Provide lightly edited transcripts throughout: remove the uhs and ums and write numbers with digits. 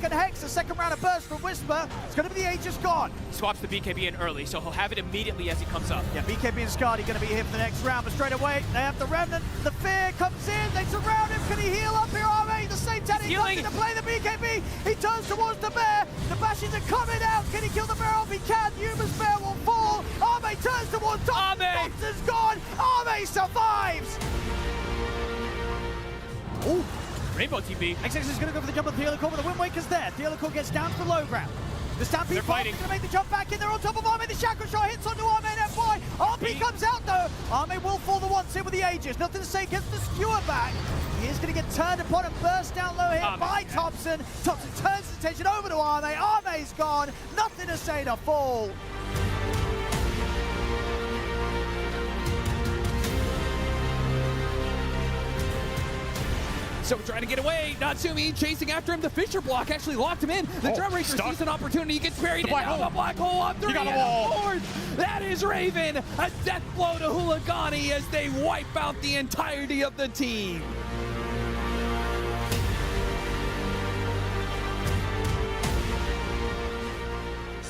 second Hex, the second round of burst from Whisper. It's going to be the Aegis gone. Swaps the BKB in early, so he'll have it immediately as he comes up. Yeah, BKB and Skadi going to be here for the next round, but straight away, they have the Remnant. The Fear comes in, they surround him. Can he heal up here, Arme? The same Teddy comes in to play the BKB. He turns towards the Bear. The bashes are coming out. Can he kill the Bear off? He can. Yuma's Bear will fall. Arme turns towards Thompson. Thompson's gone. Arme survives. Ooh. Rainbow TP. XX is going to go for the jump on Theolicore, but the Wind Waker's there. Theolicore gets down to the low ground. The Stampede Bomb is going to make the jump back in there on top of Arme. The Shackle Shot hits onto Arme and FY. RP comes out though. Arme will fall the once in with the Aegis. Nothing to say, gets the skewer back. He is going to get turned upon and burst down low here by Thompson. Thompson turns his attention over to Arme. Arme's gone. Nothing to say to fall. So we're trying to get away. Natsumi chasing after him. The Fisher block actually locked him in. The Drum Racer sees an opportunity. He gets buried in the black hole up 3 and 4. That is Raven. A death blow to Huligani as they wipe out the entirety of the team.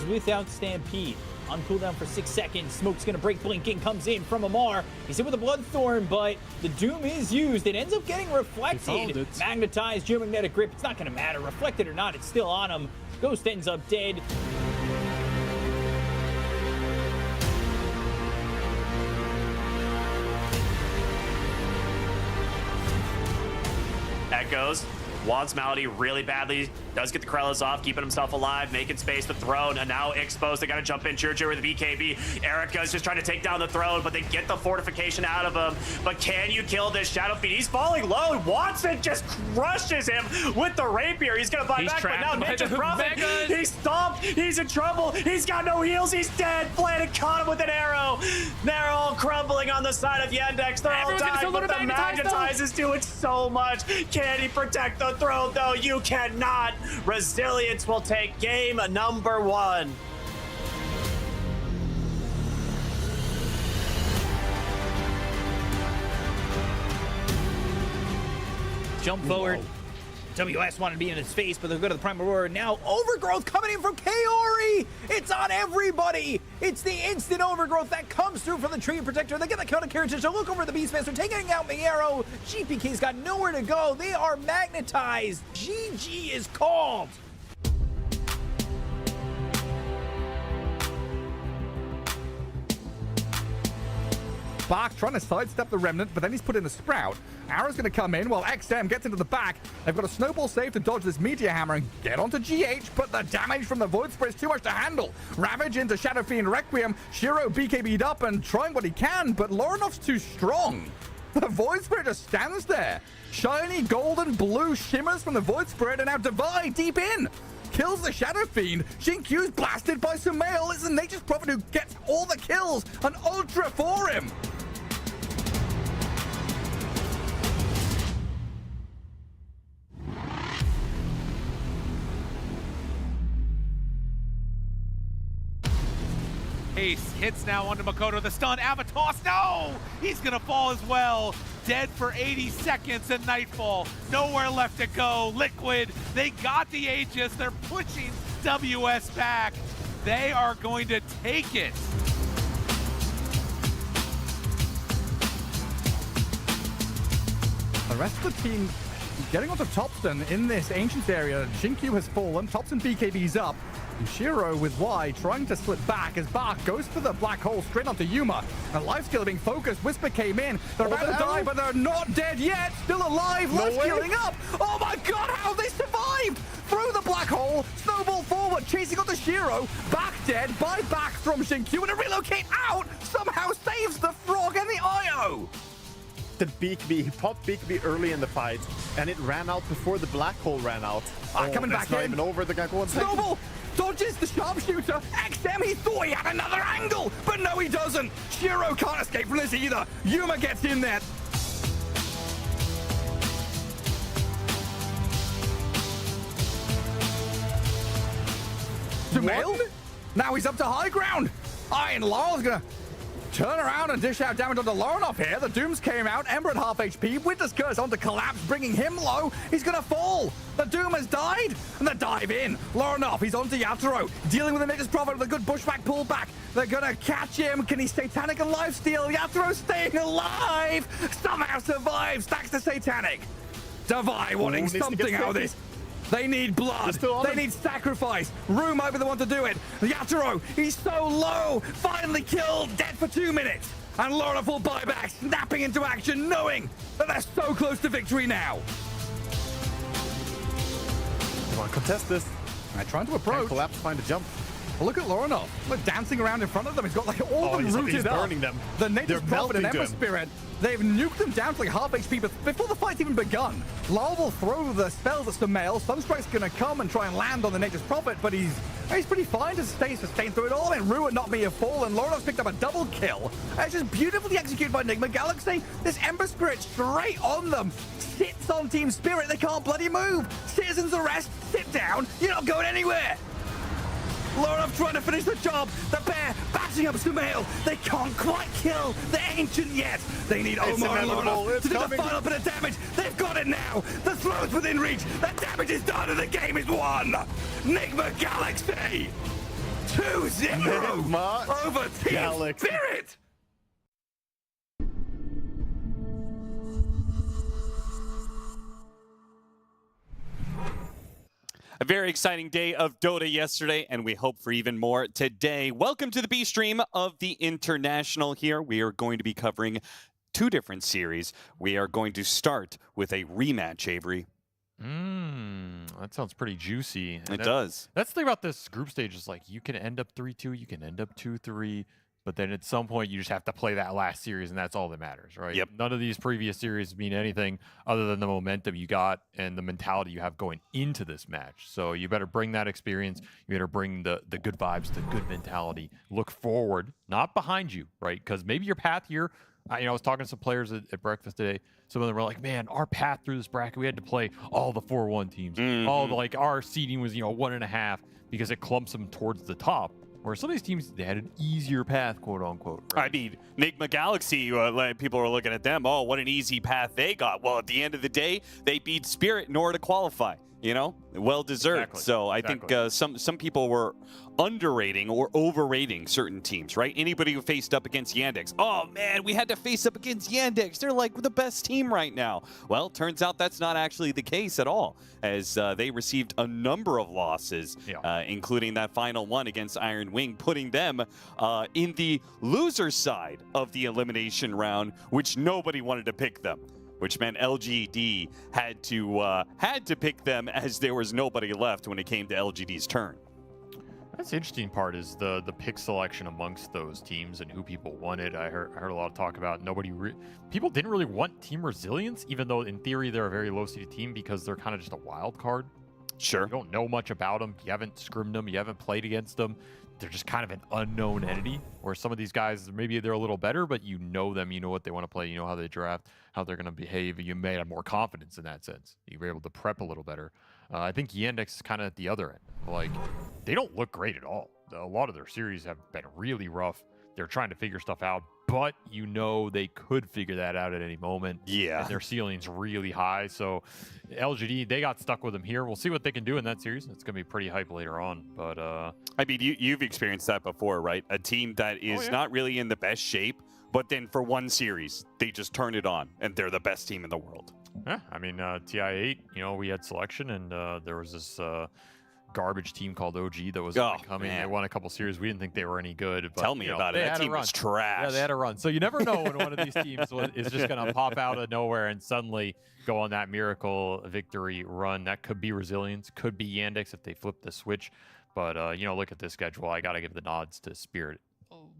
Without Stampede. On cooldown for 6 seconds. Smoke's gonna break. Blinking comes in from Amar. He's hit with a Bloodthorn, but the Doom is used. It ends up getting reflected. Magnetized geomagnetic grip. It's not gonna matter. Reflected or not, it's still on him. Ghost ends up dead. Echoes wants Malady really badly, does get the Krellis off, keeping himself alive, making space. The throne, and now exposed. They got to jump in. Churchill with the BKB. Erica's just trying to take down the throne, but they get the fortification out of him. But can you kill this Shadow Fiend? He's falling low. Watson just crushes him with the rapier. He's going to buy back, but now Ninja's Prophet. He's stomped. He's in trouble. He's got no heals. He's dead. Flanted caught him with an arrow. They're all crumbling on the side of Yandex. They're all dying, but the Magnetize is doing so much. Can he protect the throne, though? You cannot. Resilience will take game number 1. Jump forward. WS wanted to be in his face, but they'll go to the Prime Aurora. Now Overgrowth coming in from Kaori. It's on everybody. It's the instant Overgrowth that comes through from the Tree Protector. They get the counter carriage to look over the Beastmaster, taking out Miero. GPK's got nowhere to go. They are magnetized. GG is called. Bark trying to sidestep the Remnant, but then he's put in a Sprout. Arrow's going to come in while XM gets into the back. They've got a Snowball save to dodge this Meteor Hammer and get onto GH, but the damage from the Void Spirit is too much to handle. Ravage into Shadow Fiend Requiem. Shiro BKB'd up and trying what he can, but Loronoff's too strong. The Void Spirit just stands there. Shiny golden blue shimmers from the Void Spirit, and now Divide deep in. Kills the Shadow Fiend. Shinkyu's blasted by Sumail. It's the Nature's Prophet who gets all the kills. An Ultra for him. Ace hits now onto Makoto. The stun. Avatos. No! He's going to fall as well. Dead for 80 seconds and Nightfall. Nowhere left to go. Liquid. They got the Aegis. They're pushing WS back. They are going to take it. The rest of the team getting onto Topston in this Ancients area. Shinkyu has fallen. Topston BKB's up. And Shiro with Y trying to slip back as Bark goes for the black hole straight onto Yuma. And Lifestealer being focused. Whisper came in. They're about to die, but they're not dead yet. Still alive. Lifestealing up. Oh my god, how they survived! Through the black hole. Snowball forward, chasing onto Shiro. Back dead. Buyback from Shinkyu. And a relocate out somehow saves the Frog and the IO. The BKB, he popped BKB early in the fight, and it ran out before the black hole ran out. Coming back not in. Even over the guy going. Snowball dodges the sharpshooter. XM, he thought he had another angle, but no, he doesn't. Shiro can't escape from this either. Yuma gets in there. Sumail? Now he's up to high ground. Iron Law's gonna turn around and dish out damage onto Lorinov here. The Dooms came out, Ember at half HP. Winter's Curse onto Collapse, bringing him low. He's gonna fall. The Doom has died, and the dive in. Lorinov, he's onto Yatoro, dealing with the Nature's Prophet with a good pushback pullback. They're gonna catch him. Can he Satanic and lifesteal? Yatoro staying alive. Somehow survives. Stacks to Satanic. Devi wanting something out of this. They need blood. They need sacrifice. Rue might be the one to do it. Yatoro, he's so low. Finally killed, dead for 2 minutes. And Laura will buy back, snapping into action, knowing that they're so close to victory now. They want to contest this. They're trying to approach. Collapse, find a jump. Look at Lorinov. Look, dancing around in front of them. He's got like all of them rooted up. Burning them. The Nature's Prophet and Ember him. Spirit. They've nuked them down to like half HP before the fight's even begun. Lar will throw the spells at Sumail. Sunstrike's gonna come and try and land on the Nature's Prophet, but he's pretty fine to stay sustained through it all. And Rue and not be a fall, and Lorinov's picked up a double kill. It's just beautifully executed by Nigma Galaxy. This Ember Spirit straight on them. Sits on Team Spirit. They can't bloody move. Citizens arrest. Sit down. You're not going anywhere. Lorinov trying to finish the job. The bear bashing up Sumail. They can't quite kill the Ancient yet. They need Omar and Lorinov to do the final bit of damage. They've got it now. The throw's within reach. The damage is done and the game is won. Nigma Galaxy 2-0 over Team Spirit. A very exciting day of Dota yesterday, and we hope for even more today. Welcome to the B stream of the International here. We are going to be covering 2 different series. We are going to start with a rematch, Avery. That sounds pretty juicy. It does. That's the thing about this group stage is like you can end up 3-2, you can end up 2-3, but then at some point you just have to play that last series, and that's all that matters, right? Yep. None of these previous series mean anything other than the momentum you got and the mentality you have going into this match. So you better bring that experience. You better bring the good vibes, the good mentality. Look forward, not behind you, right? Because maybe your path here. I was talking to some players at breakfast today. Some of them were like, "Man, our path through this bracket, we had to play all the 4-1 teams. All the, like our seeding was 1.5 because it clumps them towards the top." Where some of these teams, they had an easier path, quote unquote. Right? I mean, Nigma Galaxy, people were looking at them. Oh, what an easy path they got. Well, at the end of the day, they beat Spirit in order to qualify. Well deserved. Exactly. So I think some people were underrating or overrating certain teams, right? Anybody who faced up against Yandex, oh man, we had to face up against Yandex. They're like the best team right now. Well, turns out that's not actually the case at all, as they received a number of losses, including that final one against Iron Wing, putting them in the loser side of the elimination round, which nobody wanted to pick them. Which meant LGD had to pick them as there was nobody left when it came to LGD's turn. That's the interesting part is the pick selection amongst those teams and who people wanted. I heard a lot of talk about people didn't really want Team Resilience, even though in theory they're a very low-seeded team because they're kind of just a wild card. Sure. You don't know much about them. You haven't scrimmed them. You haven't played against them. They're just kind of an unknown entity, where some of these guys, maybe they're a little better, but you know them, you know what they want to play, you know how they draft, how they're going to behave. You may have more confidence in that sense. You were able to prep a little better. I think Yandex is kind of at the other end. Like, they don't look great at all. A lot of their series have been really rough. They're trying to figure stuff out, but they could figure that out at any moment. Yeah. And their ceiling's really high. So LGD, they got stuck with them here. We'll see what they can do in that series. It's going to be pretty hype later on. But I mean, you've experienced that before, right? A team that is not really in the best shape, but then for one series, they just turn it on, and they're the best team in the world. Yeah, I mean, TI8, we had selection, and there was this garbage team called OG that was coming. They won a couple series. We didn't think they were any good. But, Tell me about it. That team was trash. Yeah, they had a run. So you never know when one of these teams is just going to pop out of nowhere and suddenly go on that miracle victory run. That could be Resilience, could be Yandex if they flip the switch. But, look at this schedule. I got to give the nods to Spirit.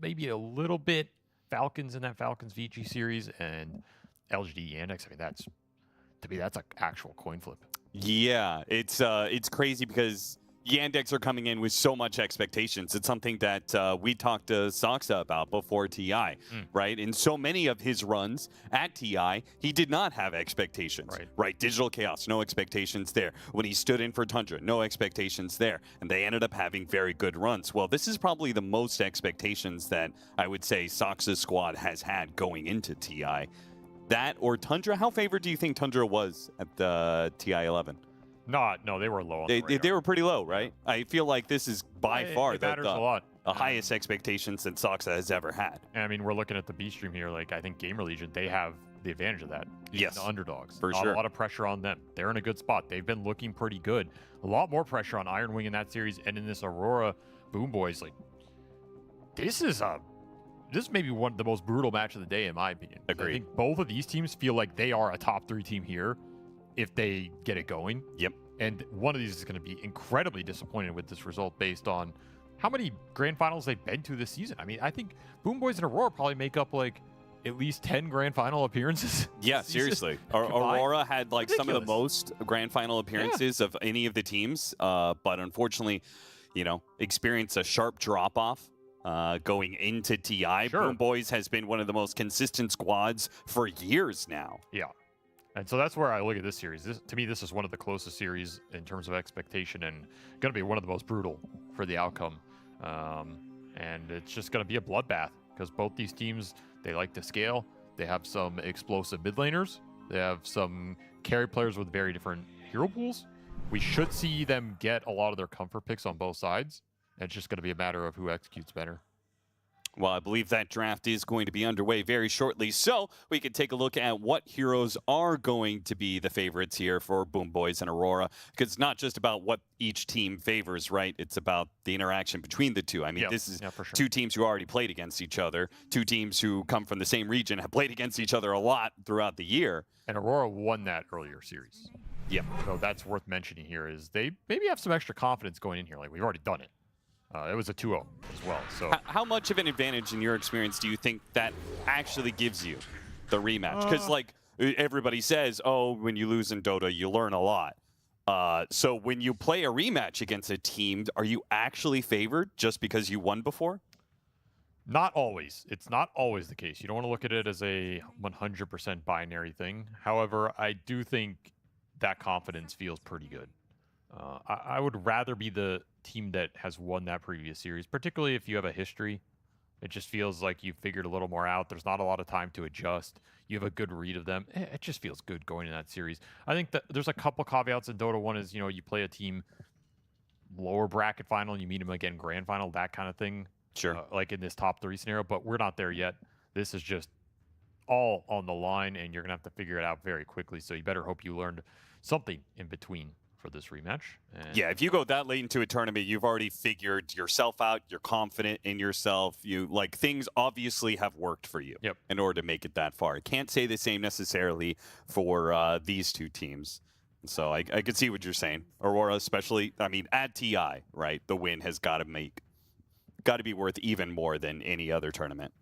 Maybe a little bit Falcons in that Falcons Vici series and LGD Yandex. I mean, that's an actual coin flip. Yeah, it's crazy because Yandex are coming in with so much expectations. It's something that we talked to Soxa about before TI, right? In so many of his runs at TI, he did not have expectations, right? Digital Chaos, no expectations there. When he stood in for Tundra, no expectations there. And they ended up having very good runs. Well, this is probably the most expectations that I would say Soxa's squad has had going into TI. That or Tundra? How favored do you think Tundra was at the TI-11? No, they were low on the radar. They were pretty low, right? I feel like this is by far it matters a lot. The highest expectations that Soxa has ever had. And I mean, we're looking at the B stream here. Like, I think GamerLegion, they have the advantage of that. Yes. The underdogs. For Not sure. a lot of pressure on them. They're in a good spot. They've been looking pretty good. A lot more pressure on Iron Wing in that series, and in this Aurora Boom Boys. Like, this is maybe one of the most brutal match of the day, in my opinion. Agreed. I think both of these teams feel like they are a top 3 team here if they get it going. Yep. And one of these is going to be incredibly disappointed with this result based on how many grand finals they've been to this season. I mean, I think Boom Boys and Aurora probably make up like at least 10 grand final appearances. Yeah, seriously. Aurora had like some of the most grand final appearances of any of the teams, but unfortunately, you know, experienced a sharp drop off going into TI. Sure. Boom Boys has been one of the most consistent squads for years now. Yeah. And so that's where I look at this series. To me, this is one of the closest series in terms of expectation and going to be one of the most brutal for the outcome. And it's just going to be a bloodbath because both these teams, they like to scale. They have some explosive mid laners. They have some carry players with very different hero pools. We should see them get a lot of their comfort picks on both sides. And it's just going to be a matter of who executes better. Well, I believe that draft is going to be underway very shortly, so we can take a look at what heroes are going to be the favorites here for Boom Boys and Aurora, because it's not just about what each team favors, right? It's about the interaction between the two. I mean, this is for sure. two teams who already played against each other, two teams who come from the same region, have played against each other a lot throughout the year. And Aurora won that earlier series. Yeah. So that's worth mentioning here is they maybe have some extra confidence going in here. Like, we've already done it. It was a 2-0 as well. So how much of an advantage in your experience do you think that actually gives you, the rematch? Because like everybody says, oh, when you lose in Dota, you learn a lot. So when you play a rematch against a team, are you actually favored just because you won before? not always. It's not always the case. You don't want to look at it as a 100% binary thing. However, I do think that confidence feels pretty good. I would rather be the team that has won that previous series, particularly if you have a history. It just feels like you've figured a little more out. There's not a lot of time to adjust. You have a good read of them. It just feels good going in that series. I think that there's a couple caveats in Dota. One is, you play a team lower bracket final and you meet them again grand final, that kind of thing. Sure. Like in this top 3 scenario, but we're not there yet. This is just all on the line, and you're going to have to figure it out very quickly. So you better hope you learned something in between for this rematch. And yeah, if you go that late into a tournament, you've already figured yourself out. You're confident in yourself. Things obviously have worked for you in order to make it that far. I can't say the same necessarily for these two teams. So I could see what you're saying. Aurora, especially, I mean, at TI, right? The win has got to be worth even more than any other tournament.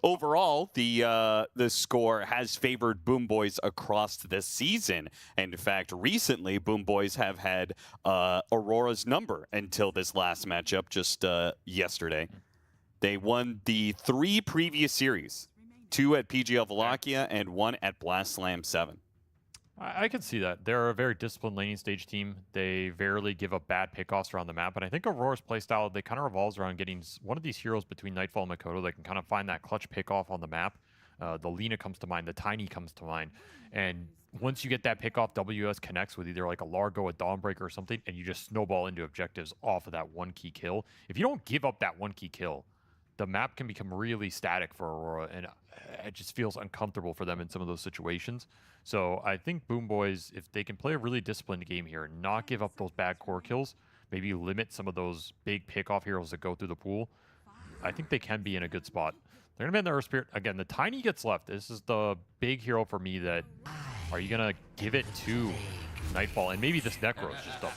Overall, the score has favored Boom Boys across the season. And in fact, recently, Boom Boys have had Aurora's number until this last matchup just yesterday. They won the 3 previous series, 2 at PGL Wallachia and 1 at Blast Slam 7. I can see that. They're a very disciplined laning stage team. They rarely give up bad pickoffs around the map. And I think Aurora's playstyle, they kind of revolves around getting one of these heroes between Nightfall and Makoto that can kind of find that clutch pickoff on the map. The Lina comes to mind. The Tiny comes to mind. And once you get that pickoff, WS connects with either like a Largo, a Dawnbreaker, or something, and you just snowball into objectives off of that 1 key kill. If you don't give up that 1 key kill, the map can become really static for Aurora, and it just feels uncomfortable for them in some of those situations. So I think Boom Boys, if they can play a really disciplined game here and not give up those bad core kills, maybe limit some of those big pickoff heroes that go through the pool, I think they can be in a good spot. They're going to be in the Earth Spirit. Again, the Tiny gets left. This is the big hero for me that, are you going to give it to Nightfall? And maybe this Necro is just a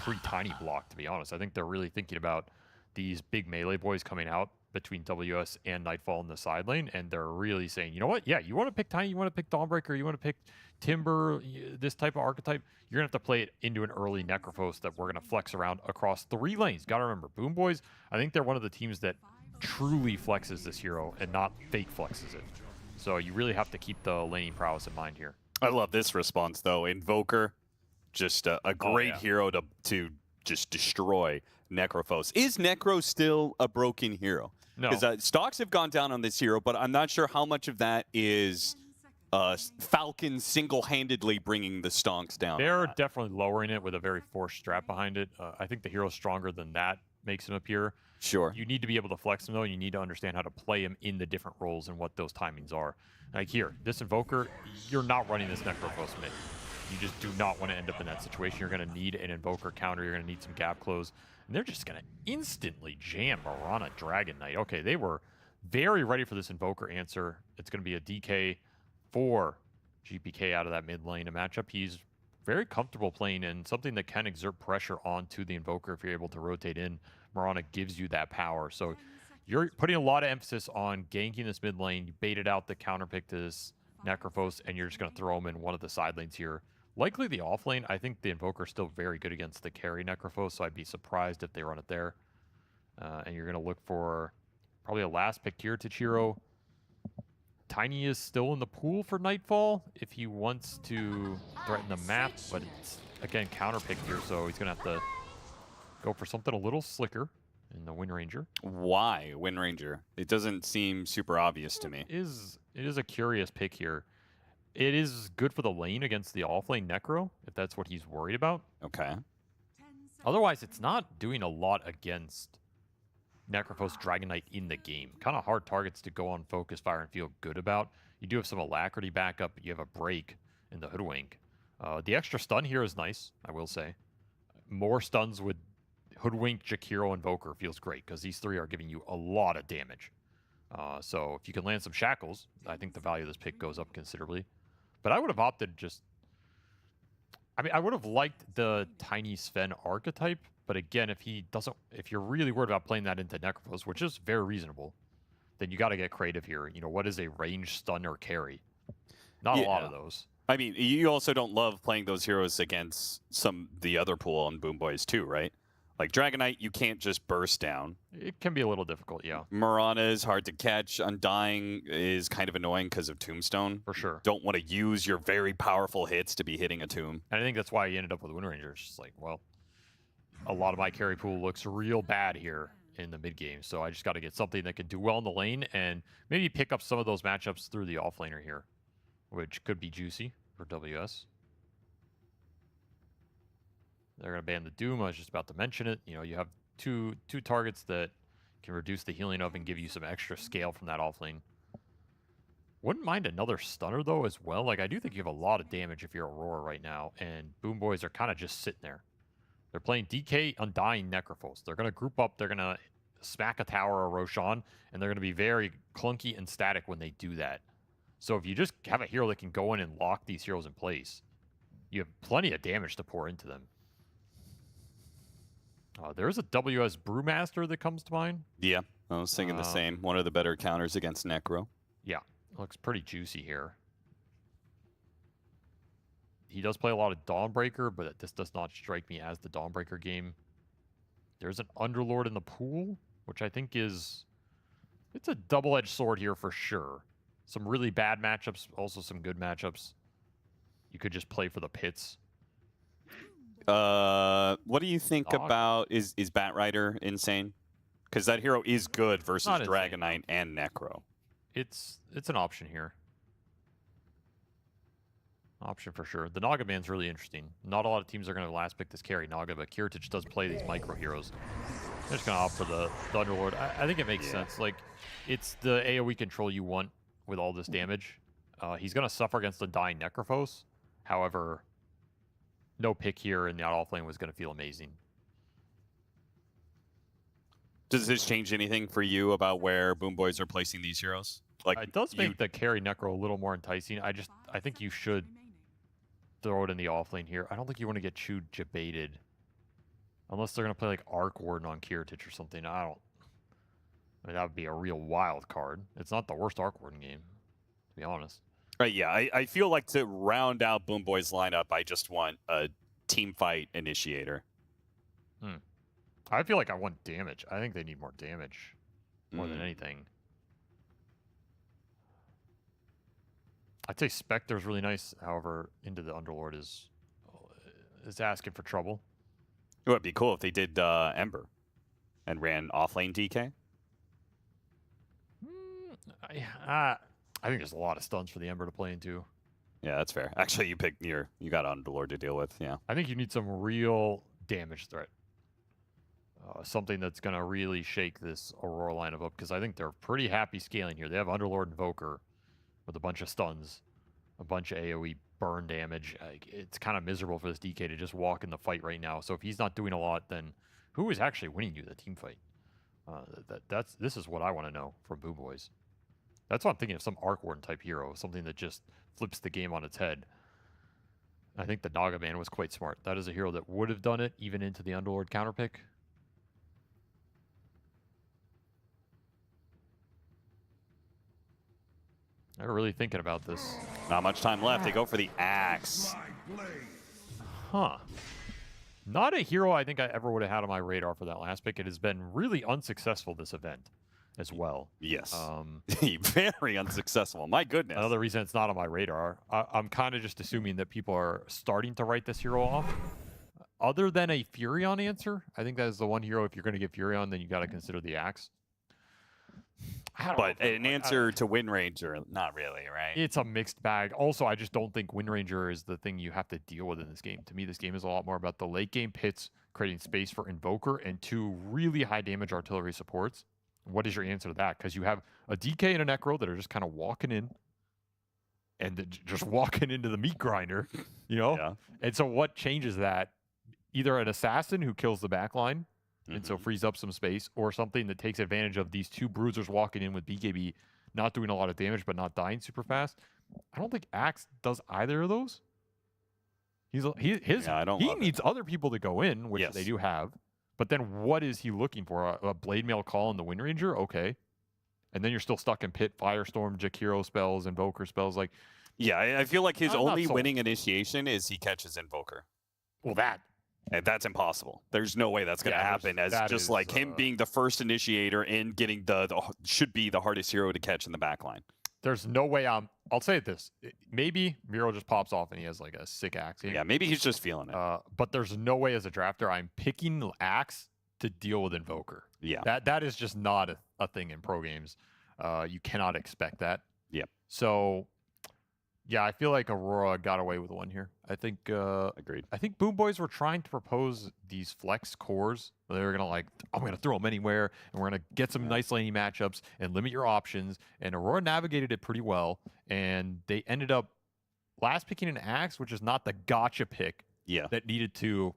pretty tiny block, to be honest. I think they're really thinking about these big melee boys coming out between WS and Nightfall in the side lane, and they're really saying, you know what? Yeah, you want to pick Tiny, you want to pick Dawnbreaker, you want to pick Timber, this type of archetype, you're going to have to play it into an early Necrophos that we're going to flex around across 3 lanes. Got to remember, Boom Boys, I think they're one of the teams that truly flexes this hero and not fake flexes it. So you really have to keep the laning prowess in mind here. I love this response, though. Invoker, just a great hero to just destroy Necrophos. Is Necro still a broken hero? No. Because stocks have gone down on this hero, but I'm not sure how much of that is Falcons single-handedly bringing the stonks down. They're definitely lowering it with a very forced strat behind it. I think the hero's stronger than that makes him appear. Sure. You need to be able to flex him, though, and you need to understand how to play him in the different roles and what those timings are. Like here, this Invoker, you're not running this Necrophos mid. You just do not want to end up in that situation. You're going to need an Invoker counter. You're going to need some gap close. And they're just going to instantly jam Marana Dragon Knight. Okay, they were very ready for this Invoker answer. It's going to be a DK for GPK out of that mid lane. A matchup he's very comfortable playing in, something that can exert pressure onto the Invoker if you're able to rotate in. Marana gives you that power. So you're putting a lot of emphasis on ganking this mid lane. You baited out the counter pick to this Necrophos, and you're just going to throw him in one of the side lanes here. Likely the off lane. I think the Invoker is still very good against the carry Necrophos, so I'd be surprised if they run it there. And you're going to look for probably a last pick here to Chiro. Tiny is still in the pool for Nightfall if he wants to threaten the map, but it's, again, counter pick here, so he's going to have to go for something a little slicker in the Wind Ranger. Why Wind Ranger? It doesn't seem super obvious to me. It is a curious pick here. It is good for the lane against the off-lane Necro, if that's what he's worried about. Okay. Otherwise, it's not doing a lot against Necrophos Dragon Knight in the game. Kind of hard targets to go on Focus Fire and feel good about. You do have some Alacrity backup, but you have a break in the Hoodwink. The extra stun here is nice, I will say. More stuns with Hoodwink, Jakiro, Invoker feels great, because these 3 are giving you a lot of damage. So if you can land some Shackles, I think the value of this pick goes up considerably. But I would have opted just... I mean, I would have liked the Tiny Sven archetype, but again, if you're really worried about playing that into Necrophos, which is very reasonable, then you got to get creative here. You know, what is a range stun or carry? Not a lot of those. I mean, you also don't love playing those heroes against the other pool on Boom Boys too, right? Like Dragon Knight, you can't just burst down. It can be a little difficult, yeah. Marana is hard to catch. Undying is kind of annoying because of Tombstone. For sure. Don't want to use your very powerful hits to be hitting a tomb. And I think that's why he ended up with Wind Ranger. It's just like, well, a lot of my carry pool looks real bad here in the mid game, so I just got to get something that can do well in the lane and maybe pick up some of those matchups through the offlaner here, which could be juicy for WS. They're going to ban the Doom. I was just about to mention it. You know, you have two targets that can reduce the healing of and give you some extra scale from that offlane. Wouldn't mind another stunner, though, as well. Like, I do think you have a lot of damage if you're Aurora right now, and Boom Boys are kind of just sitting there. They're playing DK, Undying, Necrophos. They're going to group up. They're going to smack a tower or Roshan, and they're going to be very clunky and static when they do that. So if you just have a hero that can go in and lock these heroes in place, you have plenty of damage to pour into them. There's a WS Brewmaster that comes to mind. Yeah, I was thinking the same. One of the better counters against Necro. Yeah, looks pretty juicy here. He does play a lot of Dawnbreaker, but this does not strike me as the Dawnbreaker game. There's an Underlord in the pool, which I think it's a double-edged sword here for sure. Some really bad matchups, also some good matchups. You could just play for the pits. What do you think about is Batrider insane? Because that hero is good versus Dragon Knight and Necro. It's an option here. Option for sure. The Naga ban's really interesting. Not a lot of teams are going to last pick this carry Naga, but Kiritich does play these micro heroes. They're just going to opt for the Underlord. I think it makes sense. Like, it's the AoE control you want with all this damage. He's going to suffer against the dying Necrophos. However, no pick here in the off lane was going to feel amazing. Does this change anything for you about where Boom Boys are placing these heroes? Like, it does make the carry Necro a little more enticing. I think you should throw it in the off lane here. I don't think you want to get chewed jebaited. Unless they're going to play like Arc Warden on Kiritich or something. I I mean, that would be a real wild card. It's not the worst Arc Warden game, to be honest. Right, yeah. I feel like to round out Boom Boy's lineup, I just want a team fight initiator. I feel like I want damage. I think they need more damage more than anything. I'd say Spectre's really nice. However, Into the Underlord is asking for trouble. It would be cool if they did Ember and ran offlane DK. I think there's a lot of stuns for the Ember to play into. Yeah, that's fair. Actually, you got Underlord to deal with. Yeah. I think you need some real damage threat. Something that's going to really shake this Aurora lineup up, because I think they're pretty happy scaling here. They have Underlord Invoker with a bunch of stuns, a bunch of AoE burn damage. It's kind of miserable for this DK to just walk in the fight right now. So if he's not doing a lot, then who is actually winning you the team fight? This is what I want to know from Boom Boys. That's what I'm thinking of, some Arc Warden type hero, something that just flips the game on its head. I think the Naga Man was quite smart. That is a hero that would have done it even into the Underlord counterpick. I'm really thinking about this. Not much time left. They go for the axe. Huh. Not a hero I think I ever would have had on my radar for that last pick. It has been really unsuccessful this event as well. Yes. Very unsuccessful. My goodness. Another reason it's not on my radar. I'm kind of just assuming that people are starting to write this hero off. Other than a Furion answer, I think that is the one hero. If you're going to get Furion, then you got to consider the axe. But an answer to Wind Ranger, not really, right? It's a mixed bag. Also, I just don't think Wind Ranger is the thing you have to deal with in this game. To me, this game is a lot more about the late game pits, creating space for Invoker, and 2 really high damage artillery supports. What is your answer to that? Because you have a DK and a Necro that are just kind of walking in, and just walking into the meat grinder, you know? Yeah. And so what changes that? Either an assassin who kills the backline, and so frees up some space, or something that takes advantage of these 2 bruisers walking in with BKB, not doing a lot of damage, but not dying super fast. I don't think Axe does either of those. He needs other people to go in, which they do have. But then what is he looking for? A Blade Mail Call in the Wind Ranger? Okay. And then you're still stuck in Pit, Firestorm, Jakiro spells, Invoker spells. Like, yeah, I feel like his only winning initiation is he catches Invoker. Well, and that's impossible. There's no way that's going to happen. As just like him being the first initiator and getting the should be the hardest hero to catch in the backline. There's no way I'll say this. Maybe Miro just pops off and he has like a sick axe. Yeah, maybe he's just feeling it. But there's no way as a drafter I'm picking axe to deal with Invoker. Yeah. That is just not a thing in pro games. You cannot expect that. Yep. So yeah, I feel like Aurora got away with one here. I think agreed. I think Boom Boys were trying to propose these flex cores. They were gonna I'm gonna throw them anywhere, and we're gonna get some nice laning matchups and limit your options. And Aurora navigated it pretty well, and they ended up last picking an axe, which is not the gotcha pick. Yeah. That needed to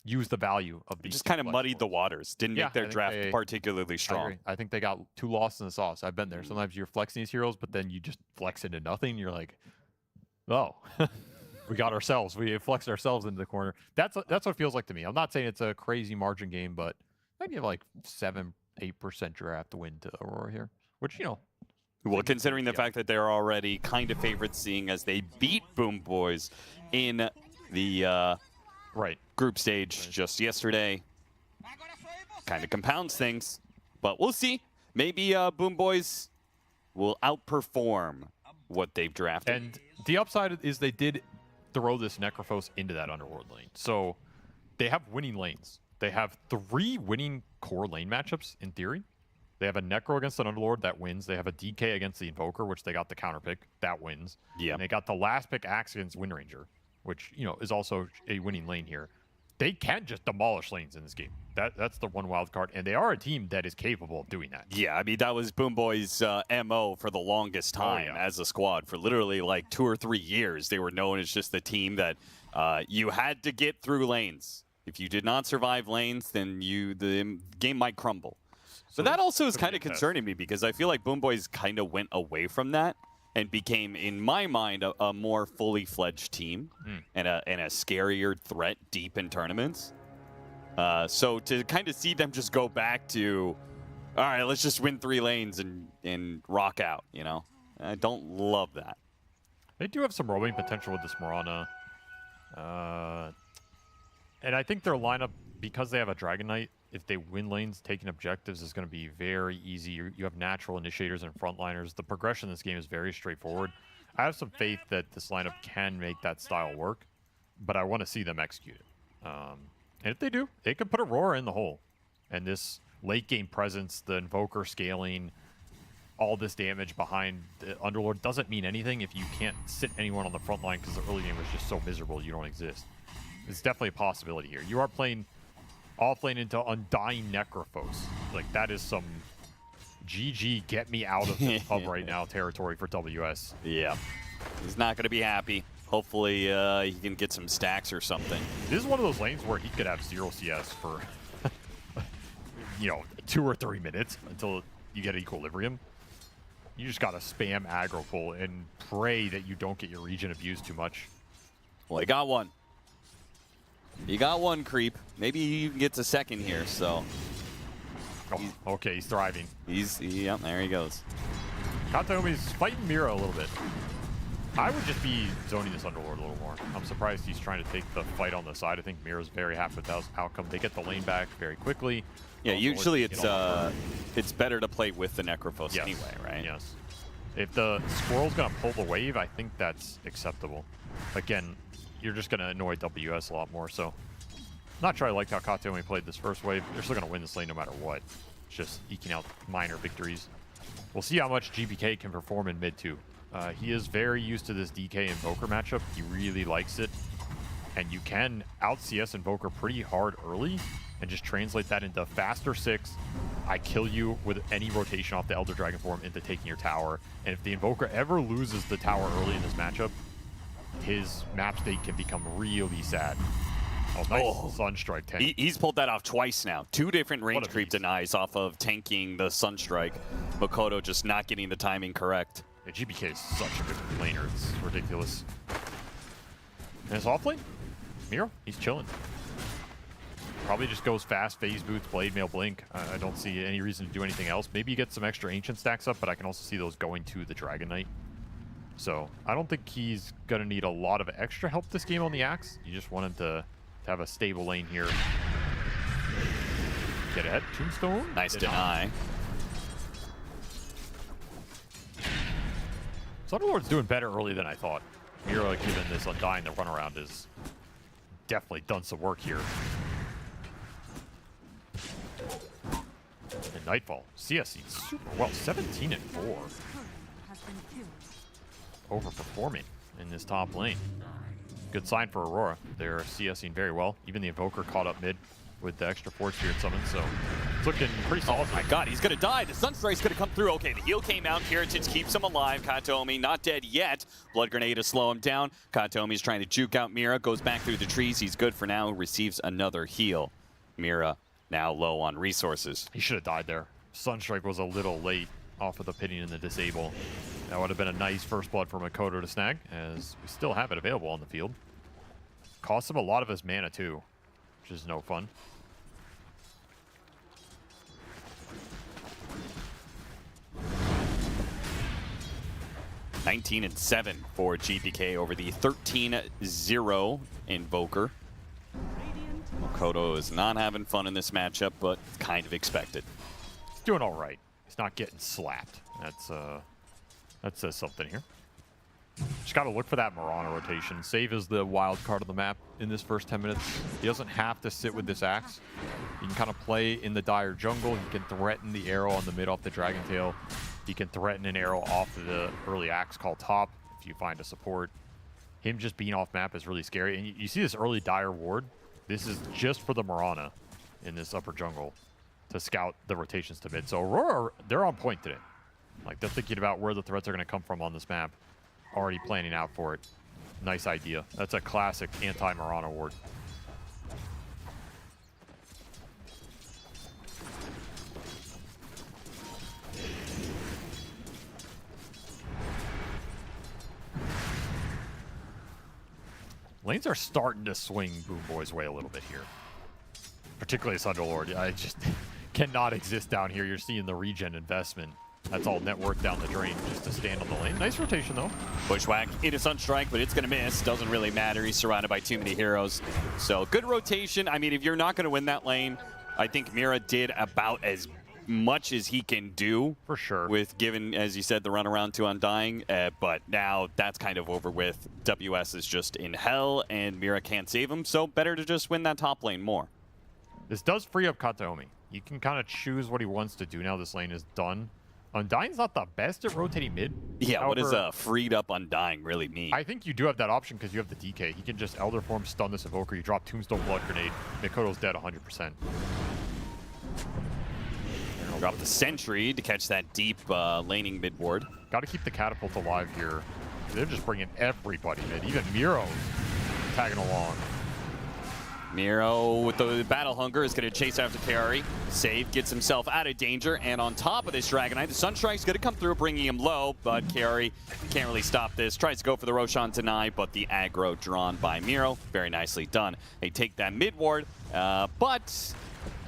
use the value of these. Just kind of muddied the waters. Didn't make their draft particularly strong. I think they got too lost in the sauce. I've been there. Sometimes you're flexing these heroes, but then you just flex into nothing. You're like, oh, we got ourselves. We flexed ourselves into the corner. That's what it feels like to me. I'm not saying it's a crazy margin game, but I give like 7-8% draft to win to Aurora here, which, you know. Well, considering the fact that they're already kind of favorites, seeing as they beat Boom Boys in the group stage just yesterday, kind of compounds things. But we'll see. Maybe Boom Boys will outperform what they've drafted. And the upside is they did throw this Necrophos into that Underworld lane. So they have winning lanes. They have 3 winning core lane matchups in theory. They have a Necro against an Underlord that wins. They have a DK against the Invoker, which they got the counter pick. That wins. Yeah. And they got the last pick Axe against Wind Ranger, which, you know, is also a winning lane here. They can just demolish lanes in this game. That's the one wild card, and they are a team that is capable of doing that. Yeah, I mean, that was Boom Boys' MO for the longest time as a squad. For literally like 2 or 3 years, they were known as just the team that you had to get through lanes. If you did not survive lanes, then the game might crumble. So that also is kind of concerning me, because I feel like Boom Boys kind of went away from that and became, in my mind, a more fully fledged team and a scarier threat deep in tournaments. So to kind of see them just go back to all right, let's just win 3 lanes and rock out, you know? I don't love that. They do have some roaming potential with this Mirana. And I think their lineup, because they have a Dragon Knight, if they win lanes, taking objectives is going to be very easy. You have natural initiators and frontliners. The progression in this game is very straightforward. I have some faith that this lineup can make that style work, but I want to see them execute it. And if they do, they could put Aurora in the hole. And this late game presence, the Invoker scaling, all this damage behind the Underlord doesn't mean anything if you can't sit anyone on the front line because the early game was just so miserable you don't exist. It's definitely a possibility here. You are playing offlane into Undying Necrophos. Like, that is some GG, get me out of this pub right now territory for WS. Yeah. He's not going to be happy. Hopefully he can get some stacks or something. This is one of those lanes where he could have 0 CS for, you know, 2 or 3 minutes until you get equilibrium. You just got to spam aggro pull and pray that you don't get your region abused too much. Well, he got one. He got one creep. Maybe he even gets a second here, so. Oh, okay, he's thriving. Yep, there he goes. Kataomi's fighting Mira a little bit. I would just be zoning this Underlord a little more. I'm surprised he's trying to take the fight on the side. I think Mira's very happy with that outcome. They get the lane back very quickly. Yeah, usually it's better to play with the Necrophos anyway, right? Yes. If the Squirrel's going to pull the wave, I think that's acceptable. Again, you're just going to annoy WS a lot more, so not sure I liked how Kataomi played this first wave. They're still going to win this lane no matter what. It's just eking out minor victories. We'll see how much GBK can perform in mid too. He is very used to this DK Invoker matchup. He really likes it. And you can out-CS Invoker pretty hard early and just translate that into faster 6. I kill you with any rotation off the Elder Dragon form into taking your tower. And if the Invoker ever loses the tower early in this matchup, his map state can become really sad. Oh, nice Sunstrike tank. He's pulled that off twice now. 2 different range creep denies off of tanking the Sunstrike. Makoto just not getting the timing correct. Yeah, GBK is such a good laner. It's ridiculous. And his offlane? Miro? He's chilling. Probably just goes fast, phase boots, blade mail, blink. I don't see any reason to do anything else. Maybe you get some extra ancient stacks up, but I can also see those going to the Dragon Knight. So I don't think he's going to need a lot of extra help this game on the Axe. You just want him to have a stable lane here. Get ahead. Tombstone. Nice deny. Underlord's doing better early than I thought. Mira, given this Undying, the runaround, is definitely done some work here. And Nightfall, CSC super well, 17 and 4. Overperforming in this top lane. Good sign for Aurora. They're CSing very well. Even the Invoker caught up mid with the extra Force Spirit summon, so it's looking pretty solid. Oh my god, he's gonna die. The Sunstrike's gonna come through. Okay, the heal came out. Heritage keeps him alive. Kataomi not dead yet. Blood Grenade to slow him down. Kataomi's trying to juke out Mira. Goes back through the trees. He's good for now. Receives another heal. Mira now low on resources. He should have died there. Sunstrike was a little late off of the Pinion and the Disable. That would have been a nice first blood for Makoto to snag, as we still have it available on the field. Costs him a lot of his mana too, which is no fun. (19-7) for GPK over the 13-0 Invoker. Makoto is not having fun in this matchup, but kind of expected. He's doing all right. He's not getting slapped. That says something here. Just got to look for that Mirana rotation. Save is the wild card of the map in this first 10 minutes. He doesn't have to sit with this Axe. He can kind of play in the dire jungle. He can threaten the arrow on the mid off the Dragon Tail. He can threaten an arrow off of the early Axe called top if you find a support. Him just being off map is really scary. And you see this early dire ward. This is just for the Mirana in this upper jungle to scout the rotations to mid. So Aurora, they're on point today. Like, they're thinking about where the threats are going to come from on this map. Already planning out for it. Nice idea. That's a classic anti-Mirana ward. Lanes are starting to swing Boom Boy's way a little bit here. Particularly Underlord. cannot exist down here. You're seeing the regen investment. That's all net worth down the drain just to stand on the lane. Nice rotation, though. Bushwhack into Sunstrike, but it's going to miss. Doesn't really matter. He's surrounded by too many heroes. So good rotation. I mean, if you're not going to win that lane, I think Mira did about as much as he can do. For sure. With given, as you said, the runaround to Undying. But now that's kind of over with. WS is just in hell, and Mira can't save him. So better to just win that top lane more. This does free up Kataomi. He can kind of choose what he wants to do now this lane is done. Undying's not the best at rotating mid. Yeah, However, what does a freed up Undying really mean? I think you do have that option because you have the DK. He can just Elder Form, stun this Evoker, you drop Tombstone Blood Grenade, Mikoto's dead 100%. Drop the Sentry to catch that deep laning mid ward. Got to keep the Catapult alive here. They're just bringing everybody mid, even Miro tagging along. Miro with the Battle Hunger is going to chase after Kaori. Save, gets himself out of danger, and on top of this Dragon Knight, the Sunstrike's going to come through, bringing him low, but Kaori can't really stop this. Tries to go for the Roshan deny, but the aggro drawn by Miro. Very nicely done. They take that mid ward, but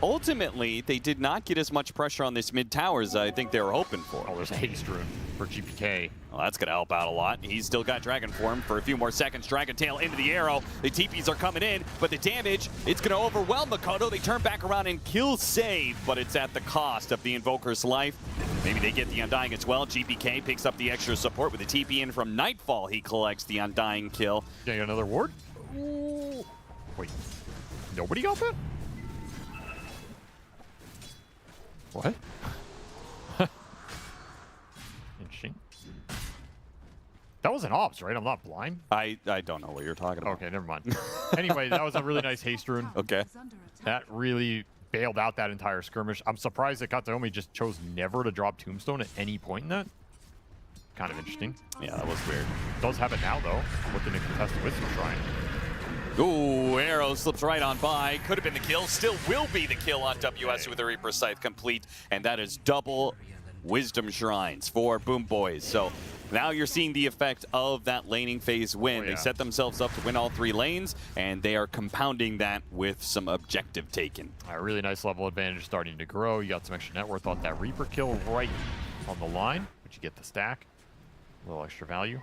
ultimately, they did not get as much pressure on this mid tower as I think they were hoping for. Oh, there's a haste rune for GPK. Well, that's going to help out a lot. He's still got Dragon Form for a few more seconds. Dragon Tail into the arrow. The TPs are coming in, but the damage, it's going to overwhelm Mikoto. They turn back around and kill save, but it's at the cost of the Invoker's life. Maybe they get the Undying as well. GPK picks up the extra support with the TP in from Nightfall. He collects the Undying kill. Getting another ward? Ooh. Wait, nobody got that? What? Interesting. That was an ops, right? I'm not blind? I don't know what you're talking about. Okay, never mind. Anyway, that was a really nice haste rune. Okay. That really bailed out that entire skirmish. I'm surprised that Kataomi just chose never to drop Tombstone at any point in that. Kind of interesting. Yeah, that was weird. Does have it now, though, with the contested Wisdom Shrine. Ooh, arrow slips right on by. Could have been the kill. Still will be the kill on WS with the Reaper Scythe complete. And that is double Wisdom Shrines for Boom Boys. So now you're seeing the effect of that laning phase win. Oh, yeah. They set themselves up to win all 3 lanes, and they are compounding that with some objective taken. A really nice level advantage starting to grow. You got some extra net worth on that Reaper kill right on the line, but you get the stack. A little extra value.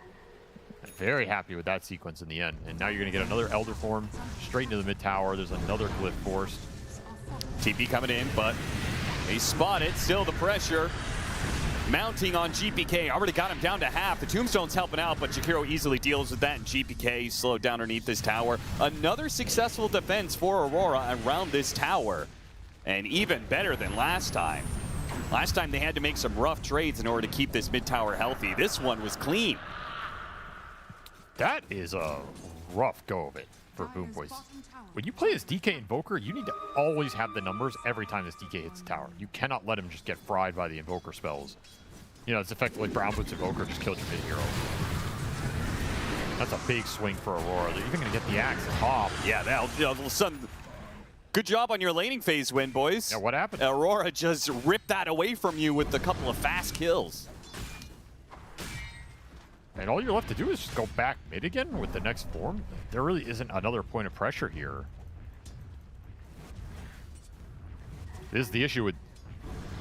I'm very happy with that sequence in the end. And now you're going to get another Elder Form straight into the mid tower. There's another Glyph forced. TP coming in, but they spot it. Still the pressure mounting on GPK. Already got him down to half. The Tombstone's helping out, but Jakiro easily deals with that, and GPK slowed down underneath this tower. Another successful defense for Aurora around this tower, and even better than last time. Last time they had to make some rough trades in order to keep this mid tower healthy. This one was clean. That is a rough go of it for Boom Boys. When you play as DK Invoker, you need to always have the numbers every time this DK hits the tower. You cannot let him just get fried by the Invoker spells. You know, it's effectively Brown Boots Invoker just killed your mid hero. That's a big swing for Aurora. They're even going to get the axe at top. Yeah, all of a sudden, good job on your laning phase win, boys. Yeah, what happened? Aurora just ripped that away from you with a couple of fast kills. And all you're left to do is just go back mid again with the next form. There really isn't another point of pressure here. This is the issue with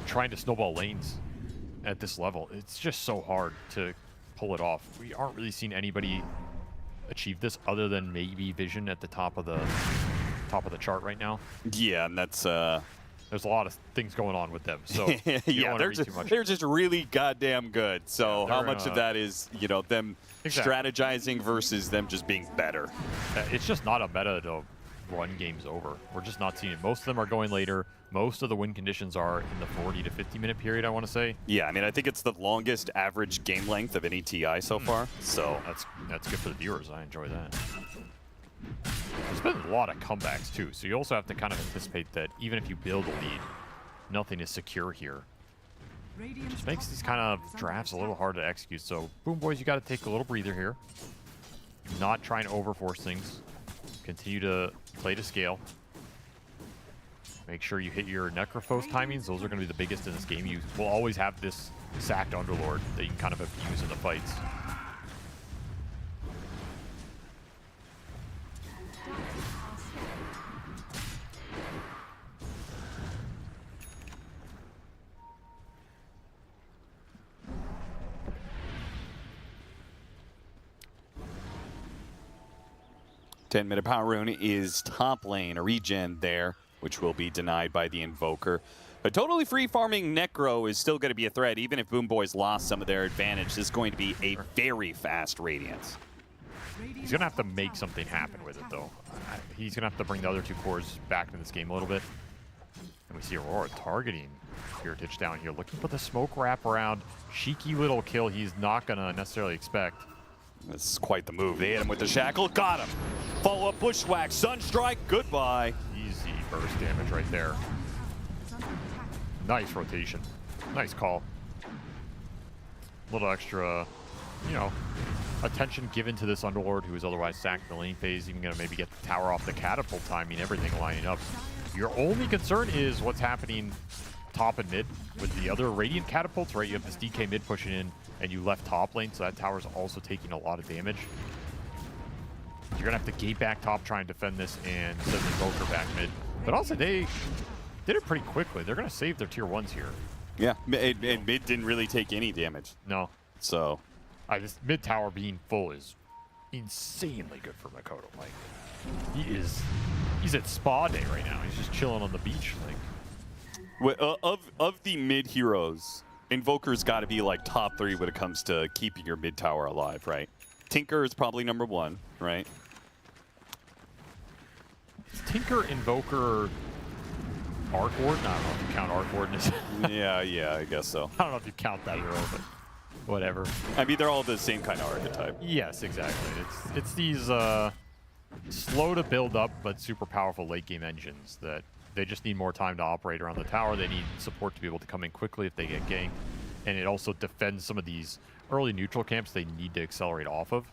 trying to snowball lanes at this level. It's just so hard to pull it off. We aren't really seeing anybody achieve this other than maybe Vision at the top of the chart right now. Yeah, and that's there's a lot of things going on with them. So yeah, they're just really goddamn good. So yeah, how much of that is, you know, them strategizing versus them just being better? It's just not a meta to run games over. We're just not seeing it. Most of them are going later. Most of the win conditions are in the 40 to 50 minute period, I want to say. Yeah, I mean, I think it's the longest average game length of any TI so far. So that's good for the viewers. I enjoy that. There's been a lot of comebacks too, so you also have to kind of anticipate that even if you build a lead, nothing is secure here. It just makes these kind of drafts a little hard to execute. So Boom Boys, you got to take a little breather here. Not trying to overforce things. Continue to play to scale. Make sure you hit your Necrophos timings. Those are going to be the biggest in this game. You will always have this sacked Underlord that you can kind of abuse in the fights. 10-minute power rune is top lane, a regen there, which will be denied by the Invoker. But totally free farming Necro is still going to be a threat, even if Boom Boys lost some of their advantage. This is going to be a very fast Radiance. He's going to have to make something happen with it, though. He's going to have to bring the other two cores back into this game a little bit. And we see Aurora targeting Heritage down here, looking for the smoke wrap around. Cheeky little kill he's not going to necessarily expect. This is quite the move. They hit him with the shackle, got him. Follow-up bushwhack, Sunstrike, goodbye. Easy burst damage right there. Nice rotation. Nice call. A little extra, you know, attention given to this Underlord who is otherwise sacked in the lane phase. Even going to maybe get the tower off the catapult timing, everything lining up. Your only concern is what's happening top and mid with the other Radiant catapults, right? You have this DK mid pushing in, and you left top lane, so that tower's also taking a lot of damage. You're going to have to gate back top, try and defend this, and send the Invoker back mid. But also, they did it pretty quickly. They're going to save their tier 1s here. Yeah, and mid didn't really take any damage. No. So, this mid tower being full is insanely good for Makoto. Like, he's at spa day right now. He's just chilling on the beach. Like, of the mid heroes, Invoker's got to be like top 3 when it comes to keeping your mid tower alive, right? Tinker is probably number 1, right? Is Tinker, Invoker, Arc Warden? I don't know if you count Arc Warden as... yeah, I guess so. I don't know if you count that hero, but whatever. I mean, they're all the same kind of archetype. Yes, exactly. It's these slow to build up but super powerful late game engines that they just need more time to operate around the tower. They need support to be able to come in quickly if they get ganked. And it also defends some of these early neutral camps they need to accelerate off of.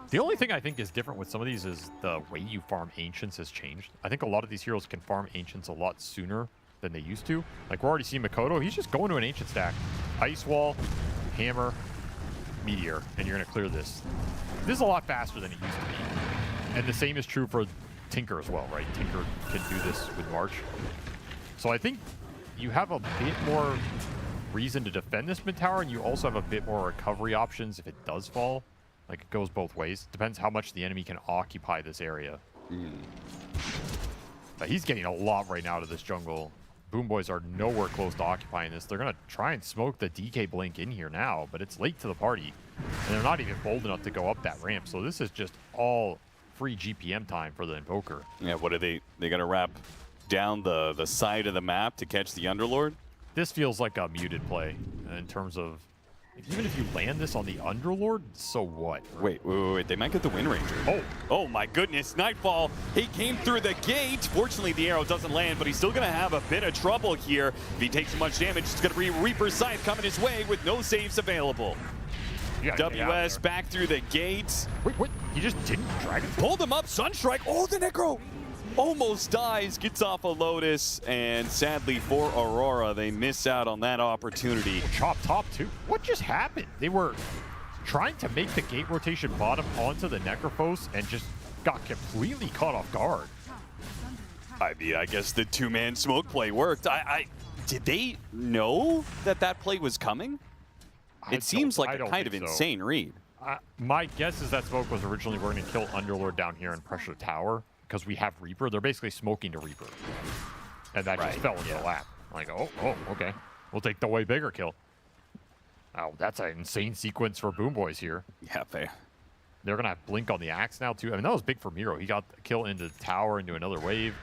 The only thing I think is different with some of these is the way you farm Ancients has changed. I think a lot of these heroes can farm Ancients a lot sooner than they used to. Like, we're already seeing Makoto. He's just going to an Ancient stack. Ice Wall, Hammer, Meteor, and you're going to clear this. This is a lot faster than it used to be. And the same is true for Tinker as well, right? Tinker can do this with March. So I think you have a bit more reason to defend this mid tower, and you also have a bit more recovery options if it does fall. Like, it goes both ways. Depends how much the enemy can occupy this area. But he's getting a lot right now to this jungle. Boom Boys are nowhere close to occupying this. They're going to try and smoke the DK Blink in here now, but it's late to the party. And they're not even bold enough to go up that ramp. So this is just all free GPM time for the Invoker. Yeah, what are they going to wrap down the side of the map to catch the Underlord? This feels like a muted play in terms of, even if you land this on the Underlord, so what? Wait. They might get the Wind Ranger. Oh my goodness. Nightfall. He came through the gate. Fortunately, the arrow doesn't land, but he's still going to have a bit of trouble here. If he takes too much damage, it's going to be Reaper's Scythe coming his way with no saves available. WS back through the gates. Wait. He just didn't Dragon? Pulled him up. Sunstrike. Oh, the Necro almost dies. Gets off a Lotus. And sadly for Aurora, they miss out on that opportunity. Chop top too. What just happened? They were trying to make the gate rotation bottom onto the Necrophos and just got completely caught off guard. I mean, I guess the two-man smoke play worked. Did they know that play was coming? It seems like a kind of insane read. My guess is that smoke was originally we're going to kill Underlord down here and pressure the tower because we have Reaper. They're basically smoking to Reaper. And that just fell into the lap. Like, oh, okay. We'll take the way bigger kill. Oh, that's an insane sequence for Boom Boys here. Yeah, fair. They're going to have Blink on the Axe now, too. I mean, that was big for Miro. He got the kill into the tower, into another wave.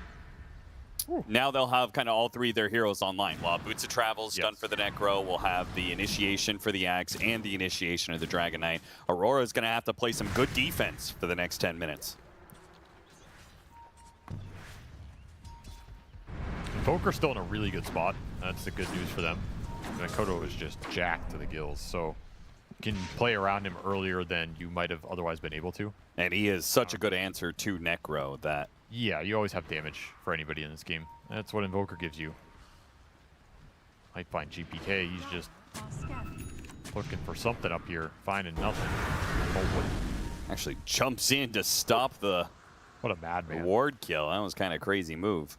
Now they'll have kind of all 3 of their heroes online. While Boots of Travel's done for the Necro, we'll have the initiation for the Axe and the initiation of the Dragon Knight. Aurora's going to have to play some good defense for the next 10 minutes. Invoker's still in a really good spot. That's the good news for them. Makoto is just jacked to the gills, so you can play around him earlier than you might have otherwise been able to. And he is such a good answer to Necro that... Yeah, you always have damage for anybody in this game. That's what Invoker gives you. Might find GPK, he's just looking for something up here, finding nothing. Actually jumps in to stop the what a madman ward kill. That was kind of a crazy move.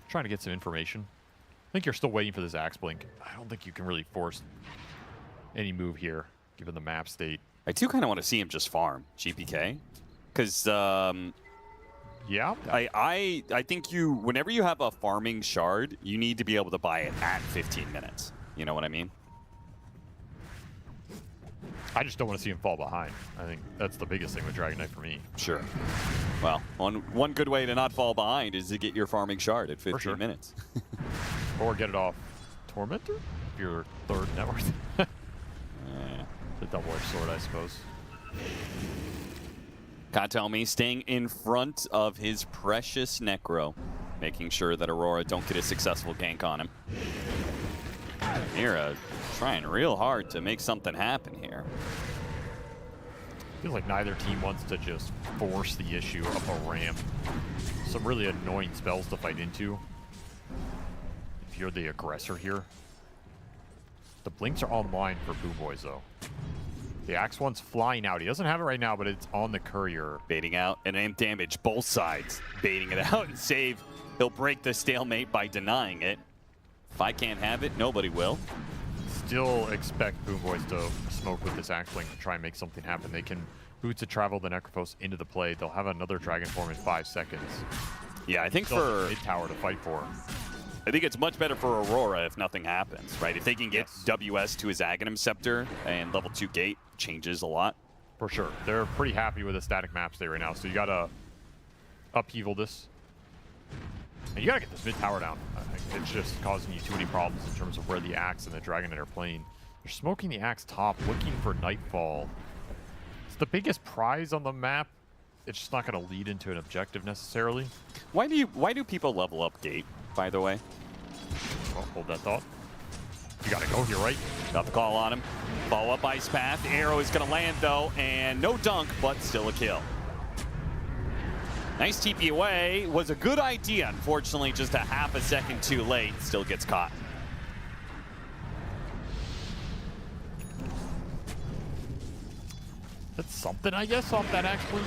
Trying to get some information. I think you're still waiting for this Axe Blink. I don't think you can really force any move here, given the map state. I do kind of want to see him just farm GPK, because yeah, I think whenever you have a farming shard, you need to be able to buy it at 15 minutes. You know what I mean? I just don't want to see him fall behind. I think that's the biggest thing with Dragon Knight for me. Sure. Well, one good way to not fall behind is to get your farming shard at 15 minutes. Or get it off Tormentor, your third network. The double-edged sword, I suppose. Katomi staying in front of his precious Necro, making sure that Aurora don't get a successful gank on him. Mira trying real hard to make something happen here. Feels like neither team wants to just force the issue up a ramp. Some really annoying spells to fight into if you're the aggressor here. The blinks are online for Boo Boys, though. The Axe one's flying out. He doesn't have it right now, but it's on the courier. Baiting out and aim damage, both sides. Baiting it out and save. He'll break the stalemate by denying it. If I can't have it, nobody will. Still expect Boom Boys to smoke with this Axe Blink to try and make something happen. They can Boots to travel the Necrophos into the play. They'll have another Dragon Form in 5 seconds. Yeah, I think for mid tower to fight for. I think it's much better for Aurora if nothing happens, right? If they can get WS to his Aghanim Scepter and level 2 gate, changes a lot. For sure. They're pretty happy with the static map state right now, so you gotta upheaval this. And you gotta get this mid tower down. I think it's just causing you too many problems in terms of where the Axe and the Dragon Knight are playing. They're smoking the Axe top, looking for Nightfall. It's the biggest prize on the map. It's just not gonna lead into an objective necessarily. Why do people level up gate, by the way? Well, hold that thought. You gotta go here, right? Got the call on him. Follow up Ice Path. Arrow is gonna land though, and no dunk, but still a kill. Nice TP away. Was a good idea. Unfortunately, just a half a second too late. Still gets caught. That's something, I guess, off that actually.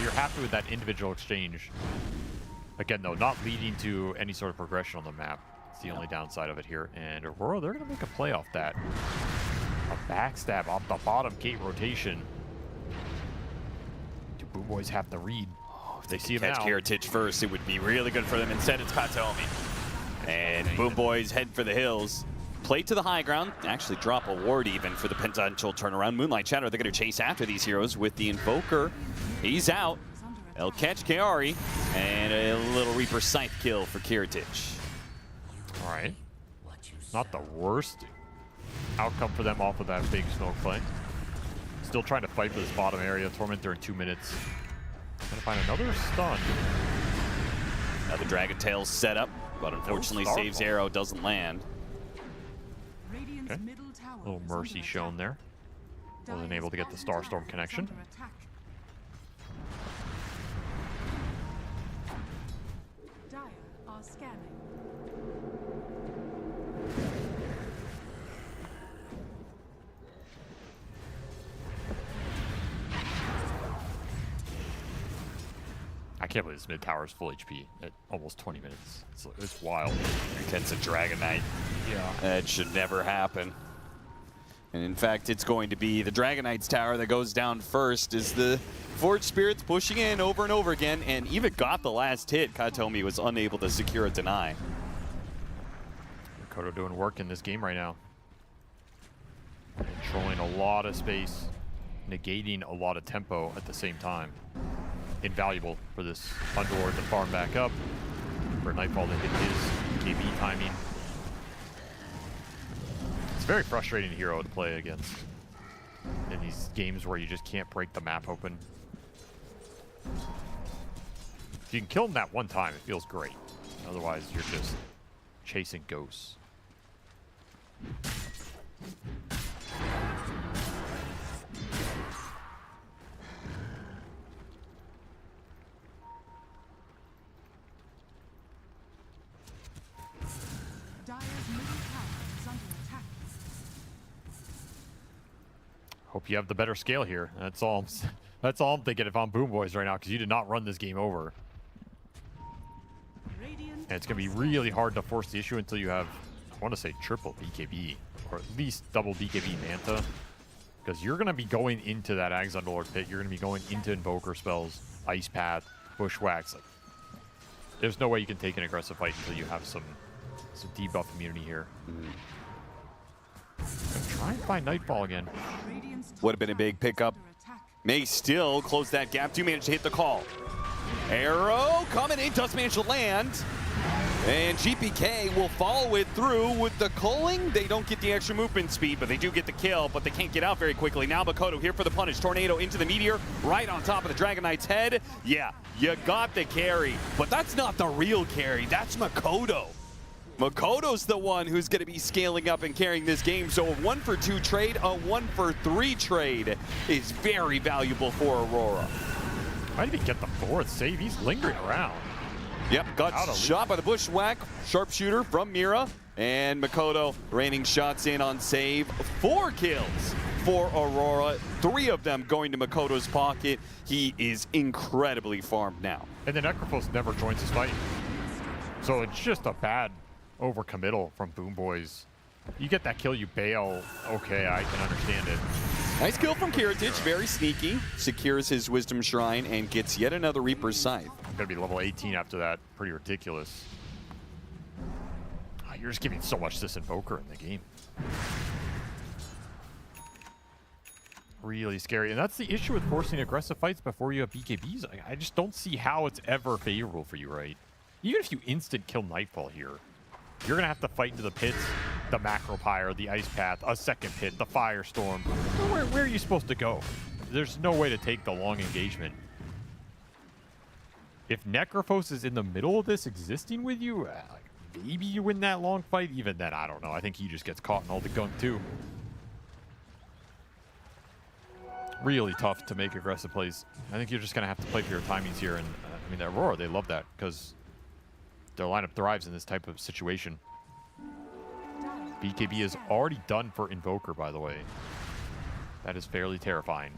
You're happy with that individual exchange. Again, though, not leading to any sort of progression on the map. It's the only downside of it here. And Aurora, they're going to make a play off that. A backstab off the bottom gate rotation. Do Boo Boys have the read? If they see him catch Heritage first, it would be really good for them. Instead, it's Katomi. And Boom Boys head for the hills. Play to the high ground. Actually drop a ward even for the potential turnaround. Moonlight Shadow, they're going to chase after these heroes with the Invoker. He's out. They'll catch Kaori. And a little Reaper Scythe kill for Heritage. All right. Not the worst outcome for them off of that big smoke play. Still trying to fight for this bottom area. Tormentor in 2 minutes. Gonna find another stun. Another Dragon Tail set up, but unfortunately saves arrow, doesn't land. Okay. A little mercy shown there. Wasn't able to get the Starstorm connection. Dire are scanning. I can't believe this mid tower is full HP at almost 20 minutes. It's wild. Against a Dragon Knight. Yeah. That should never happen. And in fact, it's going to be the Dragon Knight's tower that goes down first as the Forge Spirits pushing in over and over again, and even got the last hit. Katomi was unable to secure a deny. Kodo doing work in this game right now. Controlling a lot of space, negating a lot of tempo at the same time. Invaluable for this Underlord to farm back up, for Nightfall to hit his KB timing. It's a very frustrating hero to play against in these games where you just can't break the map open. If you can kill him that one time, it feels great. Otherwise, you're just chasing ghosts. Hope you have the better scale here. That's all I'm thinking if I'm Boom Boys right now, because you did not run this game over. And it's going to be really hard to force the issue until you have, I want to say, triple BKB, or at least double BKB Manta. Because you're going to be going into that Ags Underlord pit. You're going to be going into Invoker spells, Ice Path, Bushwhacks. Like, there's no way you can take an aggressive fight until you have some debuff immunity here. Try and find Nightfall again. Would have been a big pickup. May still close that gap. Do manage to hit the call. Arrow coming in, does manage to land. And GPK will follow it through with the culling. They don't get the extra movement speed, but they do get the kill, but they can't get out very quickly. Now Makoto here for the punish. Tornado into the Meteor, right on top of the Dragon Knight's head. Yeah, you got the carry, but that's not the real carry. That's Makoto. Makoto's the one who's going to be scaling up and carrying this game. So a 1-for-2 trade, a 1-for-3 trade is very valuable for Aurora. Might even get the 4th save. He's lingering around. Yep, got shot by the Bushwhack. Sharpshooter from Mira. And Makoto raining shots in on save. 4 kills for Aurora. 3 of them going to Makoto's pocket. He is incredibly farmed now. And the Necrophos never joins his fight. So it's just a bad overcommittal from Boom Boys. You get that kill, you bail. Okay, I can understand it. Nice kill from Kiritich, very sneaky. Secures his Wisdom Shrine and gets yet another Reaper's Scythe. Gonna be level 18 after that. Pretty ridiculous. Oh, you're just giving so much to this Invoker in the game. Really scary. And that's the issue with forcing aggressive fights before you have BKBs. I just don't see how it's ever favorable for you, right? Even if you instant kill Nightfall here, you're gonna have to fight into the pits, the Macro Pyre, the Ice Path, a second pit, the Firestorm. Where are you supposed to go? There's no way to take the long engagement. If Necrophos is in the middle of this existing with you, like maybe you win that long fight. Even then, I don't know. I think he just gets caught in all the gunk too. Really tough to make aggressive plays. I think you're just gonna have to play for your timings here. And I mean, Aurora, they love that because their lineup thrives in this type of situation. BKB is already done for Invoker, by the way. That is fairly terrifying.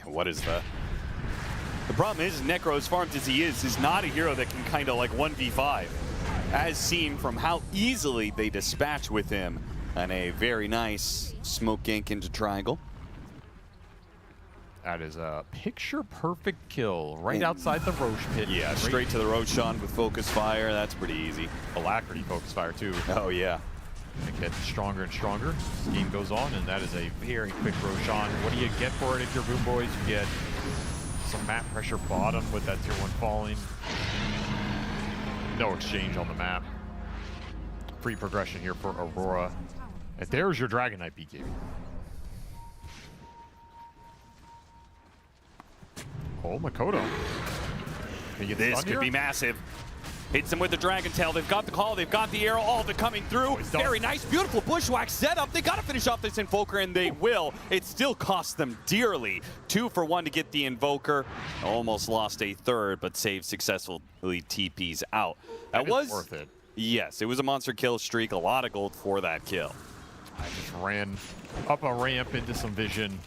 What is that? The problem is Necro, as farmed as he is not a hero that can kind of like 1v5. As seen from how easily they dispatch with him. And a very nice smoke gank into triangle. That is a picture-perfect kill right outside the Roche pit. Yeah, straight to the Roshan with Focus Fire. That's pretty easy. Alacrity Focus Fire, too. Oh, yeah. It gets stronger and stronger as the game goes on, and that is a very quick Roshan. What do you get for it if you're Boom Boys? You get some map pressure bottom with that tier 1 falling. No exchange on the map. Free progression here for Aurora. And there's your Dragon Knight BKB. Oh, Makoto. This could be massive. Hits him with the Dragon Tail. They've got the call. They've got the arrow. All of it coming through. Very nice, beautiful Bushwhack setup. They got to finish off this Invoker, and they will. It still costs them dearly. 2 for 1 to get the Invoker. Almost lost a third, but saved successfully. TPs out. That was worth it. Yes, it was a monster kill streak. A lot of gold for that kill. I just ran up a ramp into some vision.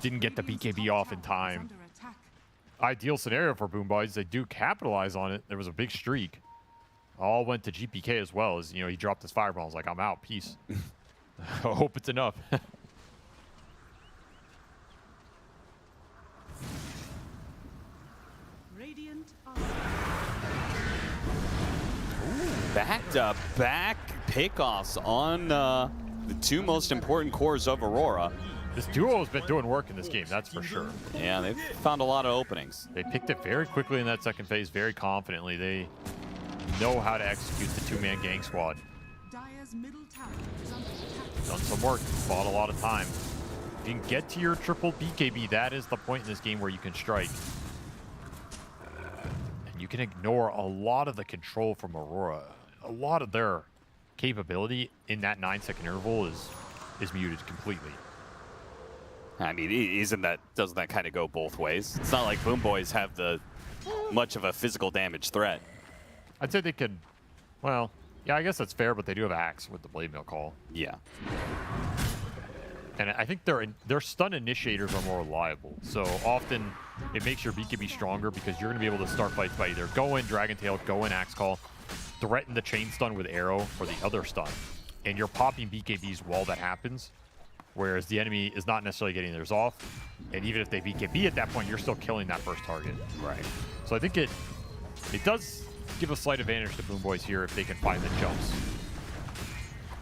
Didn't get the BKB off in time. Ideal scenario for Boom Boys. They do capitalize on it. There was a big streak. All went to GPK as well. As you know, he dropped his fireball. I was like, I'm out. Peace. I hope it's enough. Back-to-back pickoffs on the 2 most important cores of Aurora. This duo has been doing work in this game, that's for sure. Yeah, they've found a lot of openings. They picked it very quickly in that second phase, very confidently. They know how to execute the 2-man gang squad. Done some work, bought a lot of time. If you can get to your triple BKB, that is the point in this game where you can strike. And you can ignore a lot of the control from Aurora. A lot of their capability in that 9-second interval is muted completely. I mean, doesn't that kind of go both ways? It's not like Boom Boys have much of a physical damage threat. I'd say they could, well, yeah, I guess that's fair, but they do have Axe with the Blade Mail call. Yeah. And I think their stun initiators are more reliable. So often it makes your BKB stronger because you're going to be able to start fights by either go in Dragon Tail, go in Axe Call, threaten the chain stun with arrow for the other stun. And you're popping BKBs while that happens. whereas the enemy is not necessarily getting theirs off. And even if they BKB at that point, you're still killing that first target. Right. So I think it does give a slight advantage to Boom Boys here if they can find the jumps.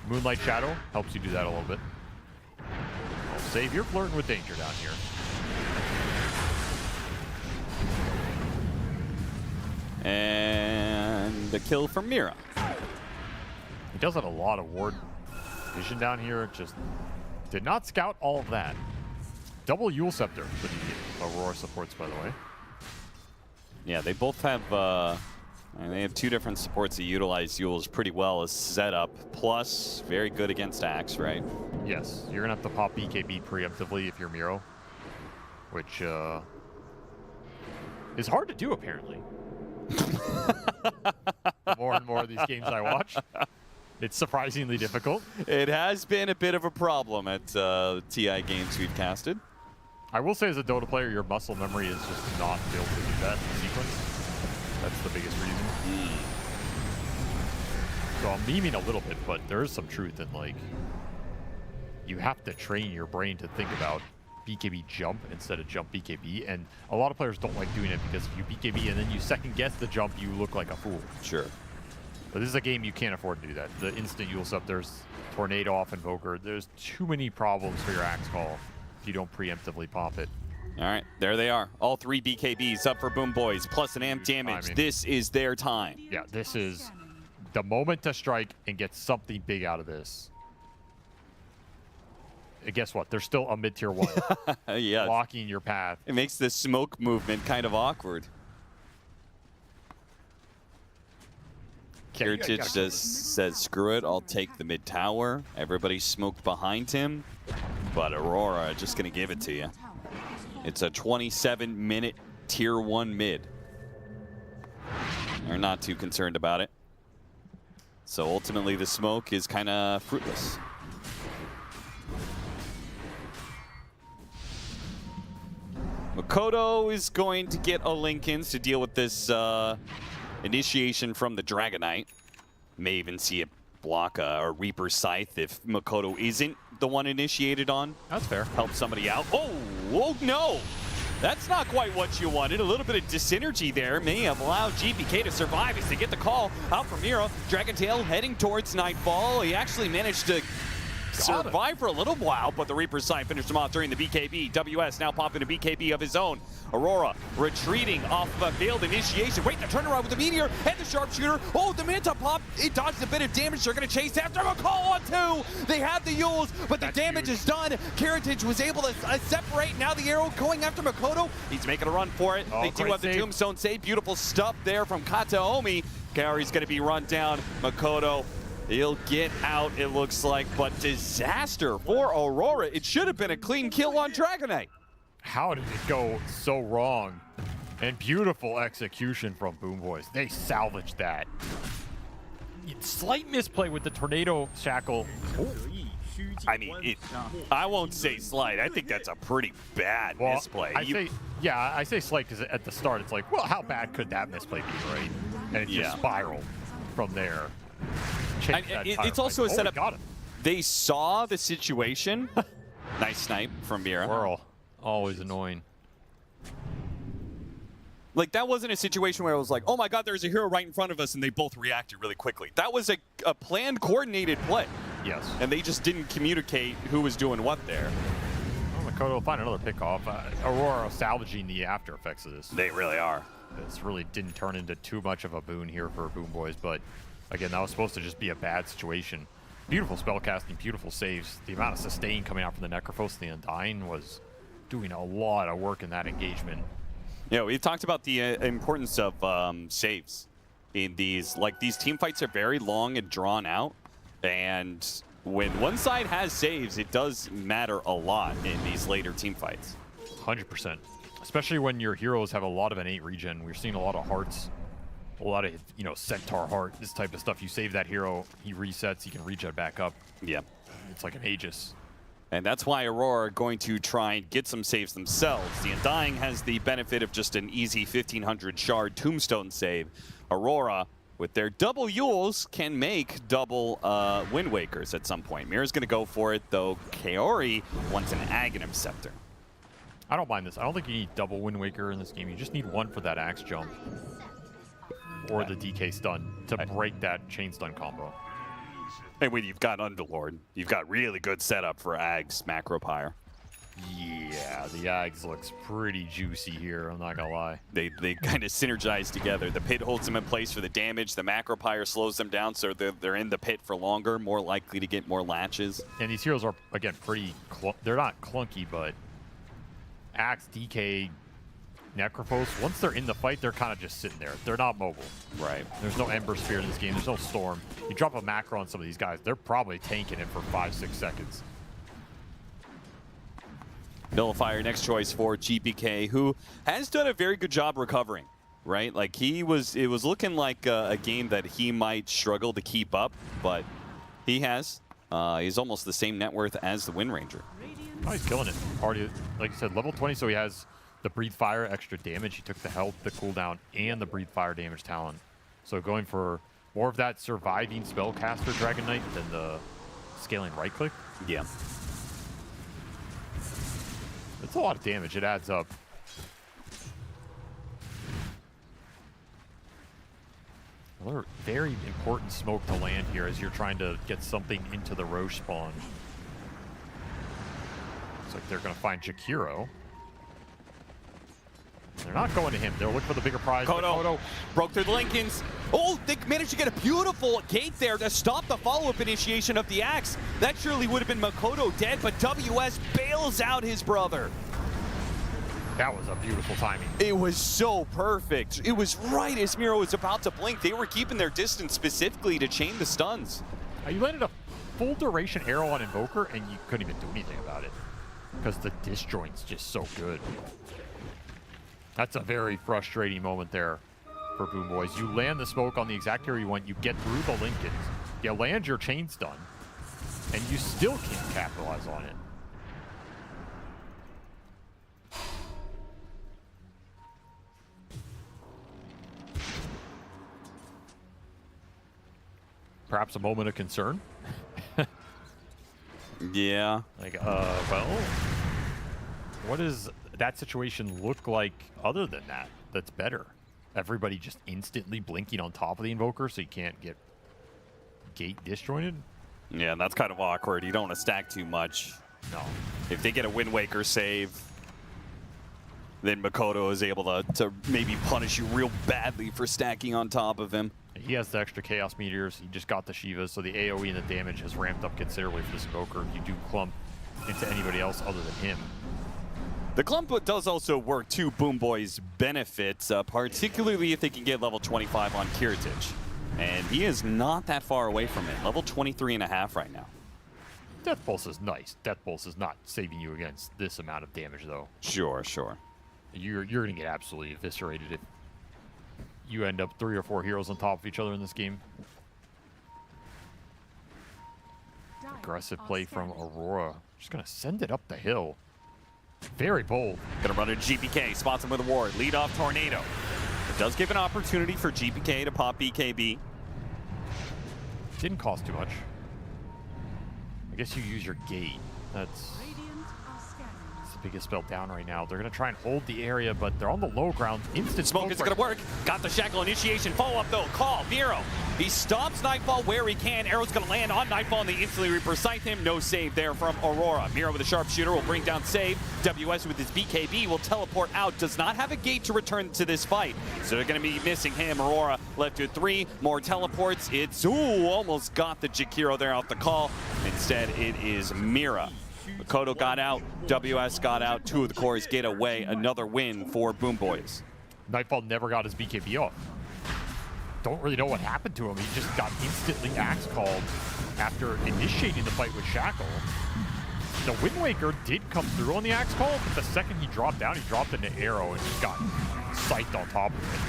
Moonlight Shadow helps you do that a little bit. Oh, save, you're flirting with danger down here. And the kill from Mira. He does have a lot of ward vision down here. Just did not scout all of that. Double Yule Scepter for the Aurora supports, by the way. Yeah, they both have they have two different supports that utilize Yules pretty well as setup. Plus, very good against Axe, right? Yes, you're gonna have to pop BKB preemptively if you're Miro, which is hard to do apparently. The more and more of these games I watch, it's surprisingly difficult. It has been a bit of a problem at TI games we've casted. I will say as a Dota player, your muscle memory is just not built to do that in sequence. That's the biggest reason. So I'm memeing a little bit, but there is some truth in, like, you have to train your brain to think about BKB jump instead of jump BKB, and a lot of players don't like doing it because if you BKB and then you second guess the jump, you look like a fool. Sure. But this is a game you can't afford to do that. The instant Yule Sub, there's Tornado off Invoker. There's too many problems for your Axe Call if you don't preemptively pop it. All right, there they are. All 3 BKBs up for Boom Boys, plus an amp damage. I mean, this is their time. Yeah, this is the moment to strike and get something big out of this. And guess what? There's still a mid-tier 1 yes. blocking your path. It makes the smoke movement kind of awkward. Kiritich just says, screw it, I'll take the mid-tower. Everybody smoked behind him, but Aurora just going to give it to you. It's a 27-minute tier 1 mid. They're not too concerned about it. So ultimately the smoke is kind of fruitless. Makoto is going to get a Linkens to deal with this initiation from the Dragonite. May even see it block a Reaper Scythe if Makoto isn't the one initiated on. That's fair. Help somebody out. Oh no! That's not quite what you wanted. A little bit of dysenergy there may have allowed GPK to survive as they get the call out from Miro. Dragon Tail heading towards Nightfall. He actually managed to survive for a little while, but the Reaper's Scythe finished him off during the BKB. WS now popping a BKB of his own. Aurora retreating off of a failed initiation. Wait, the turnaround with the Meteor and the Sharpshooter. Oh, the Manta pop. It dodged a bit of damage. They're going to chase after him. A call on 2. They have the Yules, but the damage is done. Kiritich was able to separate. Now the arrow going after Makoto. He's making a run for it. They do have the Tombstone save. Beautiful stuff there from Kataomi. Kaori's going to be run down. Makoto, he'll get out, it looks like, but disaster for Aurora. It should have been a clean kill on Dragonite. How did it go so wrong? And beautiful execution from Boom Boys. They salvaged that. Slight misplay with the Tornado Shackle. Ooh. I mean, I won't say slight. I think that's a pretty bad misplay. I say slight because at the start it's like, well, how bad could that misplay be, right? And it just spiraled from there. It's also a setup. They saw the situation. Nice snipe from Mira. Whirl. Always annoying. Like, that wasn't a situation where it was like, oh my god, there's a hero right in front of us, and they both reacted really quickly. That was a planned, coordinated play. Yes. And they just didn't communicate who was doing what there. Oh, Makoto will find another pickoff. Aurora salvaging the after effects of this. They really are. This really didn't turn into too much of a boon here for Boom Boys, but again, that was supposed to just be a bad situation. Beautiful spell casting, beautiful saves. The amount of sustain coming out from the Necrophos and the Undying was doing a lot of work in that engagement. Yeah, we talked about the importance of saves in these. Like, these team fights are very long and drawn out, and when one side has saves, it does matter a lot in these later team fights. 100%. Especially when your heroes have a lot of innate regen. We're seeing a lot of hearts, a lot of, Centaur heart, this type of stuff. You save that hero, he resets, he can regen back up. Yeah. It's like an Aegis. And that's why Aurora are going to try and get some saves themselves. The Undying has the benefit of just an easy 1500 shard tombstone save. Aurora with their double Yules, can make double Wind Wakers at some point. Mira's going to go for it, though Kaori wants an Aghanim Scepter. I don't mind this. I don't think you need double Wind Waker in this game. You just need one for that Axe Jump or the DK stun to break that chain stun combo. And when you've got Underlord, you've got really good setup for Ag's Macro Pyre. Yeah, the Ags looks pretty juicy here, I'm not gonna lie. They kind of synergize together. The pit holds them in place for the damage. The Macro Pyre slows them down, so they're in the pit for longer, more likely to get more latches. And these heroes are, again, pretty, they're not clunky, but Axe, DK, Necrophos, once they're in the fight, they're kind of just sitting there. They're not mobile. Right. There's no Ember Sphere in this game. There's no Storm. You drop a macro on some of these guys, they're probably tanking it for 5-6 seconds. Nullifier, next choice for GPK, who has done a very good job recovering, right? Like, it was looking like a game that he might struggle to keep up, but he has. He's almost the same net worth as the Wind Ranger. Oh, he's killing it. Already, like you said, level 20, so he has the Breathe Fire, extra damage. He took the health, the cooldown, and the Breathe Fire damage talent. So going for more of that surviving spellcaster Dragon Knight than the scaling right click. Yeah. It's a lot of damage. It adds up. Another very important smoke to land here as you're trying to get something into the Roche spawn. Looks like they're going to find Jakiro. They're not going to him. They'll look for the bigger prize. Kodo broke through the Lincolns. Oh, they managed to get a beautiful gate there to stop the follow-up initiation of the Axe. That surely would have been Makoto dead, but WS bails out his brother. That was a beautiful timing. It was so perfect. It was right as Miro was about to blink. They were keeping their distance specifically to chain the stuns. You landed a full duration arrow on Invoker, and you couldn't even do anything about it because the disjoint's just so good. That's a very frustrating moment there for Boom Boys. You land the smoke on the exact area you want, you get through the Lincolns, you land your chain stun, and you still can't capitalize on it. Perhaps a moment of concern. Yeah. Like, well, what does that situation look like other than that? That's better. Everybody just instantly blinking on top of the Invoker so you can't get gate disjointed? Yeah, that's kind of awkward. You don't want to stack too much. No. If they get a Wind Waker save, then Makoto is able to maybe punish you real badly for stacking on top of him. He has the extra Chaos Meteors. He just got the Shivas, so the AoE and the damage has ramped up considerably for this Invoker. You do clump into anybody else other than him. The clump does also work to Boom Boy's benefits, particularly if they can get level 25 on Kiritich. And he is not that far away from it. Level 23.5 right now. Death Pulse is nice. Death Pulse is not saving you against this amount of damage, though. Sure, sure. You're going to get absolutely eviscerated if you end up 3 or 4 heroes on top of each other in this game. Aggressive play from Aurora. Just going to send it up the hill. Very bold. Gonna run into GPK, spots him with a ward, lead off Tornado. It does give an opportunity for GPK to pop BKB. Didn't cost too much. I guess you use your gate. That's the biggest spell down right now. They're gonna try and hold the area, but they're on the low ground. Instant smoke isn't gonna work. Got the Shackle initiation. Follow up though. Call Miro. He stops Nightfall where he can. Arrow's gonna land on Nightfall and they instantly Reaper Scythe him. No save there from Aurora. Miro with a sharpshooter will bring down save. WS with his BKB will teleport out. Does not have a gate to return to this fight. So they're gonna be missing him. Aurora left with 3 more teleports. It's almost got the Jakiro there out the call. Instead it is Mira. Makoto got out, WS got out, 2 of the cores get away. Another win for Boom Boys. Nightfall never got his BKB off. Don't really know what happened to him. He just got instantly axe called after initiating the fight with Shackle. The Wind Waker did come through on the axe call, but the second he dropped down, he dropped into arrow and just got scythed on top of it.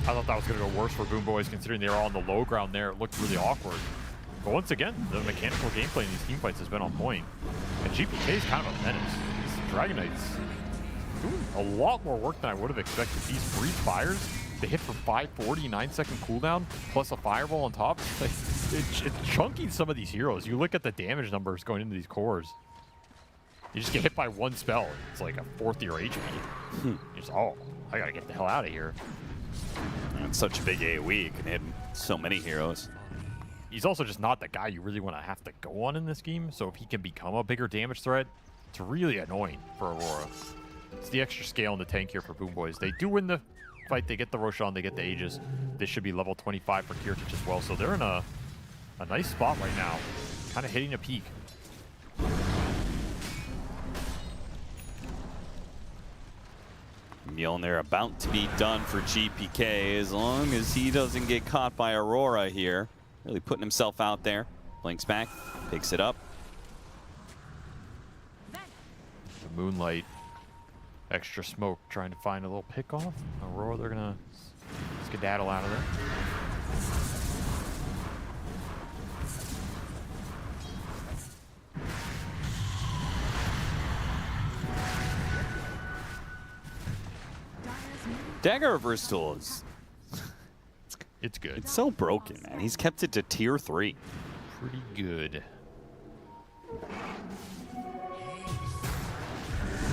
I thought that was going to go worse for Boom Boys considering they were on the low ground there. It looked really awkward. But once again, the mechanical gameplay in these team fights has been on point. And GPK is kind of a menace. These Dragon Knights doing a lot more work than I would have expected. These 3 fires, they hit for 540, 9-second cooldown, plus a fireball on top. It's chunking some of these heroes. You look at the damage numbers going into these cores. You just get hit by 1 spell. It's like a 4th year HP. You just, oh, I gotta get the hell out of here. It's such a big AoE. It can hit so many heroes. He's also just not the guy you really want to have to go on in this game. So if he can become a bigger damage threat, it's really annoying for Aurora. It's the extra scale in the tank here for Boom Boys. They do win the fight. They get the Roshan. They get the Aegis. This should be level 25 for Kiritich as well. So they're in a nice spot right now. Kind of hitting a peak. Mjolnir about to be done for GPK as long as he doesn't get caught by Aurora here. Really putting himself out there. Blinks back, picks it up. The Moonlight, extra smoke, trying to find a little pick off. Aurora, they're gonna skedaddle out of there. Dagger reverse tool is... It's good. It's so broken, man. He's kept it to tier 3. Pretty good.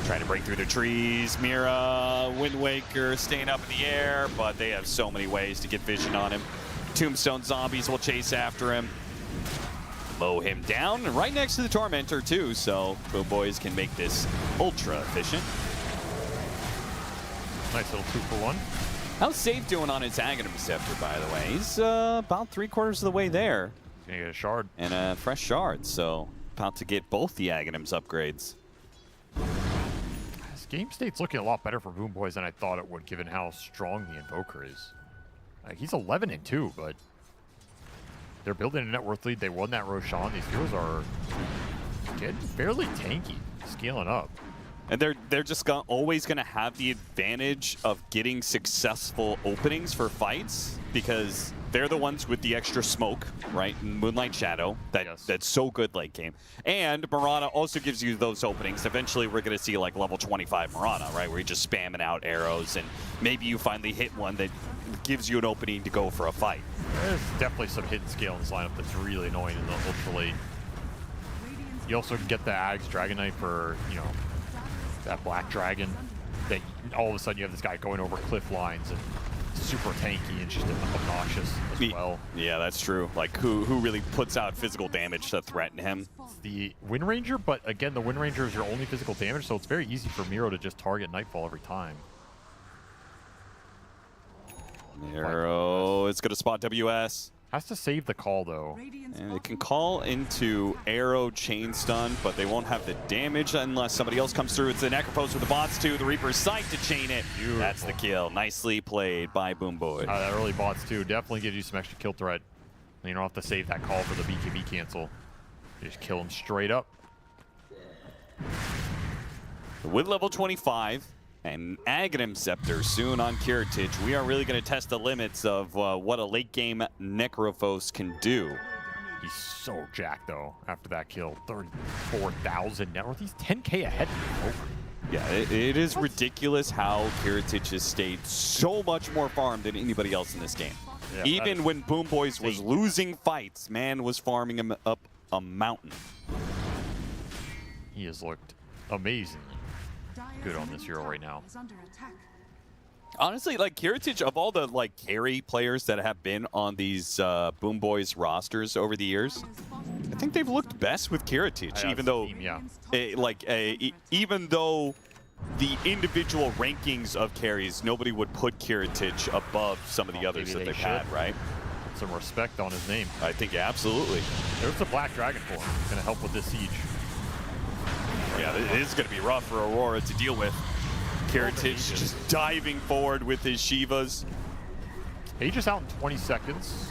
Trying to break through the trees. Mira, Wind Waker staying up in the air, but they have so many ways to get vision on him. Tombstone zombies will chase after him. Mow him down, right next to the Tormentor too, so Boom Boys can make this ultra efficient. Nice little 2-for-1. How's Save doing on his Aghanim Scepter, by the way? He's about 3/4 of the way there. He's gonna get a shard. And a fresh shard, so about to get both the Aghanims upgrades. This game state's looking a lot better for Boom Boys than I thought it would, given how strong the Invoker is. Like, he's 11-2, but they're building a net worth lead. They won that Roshan. These heroes are getting fairly tanky, scaling up. And they're just always going to have the advantage of getting successful openings for fights because they're the ones with the extra smoke, right? Moonlight Shadow, that's so good late game. And Mirana also gives you those openings. Eventually, we're going to see like level 25 Mirana, right? Where you're just spamming out arrows and maybe you finally hit one that gives you an opening to go for a fight. There's definitely some hidden skill in this lineup that's really annoying in the ultra late. You also get the Ags Dragon Knight for, you know, that black dragon that all of a sudden you have this guy going over cliff lines and super tanky and just obnoxious as well. Yeah, that's true. Like who really puts out physical damage to threaten him? It's the Wind Ranger, but again, the Wind Ranger is your only physical damage, so it's very easy for Miro to just target Nightfall every time. Miro, it's going to spot WS. Has to save the call, though. And it can call into Arrow Chain Stun, but they won't have the damage unless somebody else comes through. It's the Necropose with the bots, too. The Reaper's Sight to chain it. Beautiful. That's the kill. Nicely played by Boom Boy. That early bots, too, definitely gives you some extra kill threat. You don't have to save that call for the BKB cancel. You just kill him straight up. With level 25 and Aghanim Scepter soon on Kiritich, we are really going to test the limits of what a late game Necrophos can do. He's so jacked, though, after that kill. 34,000 net worth. He's 10K ahead of over. Yeah, it is ridiculous how Kiritich has stayed so much more farmed than anybody else in this game. Yeah, even when Boom Boys was losing fights, man was farming him up a mountain. He has looked amazingly good on this hero right now. Honestly, like Kiritich, of all the like carry players that have been on these Boom Boys rosters over the years, I think they've looked best with Kiritich, even though, even though the individual rankings of carries, nobody would put Kiritich above some of the others that they've had, right? Put some respect on his name. I think absolutely. There's the Black Dragon for him. Going to help with this siege. Yeah, it is going to be rough for Aurora to deal with. Kiritich just diving forward with his Shivas. Aegis out in 20 seconds.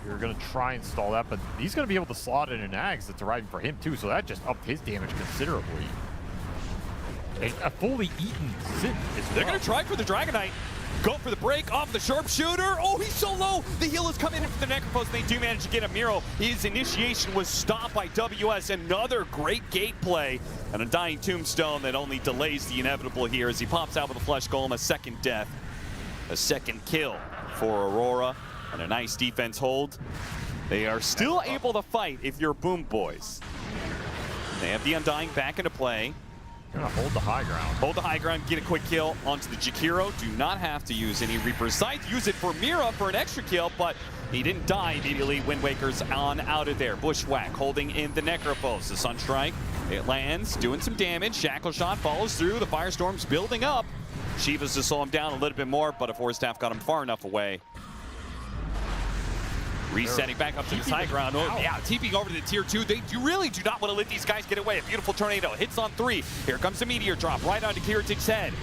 You're going to try and stall that, but he's going to be able to slot in an Ags that's arriving for him too, so that just upped his damage considerably. A fully eaten Sin is They're going to try for the Dragon Knight. Go for the break off the sharpshooter. Oh, he's so low. The heal is coming in for the Necropost. They do manage to get a Miro. His initiation was stopped by WS. Another great gate play. And a dying tombstone that only delays the inevitable here as he pops out with a flesh golem. A second death. A second kill for Aurora. And a nice defense hold. They are still able to fight if you're Boom Boys. They have the Undying back into play. Gonna hold the high ground. Hold the high ground, get a quick kill onto the Jakiro. Do not have to use any Reaper's Sight. Use it for Mira for an extra kill, but he didn't die immediately. Wind Waker's on out of there. Bushwhack holding in the Necrophos. The Sunstrike, it lands, doing some damage. Shackle Shot follows through. The Firestorm's building up. Shivas to slow him down a little bit more, but a Force Staff got him far enough away. Resetting back up to the high ground. Oh, yeah, TPing over to the tier 2. They really do not want to let these guys get away. A beautiful tornado hits on 3. Here comes the meteor drop right onto Kiratik's head.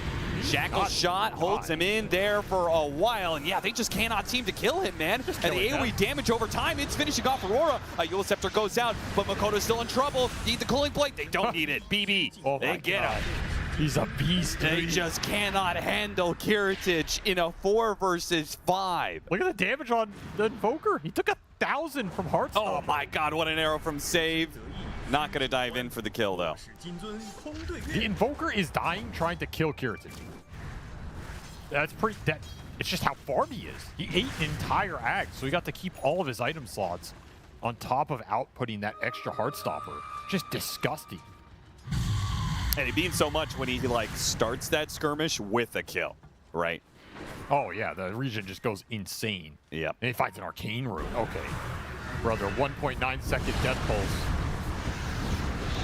Shackle Shot holds him in there for a while, and yeah, they just cannot seem to kill him, man. And the AoE damage over time, it's finishing off Aurora. Eula Scepter goes out, but Makoto's still in trouble. Need the cooling plate. They don't need it. BB, they get him. He's a beast, dude. They just cannot handle Kiritic in a 4 versus 5. Look at the damage on the Invoker. He took 1,000 from Hearthstone. Oh my god, what an arrow from Save. Not going to dive in for the kill, though. The Invoker is dying trying to kill Kiritic. That's pretty... It's just how farm he is. He ate an entire ag, so he got to keep all of his item slots on top of outputting that extra Heartstopper. Just disgusting. And it means so much when he like starts that skirmish with a kill, right? Oh yeah, the region just goes insane. Yep. And he finds an arcane rune. Okay. Brother, 1.9 second death pulse.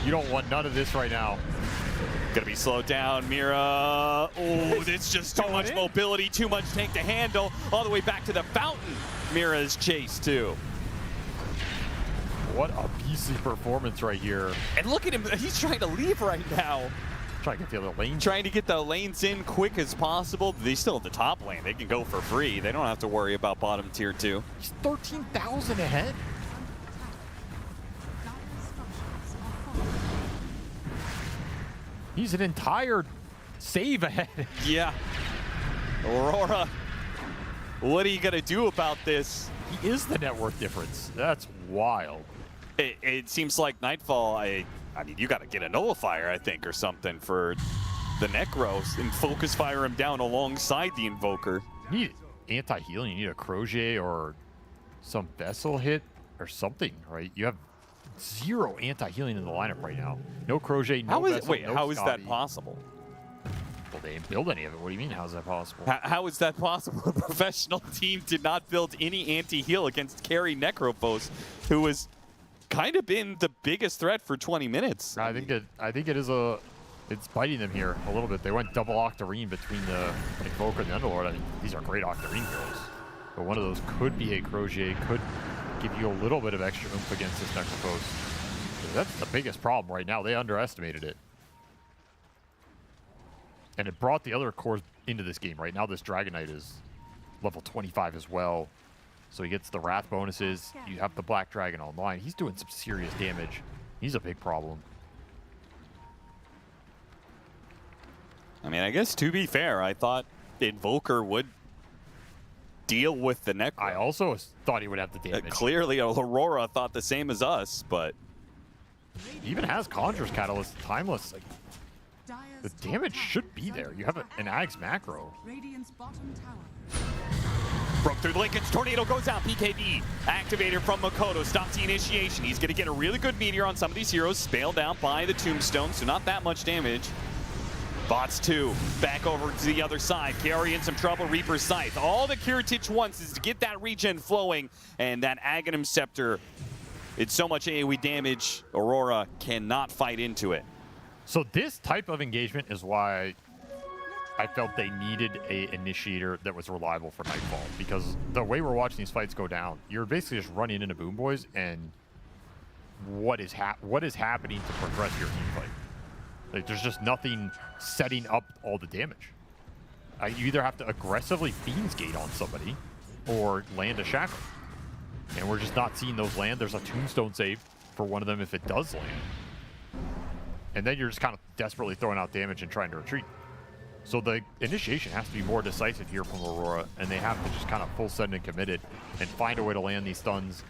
You don't want none of this right now. Gonna be slowed down, Mira. Oh, it's just too much mobility, too much tank to handle. All the way back to the fountain. Mira's chased too. What a beastly performance right here. And look at him, he's trying to leave right now. Trying to get the other lane. Trying to get the lanes in quick as possible. They still have the top lane. They can go for free. They don't have to worry about bottom tier 2. He's 13,000 ahead. He's an entire save ahead. Yeah. Aurora, what are you going to do about this? He is the net worth difference. That's wild. It seems like Nightfall, I mean, you got to get a Nullifier, I think, or something for the Necros and focus fire him down alongside the Invoker. You need anti-healing. You need a Crochet or some Vessel hit or something, right? You have 0 anti-healing in the lineup right now. No Crochet, no Vessel, Wait, no how is Scotty. that possible? Well, they didn't build any of it. What do you mean, how is that possible? How is that possible? A professional team did not build any anti-heal against carry Necrophos, who has kind of been the biggest threat for 20 minutes. I think it is it's biting them here a little bit. They went double Octarine between the Invoker and the Underlord. I think these are great Octarine heroes. But one of those could be a Crochet, could give you a little bit of extra oomph against this Necrophos. That's the biggest problem right now. They underestimated it. And it brought the other cores into this game. Right now, this Dragon Knight is level 25 as well. So he gets the Wrath bonuses. You have the Black Dragon online. He's doing some serious damage. He's a big problem. I mean, I guess to be fair, I thought Invoker would deal with the Necro. I also thought he would have the damage. Clearly, Aurora thought the same as us, but... He even has Conjurer's Catalyst, Timeless. Like, the damage should be there. You have an Ag's macro. Radiant's bottom tower. Broke through the Lincoln's Tornado goes out. PKB activated from Makoto. Stops the initiation. He's going to get a really good meteor on some of these heroes. Spaled out by the Tombstone, so not that much damage. Bots 2 back over to the other side. Kaori in some trouble. Reaper's Scythe. All the Kiritic wants is to get that regen flowing, and that Aghanim Scepter. It's so much AoE damage. Aurora cannot fight into it. So this type of engagement is why I felt they needed a initiator that was reliable for Nightfall, because the way we're watching these fights go down, you're basically just running into Boom Boys, and what is happening to progress your team fight? Like, there's just nothing setting up all the damage. You either have to aggressively Fiend's Gate on somebody or land a Shackle. And we're just not seeing those land. There's a Tombstone save for one of them if it does land. And then you're just kind of desperately throwing out damage and trying to retreat. So the initiation has to be more decisive here from Aurora, and they have to just kind of full send and commit it and find a way to land these stuns,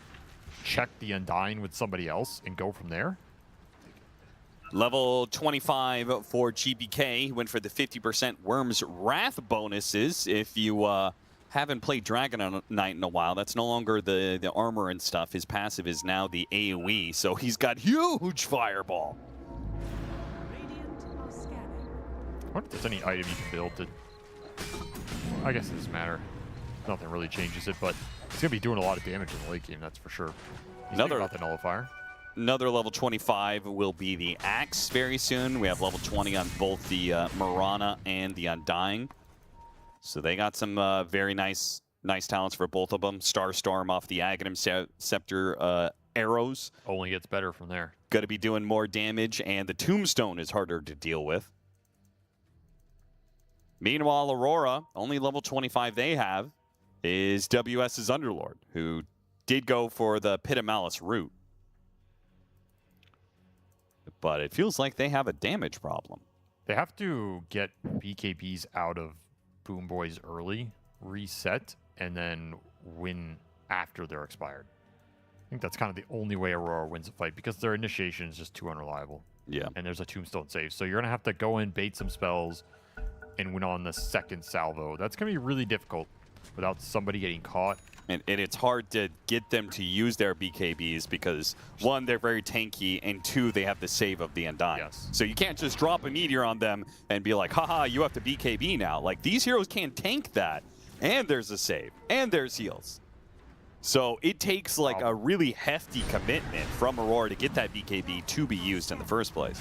check the Undying with somebody else, and go from there. Level 25 for GPK. Went for the 50% Worm's Wrath bonuses. If you haven't played Dragon Knight in a while, that's no longer the armor and stuff. His passive is now the AoE, so he's got huge fireball. I wonder if there's any item you can build to... I guess it doesn't matter. Nothing really changes it, but it's going to be doing a lot of damage in the late game, that's for sure. Another about the Nullifier. Another level 25 will be the Axe very soon. We have level 20 on both the Mirana and the Undying. So they got some very nice talents for both of them. Starstorm off the Aghanim Scepter arrows. Only gets better from there. Going to be doing more damage, and the Tombstone is harder to deal with. Meanwhile, Aurora, only level 25 they have is WS's Underlord, who did go for the Pit of Malice route. But it feels like they have a damage problem. They have to get BKBs out of Boom Boys early, reset, and then win after they're expired. I think that's kind of the only way Aurora wins a fight, because their initiation is just too unreliable. Yeah. And there's a Tombstone save. So you're going to have to go in, bait some spells, and win on the second salvo. That's going to be really difficult without somebody getting caught. And it's hard to get them to use their BKBs because, one, they're very tanky, and two, they have the save of the Undying. Yes. So you can't just drop a meteor on them and be like, haha, you have to BKB now. Like, these heroes can't tank that, and there's a save, and there's heals. So it takes, like, a really hefty commitment from Aurora to get that BKB to be used in the first place.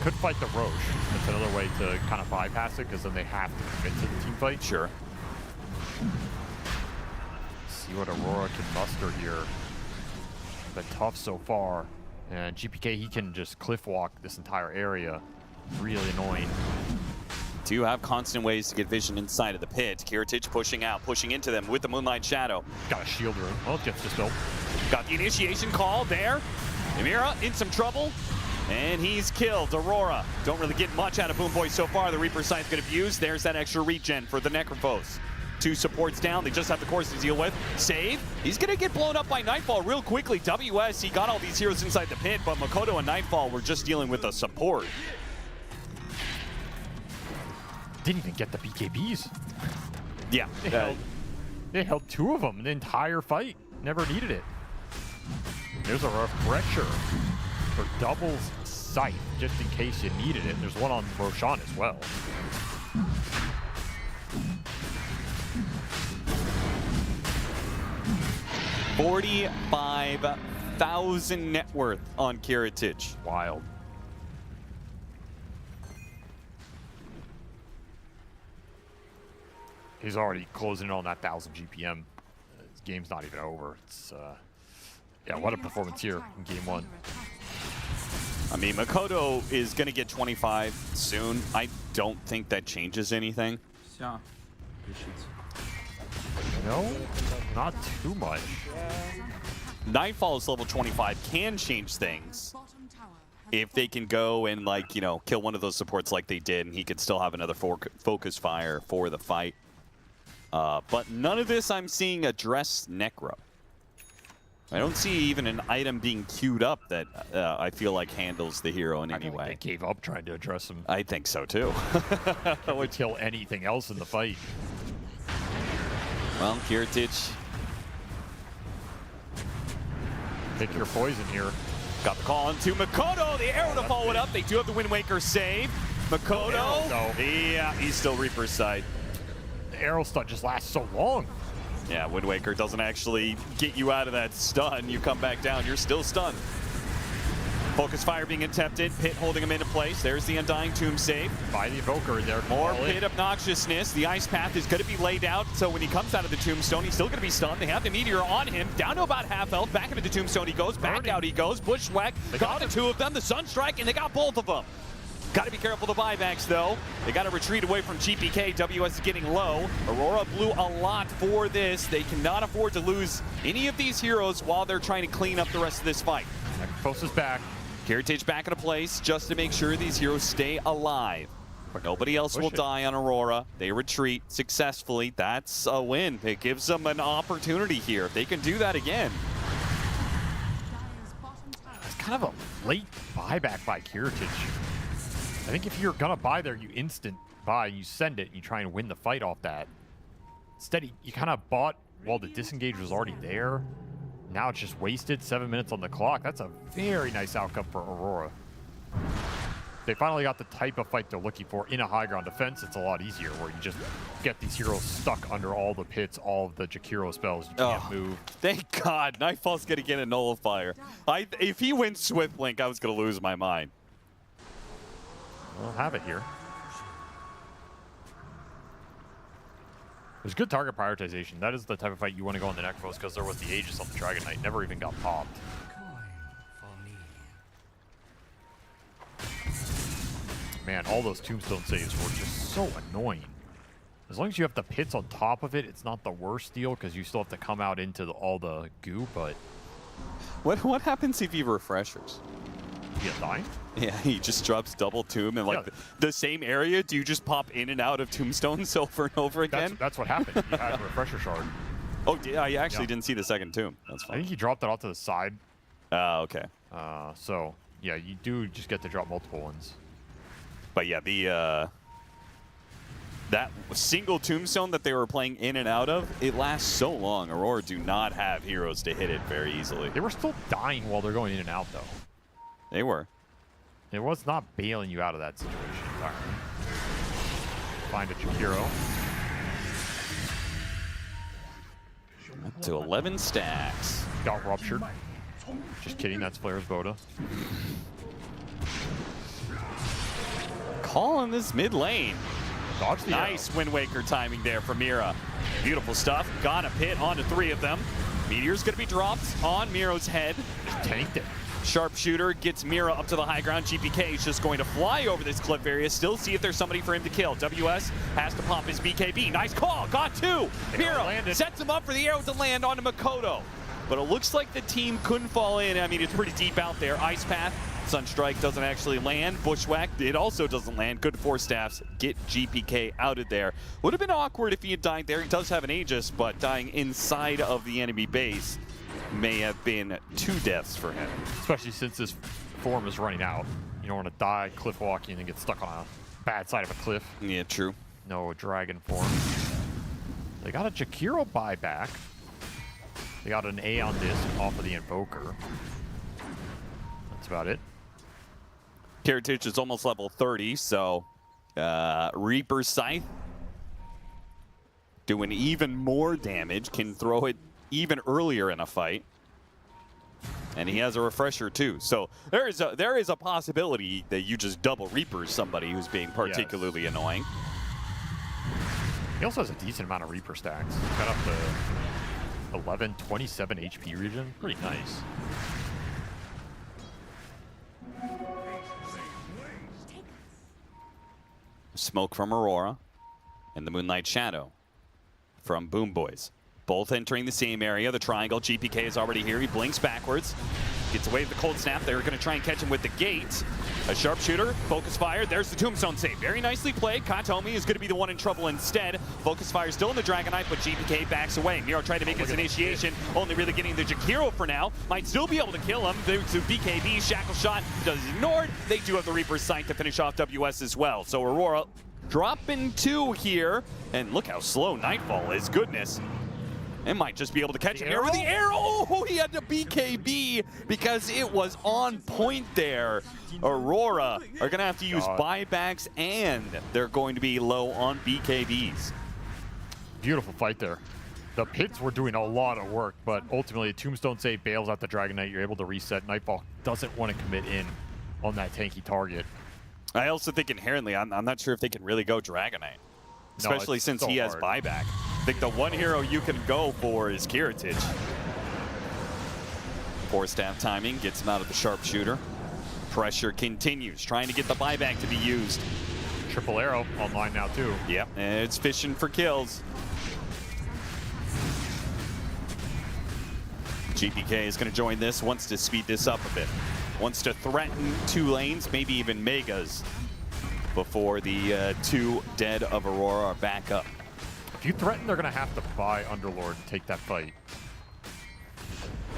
Could fight the Roche. That's another way to kind of bypass it, because then they have to commit to the team fight. Sure. See what Aurora can muster here. But tough so far. And GPK, he can just cliff walk this entire area. Really annoying. Do have constant ways to get vision inside of the pit. Kiritich pushing out, pushing into them with the Moonlight Shadow. Got a shield room. Oh, gets dispelled. Got the initiation call there. Emira in some trouble. And he's killed. Aurora don't really get much out of Boom Boy so far. The Reaper Scythe going to be used. There's that extra regen for the Necrophos. 2 supports down. They just have the course to deal with. Save. He's going to get blown up by Nightfall real quickly. WS, he got all these heroes inside the pit, but Makoto and Nightfall were just dealing with a support. Didn't even get the BKBs. Yeah. They held 2 of them in the entire fight. Never needed it. There's a refresher for Double's Scythe, just in case you needed it. There's one on Roshan as well. $45,000 net worth on Kiritich. Wild. He's already closing in on that 1,000 GPM. This game's not even over. It's yeah, what a performance here in game 1. I mean, Makoto is going to get 25 soon. I don't think that changes anything. No, not too much. Nightfall's level 25 can change things. If they can go and, like, you know, kill one of those supports like they did, and he could still have another focus fire for the fight. But none of this I'm seeing address Necro. I don't see even an item being queued up that I feel like handles the hero in any way. They gave up trying to address him. I think so too. That would kill anything else in the fight. Well, Kiritich. Pick your poison here. Got the call into Makoto. The arrow to follow it up. They do have the Wind Waker save. Makoto. No. Yeah, he's still Reaper's side. The arrow stun just lasts so long. Yeah, Wind Waker doesn't actually get you out of that stun. You come back down, you're still stunned. Focus fire being attempted, Pit holding him into place. There's the Undying Tomb save. By the Evoker there. More Pit obnoxiousness. The Ice Path is going to be laid out, so when he comes out of the Tombstone, he's still going to be stunned. They have the Meteor on him, down to about half health. Back into the Tombstone he goes, back out he goes. Bushwhack, got the 2 of them, the Sunstrike, and they got both of them. Got to be careful the buybacks, though. They got to retreat away from GPK. WS is getting low. Aurora blew a lot for this. They cannot afford to lose any of these heroes while they're trying to clean up the rest of this fight. Post is back. Kiritich back into place just to make sure these heroes stay alive. Nobody else will die on Aurora. They retreat successfully. That's a win. It gives them an opportunity here. If they can do that again. It's kind of a late buyback by Kiritich. I think if you're going to buy there, you instant buy, you send it, and you try and win the fight off that. Instead, you kind of bought while the disengage was already there. Now it's just wasted. 7 minutes on the clock. That's a very nice outcome for Aurora. They finally got the type of fight they're looking for in a high ground defense. It's a lot easier where you just get these heroes stuck under all the pits, all of the Jakiro spells. You can't move. Thank God. Nightfall's going to get a nullifier. If he wins Swift Link, I was going to lose my mind. We'll have it here. There's good target prioritization. That is the type of fight you want to go on the Necros because there was the Aegis on the Dragon Knight. Never even got popped. Man, all those tombstone saves were just so annoying. As long as you have the pits on top of it, it's not the worst deal because you still have to come out into all the goo, but... What happens if he refreshers? You get dying? Yeah, he just drops double tomb and like the same area. Do you just pop in and out of tombstones over and over again? That's what happened. You had a refresher shard. Oh, I actually didn't see the second tomb. That's fine. I think he dropped it off to the side. Okay. So, yeah, you do just get to drop multiple ones. But yeah, that single tombstone that they were playing in and out of, it lasts so long. Aurora do not have heroes to hit it very easily. They were still dying while they're going in and out, though. They were. It was not bailing you out of that situation. All right. Find a Jakiro. Up to 11 stacks. Got ruptured. Just kidding, that's Flair's Voda. Call in this mid lane. Dodge the nice arrow. Wind Waker timing there from Mira. Beautiful stuff. Got a pit onto 3 of them. Meteor's going to be dropped on Miro's head. Just tanked it. Sharpshooter gets Mira up to the high ground. GPK is just going to fly over this cliff area, still see if there's somebody for him to kill. WS has to pop his BKB. Nice call. Got 2. Mira sets him up for the arrow to land onto Makoto. But it looks like the team couldn't fall in. I mean, it's pretty deep out there. Ice Path. Sunstrike doesn't actually land. Bushwhack, it also doesn't land. Good 4 staffs. Get GPK out of there. Would have been awkward if he had died there. He does have an Aegis, but dying inside of the enemy base may have been 2 deaths for him. Especially since his form is running out. You don't want to die cliff walking and get stuck on a bad side of a cliff. Yeah, true. No dragon form. They got a Jakiro buyback. They got an A on this off of the Invoker. That's about it. Kiritich is almost level 30, so Reaper Scythe doing even more damage, can throw it even earlier in a fight. And he has a refresher too. So there is a possibility that you just double Reaper somebody who's being particularly annoying. He also has a decent amount of Reaper stacks. He's got up to 11, 27 HP region. Pretty nice. Smoke from Aurora and the Moonlight Shadow from Boom Boys. Both entering the same area. The triangle. GPK is already here. He blinks backwards. Gets away with the cold snap. They're going to try and catch him with the gate. A sharpshooter. Focus fire. There's the tombstone save. Very nicely played. Katomi is going to be the one in trouble instead. Focus fire still in the Dragon Knight, but GPK backs away. Miro tried to make his initiation. Only really getting the Jakiro for now. Might still be able to kill him. There's the BKB. Shackle shot does ignored. They do have the Reaper's Sight to finish off WS as well. So Aurora dropping 2 here. And look how slow Nightfall is. Goodness. And might just be able to catch him here with the arrow. Oh, he had to BKB because it was on point there. Aurora are going to have to use buybacks, and they're going to be low on BKBs. Beautiful fight there. The pits were doing a lot of work, but ultimately a tombstone save bails out the Dragon Knight. You're able to reset. Nightfall doesn't want to commit in on that tanky target. I also think inherently, I'm not sure if they can really go Dragon Knight. Especially since he has buyback. I think the one hero you can go for is Kiritich. 4 staff timing gets him out of the sharpshooter. Pressure continues, trying to get the buyback to be used. Triple arrow online now too. Yep, and it's fishing for kills. GPK is going to join this, wants to speed this up a bit. Wants to threaten 2 lanes, maybe even Megas. before the 2 dead of Aurora are back up. If you threaten, they're going to have to buy Underlord and take that fight.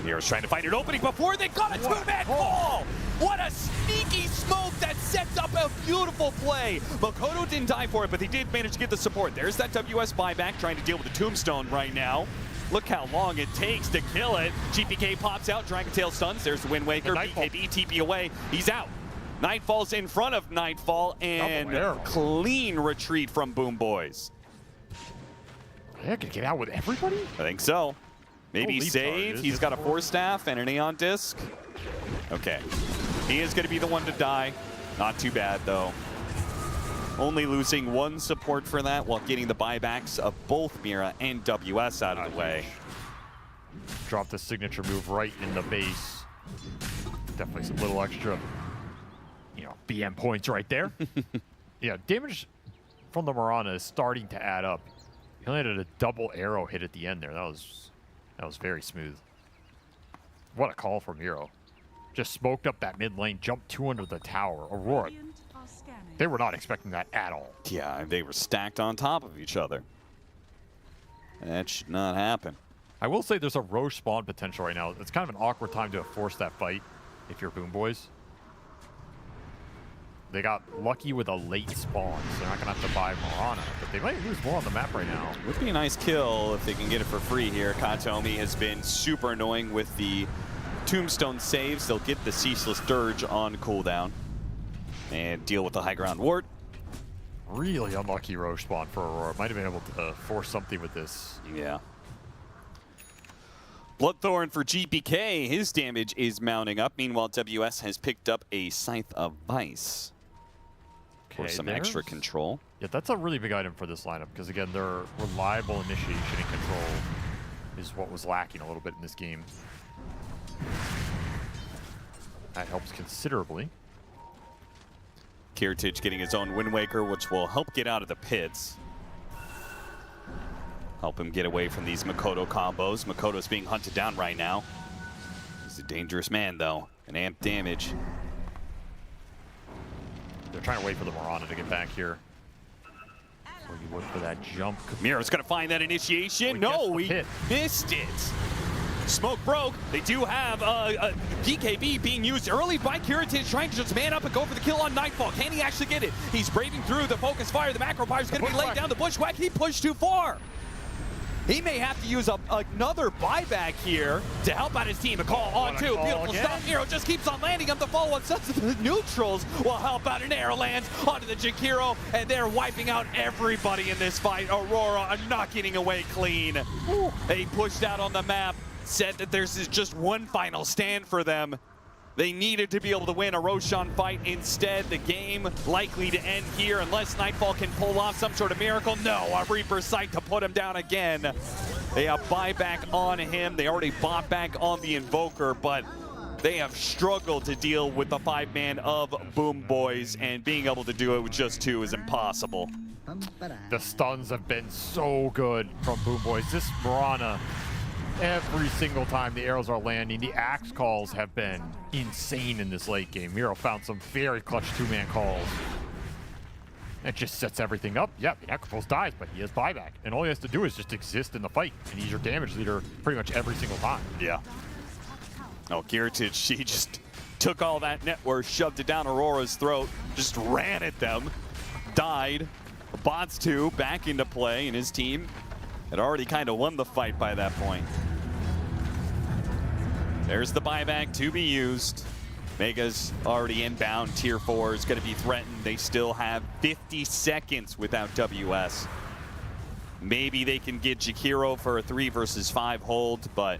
Hero's trying to find an opening before they got a 2-man call. What a sneaky smoke that sets up a beautiful play. Makoto didn't die for it, but they did manage to get the support. There's that WS buyback trying to deal with the tombstone right now. Look how long it takes to kill it. GPK pops out, Dragon Tail stuns. There's the Wind Waker, BKB TP away. He's out. Nightfall's in front of Nightfall, and clean retreat from Boom Boys. Yeah, can get out with everybody? I think so. Maybe save. He's got a Force Staff and an Aeon Disc. Okay. He is going to be the one to die. Not too bad, though. Only losing 1 support for that while getting the buybacks of both Mira and WS out of the way. Drop the signature move right in the base. Definitely some little extra, you know, BM points right there. Yeah, damage from the Mirana is starting to add up. He landed a double arrow hit at the end there. That was very smooth. What a call from Miro. Just smoked up that mid lane, jumped 2 under the tower. Aurora, they were not expecting that at all. Yeah, they were stacked on top of each other. That should not happen. I will say there's a Roche spawn potential right now. It's kind of an awkward time to force that fight if you're Boom Boys. They got lucky with a late spawn, so they're not going to have to buy Mirana, but they might lose more on the map right now. Would be a nice kill if they can get it for free here. Katomi has been super annoying with the Tombstone saves. They'll get the Ceaseless Dirge on cooldown and deal with the high ground ward. Really unlucky Roche spawn for Aurora. Might have been able to force something with this. Yeah. Bloodthorn for GPK. His damage is mounting up. Meanwhile, WS has picked up a Scythe of Vice. For some extra control. Yeah, that's a really big item for this lineup because, again, their reliable initiation and control is what was lacking a little bit in this game. That helps considerably. Kiritich getting his own Wind Waker, which will help get out of the pits. Help him get away from these Makoto combos. Makoto's being hunted down right now. He's a dangerous man, though. An amp damage. They're trying to wait for the Mirana to get back here. So you look for that jump. Mira's going to find that initiation. No, he missed it. Smoke broke. They do have a BKB being used early by Kiritich, trying to just man up and go for the kill on Nightfall. Can he actually get it? He's braving through the focus fire. The macro fire's going to be laid down. The bushwhack, he pushed too far. He may have to use another buyback here to help out his team. A call on 2. Beautiful stuff. Miro just keeps on landing him. The follow-on sets of the neutrals will help out. An arrow lands onto the Jakiro, and they're wiping out everybody in this fight. Aurora not getting away clean. They pushed out on the map, said that there's just one final stand for them. They needed to be able to win a Roshan fight. Instead, the game likely to end here unless Nightfall can pull off some sort of miracle. No, a Reaper's Sight to put him down again. They have buyback on him. They already bought back on the Invoker, but they have struggled to deal with the 5-man of Boom Boys, and being able to do it with just 2 is impossible. The stuns have been so good from Boom Boys. This Mirana, every single time the arrows are landing, the axe calls have been insane in this late game. Miro found some very clutch 2-man calls. It just sets everything up. Yeah, the Necropulse dies, but he has buyback. And all he has to do is just exist in the fight. And he's your damage leader pretty much every single time. Yeah. Oh, Kiritich, she just took all that net worth, shoved it down Aurora's throat, just ran at them, died. Bots 2 back into play, and his team had already kind of won the fight by that point. There's the buyback to be used. Mega's already inbound. Tier 4 is going to be threatened. They still have 50 seconds without WS. Maybe they can get Jakiro for a 3 versus 5 hold, but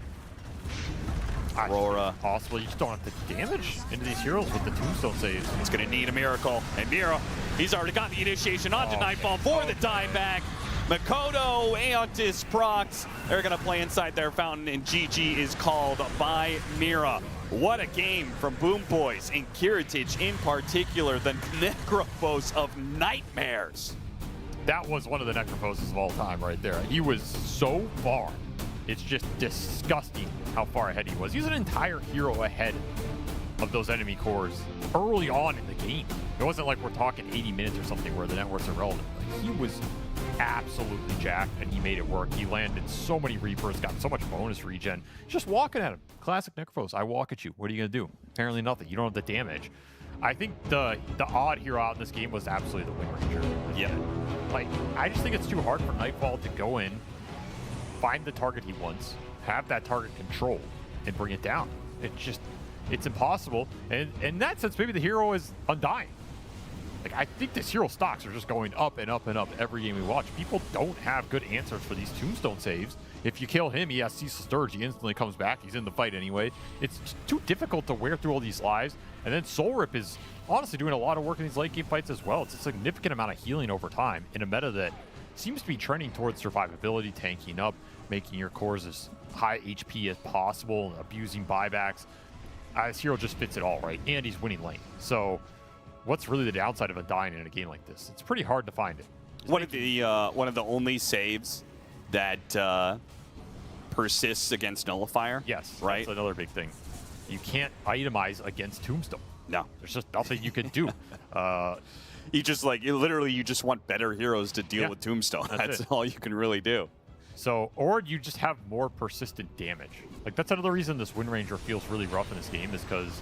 Aurora. Possible. You just don't have to damage into these heroes with the tombstone saves. It's going to need a miracle. And Mira, he's already got the initiation onto Nightfall for the dieback. Makoto, Aeontis, Prox, they're going to play inside their fountain, and GG is called by Mira. What a game from Boom Boys, and Kiritich in particular, the Necrophos of nightmares. That was one of the Necrophoses of all time right there. He was so far. It's just disgusting how far ahead he was. He's an entire hero ahead of those enemy cores early on in the game. It wasn't like we're talking 80 minutes or something where the network's irrelevant. Like, he was absolutely jacked, and he made it work. He landed so many Reapers, got so much bonus regen. Just walking at him. Classic Necrophos. I walk at you. What are you going to do? Apparently nothing. You don't have the damage. I think the odd hero out in this game was absolutely the Wind Ranger. Yeah. Like, I just think it's too hard for Nightfall to go in, find the target he wants, have that target controlled, and bring it down. It's impossible. And in that sense, maybe the hero is Undying. Like, I think this hero stocks are just going up and up and up every game we watch. People don't have good answers for these tombstone saves. If you kill him, he has Ceaseless Dirge. He instantly comes back. He's in the fight anyway. It's too difficult to wear through all these lives. And then Soul Rip is honestly doing a lot of work in these late game fights as well. It's a significant amount of healing over time in a meta that seems to be trending towards survivability, tanking up, making your cores as high HP as possible, abusing buybacks. This hero just fits it all, right? And he's winning lane. So what's really the downside of Undying in a game like this? It's pretty hard to find it. One of the only saves that persists against Nullifier. Yes, right. That's another big thing. You can't itemize against Tombstone. No, there's just nothing you can do. You just you just want better heroes to deal with Tombstone. That's all you can really do. So, or you just have more persistent damage. Like, that's another reason this Wind Ranger feels really rough in this game, is because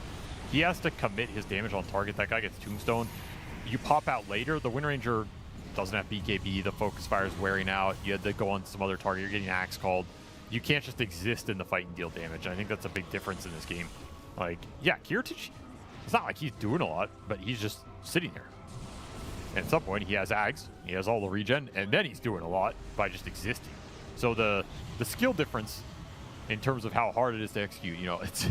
he has to commit his damage on target. That guy gets Tombstone. You pop out later. The Wind Ranger doesn't have BKB. The Focus Fire is wearing out. You had to go on some other target. You're getting Axe called. You can't just exist in the fight and deal damage. And I think that's a big difference in this game. Like, yeah, Kiritich, it's not like he's doing a lot, but he's just sitting there. And at some point, he has Ags, he has all the regen, and then he's doing a lot by just existing. So the skill difference in terms of how hard it is to execute, you know, it's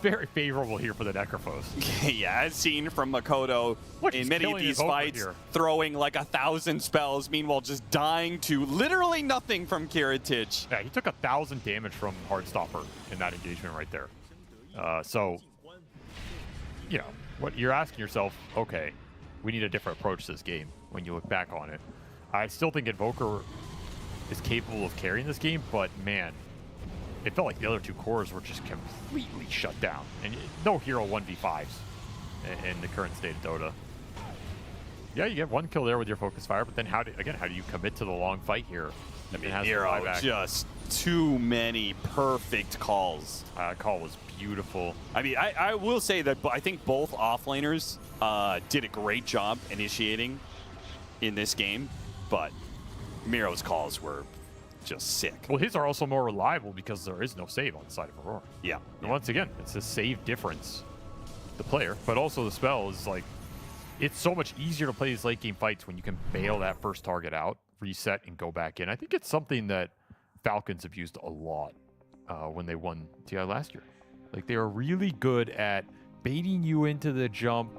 very favorable here for the Necrophos. Yeah, as seen from Makoto in many of these fights, throwing like 1,000 spells, meanwhile just dying to literally nothing from Kiritich. Yeah, he took 1,000 damage from Heartstopper in that engagement right there. So, you know, what you're asking yourself, okay, we need a different approach to this game when you look back on it. I still think Invoker is capable of carrying this game, but man, it felt like the other two cores were just completely shut down. And no hero 1v5s in the current state of Dota. Yeah, you get one kill there with your Focus Fire, but then how do you commit to the long fight here? I mean, hero, just too many perfect calls. Call was beautiful. I mean, I will say that I think both offlaners did a great job initiating in this game, but Miro's calls were just sick. Well, his are also more reliable because there is no save on the side of Aurora. Yeah. And once again, it's a save difference, the player, but also the spell is like, it's so much easier to play these late game fights when you can bail that first target out, reset, and go back in. I think it's something that Falcons have used a lot when they won TI last year. Like, they are really good at baiting you into the jump.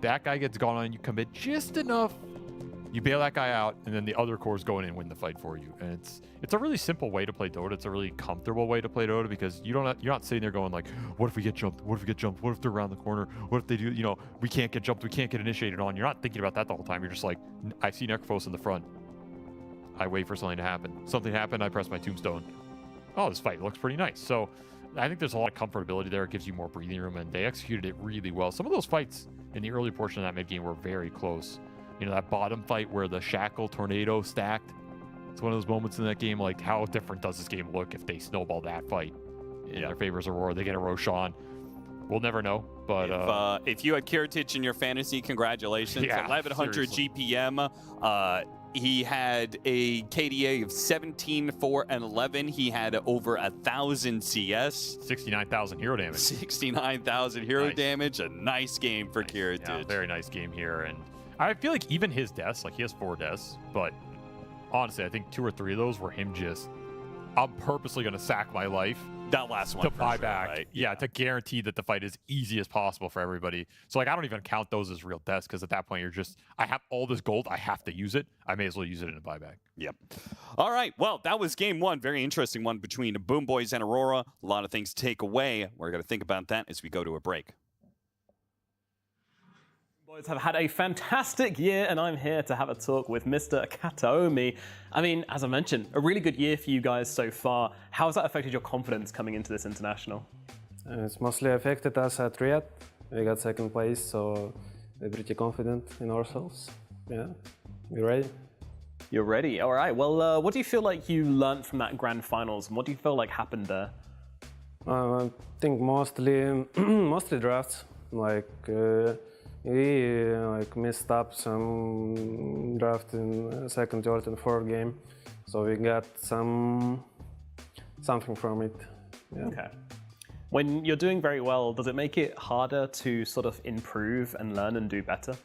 That guy gets gone on, you commit just enough, you bail that guy out, and then the other cores go in and win the fight for you. And it's a really simple way to play Dota. It's a really comfortable way to play Dota because you're not sitting there going like, what if we get jumped? What if we get jumped? What if they're around the corner? What if they do, you know, we can't get jumped, we can't get initiated on. You're not thinking about that the whole time. You're just like, I see Necrophos in the front. I wait for something to happen. Something happened, I press my Tombstone. Oh, this fight looks pretty nice. So I think there's a lot of comfortability there. It gives you more breathing room, and they executed it really well. Some of those fights in the early portion of that mid game were very close. You know, that bottom fight where the Shackle Tornado stacked. It's one of those moments in that game, like, how different does this game look if they snowball that fight in their favor as Aurora? They get a Roshan. We'll never know, but... if you had Kiritich in your fantasy, congratulations. Yeah, 1,100 GPM. He had a KDA of 17, 4, and 11. He had over 1,000 CS. 69,000 hero damage. 69,000 hero damage. A nice game for Kiritich. Yeah, very nice game here. And I feel like even his deaths, like he has 4 deaths, but honestly, I think 2 or 3 of those were him just, I'm purposely going to sack my life. That last one to buy sure, back. Right? Yeah, to guarantee that the fight is easy as possible for everybody. So, like, I don't even count those as real deaths because at that point, you're just, I have all this gold. I have to use it. I may as well use it in a buyback. Yep. All right. Well, that was game 1. Very interesting one between Boom Boys and Aurora. A lot of things to take away. We're going to think about that as we go to a break. Boys have had a fantastic year, and I'm here to have a talk with Mr. Kataomi. I mean, as I mentioned, a really good year for you guys so far. How has that affected your confidence coming into this international? It's mostly affected us at Riyadh. We got second place, so we're pretty confident in ourselves. Yeah, we're ready. You're ready. All right. Well, what do you feel like you learned from that grand finals, and what do you feel like happened there? I think mostly drafts. Like we messed up some draft in second, third, and fourth game, so we got something from it. Yeah. Okay. When you're doing very well, does it make it harder to sort of improve and learn and do better?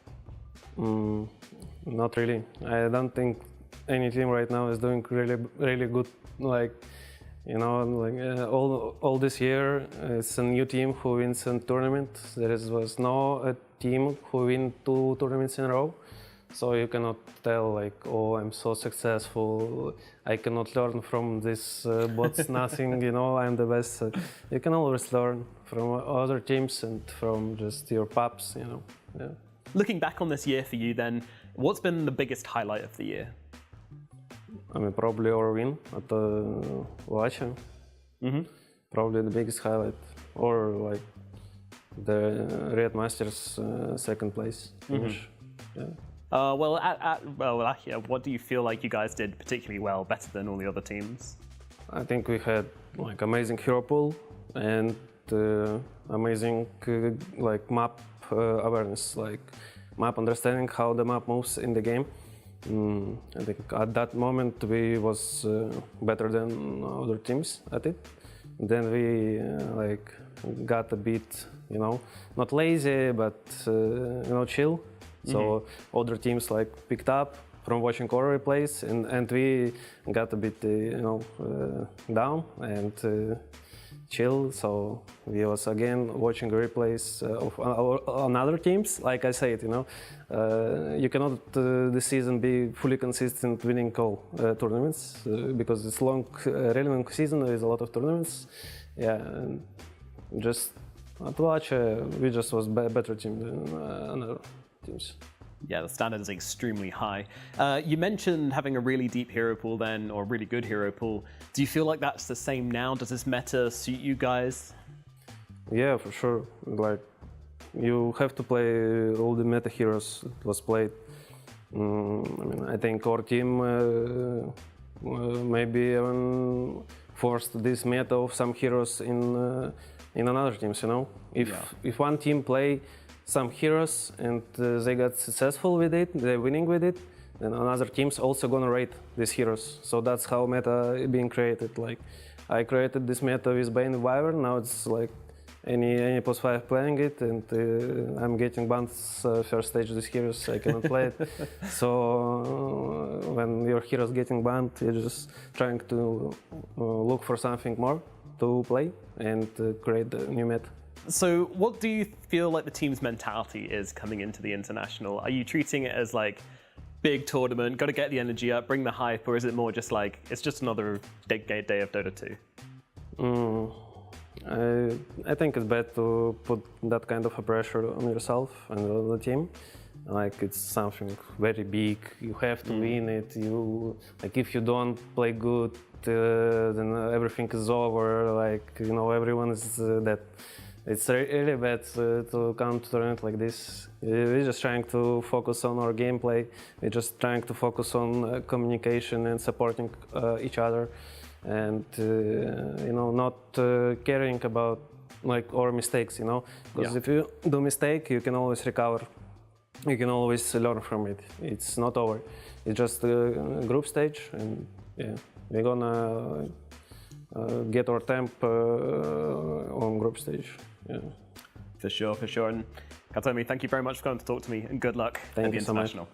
Not really. I don't think any team right now is doing really good. Like, you know, all this year, it's a new team who wins a tournament. Was no team who win 2 tournaments in a row. So you cannot tell like, oh, I'm so successful. I cannot learn from this bots nothing. You know, I'm the best. You can always learn from other teams and from just your pups. You know. Yeah. Looking back on this year for you, then, what's been the biggest highlight of the year? I mean, probably our win at the Wacha. Probably the biggest highlight, or like the Red Masters second place finish. Yeah. Well, Achia, what do you feel like you guys did particularly well, better than all the other teams? I think we had like amazing hero pool and amazing like map awareness, like map understanding how the map moves in the game. I think at that moment we was better than other teams at it. Then we like got a bit, you know, not lazy but you know, chill. So other teams like picked up from watching our replays, and we got a bit you know, down and chill. So we was again watching replays of on other teams. Like I said, you know, you cannot this season be fully consistent winning all tournaments because it's really long season with a lot of tournaments. Yeah, and just at watch we just was better team than another teams. Yeah, the standard is extremely high. You mentioned having a really deep hero pool then, or really good hero pool. Do you feel like that's the same now? Does this meta suit you guys? Yeah, for sure. Like, you have to play all the meta heroes that was played. I mean, I think our team maybe even forced this meta of some heroes in another teams, you know? If one team play some heroes and they got successful with it, they're winning with it, then another team's also gonna rate these heroes. So that's how meta is being created. Like, I created this meta with Bane and Wyvern, now it's like any plus 5 playing it, and I'm getting banned first stage of these heroes, I cannot play it. So when your hero's getting banned, you're just trying to look for something more to play and create a new meta. So what do you feel like the team's mentality is coming into the International? Are you treating it as like big tournament, got to get the energy up, bring the hype, or is it more just like it's just another day of Dota 2? I think it's better to put that kind of a pressure on yourself and on the team. Like, it's something very big, you have to win it. Like, if you don't play good, then everything is over. Like, you know, everyone is dead. It's really bad to come to tournament like this. We're just trying to focus on our gameplay. We're just trying to focus on communication and supporting each other, and you know, not caring about like our mistakes. You know, because if you do mistake, you can always recover. You can always learn from it. It's not over. It's just a group stage, and yeah, we're gonna get our temp on group stage. Yeah. For sure, for sure. And Katomi, thank you very much for coming to talk to me, and good luck at the International.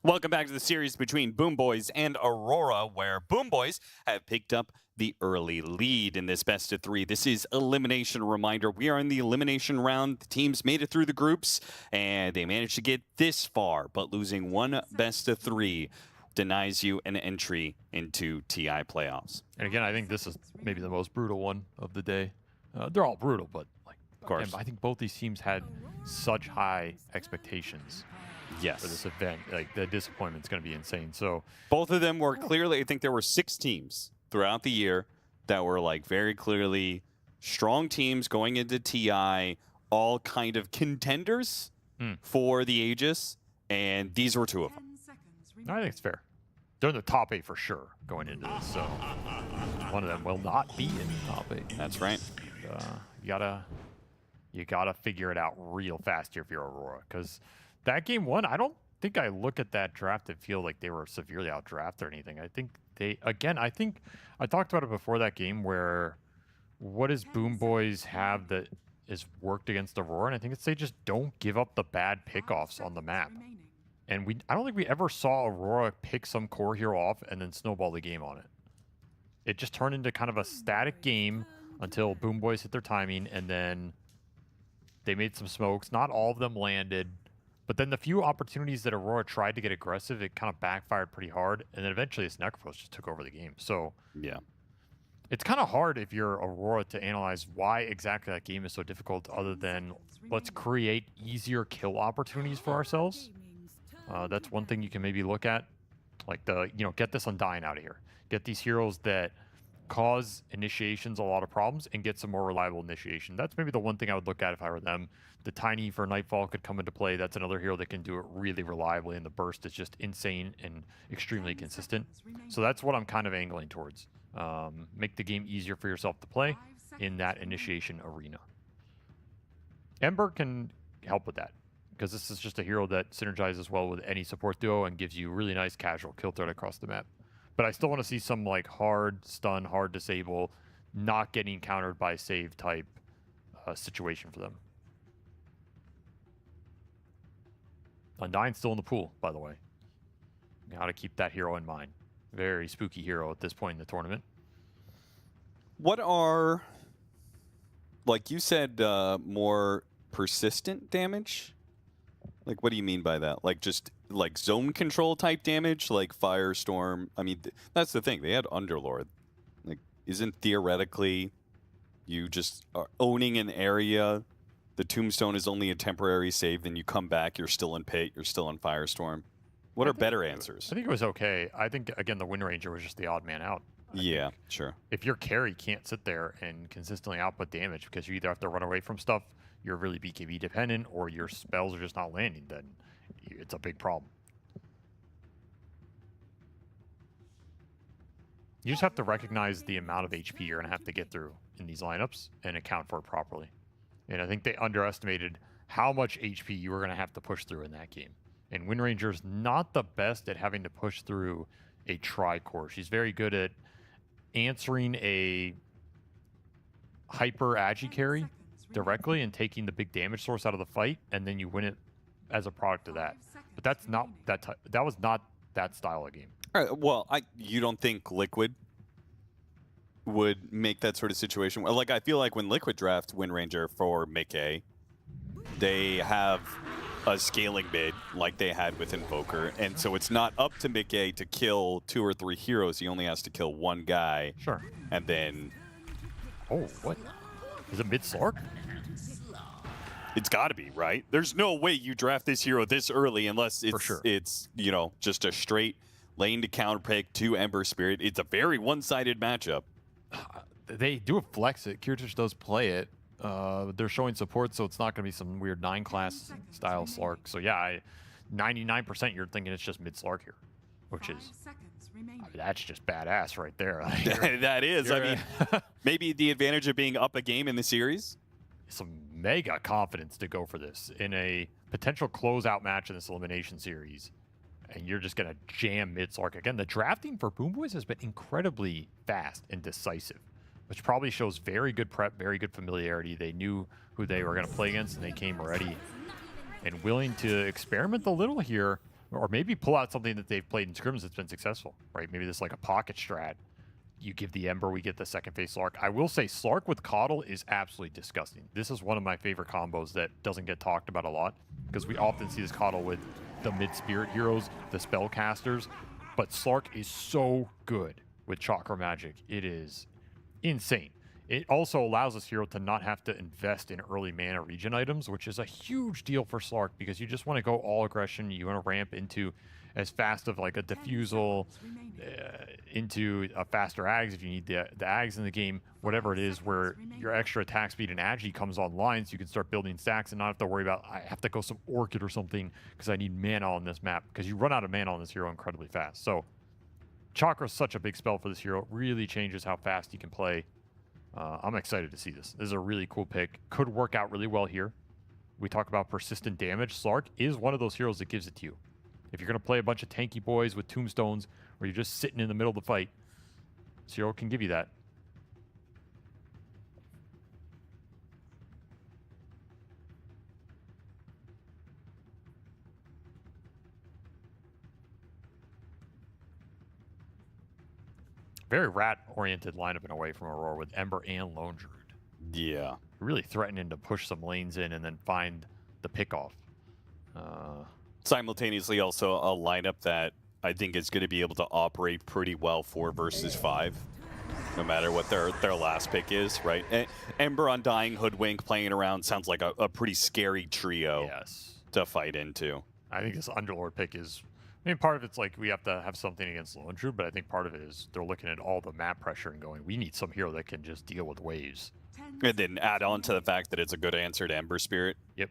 Welcome back to the series between Boom Boys and Aurora, where Boom Boys have picked up the early lead in this best of 3. This is elimination. Reminder, we are in the elimination round. The teams made it through the groups, and they managed to get this far, but losing one best of 3 denies you an entry into TI playoffs. And again, I think this is maybe the most brutal one of the day. They're all brutal, but like, of course, again, I think both these teams had such high expectations. Yes. For this event, like the disappointment's going to be insane. So both of them were clearly, I think there were 6 teams throughout the year that were like very clearly strong teams going into TI, all kind of contenders for the Aegis, and these were 2 of them. I think it's fair. They're in the top 8 for sure going into this, so one of them will not be in the top 8. That's right. You gotta figure it out real fast here if you're Aurora, because that game 1, I don't think I look at that draft and feel like they were severely outdrafted or anything. I think I think I talked about it before that game, where what does Boom Boys have that is worked against Aurora? And I think it's they just don't give up the bad pickoffs on the map. And I don't think we ever saw Aurora pick some core hero off and then snowball the game on it. It just turned into kind of a static game until Boom Boys hit their timing, and then they made some smokes. Not all of them landed. But then the few opportunities that Aurora tried to get aggressive, it kind of backfired pretty hard. And then eventually this Necrophos just took over the game. So yeah, it's kind of hard if you're Aurora to analyze why exactly that game is so difficult, other than let's create easier kill opportunities for ourselves. That's one thing you can maybe look at. Like get this Undying out of here. Get these heroes that cause initiations a lot of problems and get some more reliable initiation. That's maybe the one thing I would look at if I were them. The Tiny for Nightfall could come into play. That's another hero that can do it really reliably, and the burst is just insane and extremely consistent. So that's what I'm kind of angling towards. Make the game easier for yourself to play in that initiation arena. Ember can help with that, because this is just a hero that synergizes well with any support duo and gives you really nice casual kill threat across the map. But I still want to see some like hard stun, hard disable, not getting countered by save type situation for them. Undying's still in the pool, by the way. Got to keep that hero in mind. Very spooky hero at this point in the tournament. What are, like you said, more persistent damage? Like, what do you mean by that? Like, just like zone control type damage, like Firestorm? I mean, that's the thing. They had Underlord. Like, isn't theoretically you just are owning an area? The Tombstone is only a temporary save, then you come back, you're still in Pit, you're still in Firestorm. What are better answers? I think it was okay. I think, again, the Wind Ranger was just the odd man out. Yeah, sure. If your carry can't sit there and consistently output damage because you either have to run away from stuff, you're really BKB dependent, or your spells are just not landing, then it's a big problem. You just have to recognize the amount of HP you're going to have to get through in these lineups and account for it properly. And I think they underestimated how much HP you were going to have to push through in that game. And Wind Ranger's not the best at having to push through a tri-core. She's very good at answering a hyper agi carry directly and taking the big damage source out of the fight, and then you win it as a product of that. But that's not that was not that style of game. All right, well, you don't think Liquid would make that sort of situation? Like, I feel like when Liquid draft Wind Ranger for Mickey, they have a scaling bid like they had with Invoker, and so it's not up to Mickey to kill 2 or 3 heroes. He only has to kill 1 guy. Sure. And then... Oh, what? Is it mid-Slark? It's got to be, right? There's no way you draft this hero this early unless it's you know, just a straight lane to counter pick to Ember Spirit. It's a very one-sided matchup. They do flex it. Kirtich does play it. They're showing support, so it's not going to be some weird 9-class style Slark. So yeah, 99% you're thinking it's just mid-Slark here, which is... I mean, that's just badass right there. That is. I mean, maybe the advantage of being up a game in the series. Some mega confidence to go for this in a potential closeout match in this elimination series. And you're just going to jam mid-Slark. Again, the drafting for Boom Boys has been incredibly fast and decisive, which probably shows very good prep, very good familiarity. They knew who they were going to play against, and they came ready and willing to experiment a little here. Or maybe pull out something that they've played in scrims that's been successful, right? Maybe this like a pocket strat. You give the Ember, we get the second phase Slark. I will say Slark with Coddle is absolutely disgusting. This is one of my favorite combos that doesn't get talked about a lot because we often see this Coddle with the mid-spirit heroes, the spellcasters, but Slark is so good with Chakra Magic. It is insane. It also allows this hero to not have to invest in early mana regen items, which is a huge deal for Slark because you just want to go all aggression. You want to ramp into as fast of like a diffusal, into a faster Ags if you need the Ags in the game, whatever it is, where your extra attack speed and Agi comes online so you can start building stacks and not have to worry about, I have to go some Orchid or something because I need mana on this map, because you run out of mana on this hero incredibly fast. So Chakra is such a big spell for this hero. It really changes how fast you can play. I'm excited to see this. This is a really cool pick. Could work out really well here. We talk about persistent damage. Slark is one of those heroes that gives it to you. If you're going to play a bunch of tanky boys with tombstones or you're just sitting in the middle of the fight, this hero can give you that. Very rat-oriented lineup in a way from Aurora with Ember and Lone Druid. Yeah. Really threatening to push some lanes in and then find the pickoff. Simultaneously also a lineup that I think is going to be able to operate pretty well 4 versus 5. No matter what their last pick is, right? Ember, Undying, Hoodwink playing around sounds like a pretty scary trio to fight into. I think this Underlord pick is... I mean, part of it's like we have to have something against Lone Druid, but I think part of it is they're looking at all the map pressure and going, we need some hero that can just deal with waves. And then add on to the fact that it's a good answer to Ember Spirit. Yep.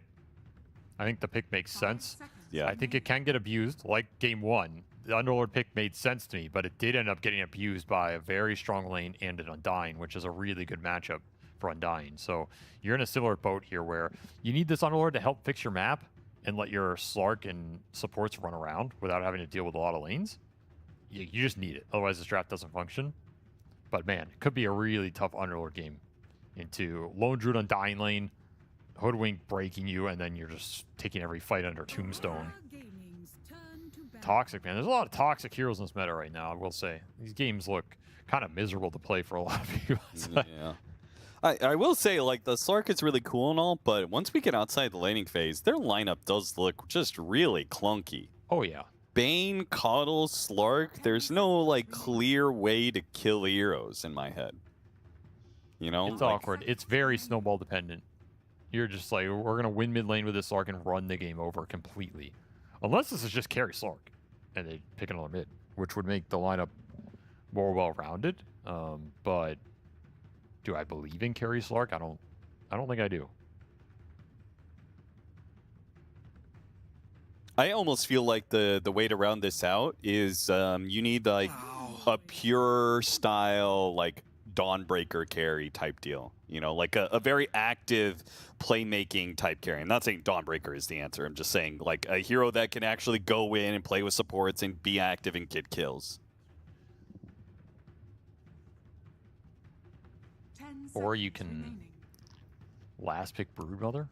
I think the pick makes sense. Yeah. I think it can get abused, like game 1. The Underlord pick made sense to me, but it did end up getting abused by a very strong lane and an Undying, which is a really good matchup for Undying. So you're in a similar boat here where you need this Underlord to help fix your map and let your Slark and supports run around without having to deal with a lot of lanes. You just need it. Otherwise, this draft doesn't function. But man, it could be a really tough Underlord game into Lone Druid Undying lane, Hoodwink breaking you, and then you're just taking every fight under Tombstone. Toxic, man. There's a lot of toxic heroes in this meta right now, I will say. These games look kind of miserable to play for a lot of people. Yeah. I will say, like, the Slark is really cool and all, but once we get outside the laning phase, their lineup does look just really clunky. Oh, yeah. Bane, Coddle, Slark, there's no, like, clear way to kill heroes in my head. You know? It's awkward. It's very snowball dependent. You're just like, we're going to win mid lane with this Slark and run the game over completely. Unless this is just carry Slark and they pick another mid, which would make the lineup more well-rounded. But do I believe in carry Slark? I don't think I do. I almost feel like the way to round this out is you need like a pure style like Dawnbreaker carry type deal. You know, like a very active playmaking type carry. I'm not saying Dawnbreaker is the answer. I'm just saying like a hero that can actually go in and play with supports and be active and get kills. Or you can last pick Broodmother.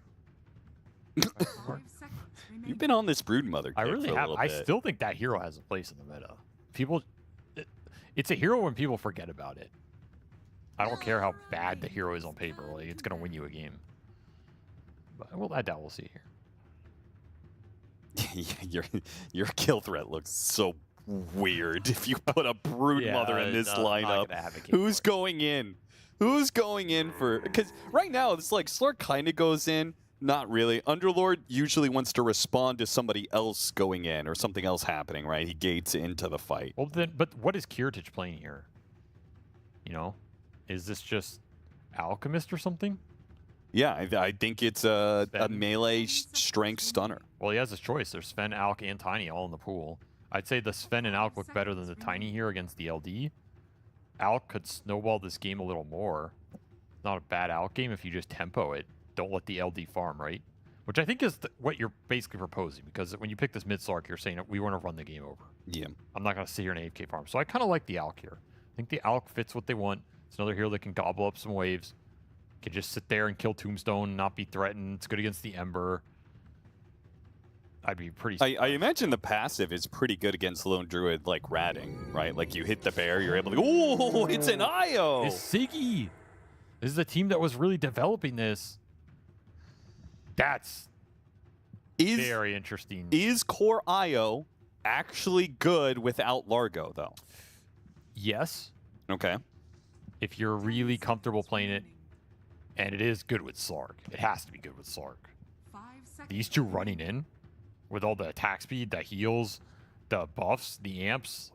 You've been on this Broodmother. I really have. I still think that hero has a place in the meta. People, it's a hero when people forget about it. I don't care how bad the hero is on paper. Like, it's going to win you a game. But I doubt we'll see here. your kill threat looks so weird. If you put a Broodmother in this lineup, who's going in? Who's going in for... Because right now, it's like Slark kind of goes in. Not really. Underlord usually wants to respond to somebody else going in or something else happening, right? He gates into the fight. Well, then, but what is Kiritich playing here? You know? Is this just Alchemist or something? Yeah, I think it's a melee strength stunner. Well, he has his choice. There's Sven, Alk, and Tiny all in the pool. I'd say the Sven and Alk look better than the Tiny here against the LD. Alk could snowball this game a little more. It's not a bad Alk game if you just tempo it. Don't let the LD farm, right? Which I think is what you're basically proposing, because when you pick this mid Slark, you're saying we want to run the game over. Yeah. I'm not going to sit here and AFK farm. So I kind of like the Alk here. I think the Alk fits what they want. It's another hero that can gobble up some waves. Can just sit there and kill Tombstone and not be threatened. It's good against the Ember. I'd be pretty. I imagine the passive is pretty good against Lone Druid, like ratting, right? Like you hit the bear, you're able to go, oh, it's an IO. It's Siggy. This is the team that was really developing this. That's very interesting. Is Core IO actually good without Largo, though? Yes. Okay. If you're really comfortable playing it, and it is good with Slark. It has to be good with Slark. These two running in with all the attack speed, the heals, the buffs, the amps,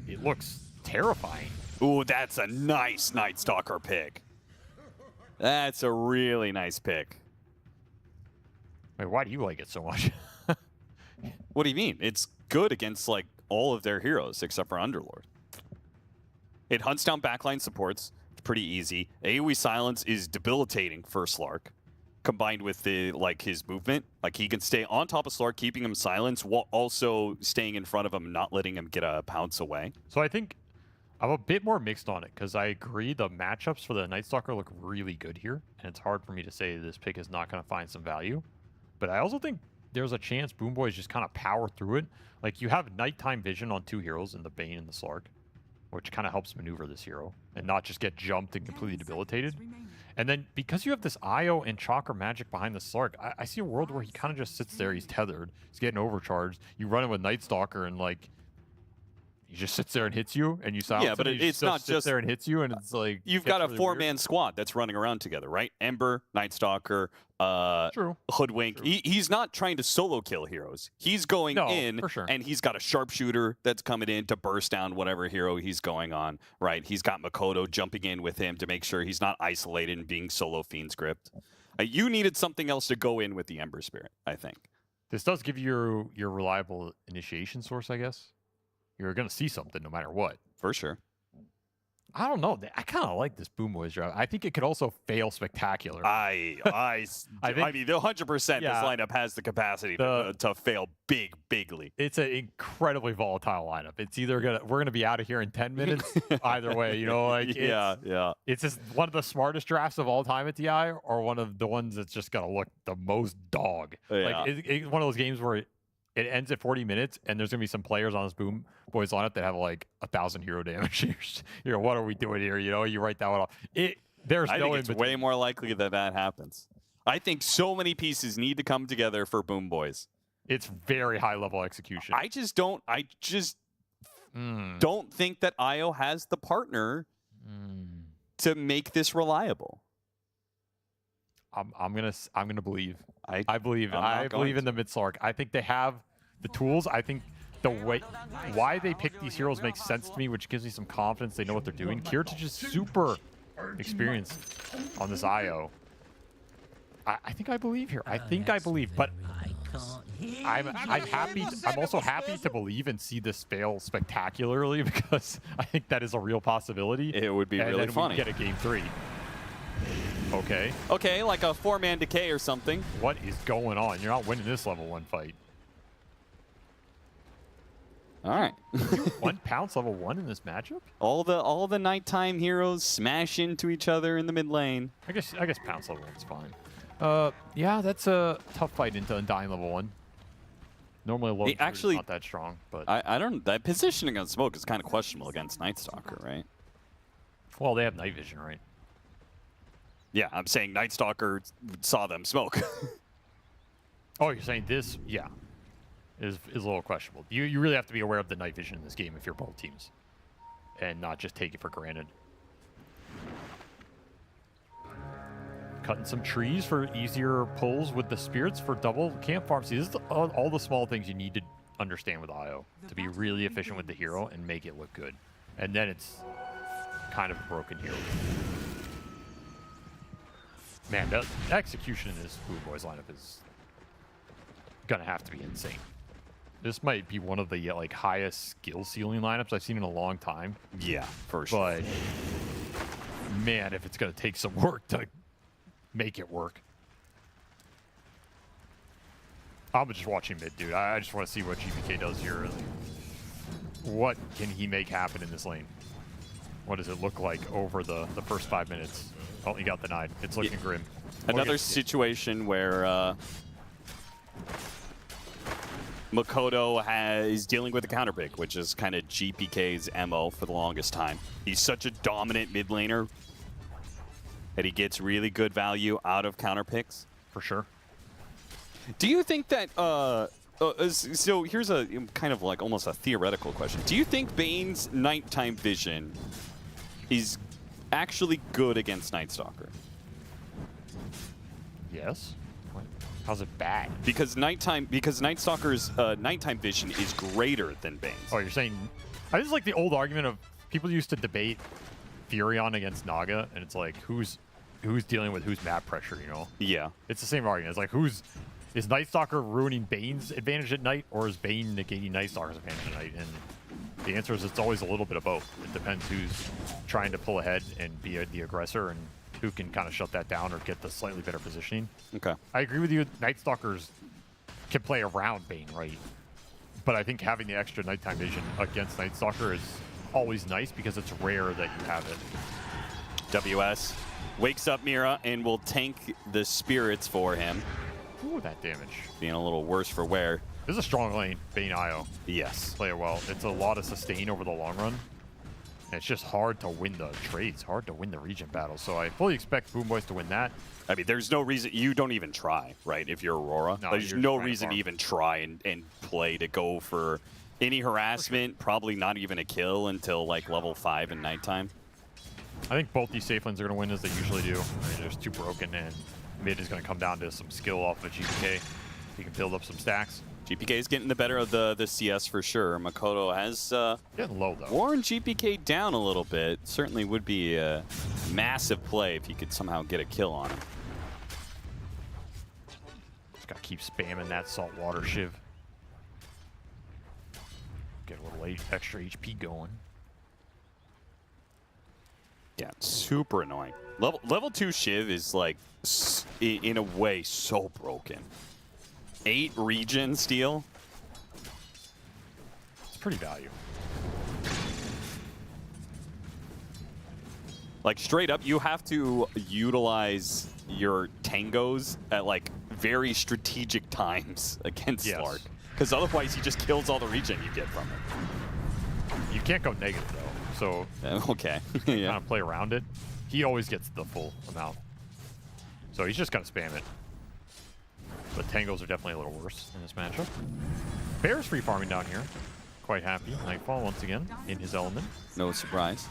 it looks terrifying. Ooh, that's a nice Night Stalker pick. That's a really nice pick. Wait, why do you like it so much? What do you mean? It's good against, like, all of their heroes except for Underlord. It hunts down backline supports. It's pretty easy. AoE silence is debilitating for Slark, combined with the his movement. Like, he can stay on top of Slark, keeping him silenced, while also staying in front of him, not letting him get a pounce away. So I think I'm a bit more mixed on it, because I agree the matchups for the Night Stalker look really good here, and it's hard for me to say this pick is not going to find some value. But I also think there's a chance Boom Boys just kind of power through it. Like, you have nighttime vision on two heroes in the Bane and the Slark, which kind of helps maneuver this hero and not just get jumped and completely debilitated. And then because you have this IO and Chakra magic behind the Slark, I see a world where he kind of just sits there, he's tethered, he's getting overcharged. You run him with Night Stalker and, like, he just sits there and hits you, and you silence Yeah, but him, it's not just there and hits you, and it's like you've got a really four-man squad that's running around together, right? Ember, Night Stalker, Hoodwink. He's not trying to solo kill heroes. He's going in, for sure. and he's got a sharpshooter that's coming in to burst down whatever hero he's going on, right? He's got Makoto jumping in with him to make sure he's not isolated and being solo fiend script. You needed something else to go in with the Ember Spirit, I think. This does give you your reliable initiation source, I guess. You're going to see something no matter what. For sure. I don't know. I kind of like this Boom Boys draft. I think it could also fail spectacular. I mean, 100% this lineup has the capacity to fail bigly. It's an incredibly volatile lineup. It's either we're gonna be out of here in 10 minutes. Either way, you know, like it's just one of the smartest drafts of all time at DI, or one of the ones that's just gonna look the most dog. Yeah. Like it's one of those games where it ends at 40 minutes, and there's going to be some players on this Boom Boys lineup that have like 1,000 hero damage. You know, what are we doing here? You know, you write that one off. I think it's way more likely that happens. I think so many pieces need to come together for Boom Boys. It's very high level execution. I just don't think that IO has the partner to make this reliable. I'm gonna believe. I believe in the mid Slark. I think they have the tools. I think the way why they pick these heroes makes sense to me, which gives me some confidence. They know what they're doing. Kiritich is super experienced on this IO. I think I believe here. I believe, but I'm happy. I'm also happy to believe and see this fail spectacularly, because I think that is a real possibility. It would be really funny. We get a game 3. Okay, like a 4-man decay or something. What is going on? You're not winning this level 1 fight. All right. 1 pounce level 1 in this matchup? All the nighttime heroes smash into each other in the mid lane. I guess pounce level 1's fine. Yeah, that's a tough fight into Undying level 1. Normally low is not that strong, but I don't. That positioning on smoke is kind of questionable against Night Stalker, right? Well, they have night vision, right? Yeah, I'm saying Night Stalker saw them smoke. Oh, you're saying this? Yeah, is a little questionable. You really have to be aware of the night vision in this game if you're both teams, and not just take it for granted. Cutting some trees for easier pulls with the spirits for double camp farm. See, this is all the small things you need to understand with IO to be really efficient with the hero and make it look good. And then it's kind of a broken hero. Man, the execution in this Boom Boys lineup is gonna have to be insane. This might be one of the like highest skill ceiling lineups I've seen in a long time. Yeah, for sure. But man, if it's gonna take some work to make it work. I'm just watching mid, dude. I just want to see what GBK does here. What can he make happen in this lane? What does it look like over the first 5 minutes? Oh, he got the 9. It's looking grim. Another situation where Makoto is dealing with a counter pick, which is kind of GPK's MO for the longest time. He's such a dominant mid laner that he gets really good value out of counter picks. For sure. Do you think that, so here's a kind of like almost a theoretical question. Do you think Bane's nighttime vision is actually good against Night Stalker? Yes. How's it bad? Because Night Stalker's nighttime vision is greater than Bane's. Oh, you're saying, I just like the old argument of people used to debate Furion against Naga, and it's like, who's dealing with whose map pressure, you know? Yeah. It's the same argument. It's like, is Night Stalker ruining Bane's advantage at night, or is Bane negating Night Stalker's advantage at night? And the answer is it's always a little bit of both. It depends who's trying to pull ahead and be the aggressor, and who can kind of shut that down or get the slightly better positioning. Okay. I agree with you. Night Stalkers can play around Bane, right? But I think having the extra nighttime vision against Night Stalker is always nice because it's rare that you have it. WS wakes up Mira and will tank the spirits for him. Ooh, that damage. Being a little worse for wear. This is a strong lane, Bane IO. Yes. Play it well. It's a lot of sustain over the long run. And it's just hard to win the trades, hard to win the region battle. So I fully expect Boom Boys to win that. I mean, there's no reason, you don't even try, right? If you're Aurora, No, there's no reason to even try and play to go for any harassment, probably not even a kill until like level 5 in nighttime. I think both these safe lanes are going to win as they usually do. I mean, they're just too broken, and mid is going to come down to some skill off of GPK. He can build up some stacks. GPK is getting the better of the CS for sure. Makoto has getting low though. Worn GPK down a little bit. Certainly would be a massive play if he could somehow get a kill on him. Just got to keep spamming that saltwater shiv. Get a little extra HP going. Yeah, super annoying. Level 2 Shiv is like, in a way, so broken. 8 regen steal. It's pretty value. Like, straight up, you have to utilize your tangos at, like, very strategic times against Slark. Because otherwise, he just kills all the regen you get from it. You can't go negative, though. So, okay. Yeah. Kind of play around it. He always gets the full amount. So he's just going to spam it. But tangos are definitely a little worse in this matchup. Bear's free farming down here. Quite happy. Nightfall once again in his element. No surprise.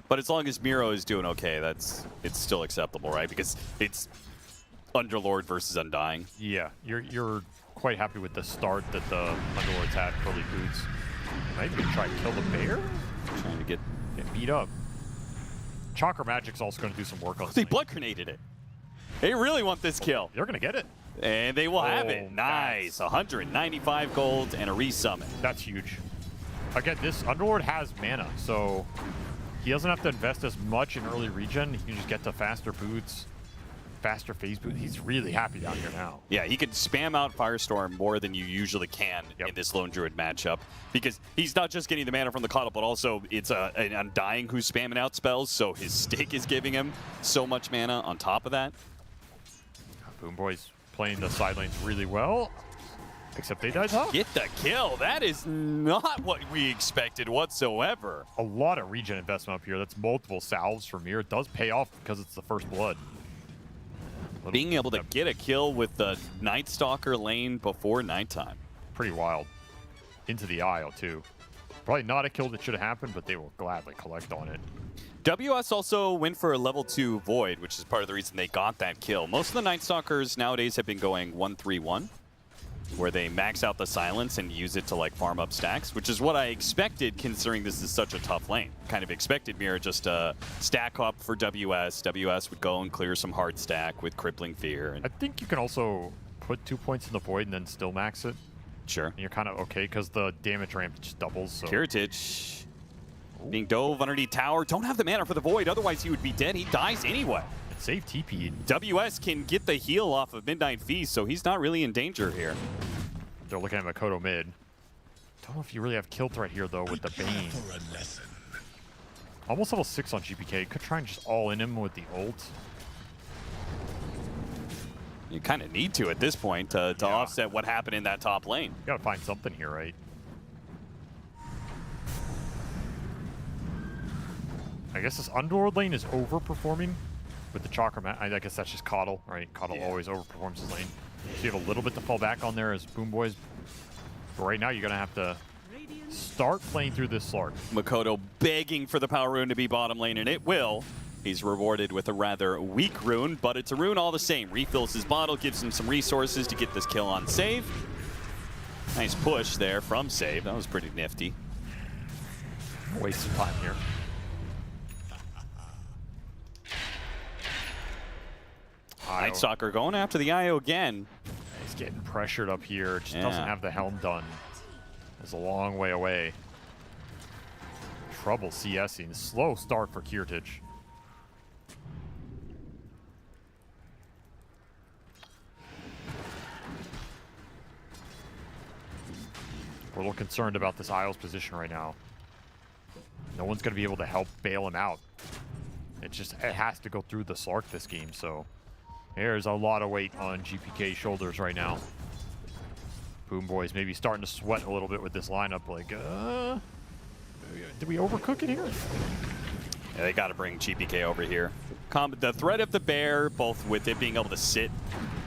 But as long as Miro is doing okay, it's still acceptable, right? Because it's Underlord versus Undying. Yeah, you're quite happy with the start that the Underlords had early boots. Might even try to kill the bear? Trying to get beat up. Chakra Magic's also going to do some work on this. They blood grenaded it. They really want this kill. They're going to get it. And they will have it. Nice. 195 gold and a resummon. That's huge. Again, this Underlord has mana, so he doesn't have to invest as much in early regen. He can just get to faster boots, faster phase boots. He's really happy down here now. Yeah, he can spam out Firestorm more than you usually can in this Lone Druid matchup, because he's not just getting the mana from the Coddle, but also it's an Undying who's spamming out spells, so his stick is giving him so much mana on top of that. Boom Boys playing the side lanes really well, except they died off. Get the kill. That is not what we expected whatsoever. A lot of regen investment up here. That's multiple salves for Mir. It does pay off because it's the first blood. Being able to get a kill with the Night Stalker lane before nighttime. Pretty wild. Into the aisle, too. Probably not a kill that should have happened, but they will gladly collect on it. WS also went for a level 2 Void, which is part of the reason they got that kill. Most of the Night Stalkers nowadays have been going 1-3-1, where they max out the silence and use it to like farm up stacks, which is what I expected considering this is such a tough lane. Kind of expected Mira just stack up for WS. WS would go and clear some hard stack with Crippling Fear. I think you can also put 2 points in the Void and then still max it. Sure. And you're kind of okay because the damage ramp just doubles. So. Kiritich being dove underneath tower. Don't have the mana for the Void, otherwise he would be dead. He dies anyway. Save TP. WS can get the heal off of Midnight Feast, so he's not really in danger here. They're looking at Makoto mid. Don't know if you really have kill threat here, though, with the Bane. Almost level 6 on GPK. Could try and just all in him with the ult. You kind of need to at this point to offset what happened in that top lane. You gotta find something here, right? I guess this Underworld lane is overperforming with the Chakra Mat. I guess that's just Coddle, right? Coddle always overperforms his lane. So you have a little bit to fall back on there as Boom Boys. But right now, you're gonna have to start playing through this Slark. Makoto begging for the power rune to be bottom lane, and it will. He's rewarded with a rather weak rune, but it's a rune all the same. Refills his bottle, gives him some resources to get this kill on save. Nice push there from save. That was pretty nifty. Waste some time here. Night Stalker going after the IO again. He's getting pressured up here. Just doesn't have the helm done. It's a long way away. Trouble CSing. Slow start for Kirtich. We're a little concerned about this Isles position right now. No one's going to be able to help bail him out. It has to go through the Slark this game, so there's a lot of weight on GPK's shoulders right now. Boom Boys maybe starting to sweat a little bit with this lineup. Like, did we overcook it here? Yeah, they got to bring GPK over here. The threat of the bear, both with it being able to sit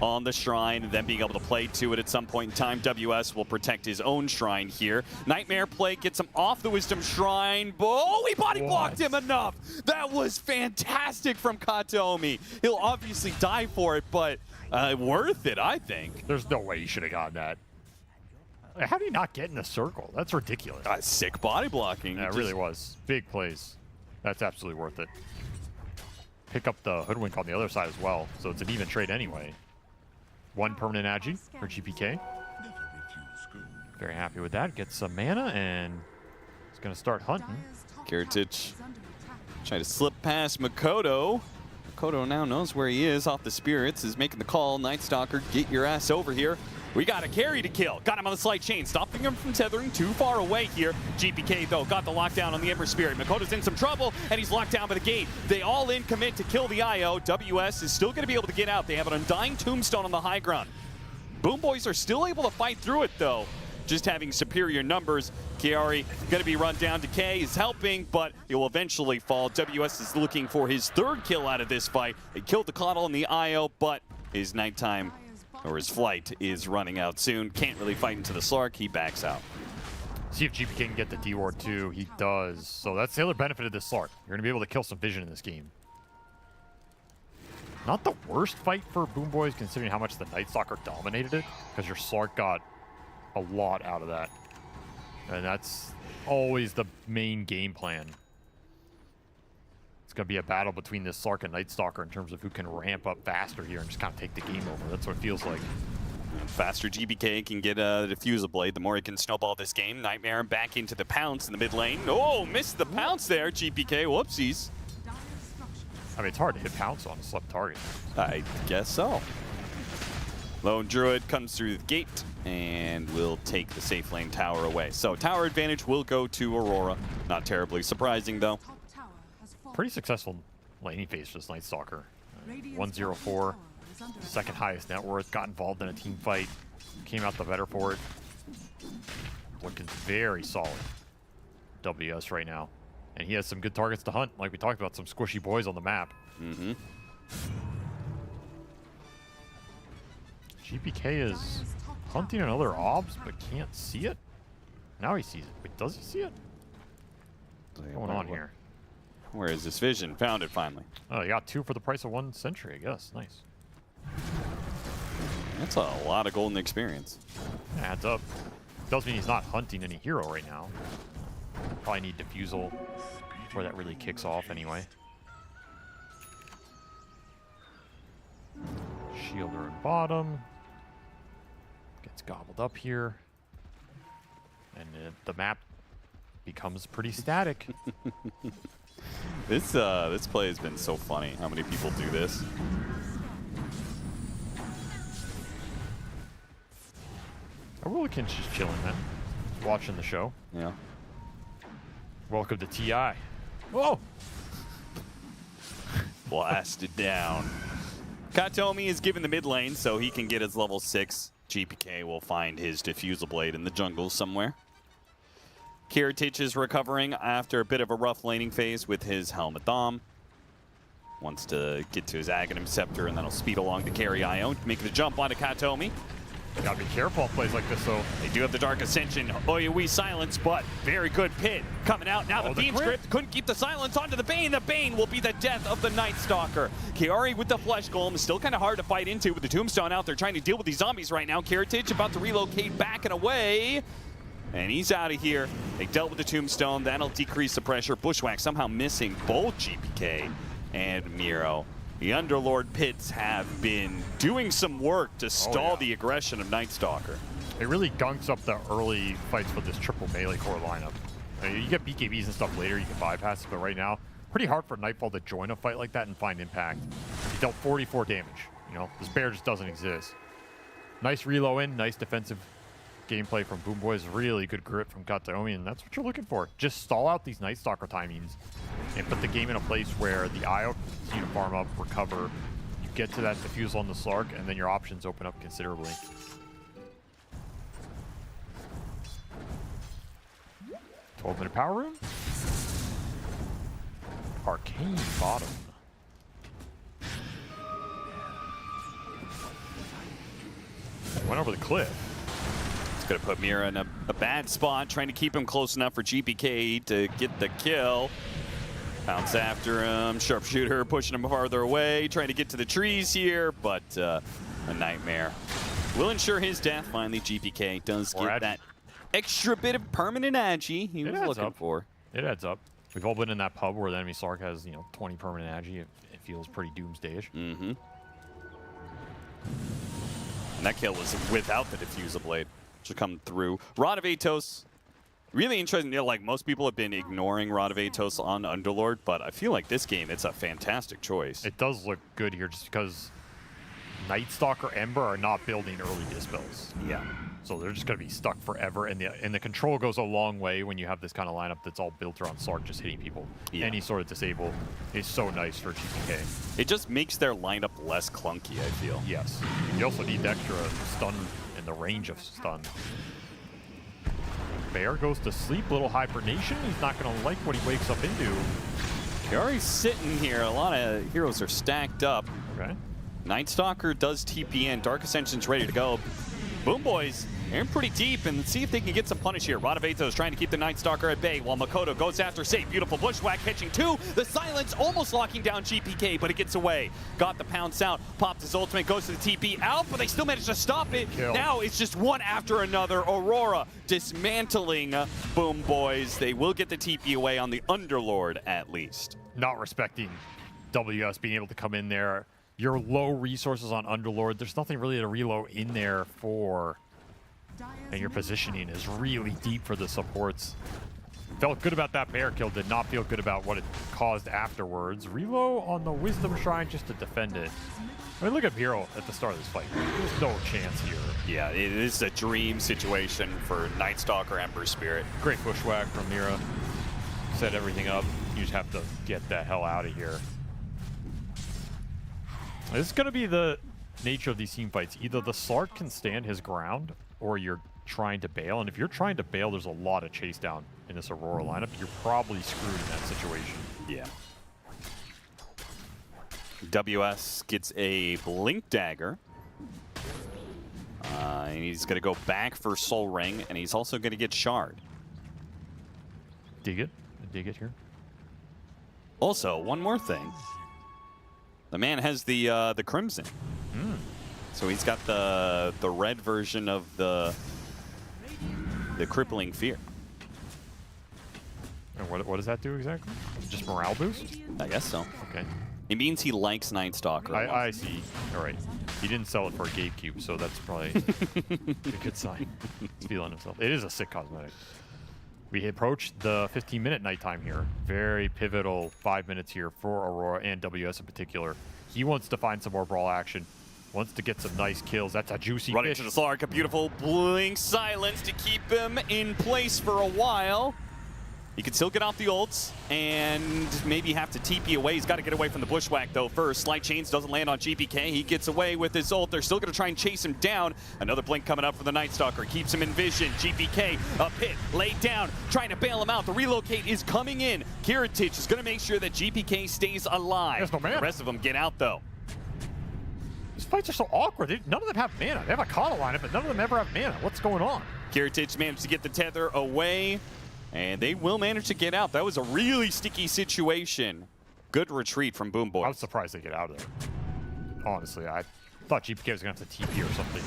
on the shrine and then being able to play to it at some point in time. WS will protect his own shrine here. Nightmare play gets him off the Wisdom Shrine. Oh, he body blocked him enough. That was fantastic from Kataomi. He'll obviously die for it, but worth it, I think. There's no way he should have gotten that. How did he not get in the circle? That's ridiculous. Sick body blocking. Yeah, it really was. Big plays. That's absolutely worth it. Pick up the Hoodwink on the other side as well, so it's an even trade anyway. One permanent Agi for GPK. Very happy with that. Gets some mana and he's going to start hunting. Kirtich trying to slip past Makoto. Makoto now knows where he is off the spirits, is making the call. Night Stalker, get your ass over here. We got a carry to kill. Got him on the slight chain, stopping him from tethering too far away here. GPK, though, got the lockdown on the Ember Spirit. Makoto's in some trouble, and he's locked down by the gate. They all in commit to kill the IO. WS is still going to be able to get out. They have an Undying Tombstone on the high ground. Boom Boys are still able to fight through it, though. Just having superior numbers. Kiari going to be run down. Decay is helping, but it will eventually fall. WS is looking for his third kill out of this fight. They killed the Coddle and the IO, but his nighttime, or his flight, is running out soon. Can't really fight into the Slark. He backs out. See if GP can get the D-Ward too. He does. So that's the other benefit of this Slark. You're going to be able to kill some vision in this game. Not the worst fight for Boom Boys considering how much the Night Stalker dominated it, because your Slark got a lot out of that. And that's always the main game plan. It's going to be a battle between this Slark and Night Stalker in terms of who can ramp up faster here and just kind of take the game over. That's what it feels like. Faster GBK can get a Diffuser Blade, the more he can snowball this game. Nightmare back into the pounce in the mid lane. Oh, missed the pounce there, GPK. Whoopsies. I mean, it's hard to hit pounce on a slept target. I guess so. Lone Druid comes through the gate and will take the safe lane tower away. So tower advantage will go to Aurora. Not terribly surprising, though. Pretty successful laning phase for this Night Stalker. 104, second highest net worth, got involved in a team fight, came out the better for it. Looking very solid. WS right now. And he has some good targets to hunt, like we talked about, some squishy boys on the map. Mm-hmm. GPK is hunting another OBS, but can't see it. Now he sees it. Wait, does he see it? What's going on here? Where is this vision? Found it finally. Oh, you got 2 for the price of 1 Sentry, I guess. Nice. That's a lot of golden experience. Adds up. Does mean he's not hunting any hero right now. Probably need Diffusal before that really kicks off anyway. Shielder in bottom. Gets gobbled up here. And the map becomes pretty static. This play has been so funny. How many people do this? Huligan's just chilling, man. Watching the show. Yeah. Welcome to TI. Whoa! Blasted down. Katomi is given the mid lane so he can get his level 6. GPK will find his diffusal blade in the jungle somewhere. Kiritich is recovering after a bit of a rough laning phase with his Helmet Dom. Wants to get to his Aghanim Scepter, and then he'll speed along to carry Ion, making the jump onto Katomi. Gotta be careful on plays like this, though. They do have the Dark Ascension. Oyui silence, but very good pit coming out. Now the Beam Script couldn't keep the silence onto the Bane. The Bane will be the death of the Night Stalker. Kiari with the Flesh Golem is still kind of hard to fight into with the Tombstone out there trying to deal with these zombies right now. Kiritich about to relocate back and away. And he's out of here. They dealt with the Tombstone. That'll decrease the pressure. Bushwhack somehow missing both GPK and Miro. The Underlord pits have been doing some work to stall the aggression of Night Stalker. It really gunks up the early fights with this triple melee core lineup. I mean, you get BKBs and stuff later, you can bypass it, but right now, pretty hard for Nightfall to join a fight like that and find impact. He dealt 44 damage. You know, this bear just doesn't exist. Nice reload in, nice defensive gameplay from Boom Boys, really good grip from Kataomi, and that's what you're looking for. Just stall out these Night Stalker timings and put the game in a place where the IO continue to farm up, recover, you get to that defusal on the Slark, and then your options open up considerably. Minute power room. Arcane bottom. Went over the cliff. It's going to put Mira in a bad spot, trying to keep him close enough for GPK to get the kill. Pounce after him, sharpshooter pushing him farther away, trying to get to the trees here, but a nightmare. Will ensure his death. Finally, GPK does get that extra bit of permanent agi he was looking for. It adds up. We've all been in that pub where the enemy Slark has, 20 permanent agi. It feels pretty doomsday-ish. Mm-hmm. And that kill was without the diffusal blade, which will come through. Rod of Atos, really interesting. Like most people have been ignoring Rod of Atos on Underlord, but I feel like this game, it's a fantastic choice. It does look good here just because Night Stalker Ember are not building early dispels. Yeah. So they're just going to be stuck forever, and the control goes a long way when you have this kind of lineup that's all built around Slark just hitting people. Yeah. Any sort of disable is so nice for GPK. It just makes their lineup less clunky, I feel. Yes. You also need the extra stun and the range of stun. Bear goes to sleep, little hibernation. He's not going to like what he wakes up into. Kiari's sitting here. A lot of heroes are stacked up. Okay. Night Stalker does TP in. Dark Ascension's ready to go. Boom Boys, they're in pretty deep, and let's see if they can get some punish here. Rod of Atos trying to keep the Night Stalker at bay, while Makoto goes after safe. Beautiful Bushwhack catching two. The silence almost locking down GPK, but it gets away. Got the pounce out, popped his ultimate, goes to the TP out, but they still managed to stop it. Kill. Now it's just one after another. Aurora dismantling Boom Boys. They will get the TP away on the Underlord at least. Not respecting WS being able to come in there. Your low resources on Underlord, there's nothing really to reload in there for, and your positioning is really deep for the supports. Felt good about that bear kill, did not feel good about what it caused afterwards. Reload on the Wisdom Shrine just to defend it. I mean, look at Hero at the start of this fight. There's no chance here. Yeah, it is a dream situation for Night Stalker Ember Spirit. Great bushwhack from Mira. Set everything up. You just have to get the hell out of here. This is going to be the nature of these team fights. Either the Slark can stand his ground, or you're trying to bail. And if you're trying to bail, there's a lot of chase down in this Aurora lineup. You're probably screwed in that situation. Yeah. WS gets a Blink Dagger. And he's going to go back for Soul Ring, and he's also going to get Shard. Dig it. Dig it here. Also, one more thing. The man has the Crimson. So he's got the red version of the Crippling Fear. And what does that do exactly? Just morale boost? I guess so. Okay. It means he likes Night Stalker. I see. All right. He didn't sell it for a GateCube, so that's probably a good sign. He's feeling himself. It is a sick cosmetic. We approach the 15-minute nighttime here. Very pivotal 5 minutes here for Aurora and WS in particular. He wants to find some more brawl action. Wants to get some nice kills. That's a juicy Running fish. to the Slark, a beautiful Blink Silence to keep him in place for a while. He can still get off the ults and maybe have to TP away. He's got to get away from the bushwhack though first. Slight Chains doesn't land on GPK. He gets away with his ult. They're still going to try and chase him down. Another blink coming up for the Night Stalker. Keeps him in vision. GPK, a pit, laid down, trying to bail him out. The relocate is coming in. Kiritich is going to make sure that GPK stays alive. There's no mana. The rest of them get out though. These fights are so awkward. None of them have mana. They have a Kata lineup, but none of them ever have mana. What's going on? Kiritich managed to get the tether away. And they will manage to get out. That was a really sticky situation. Good retreat from Boom Boys. I was surprised they get out of there. Honestly, I thought GPK was going to have to TP or something.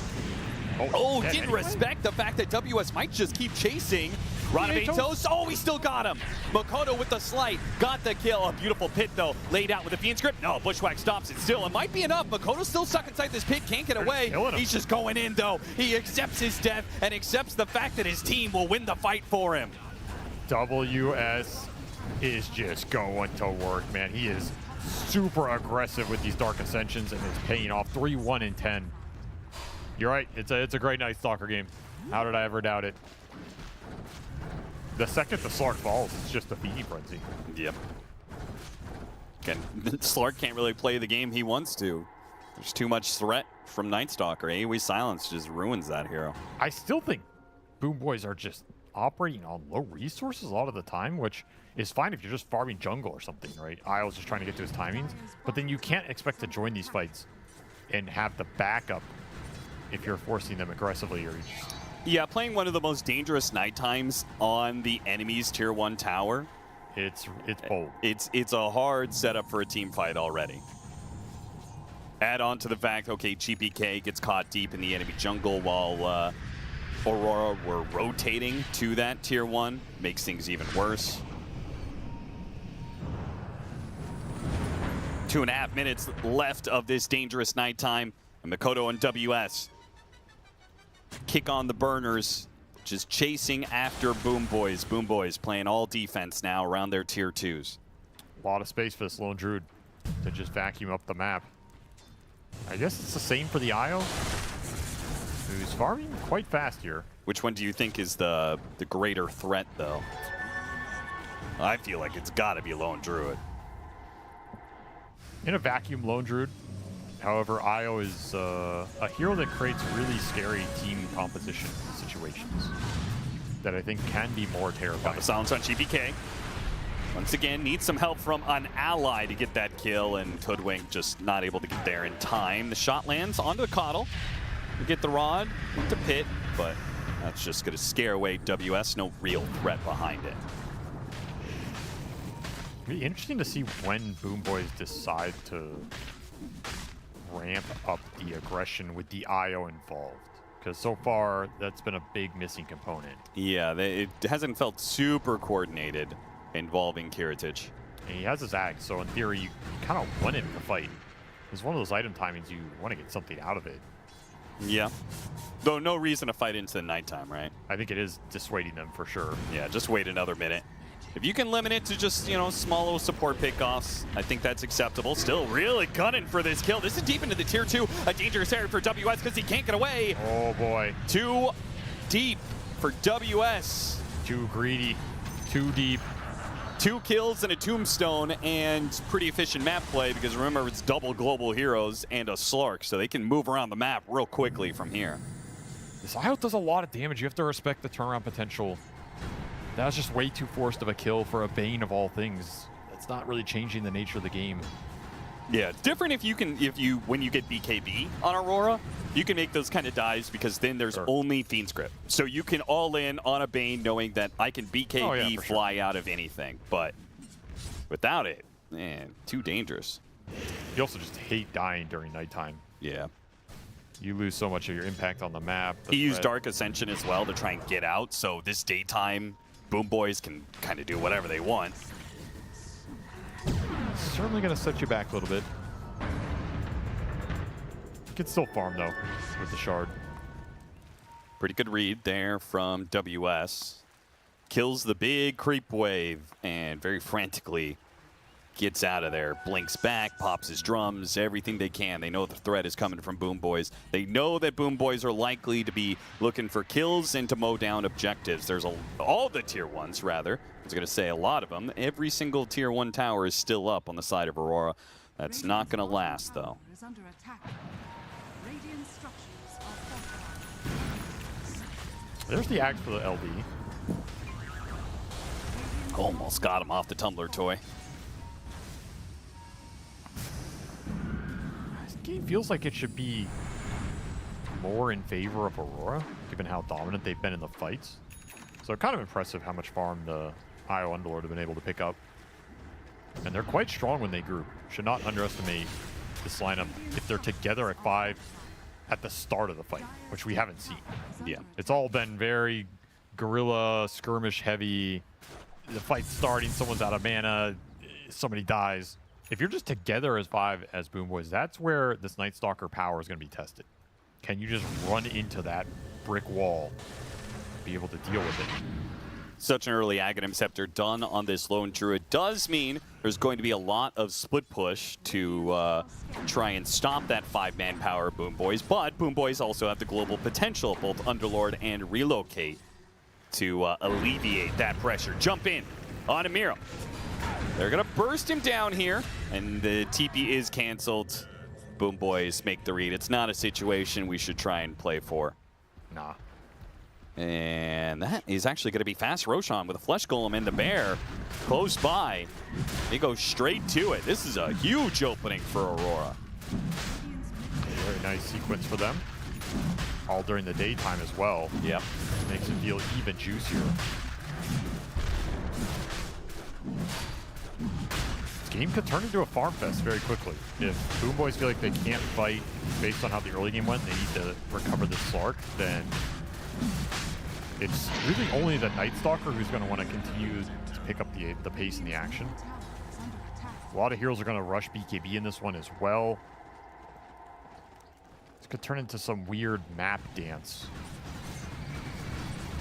Oh, didn't respect the fact that WS might just keep chasing. Radaventos, oh, he still got him. Makoto with the slight, got the kill. A beautiful pit, though, laid out with a Fiend Script. No, Bushwhack stops it still. It might be enough. Makoto's still stuck inside this pit, can't get away. He's just going in, though. He accepts his death and accepts the fact that his team will win the fight for him. WS is just going to work, man. He is super aggressive with these Dark Ascensions and is paying off. 3-1 in 10. You're right. It's a great Night Stalker game. How did I ever doubt it? The second the Slark falls, it's just a feeding frenzy. Yep. Again, Slark can't really play the game he wants to. There's too much threat from Night Stalker. AoE Silence just ruins that hero. I still think Boom Boys are just operating on low resources a lot of the time, which is fine if you're just farming jungle or something, right? Isle's just trying to get to his timings, but then you can't expect to join these fights and have the backup if you're forcing them aggressively or just... Yeah, playing one of the most dangerous night times on the enemy's tier 1 tower. It's bold. It's a hard setup for a team fight already. Add on to the fact, okay, GPK gets caught deep in the enemy jungle while Aurora were rotating to that tier 1. Makes things even worse. 2.5 minutes left of this dangerous nighttime. And Makoto and WS kick on the burners, just chasing after Boom Boys. Boom Boys playing all defense now around their tier 2s. A lot of space for this Lone Druid to just vacuum up the map. I guess it's the same for the IO, who's farming quite fast here. Which one do you think is the greater threat, though? I feel like it's got to be Lone Druid. In a vacuum, Lone Druid. However, IO is a hero that creates really scary team composition situations that I think can be more terrifying. Got the silence on GPK. Once again, needs some help from an ally to get that kill, and Hoodwink just not able to get there in time. The shot lands onto a Coddle. We get the rod into pit, but that's just going to scare away WS. No real threat behind it. It'd be interesting to see when Boom Boys decide to ramp up the aggression with the IO involved, because so far that's been a big missing component. Yeah, it hasn't felt super coordinated involving Kiritich. And he has his axe, so in theory you kind of want him to fight. It's one of those item timings you want to get something out of it. Yeah, though no reason to fight into the nighttime, right? I think it is dissuading them for sure. Yeah, just wait another minute. If you can limit it to just, you know, small little support pickoffs, I think that's acceptable. Still really gunning for this kill. This is deep into the tier 2. A dangerous area for WS because he can't get away. Oh, boy. Too deep for WS. Too greedy. Too deep. 2 kills and a tombstone, and pretty efficient map play because remember, it's double global heroes and a Slark, so they can move around the map real quickly from here. This IO does a lot of damage. You have to respect the turnaround potential. That was just way too forced of a kill for a Bane of all things. That's not really changing the nature of the game. Yeah, different if when you get BKB on Aurora, you can make those kind of dives because then there's only Fiend Script. So you can all in on a Bane knowing that I can BKB fly out of anything. But without it, man, too dangerous. You also just hate dying during nighttime. Yeah. You lose so much of your impact on the map. He used Dark Ascension as well to try and get out, so this daytime, Boom Boys can kind of do whatever they want. Certainly going to set you back a little bit. You can still farm, though, with the Shard. Pretty good read there from WS. Kills the big creep wave and very frantically gets out of there, blinks back, pops his drums, everything they can. They know the threat is coming from Boom Boys. They know that Boom Boys are likely to be looking for kills and to mow down objectives. There's all the tier 1s, rather. I was going to say a lot of them. Every single tier 1 tower is still up on the side of Aurora. That's not going to last, though. There's the axe for the LD. Almost got him off the tumbler toy. This game feels like it should be more in favor of Aurora, given how dominant they've been in the fights. So kind of impressive how much farm the IO Underlord have been able to pick up. And they're quite strong when they group. Should not underestimate this lineup if they're together at 5 at the start of the fight, which we haven't seen. Yeah. It's all been very guerrilla, skirmish heavy. The fight's starting, someone's out of mana, somebody dies. If you're just together as 5 as Boom Boys, that's where this Night Stalker power is going to be tested. Can you just run into that brick wall, be able to deal with it? Such an early Aghanim Scepter done on this Lone Druid does mean there's going to be a lot of split push to try and stop that 5-man power of Boom Boys, but Boom Boys also have the global potential, both Underlord and Relocate, to alleviate that pressure. Jump in on Amiro. They're going to burst him down here, and the TP is canceled. Boom Boys make the read. It's not a situation we should try and play for. Nah. And that is actually going to be fast Roshan with a Flesh Golem and the Bear close by. They go straight to it. This is a huge opening for Aurora. Very nice sequence for them. All during the daytime as well. Yep. Makes it feel even juicier. This game could turn into a farm fest very quickly. If Boom Boys feel like they can't fight based on how the early game went, they need to recover this Slark, then it's really only the Night Stalker who's going to want to continue to pick up the pace and the action. A lot of heroes are going to rush BKB in this one as well. This could turn into some weird map dance,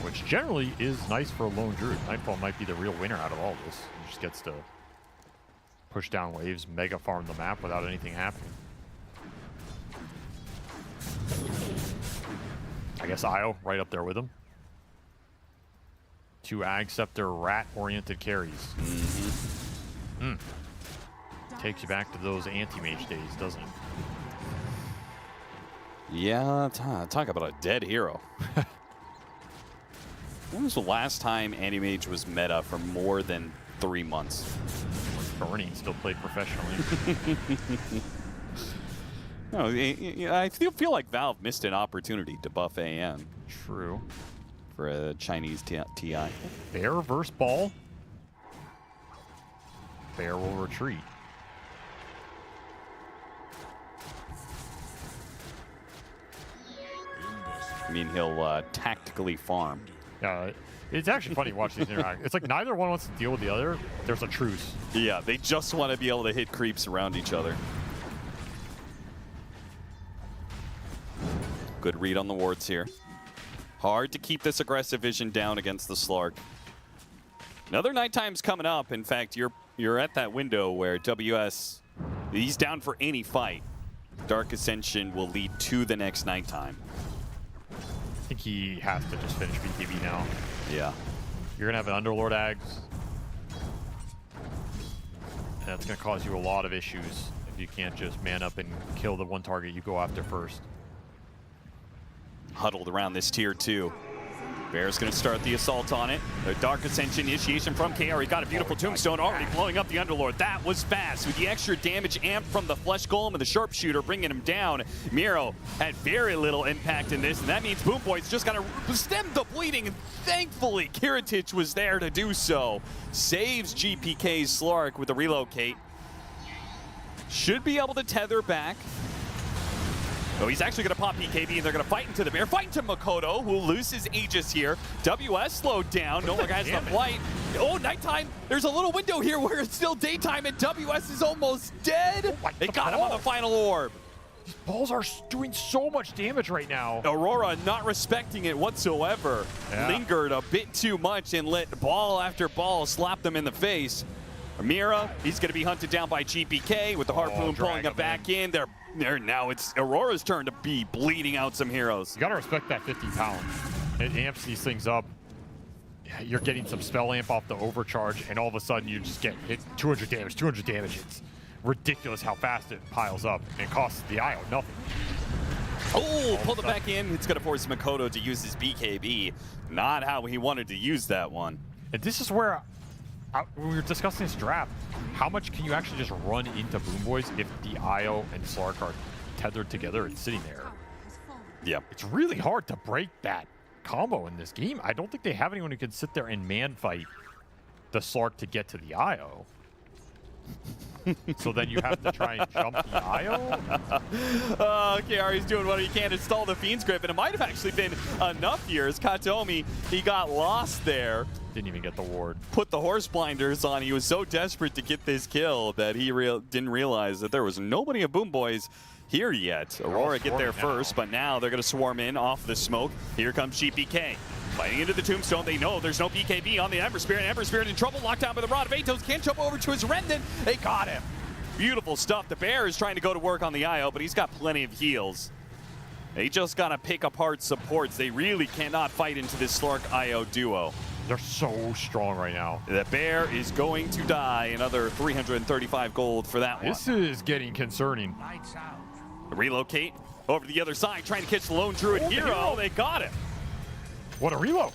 which generally is nice for a Lone Druid. Nightfall might be the real winner out of all this. He just gets to push down waves, mega farm the map without anything happening. I guess Io right up there with him. 2 Ag Scepter rat-oriented carries. Takes you back to those anti-mage days, doesn't it? Yeah, talk about a dead hero. When was the last time anti-mage was meta for more than 3 months? Bernie still played professionally. No, I feel like Valve missed an opportunity to buff AN. True. For a Chinese TI. Bear versus Ball. Bear will retreat. I mean, he'll tactically farm. Yeah, it's actually funny watching these interact. It's like neither one wants to deal with the other. There's a truce. Yeah, they just want to be able to hit creeps around each other. Good read on the wards here. Hard to keep this aggressive vision down against the Slark. Another nighttime's coming up. In fact, you're at that window where WS, he's down for any fight. Dark Ascension will lead to the next nighttime. I think he has to just finish BKB now. Yeah. You're going to have an Underlord Ags. That's going to cause you a lot of issues if you can't just man up and kill the one target you go after first. Huddled around this tier 2. Bear's going to start the assault on it. The Dark Ascension initiation from KR. He got a beautiful tombstone already blowing up the Underlord. That was fast with the extra damage amp from the Flesh Golem and the Sharpshooter bringing him down. Miro had very little impact in this, and that means Boom Boy's just got to stem the bleeding, and thankfully Kiritich was there to do so. Saves GPK's Slark with the relocate. Should be able to tether back. Oh, he's actually going to pop BKB, and they're going to fight into the Bear. Fight into Makoto, who loses Aegis here. WS slowed down. No longer has the flight. Oh, nighttime. There's a little window here where it's still daytime, and WS is almost dead. They got him on the final orb. These balls are doing so much damage right now. Aurora not respecting it whatsoever. Yeah. Lingered a bit too much and let ball after ball slap them in the face. Amira, he's going to be hunted down by GPK with the Harpoon pulling him back in. Now it's Aurora's turn to be bleeding out some heroes. You got to respect that 50 pounds. It amps these things up. You're getting some spell amp off the overcharge, and all of a sudden you just get hit 200 damage, 200 damage. It's ridiculous how fast it piles up, and it costs the IO nothing. Oh, pulled it back in. It's going to force Makoto to use his BKB. Not how he wanted to use that one. And this is where, when we were discussing this draft, how much can you actually just run into Boom Boys if the IO and Slark are tethered together and sitting there? Yeah. It's really hard to break that combo in this game. I don't think they have anyone who can sit there and man fight the Slark to get to the IO. So then you have to try and jump the IO? Kiari's doing what he can to stall the Fiend's Grip, and it might have actually been enough here as Katomi, he got lost there. Didn't even get the ward. Put the horse blinders on. He was so desperate to get this kill that he didn't realize that there was nobody of Boom Boys here yet. Aurora get there first, but now they're going to swarm in off the smoke. Here comes GPK. Fighting into the Tombstone, they know there's no BKB on the Ember Spirit. Ember Spirit in trouble, locked down by the Rod of Atos. Can't jump over to his Remnant. They got him. Beautiful stuff. The Bear is trying to go to work on the IO, but he's got plenty of heals. They just got to pick apart supports. They really cannot fight into this Slark IO duo. They're so strong right now. The Bear is going to die. Another 335 gold for that one. This is getting concerning. Relocate over to the other side, trying to catch the Lone Druid hero. They got him. What a reload.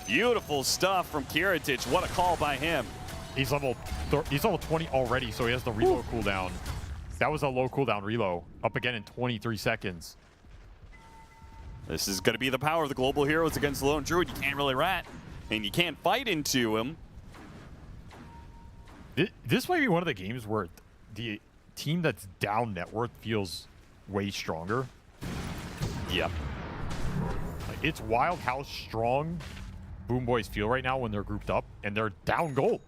Beautiful stuff from Kiritich. What a call by him. He's level 20 already, so he has the reload cooldown. That was a low cooldown reload. Up again in 23 seconds. This is going to be the power of the global heroes against the Lone Druid. You can't really rat, and you can't fight into him. This might be one of the games where the team that's down net worth feels way stronger. Yep. It's wild how strong Boom Boys feel right now when they're grouped up and they're down gold.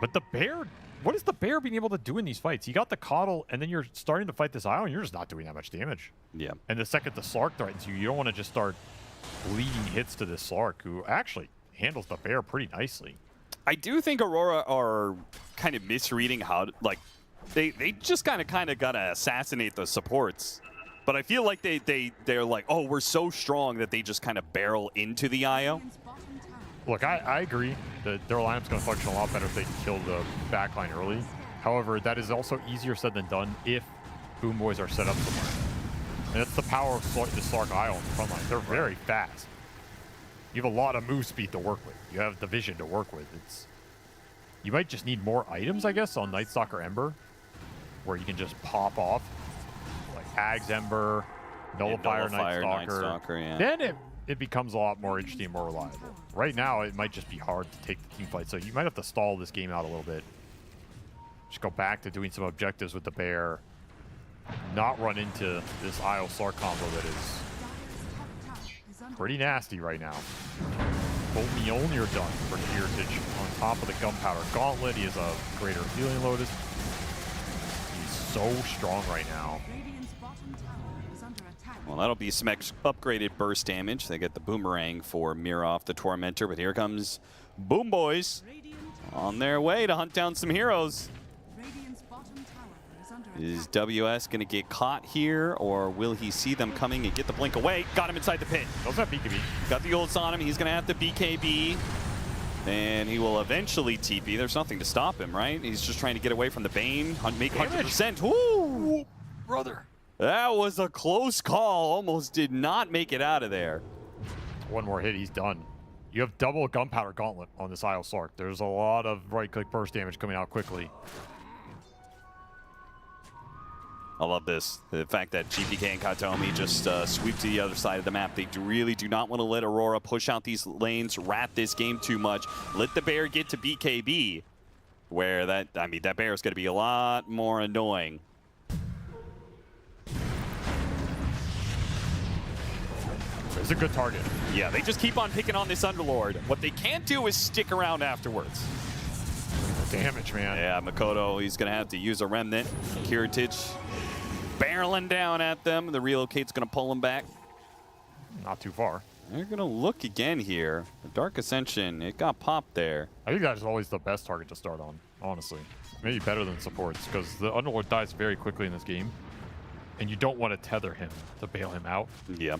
But the Bear, what is the Bear being able to do in these fights? You got the Coddle, and then you're starting to fight this IO, and you're just not doing that much damage. Yeah. And the second the Slark threatens you, you don't want to just start bleeding hits to this Slark, who actually handles the Bear pretty nicely. I do think Aurora are kind of misreading how, like, they just kind of got to assassinate the supports. But I feel like they're like, oh, we're so strong that they just kind of barrel into the IO. Look, I agree that their lineup's going to function a lot better if they can kill the backline early. However, that is also easier said than done if Boom Boys are set up somewhere. And that's the power of the Slark IO on the front line. They're very fast. You have a lot of move speed to work with. You have the vision to work with. You might just need more items, I guess, on Night Stalker Ember, where you can just pop off. Ags Ember, Nullifier, Night Stalker. Yeah. Then it becomes a lot more interesting and more reliable. Right now, it might just be hard to take the team fight, so you might have to stall this game out a little bit. Just go back to doing some objectives with the Bear. Not run into this IO Slark combo that is pretty nasty right now. Full Mjolnir done for Kiritich on top of the Gunpowder Gauntlet. He has a greater healing lotus. He's so strong right now. Well, that'll be some upgraded burst damage. They get the Boomerang for Mirov, the Tormentor, but here comes Boom Boys on their way to hunt down some heroes. Is WS going to get caught here, or will he see them coming and get the blink away? Got him inside the pit. Those have BKB. Got the ults on him. He's going to have to BKB, and he will eventually TP. There's nothing to stop him, right? He's just trying to get away from the Bane, make 100%. Ooh, brother. That was a close call. Almost did not make it out of there. One more hit, he's done. You have double Gunpowder Gauntlet on this IO Slark. There's a lot of right-click burst damage coming out quickly. I love this. The fact that GPK and Katomi just sweep to the other side of the map. They really do not want to let Aurora push out these lanes, rat this game too much. Let the Bear get to BKB, where that Bear is going to be a lot more annoying. It's a good target. Yeah, they just keep on picking on this Underlord. What they can't do is stick around afterwards. Damage, man. Yeah, Makoto, he's going to have to use a Remnant. Kiritich barreling down at them. The Relocate's going to pull him back. Not too far. They're going to look again here. The Dark Ascension, it got popped there. I think that is always the best target to start on. honestly. Maybe better than supports, because the Underlord dies very quickly in this game, and you don't want to tether him to bail him out. Yeah.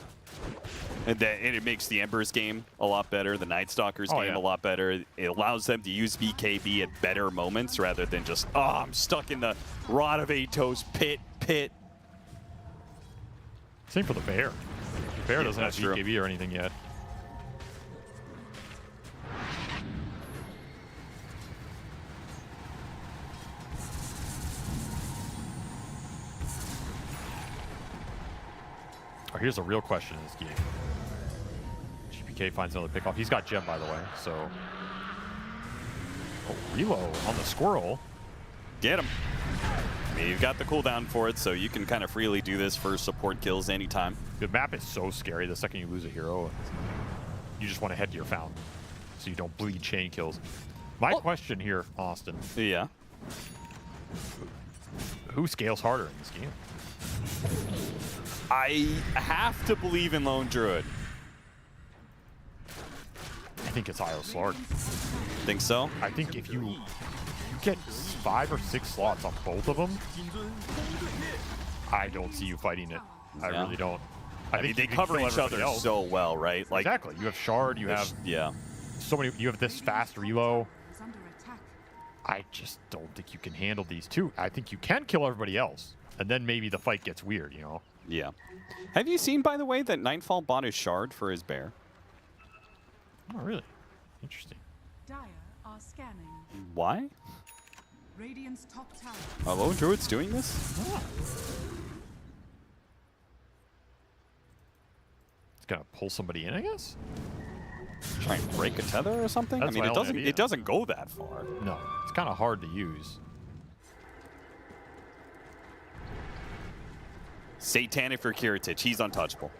And it makes the Ember's game a lot better, the Night Stalker's game a lot better. It allows them to use BKB at better moments rather than just, oh, I'm stuck in the Rod of Atos pit. Same for the Bear. The Bear doesn't have BKB or anything yet. Oh, here's a real question in this game. GPK finds another pickoff. He's got Gem, by the way, so... Oh, reload on the Squirrel. Get him. I mean, you've got the cooldown for it, so you can kind of freely do this for support kills anytime. The map is so scary. The second you lose a hero, you just want to head to your fountain, so you don't bleed chain kills. My question here, Austin. Yeah. Who scales harder in this game? I have to believe in Lone Druid. I think it's IO Slark. Think so? I think if you get 5 or 6 slots on both of them, I don't see you fighting it. I really don't. I mean, they cover each other so well, right? Like, exactly. You have Shard, you have so many. You have this fast reload. I just don't think you can handle these two. I think you can kill everybody else, and then maybe the fight gets weird, you know? Yeah. Have you seen, by the way, that Nightfall bought his Shard for his Bear? Oh, really? Interesting. Dire are scanning. Why? Radiant's top tower. Are Lone Druids doing this? Oh. It's gonna pull somebody in, I guess? Try and break a tether or something? That's I mean, it doesn't go that far. No, it's kind of hard to use. Satanic for Kiritich, he's untouchable.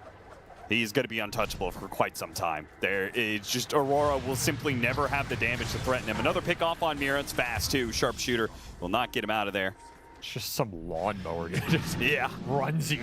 He's going to be untouchable for quite some time. It's just Aurora will simply never have the damage to threaten him. Another pick off on Mira. It's fast too. Sharpshooter will not get him out of there. It's just some lawnmower just runs you.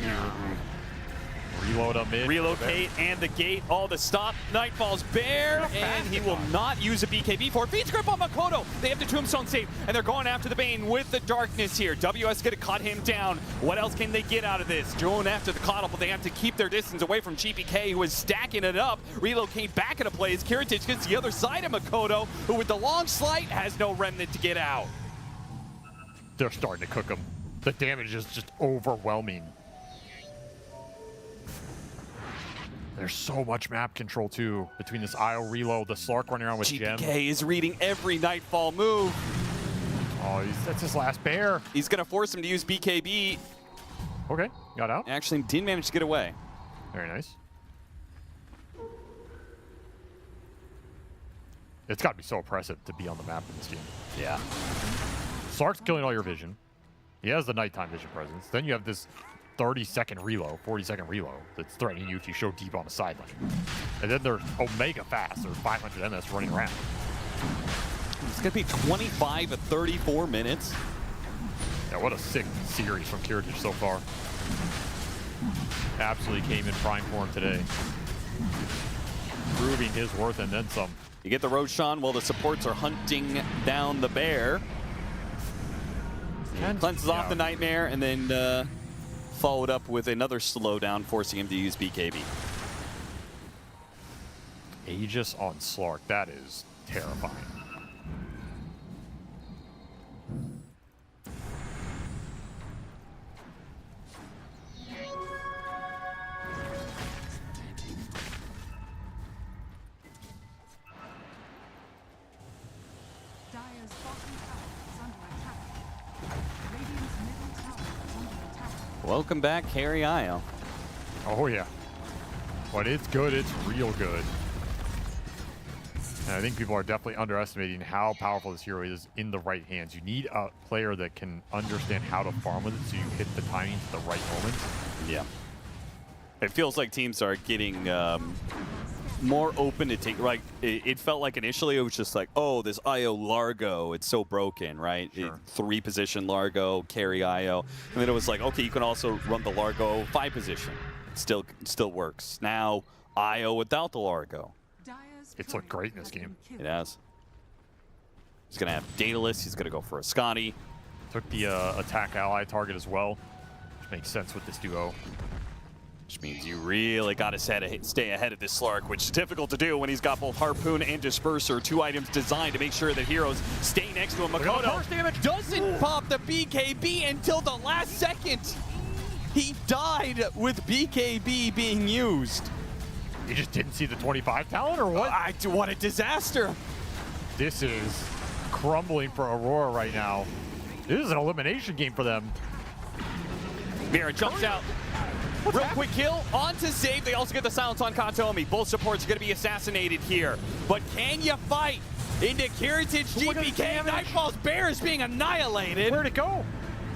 Reload on mid. Relocate and the gate. All the stop. Nightfall's Bear, and he will not use a BKB for it. Feeds grip on Makoto. They have the Tombstone safe, and they're going after the Bane with the darkness here. WS going to cut him down. What else can they get out of this? Going after the Coddle, but they have to keep their distance away from GPK, who is stacking it up. Relocate back into plays. Kiritich gets the other side of Makoto, who with the long slight has no remnant to get out. They're starting to cook him. The damage is just overwhelming. There's so much map control, too, between this IO reload, the Slark running around with Gem. GPK is reading every Nightfall move. Oh, that's his last Bear. He's going to force him to use BKB. Okay, got out. Actually, didn't manage to get away. Very nice. It's got to be so oppressive to be on the map in this game. Yeah. Slark's killing all your vision. He has the nighttime vision presence. Then you have this 30-second reload, 40-second reload that's threatening you if you show deep on the sideline. And then they're Omega fast. They're 500 MS running around. It's going to be 25 to 34 minutes. Yeah, what a sick series from Kiritich so far. Absolutely came in prime form today. Proving his worth and then some. You get the Roshan while the supports are hunting down the Bear. Cleanses off the Nightmare and then followed up with another slowdown, forcing him to use BKB. Aegis on Slark, that is terrifying. Dire's bottom tower is under attack. Radiant's middle tower is under attack. Welcome back, Harry Isle. Oh yeah. When it's good, it's real good. And I think people are definitely underestimating how powerful this hero is in the right hands. You need a player that can understand how to farm with it so you hit the timing at the right moment. Yeah. It feels like teams are getting more open to take, like, it felt like initially it was just like, oh, this IO Largo, it's so broken, right? Sure. 3-position Largo, carry IO. And then it was like, okay, you can also run the Largo 5-position. It still works. Now, IO without the Largo. It's looked great in this game. It has. He's going to have Daedalus. He's going to go for a Scotty. Took the attack ally target as well, which makes sense with this duo. Which means you really got to stay ahead of this Slark, which is difficult to do when he's got both Harpoon and Disperser, 2 items designed to make sure that heroes stay next to him. Makoto doesn't pop the BKB until the last second. He died with BKB being used. You just didn't see the 25 talent or what? What a disaster. This is crumbling for Aurora right now. This is an elimination game for them. Mira jumps out. Real quick kill onto save. They also get the silence on Katomi. Both supports are going to be assassinated here. But can you fight into Kiritich GPK? Nightfall's bear is being annihilated. Where'd it go?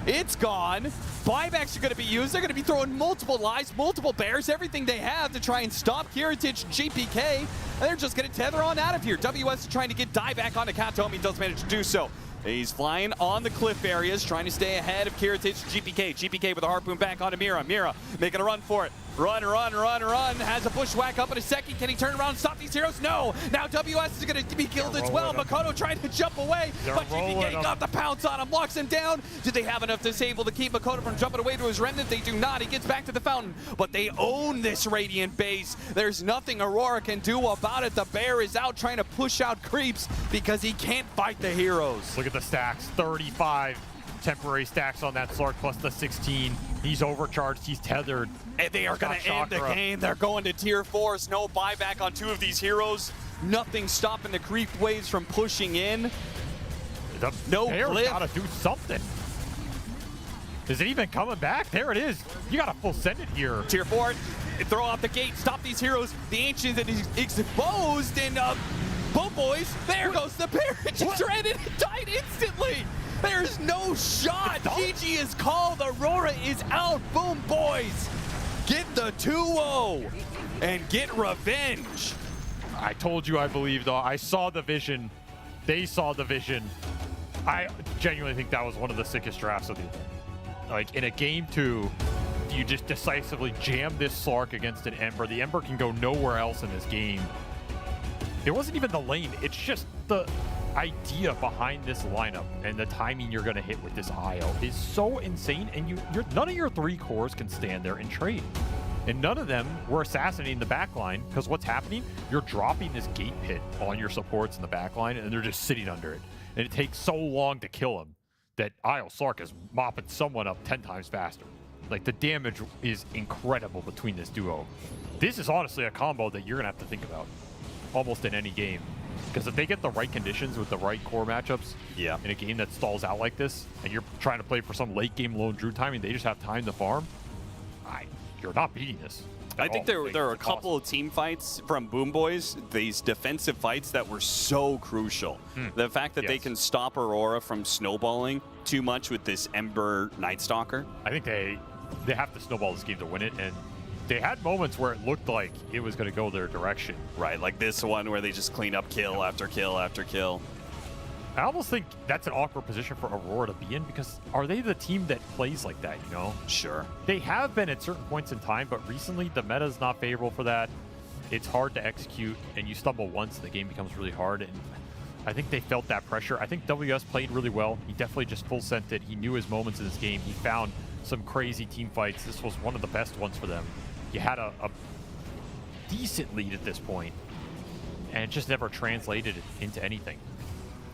It's gone. Buybacks are going to be used. They're going to be throwing multiple lives, multiple bears, everything they have to try and stop Kiritich GPK. And they're just going to tether on out of here. WS is trying to get dieback onto Katomi. Does manage to do so. He's flying on the cliff areas, trying to stay ahead of Kiritich GPK. GPK with a harpoon back onto Mira. Mira making a run for it. Run. Has a bushwhack up in a second. Can he turn around and stop these heroes? No. Now WS is going to be killed as well. Makoto trying to jump away, but GPK got the pounce on him, locks him down. Do they have enough disable to keep Makoto from jumping away to his remnant? They do not. He gets back to the fountain, but they own this Radiant base. There's nothing Aurora can do about it. The bear is out trying to push out creeps because he can't fight the heroes. Look at the stacks, 35 temporary stacks on that Slark plus the 16. He's overcharged, he's tethered. And they are going to end the game. They're going to tier 4s. No buyback on 2 of these heroes. Nothing stopping the creep waves from pushing in. No Bear's gotta do something. Is it even coming back? There it is. You gotta full send it here. Tier 4, throw out the gate, stop these heroes. The Ancient is exposed, and boom boys, there goes the bear. It just ran in and died instantly. There's no shot. GG is called. Aurora is out. Boom boys. Get the 2-0 and get revenge. I told you I believed. I saw the vision. They saw the vision. I genuinely think that was one of the sickest drafts of the year. Like, in a game 2, you just decisively jam this Slark against an Ember. The Ember can go nowhere else in this game. It wasn't even the lane. It's just the idea behind this lineup and the timing you're going to hit with this IO is so insane, and none of your 3 cores can stand there and trade. And none of them were assassinating the backline, because what's happening? You're dropping this gate pit on your supports in the backline, and they're just sitting under it. And it takes so long to kill them that IO Slark is mopping someone up 10 times faster. Like, the damage is incredible between this duo. This is honestly a combo that you're going to have to think about almost in any game. Because if they get the right conditions with the right core matchups in a game that stalls out like this, and you're trying to play for some late game lone drew timing, they just have time to farm, you're not beating this. I think there are a couple of team fights from Boom Boys, these defensive fights that were so crucial. The fact that they can stop Aurora from snowballing too much with this Ember Night Stalker. I think they have to snowball this game to win it, and they had moments where it looked like it was going to go their direction. Right, like this one where they just clean up kill after kill after kill. I almost think that's an awkward position for Aurora to be in, because are they the team that plays like that, you know? Sure. They have been at certain points in time, but recently the meta is not favorable for that. It's hard to execute, and you stumble once and the game becomes really hard. And I think they felt that pressure. I think WS played really well. He definitely just full sent it. He knew his moments in this game. He found some crazy team fights. This was one of the best ones for them. You had a decent lead at this point, and it just never translated into anything.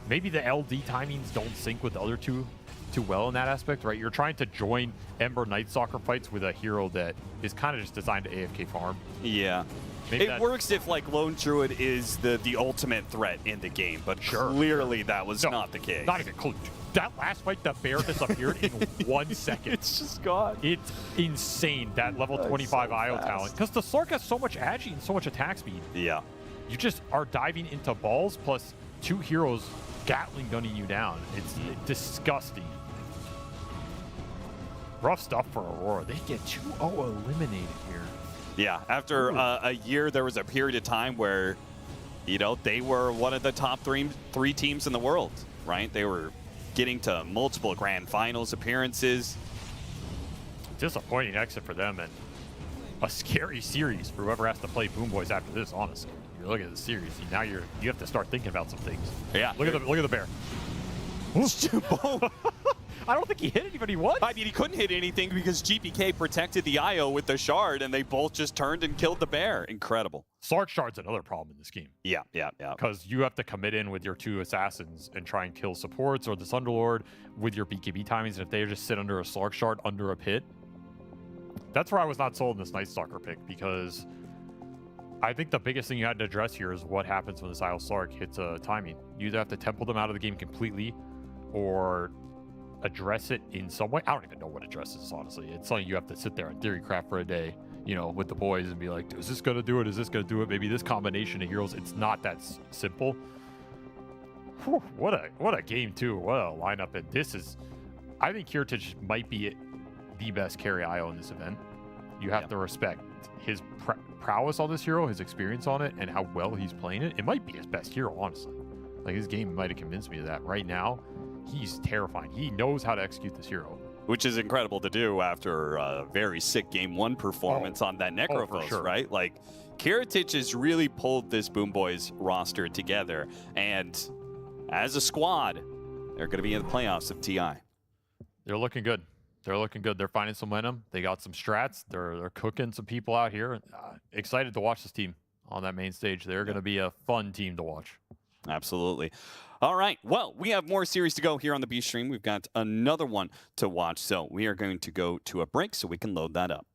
Maybe the LD timings don't sync with the other two too well in that aspect, right? You're trying to join Ember Night Stalker fights with a hero that is kind of just designed to AFK farm. Yeah. It works if, like, Lone Druid is the ultimate threat in the game, but clearly that was not the case. Not even close. That last fight, the bear disappeared in 1 second. It's just gone. It's insane, that level 25 IO talent. Because the Slark has so much agi and so much attack speed. Yeah. You just are diving into balls plus 2 heroes Gatling gunning you down. It's disgusting. Rough stuff for Aurora. They get 2-0 eliminated here. Yeah, after a year, there was a period of time where, you know, they were one of the top three teams in the world, right? They were getting to multiple grand finals appearances. Disappointing exit for them, and a scary series for whoever has to play Boom Boys after this, honestly. look at the series. Now you have to start thinking about some things. Yeah. Look at the bear. I don't think he hit anybody once. I mean, he couldn't hit anything because GPK protected the IO with the shard, and they both just turned and killed the bear. Incredible. Slark shard's another problem in this game. Yeah. Because you have to commit in with your 2 assassins and try and kill supports or the Thunderlord with your BKB timings, and if they just sit under a Slark shard under a pit, that's where I was not sold in this Night Stalker pick, because I think the biggest thing you had to address here is what happens when this IO Slark hits a timing. You either have to temple them out of the game completely or address it in some way. I don't even know what addresses this, honestly. It's something you have to sit there and theory craft for a day, you know, with the boys and be like, is this going to do it? Is this going to do it? Maybe this combination of heroes. It's not that simple. Whew, what a game, too. What a lineup. And this is, I think Kiritich might be the best carry IO in this event. You have to respect his prowess on this hero, his experience on it, and how well he's playing it. It might be his best hero, honestly. Like, his game might have convinced me of that. Right now, he's terrifying. He knows how to execute this hero. Which is incredible to do after a very sick Game 1 performance on that Necrophos, sure. right? Like, Kiritich has really pulled this Boom Boys roster together, and as a squad, they're going to be in the playoffs of TI. They're looking good. They're looking good. They're finding some momentum. They got some strats. They're cooking some people out here. Excited to watch this team on that main stage. They're going to be a fun team to watch. Absolutely. All right. Well, we have more series to go here on the B stream. We've got another one to watch. So we are going to go to a break so we can load that up.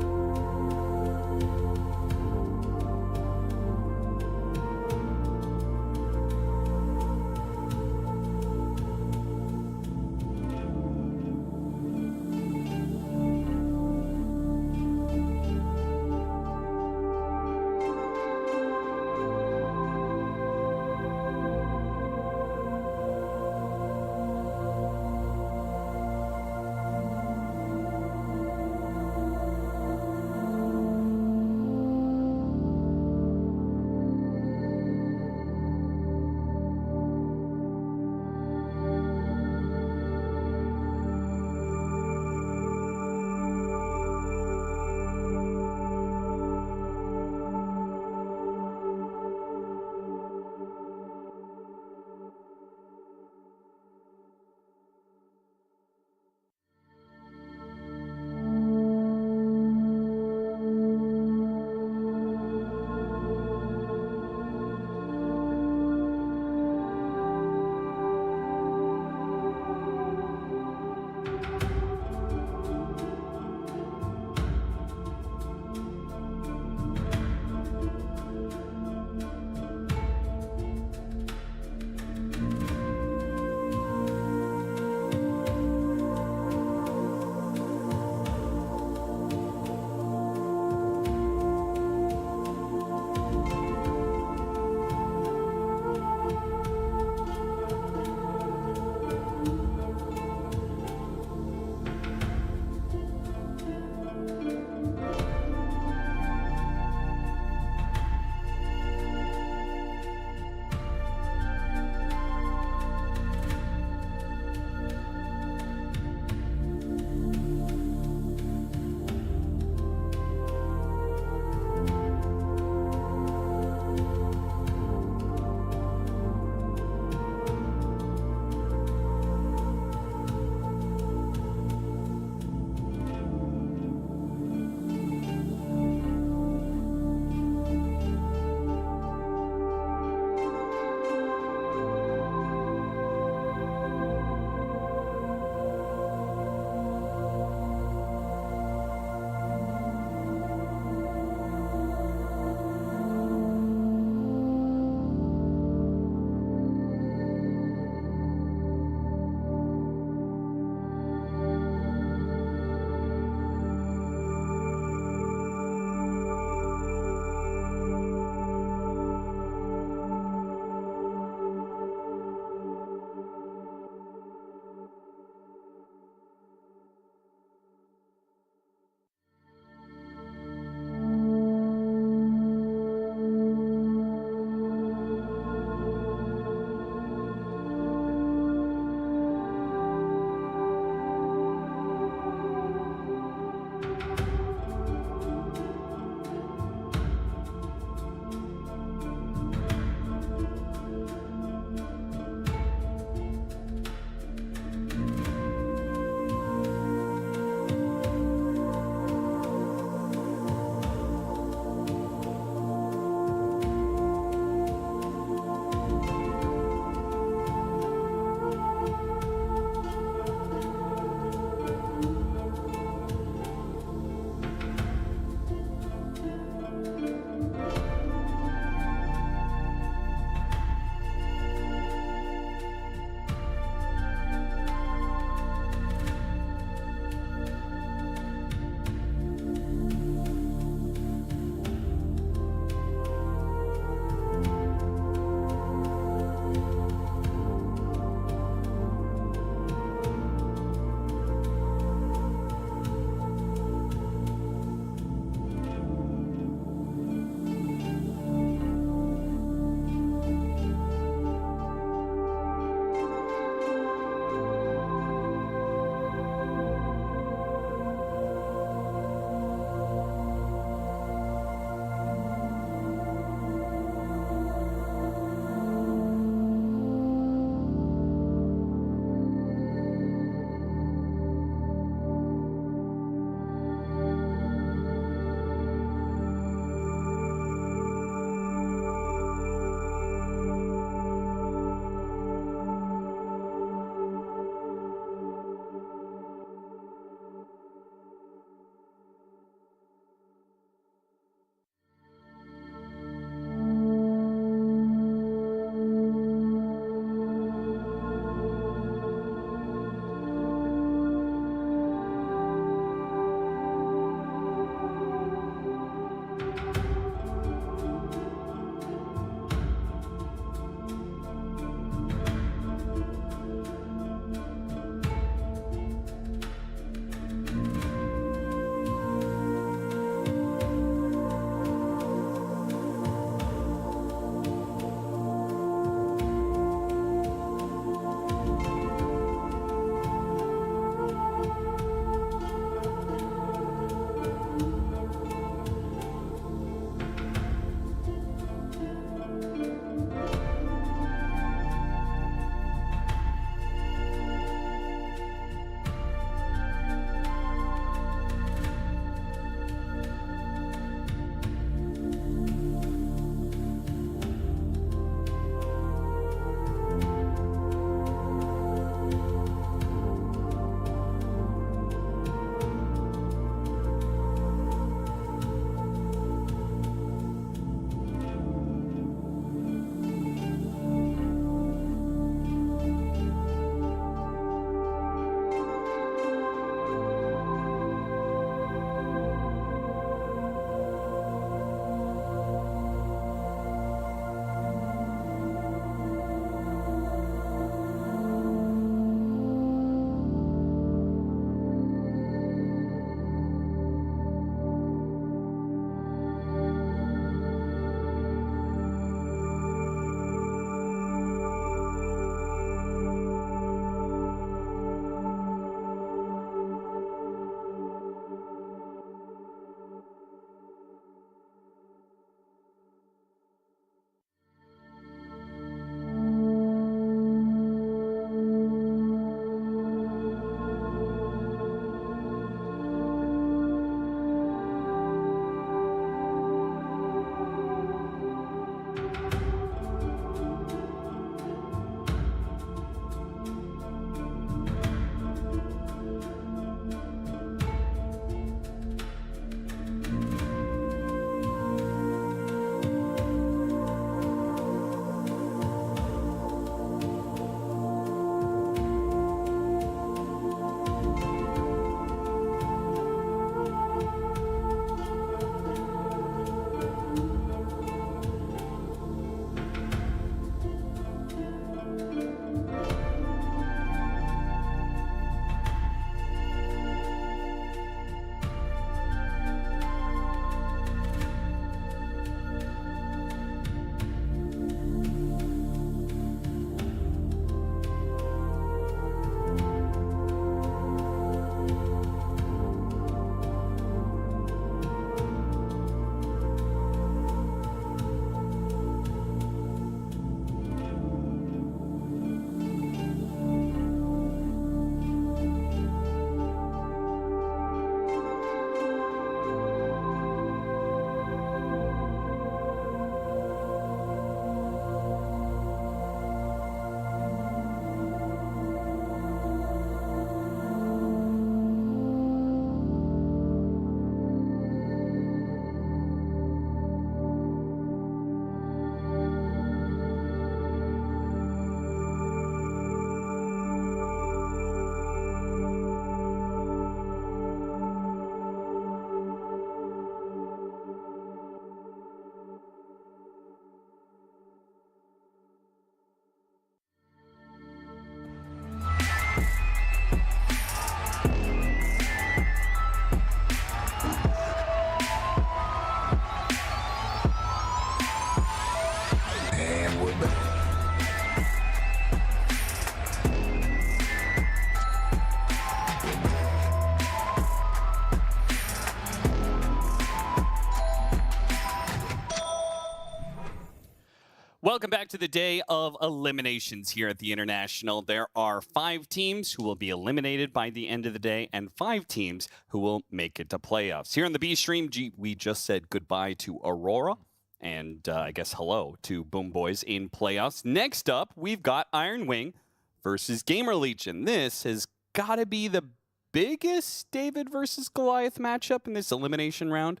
Welcome back to the day of eliminations here at the International. There are 5 teams who will be eliminated by the end of the day and 5 teams who will make it to playoffs. Here on the B stream, we just said goodbye to Aurora and I guess hello to Boom Boys in playoffs. Next up, we've got Iron Wing versus GamerLegion. This has got to be the biggest David versus Goliath matchup in this elimination round.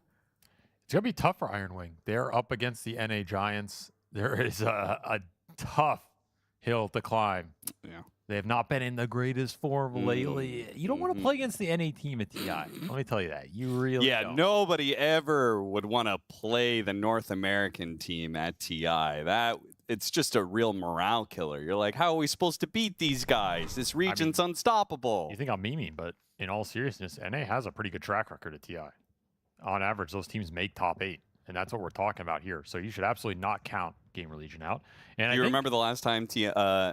It's going to be tough for Iron Wing. They're up against the NA Giants. There is a tough hill to climb. Yeah. They have not been in the greatest form lately. You don't want to play against the NA team at TI. Let me tell you that. You really don't. Nobody ever would want to play the North American team at TI. It's just a real morale killer. You're like, how are we supposed to beat these guys? This region's unstoppable. You think I'm memeing, but in all seriousness, NA has a pretty good track record at TI. On average, those teams make top 8. And that's what we're talking about here. So you should absolutely not count GamerLegion out. And Do you remember the last time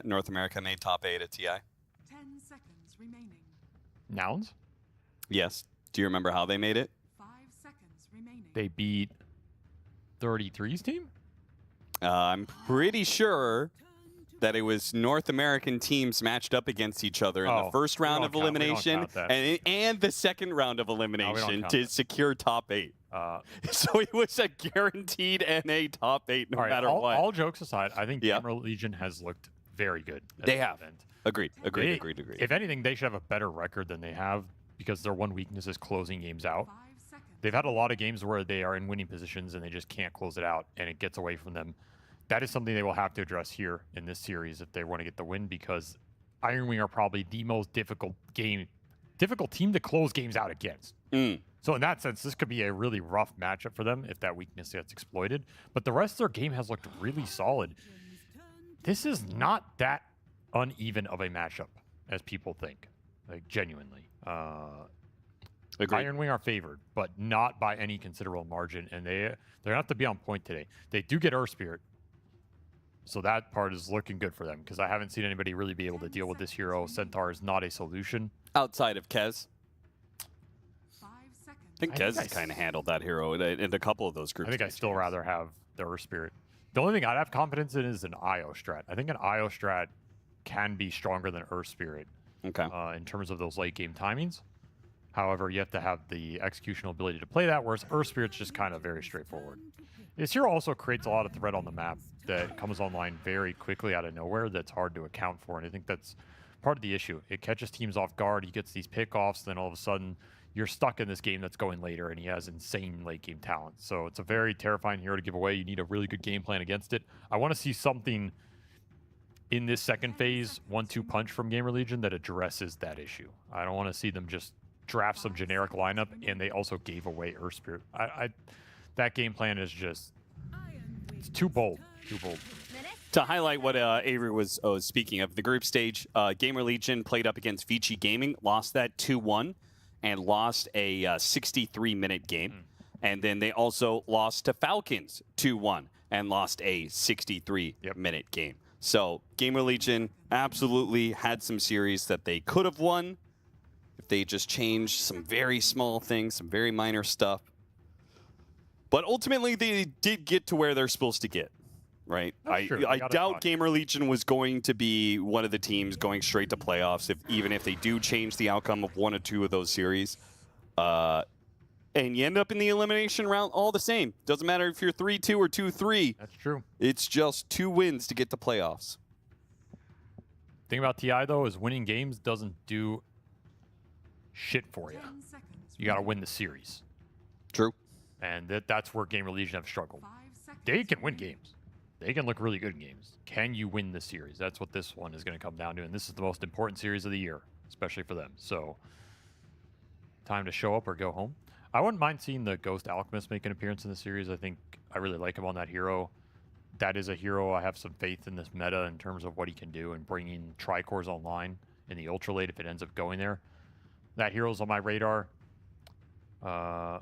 North America made top 8 at TI? 10 seconds remaining. Nouns? Yes. Do you remember how they made it? 5 seconds remaining. They beat 33's team? I'm pretty sure that it was North American teams matched up against each other in the first round of elimination and the second round of elimination to secure top 8. So it was a guaranteed NA top 8 no matter what. All jokes aside, I think GamerLegion has looked very good. They have. Agreed. If anything, they should have a better record than they have because their one weakness is closing games out. They've had a lot of games where they are in winning positions and they just can't close it out and it gets away from them. That is something they will have to address here in this series if they want to get the win because Iron Wing are probably the most difficult team to close games out against. So in that sense, this could be a really rough matchup for them if that weakness gets exploited. But the rest of their game has looked really solid. This is not that uneven of a matchup as people think, like genuinely. Iron Wing are favored, but not by any considerable margin, and they have to be on point today. They do get Earth Spirit, so that part is looking good for them because I haven't seen anybody really be able to deal with this hero. Centaur is not a solution. Outside of Kez. I think Kez has kind of handled that hero in a couple of those groups. I think I still rather have the Earth Spirit. The only thing I'd have confidence in is an IO strat. I think an IO strat can be stronger than Earth Spirit in terms of those late game timings. However, you have to have the executional ability to play that, whereas Earth Spirit's just kind of very straightforward. This hero also creates a lot of threat on the map that comes online very quickly out of nowhere that's hard to account for, and I think that's part of the issue. It catches teams off guard, he gets these pickoffs, then all of a sudden you're stuck in this game that's going later, and he has insane late game talent. So it's a very terrifying hero to give away. You need a really good game plan against it. I want to see something in this second phase, 1-2 punch from GamerLegion that addresses that issue. I don't want to see them just draft some generic lineup, and they also gave away Earth Spirit. That game plan is just, it's too bold. To highlight what Avery was speaking of, the group stage, GamerLegion played up against Vici Gaming, lost that 2-1, and lost a 63-minute game. And then they also lost to Falcons 2-1 and lost a 63-minute game. So GamerLegion absolutely had some series that they could have won if they just changed some very small things, some very minor stuff. But ultimately, they did get to where they're supposed to get, right? I doubt GamerLegion was going to be one of the teams going straight to playoffs, even if they do change the outcome of 1 or 2 of those series. And you end up in the elimination round all the same. Doesn't matter if you're 3-2 or 2-3. That's true. It's just 2 wins to get to playoffs. Thing about TI, though, is winning games doesn't do shit for you. You got to win the series. True. And that's where GamerLegion have struggled. They can win games. They can look really good in games. Can you win the series? That's what this one is going to come down to. And this is the most important series of the year, especially for them. So, time to show up or go home. I wouldn't mind seeing the Ghost Alchemist make an appearance in the series. I think I really like him on that hero. That is a hero I have some faith in this meta in terms of what he can do and bringing Tricores online in the Ultra Late if it ends up going there. That hero's on my radar.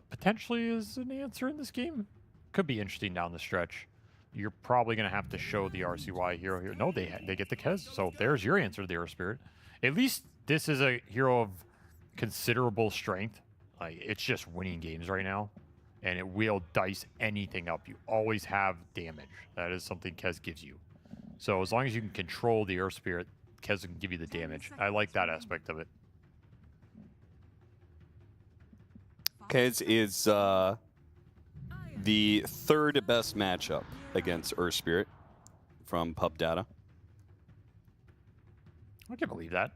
Potentially is an answer in this game. Could be interesting down the stretch. You're probably going to have to show the RCY hero here. No, they get the Kez. So there's your answer to the Earth Spirit. At least this is a hero of considerable strength. It's just winning games right now. and it will dice anything up. You always have damage. That is something Kez gives you. So as long as you can control the Earth Spirit, Kez can give you the damage. I like that aspect of it. Kez is the third best matchup against Earth Spirit from pub data. I can't believe that.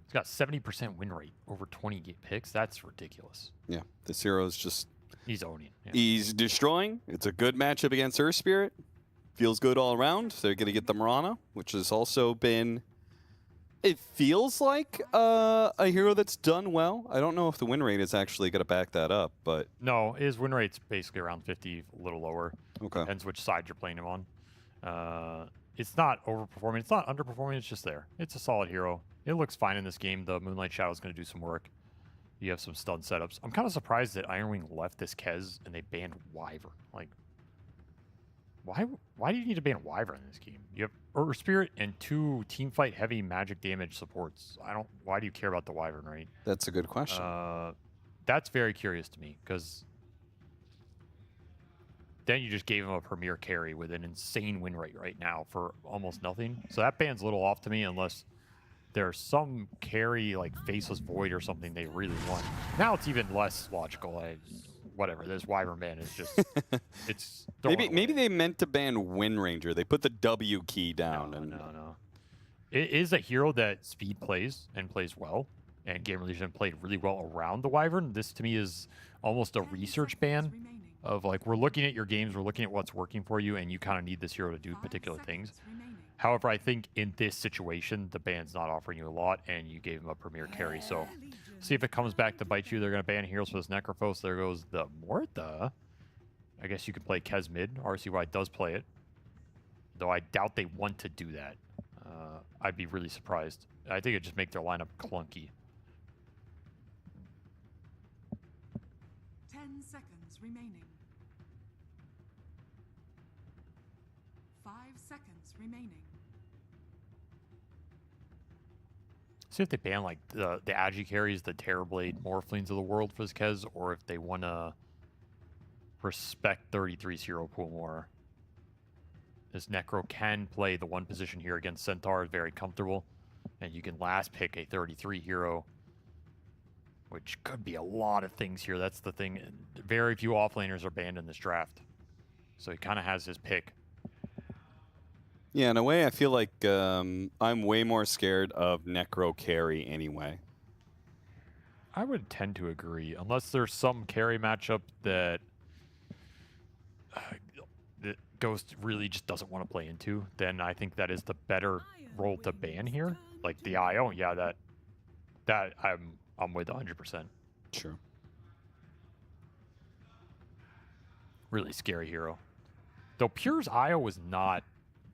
He's got 70% win rate over 20 picks. That's ridiculous. Yeah, this hero is just... He's owning. Yeah. He's destroying. It's a good matchup against Earth Spirit. Feels good all around. They're going to get the Mirana, which has also been... It feels like a hero that's done well. I don't know if the win rate is actually going to back that up, but... No, his win rate's basically around 50, a little lower. Okay. Depends which side you're playing him on. It's not overperforming. It's not underperforming. It's just there. It's a solid hero. It looks fine in this game. The Moonlight Shadow is going to do some work. You have some stun setups. I'm kind of surprised that Iron Wing left this Kez and they banned Wyvern. Like, why do you need to ban Wyvern in this game? You have Earth Spirit and 2 teamfight heavy magic damage supports. Why do you care about the Wyvern, right? That's a good question. That's very curious to me, because then you just gave him a premier carry with an insane win rate right now for almost nothing. So that ban's a little off to me, unless there's some carry like Faceless Void or something they really want. Now it's even less logical. Whatever, this Wyvern ban is just... it's maybe they meant to ban Wind Ranger. They put the W key down. No. It is a hero that Speed plays, and plays well. And GamerLegion played really well around the Wyvern. This, to me, is almost a research ban of, like, we're looking at your games, we're looking at what's working for you, and you kind of need this hero to do particular things. However, I think in this situation, the ban's not offering you a lot, and you gave him a premier carry. So, see if it comes back to bite you. They're going to ban heroes for this Necrophos. There goes the Morta. I guess you could play Kez mid. RCY does play it, though I doubt they want to do that. I'd be really surprised. I think it'd just make their lineup clunky. 10 seconds remaining. 5 seconds remaining. See if they ban like the Agi carries, the Terrorblade Morphlings of the world for this Kez, or if they want to respect 33's hero pool more. This Necro can play the one position here against Centaur, very comfortable, and you can last pick a 33 hero, which could be a lot of things here. That's the thing. Very few offlaners are banned in this draft, so he kind of has his pick. Yeah, in a way, I feel like I'm way more scared of Necro carry anyway. I would tend to agree, unless there's some carry matchup that Ghost really just doesn't want to play into. Then I think that is the better role to ban here. Like the IO, yeah, that I'm with 100%. Sure. Really scary hero. Though Pure's IO was not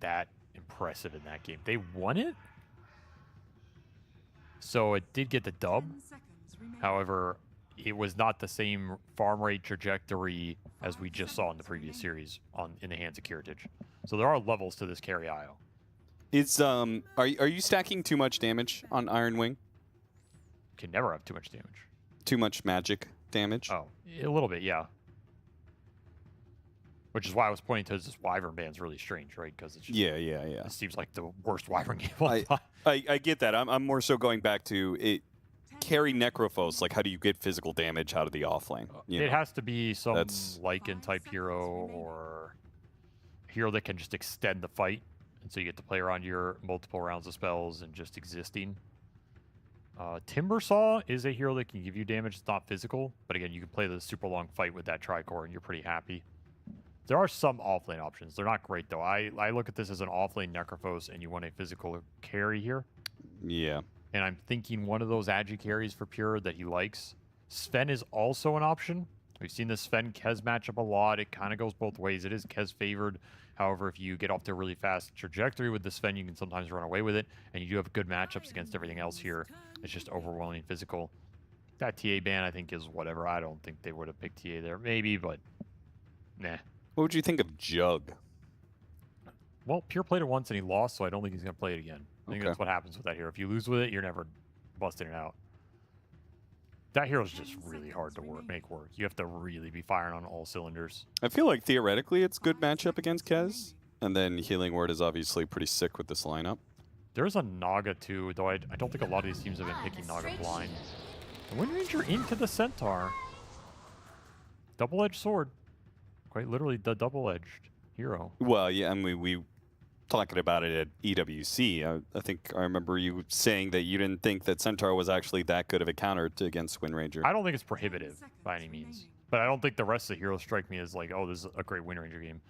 that impressive in that game. They won it, so it did get the dub. However, it was not the same farm rate trajectory as we just saw in the previous series in the hands of Kiritich. So there are levels to this carry IO. Is are you stacking too much damage on Iron Wing? Can never have too much damage. Too much magic damage? Oh, a little bit, yeah. Which is why I was pointing to this Wyvern ban's really strange, right? Because it's just, yeah. It seems like the worst Wyvern game of all time. I get that. I'm more so going back to it. Carry Necrophos, like how do you get physical damage out of the offlane? It has to be some Lycan type hero or a hero that can just extend the fight, and so you get to play around your multiple rounds of spells and just existing. Timbersaw is a hero that can give you damage. It's not physical, but again, you can play the super long fight with that Tricore, and you're pretty happy. There are some offlane options. They're not great, though. I look at this as an offlane Necrophos, and you want a physical carry here. Yeah. And I'm thinking one of those Agi carries for Pure that he likes. Sven is also an option. We've seen the Sven-Kez matchup a lot. It kind of goes both ways. It is Kez favored. However, if you get off to a really fast trajectory with the Sven, you can sometimes run away with it. And you do have good matchups against everything else here. It's just overwhelming physical. That TA ban, I think, is whatever. I don't think they would have picked TA there. Maybe, but nah. What would you think of Jug? Well, Pure played it once and he lost, so I don't think he's going to play it again. I think that's what happens with that hero. If you lose with it, you're never busting it out. that hero's just really hard to make work. You have to really be firing on all cylinders. I feel like theoretically it's good matchup against Kez. And then Healing Word is obviously pretty sick with this lineup. There's a Naga too, though I don't think a lot of these teams have been picking Naga blind. The Wind Ranger into the Centaur. Double-edged sword. Quite literally the double-edged hero. Well, yeah, I mean, we talking about it at EWC. I think I remember you saying that you didn't think that Centaur was actually that good of a counter against Wind Ranger. I don't think it's prohibitive by any means. But I don't think the rest of the heroes strike me as like, oh, this is a great Wind Ranger game.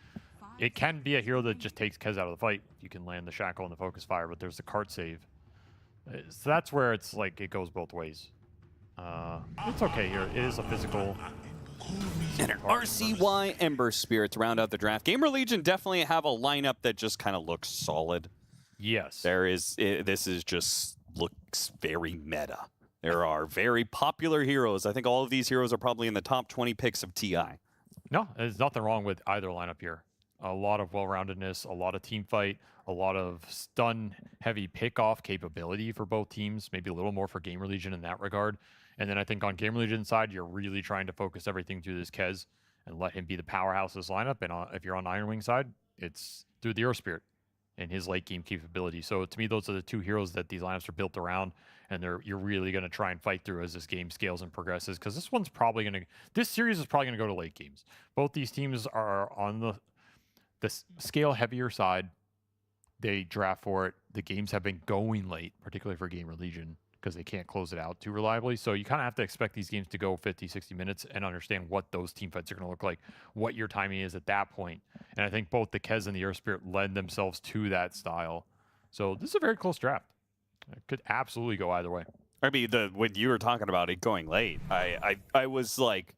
It can be a hero that just takes Kez out of the fight. You can land the Shackle and the Focus Fire, but there's the cart save. So that's where it's like it goes both ways. It's okay here. It is a physical. And an RCY Ember Spirit to round out the draft. GamerLegion definitely have a lineup that just kind of looks solid. Yes. This is just looks very meta. There are very popular heroes. I think all of these heroes are probably in the top 20 picks of TI. No, there's nothing wrong with either lineup here. A lot of well-roundedness, a lot of team fight, a lot of stun-heavy pick-off capability for both teams, maybe a little more for GamerLegion in that regard. And then I think on GamerLegion's side, you're really trying to focus everything through this Kez and let him be the powerhouse of this lineup. And if you're on Ironwing side, it's through the Earth Spirit and his late-game capability. So to me, those are the two heroes that these lineups are built around, and you're really going to try and fight through as this game scales and progresses, because this series is probably going to go to late games. Both these teams are on the scale heavier side. They draft for it. The games have been going late, particularly for GamerLegion, because they can't close it out too reliably. So you kind of have to expect these games to go 50, 60 minutes and understand what those team fights are going to look like, what your timing is at that point. And I think both the Kez and the Earth Spirit lend themselves to that style. So this is a very close draft. It could absolutely go either way. I mean, when you were talking about it going late, I was like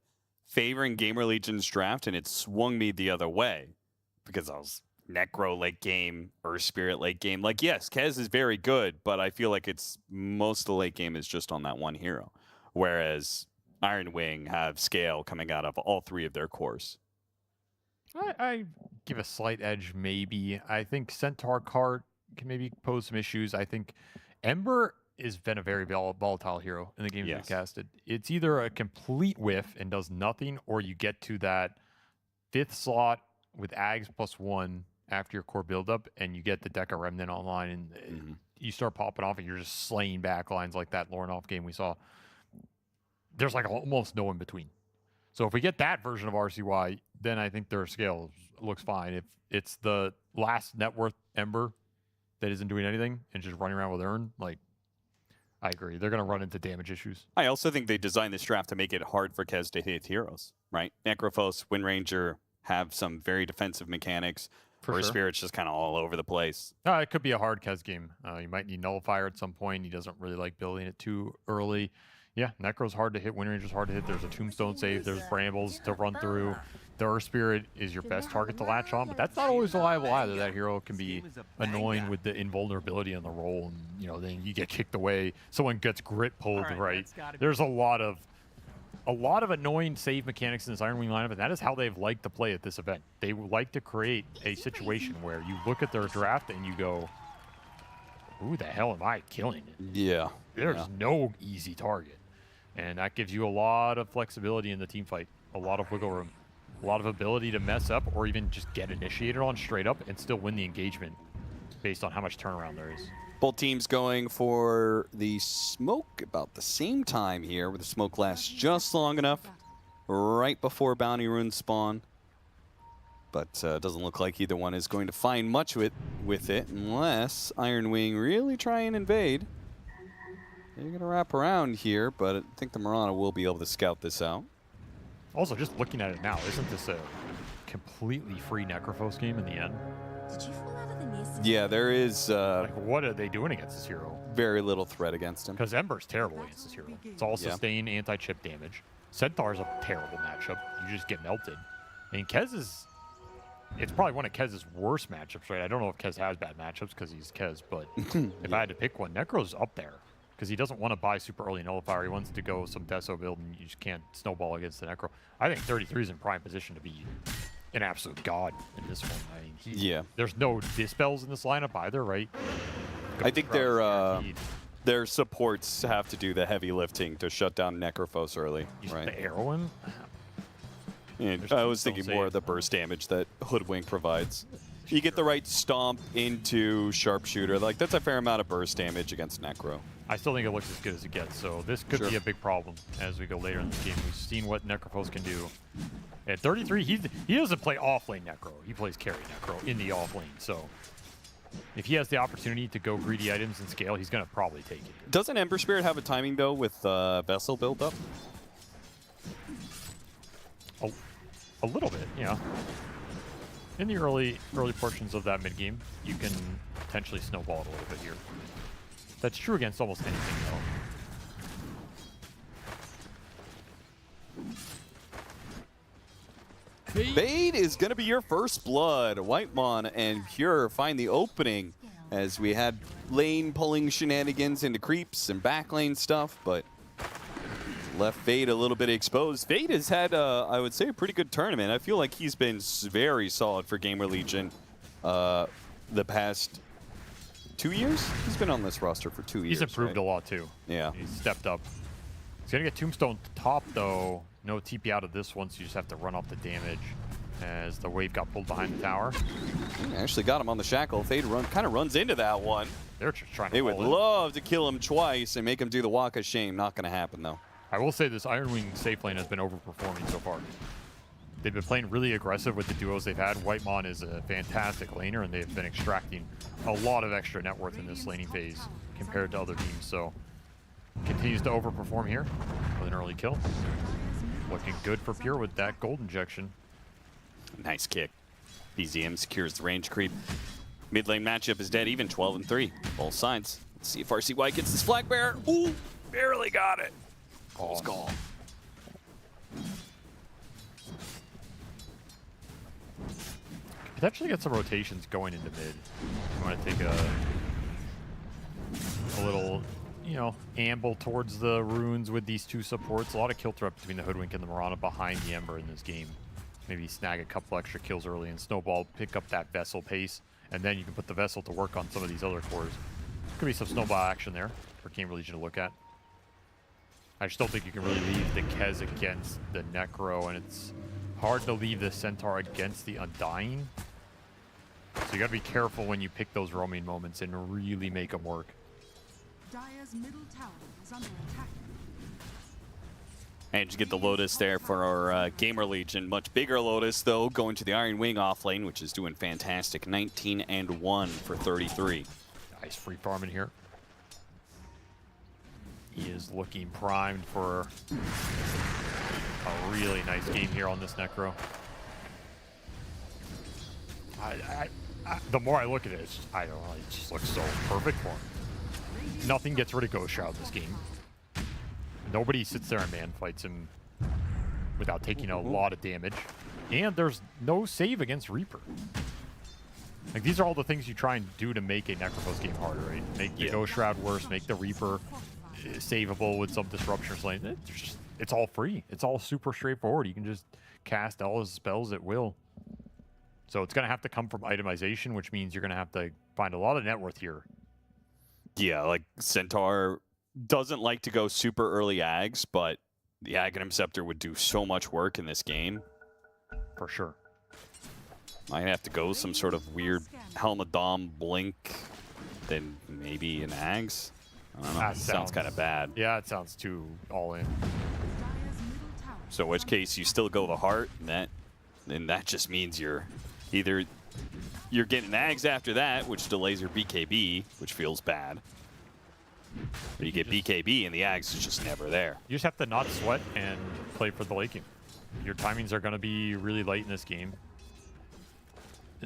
favoring GamerLegion's draft, and it swung me the other way because I was Necro late game, Earth Spirit late game. Like, yes, Kez is very good, but I feel like most of the late game is just on that one hero. Whereas Iron Wing have scale coming out of all three of their cores. I give a slight edge, maybe. I think Centaur Cart can maybe pose some issues. I think Ember has been a very volatile hero in the games we've casted. It's either a complete whiff and does nothing, or you get to that 5th slot with Ags +1 after your core buildup, and you get the Deca Remnant online, and you start popping off, and you're just slaying backlines like that Lornoff game we saw. There's like almost no in between. So if we get that version of RCY, then I think their scale looks fine. If it's the last net worth Ember that isn't doing anything and just running around with Urn, like, I agree. They're going to run into damage issues. I also think they designed this draft to make it hard for Kez to hit heroes, right? Necrophos, Wind Ranger have some very defensive mechanics. Earth Spirit's just kind of all over the place. It could be a hard Kez game. You might need Nullifier at some point. He doesn't really like building it too early. Yeah, Necro's hard to hit. Wind Ranger's hard to hit. There's a Tombstone save. There's Brambles to run through. The Earth Spirit is your best target to latch on, but that's not always reliable either. That hero can be annoying with the invulnerability on the roll, and then you get kicked away. Someone gets grit pulled, right? There's a lot of annoying save mechanics in this Iron Wing lineup, and that is how they've liked to play at this event. They like to create a situation where you look at their draft and you go, who the hell am I killing? Yeah. There's no easy target. And that gives you a lot of flexibility in the team fight, a lot of wiggle room, a lot of ability to mess up or even just get initiated on straight up and still win the engagement based on how much turnaround there is. Both teams going for the smoke about the same time here, where the smoke lasts just long enough right before bounty runes spawn. But doesn't look like either one is going to find much with it unless Iron Wing really try and invade. They're going to wrap around here, but I think the Mirana will be able to scout this out. Also, just looking at it now, isn't this a completely free Necrophos game in the end? Did you fall out of the nest? Yeah, there is like, what are they doing against this hero? Very little threat against him. Because Ember's terrible against this hero. It's all sustain, anti-chip damage. Centaur's a terrible matchup. You just get melted. I mean, Kez is... It's probably one of Kez's worst matchups, right? I don't know if Kez has bad matchups because he's Kez, but if I had to pick one, Necro's up there. Because he doesn't want to buy super early Nullifier. He wants to go some Deso build, and you just can't snowball against the Necro. I think 33 is in prime position to be an absolute god in this one. I mean, there's no dispels in this lineup either, right? I think they're their supports have to do the heavy lifting to shut down Necrophos early, right? The Arrowin? Yeah, I was thinking more of the burst damage that Hoodwink provides. You get the right stomp into Sharpshooter. Like, that's a fair amount of burst damage against Necro. I still think it looks as good as it gets, so this could be a big problem as we go later in the game. We've seen what Necrophos can do. At 33, he doesn't play off-lane Necro. He plays carry Necro in the off-lane, so if he has the opportunity to go greedy items and scale, he's going to probably take it. Doesn't Ember Spirit have a timing, though, with Vessel built up? A little bit, yeah. In the early portions of that mid-game, you can potentially snowball it a little bit here. That's true against almost anything, though. Fade is going to be your first blood. Whitemon and Pure find the opening as we had lane pulling shenanigans into creeps and backlane stuff, but left Fade a little bit exposed. Fade has had, I would say, a pretty good tournament. I feel like he's been very solid for GamerLegion the past 2 years. He's been on this roster for 2 years. He's improved a lot, too. Yeah. He's stepped up. He's going to get Tombstone top, though. No TP out of this one, so you just have to run off the damage as the wave got pulled behind the tower. Actually got him on the shackle. Fade kind of runs into that one. They're just trying to They would love to kill him twice and make him do the walk of shame. Not going to happen, though. I will say this Ironwing safe lane has been overperforming so far. They've been playing really aggressive with the duos they've had. Whitemon is a fantastic laner, and they've been extracting a lot of extra net worth in this laning phase compared to other teams. So continues to overperform here with an early kill. Looking good for Pure with that gold injection. Nice kick. BZM secures the range creep. Mid lane matchup is dead even, 12-3. Both sides. Let's see if RCY gets this flag bearer. Ooh, barely got it. Call's call. Potentially get some rotations going into mid. You want to take a little, you know, amble towards the runes with these two supports. A lot of kill threat between the Hoodwink and the Mirana behind the Ember in this game. Maybe snag a couple extra kills early and snowball, pick up that Vessel pace, and then you can put the Vessel to work on some of these other cores. Could be some snowball action there for GamerLegion to look at. I just don't think you can really leave the Kez against the Necro, and it's hard to leave the Centaur against the Undying. So you gotta be careful when you pick those roaming moments and really make them work. Dire's middle tower is under attack. And you get the Lotus there for our GamerLegion. Much bigger Lotus, though, going to the Iron Wing off lane, which is doing fantastic. 19-1 for 33. Nice free farming here. He is looking primed for a really nice game here on this Necro. The more I look at it, I don't know, it just looks so perfect for him. Nothing gets rid of Ghost Shroud this game. Nobody sits there and man fights him without taking a lot of damage. And there's no save against Reaper. Like, these are all the things you try and do to make a Necrophos game harder, right? Make the Ghost Shroud worse, make the Reaper savable with some disruption or something. It's all free. It's all super straightforward. You can just cast all his spells at will. So it's going to have to come from itemization, which means you're going to have to find a lot of net worth here. Yeah, like Centaur doesn't like to go super early Ags, but the Aghanim Scepter would do so much work in this game. For sure. Might have to go some sort of weird Helmadom Blink, then maybe an Ags. I don't know. That sounds kind of bad. Yeah, it sounds too all in. So in which case you still go the heart, and that just means you're either getting Ags after that, which delays your BKB, which feels bad. Or you get BKB and the Ags is just never there. You just have to not sweat and play for the late game. Your timings are going to be really late in this game.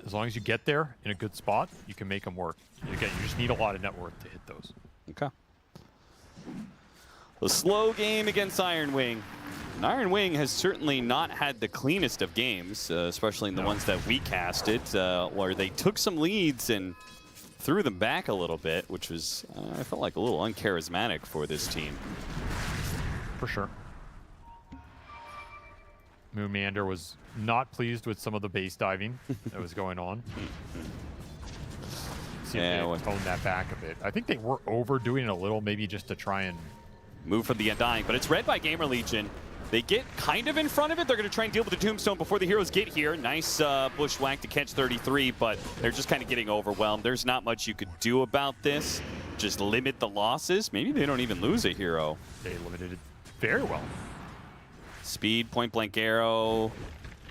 As long as you get there in a good spot, you can make them work. Again, you just need a lot of net worth to hit those. Okay. The slow game against Iron Wing. And Iron Wing has certainly not had the cleanest of games, especially in the ones that we casted, where they took some leads and threw them back a little bit, which was, I felt like a little uncharismatic for this team. For sure. Moonmander was not pleased with some of the base diving that was going on. see if they tone that back a bit. I think they were overdoing it a little, maybe just to try and move from the Undying, but it's read by GamerLegion. They get kind of in front of it. They're going to try and deal with the Tombstone before the heroes get here. Nice bushwhack to catch 33, but they're just kind of getting overwhelmed. There's not much you could do about this. Just limit the losses. Maybe they don't even lose a hero. They limited it very well. Speed, point blank arrow.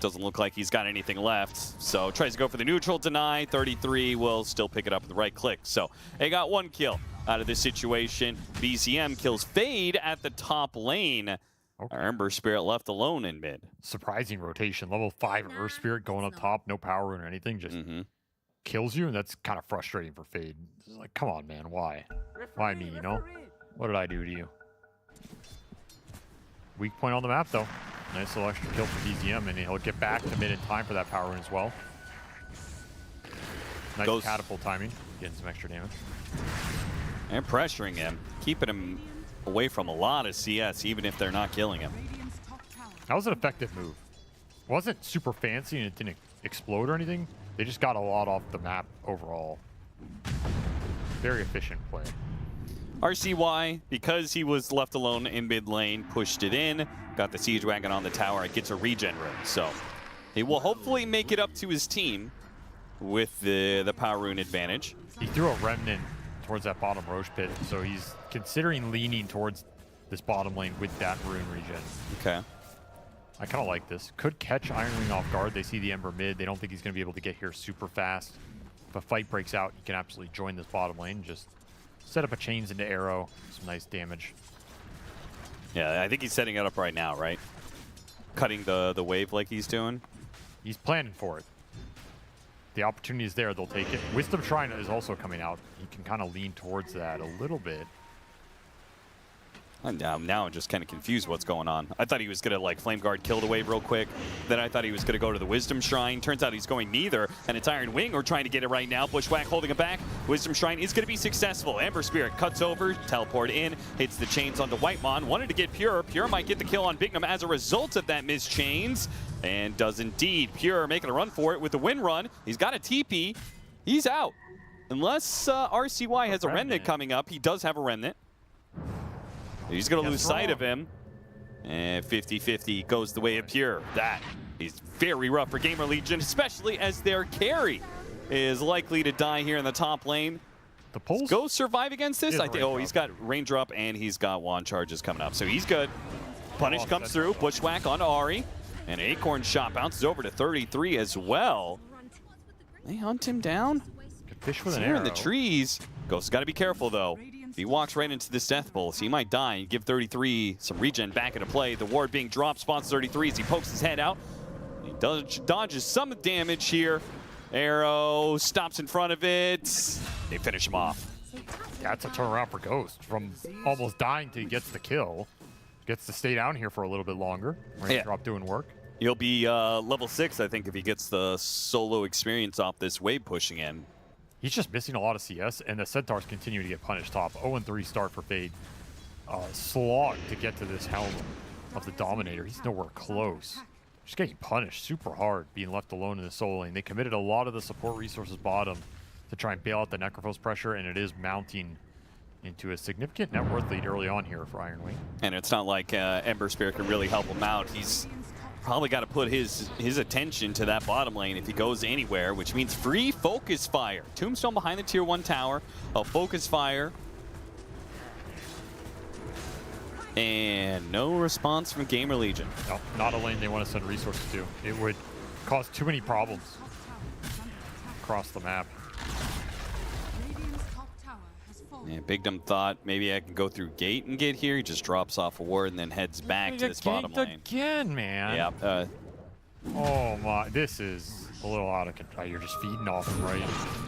Doesn't look like he's got anything left. So tries to go for the neutral deny. 33 will still pick it up with the right click. So they got 1 kill out of this situation. BCM kills Fade at the top lane. Okay. Ember Spirit left alone in mid. Surprising rotation. Level 5 Earth Spirit going up top, no power or anything, just kills you, and that's kind of frustrating for Fade. It's like, come on, man, why? Why me, you know? What did I do to you? Weak point on the map, though. Nice little extra kill for BZM, and he'll get back to mid in time for that power rune as well. Nice catapult timing, getting some extra damage. And pressuring him, keeping him away from a lot of CS, even if they're not killing him. That was an effective move. It wasn't super fancy and it didn't explode or anything. They just got a lot off the map overall. Very efficient play. RCY, because he was left alone in mid lane, pushed it in, got the siege wagon on the tower, it gets a regen rune. So he will hopefully make it up to his team with the power rune advantage. He threw a remnant towards that bottom Roche pit, so he's considering leaning towards this bottom lane with that rune regen. Okay. I kind of like this. Could catch Iron Wing off guard. They see the Ember mid. They don't think he's going to be able to get here super fast. If a fight breaks out, you can absolutely join this bottom lane. Just set up a chains into arrow. Some nice damage. Yeah, I think he's setting it up right now, right? Cutting the wave like he's doing. He's planning for it. The opportunity is there, they'll take it. Wisdom Shrine is also coming out. He can kind of lean towards that a little bit. Now I'm just kind of confused what's going on. I thought he was going to like Flame Guard kill the wave real quick. Then I thought he was going to go to the Wisdom Shrine. Turns out he's going neither. And it's Iron Wing. We're trying to get it right now. Bushwhack holding him back. Wisdom Shrine is going to be successful. Ember Spirit cuts over, teleport in, hits the chains onto Whitemon. Wanted to get Pure. Pure might get the kill on Bignum as a result of that missed chains. And does indeed. Pure making a run for it with the win run. He's got a TP. He's out. Unless RCY has a remnant coming up. He does have a remnant. He's going to lose sight of him. And 50-50 goes the way of Pure. That is very rough for GamerLegion, especially as their carry is likely to die here in the top lane. The Pulse go survive against this? I think. Oh, he's got Raindrop and he's got wand charges coming up. So he's good. Punish comes through. Bushwhack on Ahri. And Acorn shot bounces over to 33 as well. They hunt him down. Good fish with he's an here arrow. In the trees. Ghost's got to be careful, though. If he walks right into this Death Bowl, so he might die. You give 33 some regen back into play. The ward being dropped spawns 33 as he pokes his head out. He dodges some damage here. Arrow stops in front of it. They finish him off. That's a turnaround for Ghost. From almost dying to he gets the kill. Gets to stay down here for a little bit longer. Raindrop doing work. He'll be level 6, I think, if he gets the solo experience off this wave pushing in. He's just missing a lot of CS, and the Centaurs continue to get punished top. 0-3 start for Fade. Slog to get to this helm of the Dominator. He's nowhere close. Just getting punished super hard, being left alone in the solo lane. They committed a lot of the support resources bottom to try and bail out the Necrophos pressure, and it is mounting into a significant net worth lead early on here for Iron Wing. And it's not like Ember Spirit can really help him out. He's probably got to put his attention to that bottom lane if he goes anywhere, which means free focus fire. Tombstone behind the tier 1 tower, a focus fire. And no response from GamerLegion. No, not a lane they want to send resources to. It would cause too many problems across the map. Yeah, Big Dumb thought maybe I can go through gate and get here. He just drops off a ward and then heads back to this bottom lane. Again, man. Yeah. Oh my, this is a little out of control. You're just feeding off him, right?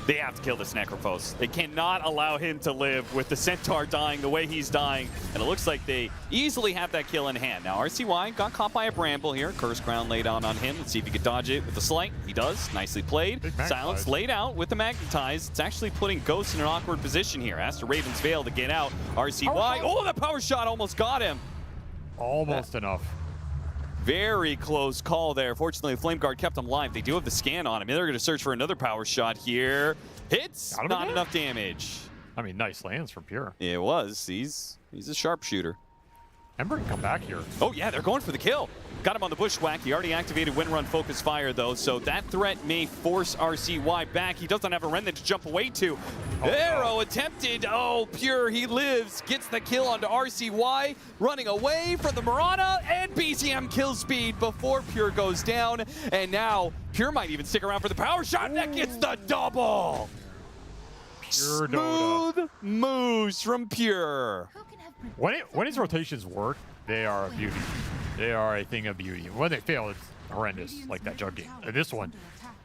They have to kill this Necrophos. They cannot allow him to live with the Centaur dying the way he's dying. And it looks like they easily have that kill in hand. Now RCY got caught by a bramble here. Curse Crown laid out on him. Let's see if he can dodge it with the slight. He does. Nicely played. Silence laid out with the Magnetize. It's actually putting Ghost in an awkward position here. Has to Raven's Veil to get out. RCY. Oh, that power shot almost got him. Almost enough. Very close call there. Fortunately, Flame Guard kept him alive. They do have the scan on him. They're going to search for another power shot here. Hits, not enough damage. I mean, nice lands from Pure. It was. He's a sharpshooter. Ember can come back here. Oh, yeah, they're going for the kill. Got him on the bushwhack. He already activated Wind Run Focus Fire, though, so that threat may force RCY back. He doesn't have a remnant to jump away to. Arrow attempted. Oh, Pure, he lives. Gets the kill onto RCY. Running away from the Mirana, and BZM kill speed before Pure goes down. And now, Pure might even stick around for the power shot, and that gets the double. Pure Smooth DOTA. moves from Pure. When his rotations work, they are a beauty. They are a thing of beauty. When they fail, it's horrendous, like that Jug game. This one,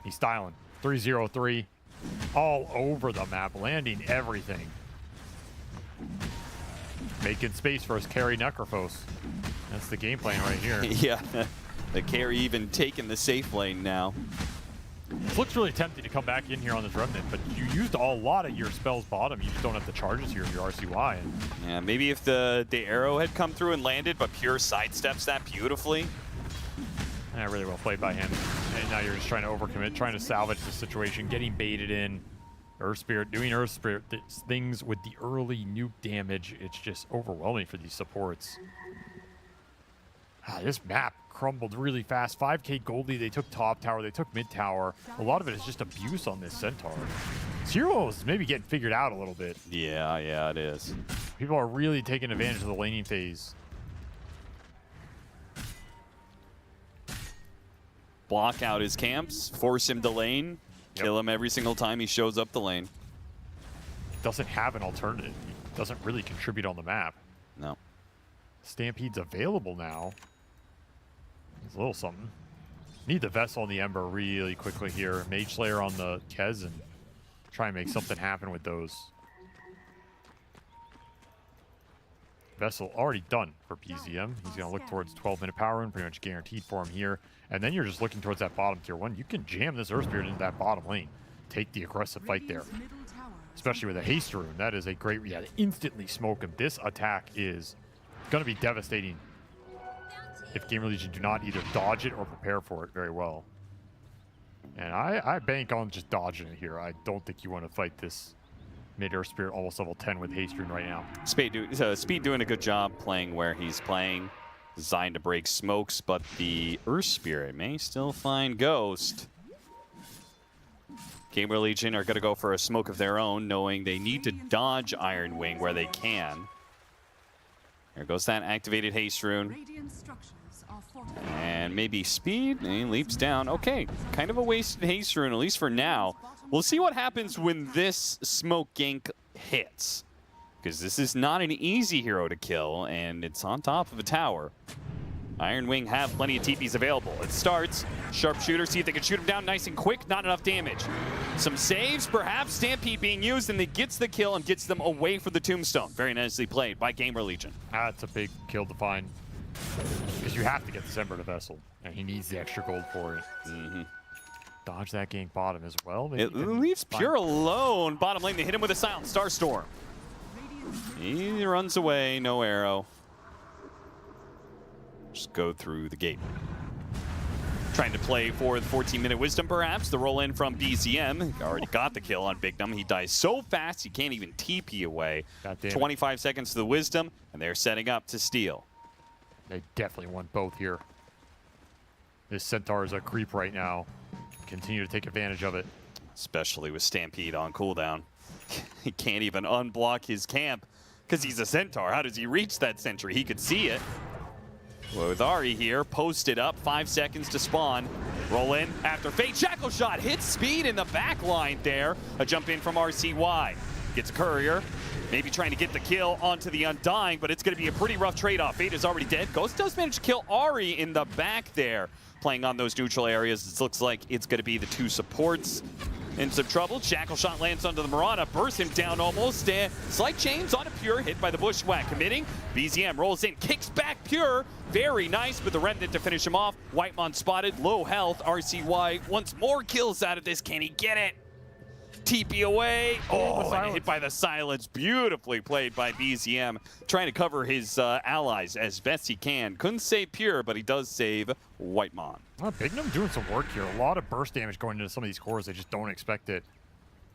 he's styling. 3-0-3, all over the map, landing everything. Making space for his carry Necrophos. That's the game plan right here. Yeah, the carry even taking the safe lane now. It looks really tempting to come back in here on this Remnant, but you used a lot of your spells bottom. You just don't have the charges here of your RCY. And yeah, maybe if the arrow had come through and landed, but Pure sidesteps that beautifully. Really well played by him. And now you're just trying to overcommit, trying to salvage the situation, getting baited in. Earth Spirit, doing Earth Spirit things with the early nuke damage. It's just overwhelming for these supports. This map crumbled really fast. 5k Goldie, they took top tower, they took mid tower. A lot of it is just abuse on this Centaur. Zero is maybe getting figured out a little bit. Yeah, it is. People are really taking advantage of the laning phase. Block out his camps, force him to lane, kill him every single time he shows up the lane. Doesn't have an alternative. He doesn't really contribute on the map. No. Stampede's available now. It's a little something. Need the Vessel and the Ember really quickly here. Mage Slayer on the Kez and try and make something happen with those. Vessel already done for PZM. He's going to look towards 12-minute power rune, pretty much guaranteed for him here. And then you're just looking towards that bottom tier 1. You can jam this Earth Spirit into that bottom lane. Take the aggressive fight there. Especially with a haste rune. That is a great, instantly smoke him. This attack is going to be devastating if GamerLegion do not either dodge it or prepare for it very well. And I bank on just dodging it here. I don't think you want to fight this mid-Earth Spirit almost level 10 with haste rune right now. Speed doing a good job playing where he's playing. Designed to break smokes, but the Earth Spirit may still find Ghost. GamerLegion are going to go for a smoke of their own, knowing they need to dodge Iron Wing where they can. There goes that activated haste rune. And maybe speed, and he leaps down. Okay, kind of a wasted haste rune, at least for now. We'll see what happens when this smoke gank hits. Because this is not an easy hero to kill, and it's on top of a tower. Iron Wing have plenty of TPs available. It starts. Sharpshooter, see if they can shoot him down nice and quick. Not enough damage. Some saves, perhaps. Stampede being used, and it gets the kill and gets them away from the tombstone. Very nicely played by GamerLegion. That's a big kill to find. Because you have to get this Ember to Vessel, and he needs the extra gold for it. Dodge that gank bottom as well. Maybe it leaves Pure alone. Bottom lane, they hit him with a Silent Starstorm. He runs away, no arrow. Just go through the gate. Trying to play for the 14-minute Wisdom, perhaps. The roll in from BZM. Already got the kill on Big Num. He dies so fast, he can't even TP away. 25 seconds to the Wisdom, and they're setting up to steal. They definitely want both here. This Centaur is a creep right now. Continue to take advantage of it. Especially with Stampede on cooldown. He can't even unblock his camp because he's a Centaur. How does he reach that sentry? He could see it. Well, with Ari here, posted up, 5 seconds to spawn. Roll in after Fate. Shackle shot hits speed in the back line there. A jump in from RCY. Gets a courier. Maybe trying to get the kill onto the Undying, but it's going to be a pretty rough trade-off. Fate is already dead. Ghost does manage to kill Ari in the back there. Playing on those neutral areas, it looks like it's going to be the two supports in some trouble. Shackle shot lands onto the Mirana, bursts him down almost, and slight chains on a Pure, hit by the bushwhack. Committing, BZM rolls in, kicks back Pure. Very nice with the Remnant to finish him off. Whitemon spotted, low health. RCY once more kills out of this. Can he get it? TP away. Oh, and hit by the silence. Beautifully played by BZM. Trying to cover his allies as best he can. Couldn't save Pure, but he does save Whitemon. Bignum doing some work here. A lot of burst damage going into some of these cores. They just don't expect it.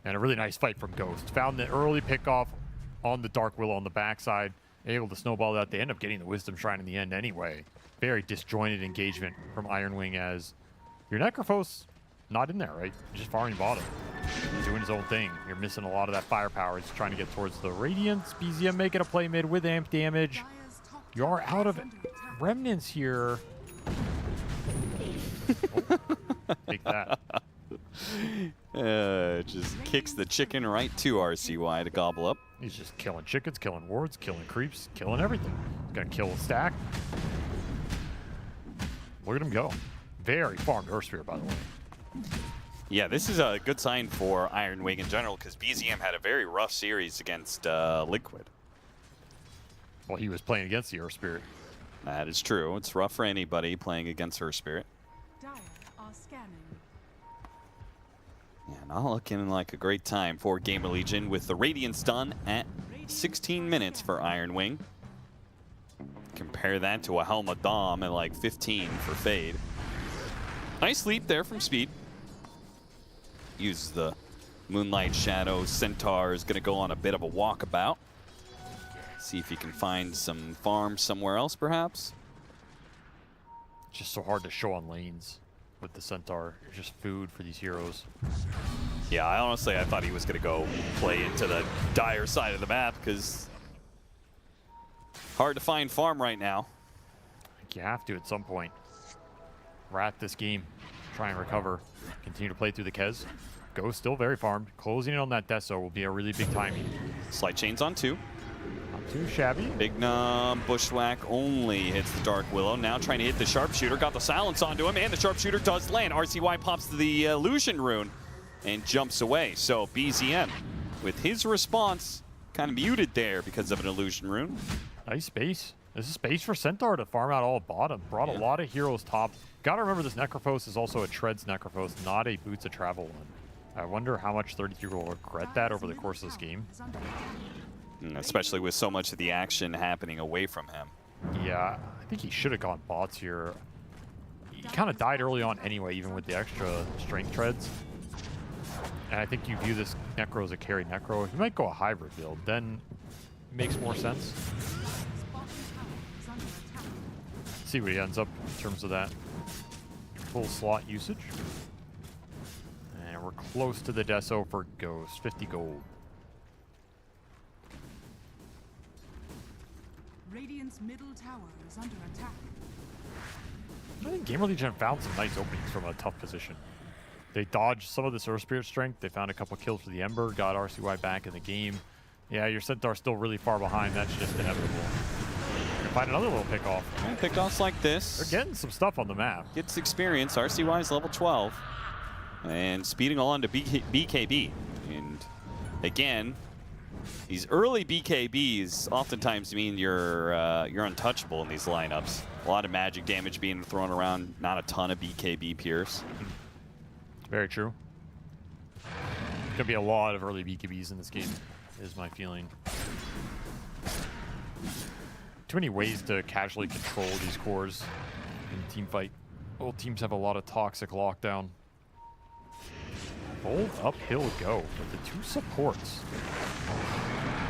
And a really nice fight from Ghost. Found the early pickoff on the Dark Willow on the backside. Able to snowball that. They end up getting the Wisdom Shrine in the end anyway. Very disjointed engagement from Iron Wing as your Necrophos not in there, right? Just farming bottom. Doing his own thing. You're missing a lot of that firepower. He's trying to get towards the Radiance. BZM making a play mid with amp damage. You are out of remnants here. Take that. Just kicks the chicken right to RCY to gobble up. He's just killing chickens, killing wards, killing creeps, killing everything. He's gonna kill a stack. Look at him go. Very farmed Earthsphere, by the way. Yeah, this is a good sign for Iron Wing in general because BZM had a very rough series against Liquid. Well, he was playing against the Earth Spirit. That is true. It's rough for anybody playing against Earth Spirit. Dire are scanning. Yeah, not looking like a great time for GamerLegion with the Radiance done at 16 minutes for Iron Wing. Compare that to a Helm of Dom at like 15 for Fade. Nice leap there from Speed. Uses the Moonlight Shadow. Centaur is going to go on a bit of a walkabout. See if he can find some farm somewhere else, perhaps. It's just so hard to show on lanes with the Centaur. It's just food for these heroes. Yeah, I thought he was going to go play into the Dire side of the map because hard to find farm right now. I think you have to at some point. Rat this game. Try and recover. Continue to play through the Kez. Go still very farmed. Closing in on that Deso will be a really big timing. Slight chains on 2. Not too shabby. Big Num Bushwhack only hits the Dark Willow. Now trying to hit the Sharpshooter. Got the silence onto him, and the Sharpshooter does land. RCY pops to the Illusion Rune and jumps away. So BZM, with his response, kind of muted there because of an Illusion Rune. Nice space. This is space for Centaur to farm out all bottom. Brought a lot of heroes top. Gotta remember this Necrophos is also a Treads Necrophos, not a Boots of Travel one. I wonder how much 33 will regret that over the course of this game. Especially with so much of the action happening away from him. Yeah, I think he should have gone bots here. He kind of died early on anyway, even with the extra strength treads. And I think you view this Necro as a carry Necro. He might go a hybrid build, then it makes more sense. See what he ends up in terms of that full slot usage. And we're close to the Deso for Ghost, 50 gold. Radiant's middle tower is under attack. I think GamerLegion found some nice openings from a tough position. They dodged some of this Earth Spirit strength. They found a couple kills for the Ember, got RCY back in the game. Yeah, your Centaur's still really far behind. That's just inevitable. You can find another little pickoff. Pickoffs like this. They're getting some stuff on the map. Gets experience. RCY's level 12. And speeding on to BKB. And again, these early BKBs oftentimes mean you're untouchable in these lineups. A lot of magic damage being thrown around, not a ton of BKB Pierce. Very true. Gonna be a lot of early BKBs in this game, is my feeling. Too many ways to casually control these cores in a team fight. Both teams have a lot of toxic lockdown. Bold uphill go with the 2 supports.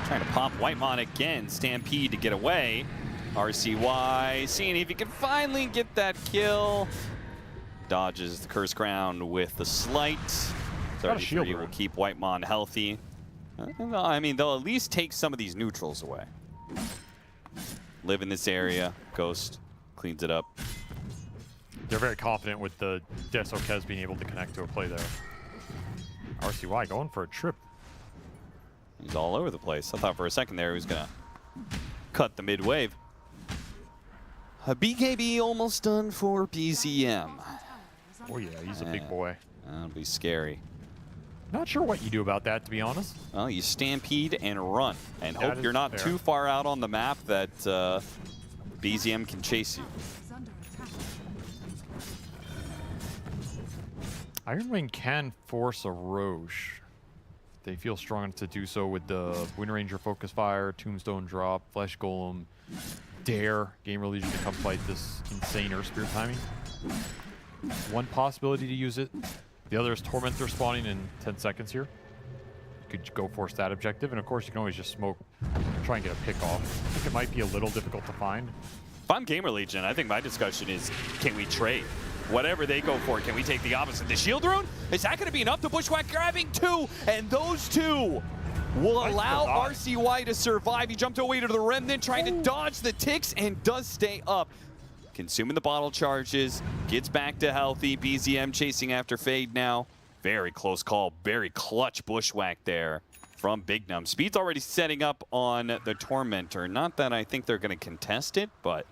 Trying to pop Whitemon again. Stampede to get away. RCY seeing if he can finally get that kill. Dodges the Curse Crown with the Slight. 33 will keep Whitemon healthy. I mean, they'll at least take some of these neutrals away. Live in this area. Ghost cleans it up. They're very confident with the Deso Kez being able to connect to a play there. RCY going for a trip. He's all over the place. I thought for a second there he was going to cut the mid wave. A BKB almost done for BZM. Oh yeah, he's a big boy. That'll be scary. Not sure what you do about that, to be honest. Well, you stampede and run, and That hope you're is not fair. too far out on the map that BZM can chase you. Iron Wing can force a Roche. they feel strong enough to do so with the Wind Ranger Focus Fire, Tombstone Drop, Flesh Golem, dare GamerLegion to come fight this insane Earth Spirit timing. One possibility to use it. The other is Tormentor spawning in 10 seconds here. You could go force that objective, and of course you can always just smoke, try and get a pick off. I think it might be a little difficult to find. If I'm GamerLegion, I think my discussion is, can we trade? Whatever they go for, can we take the opposite? The shield rune? Is that going to be enough? The Bushwhack grabbing 2, and those 2 will allow RCY to survive. He jumped away to the Remnant, trying to dodge the ticks, and does stay up. Consuming the bottle charges, gets back to healthy. BZM chasing after Fade now. Very close call, very clutch Bushwhack there from Big Num. Speed's already setting up on the Tormentor. Not that I think they're going to contest it, but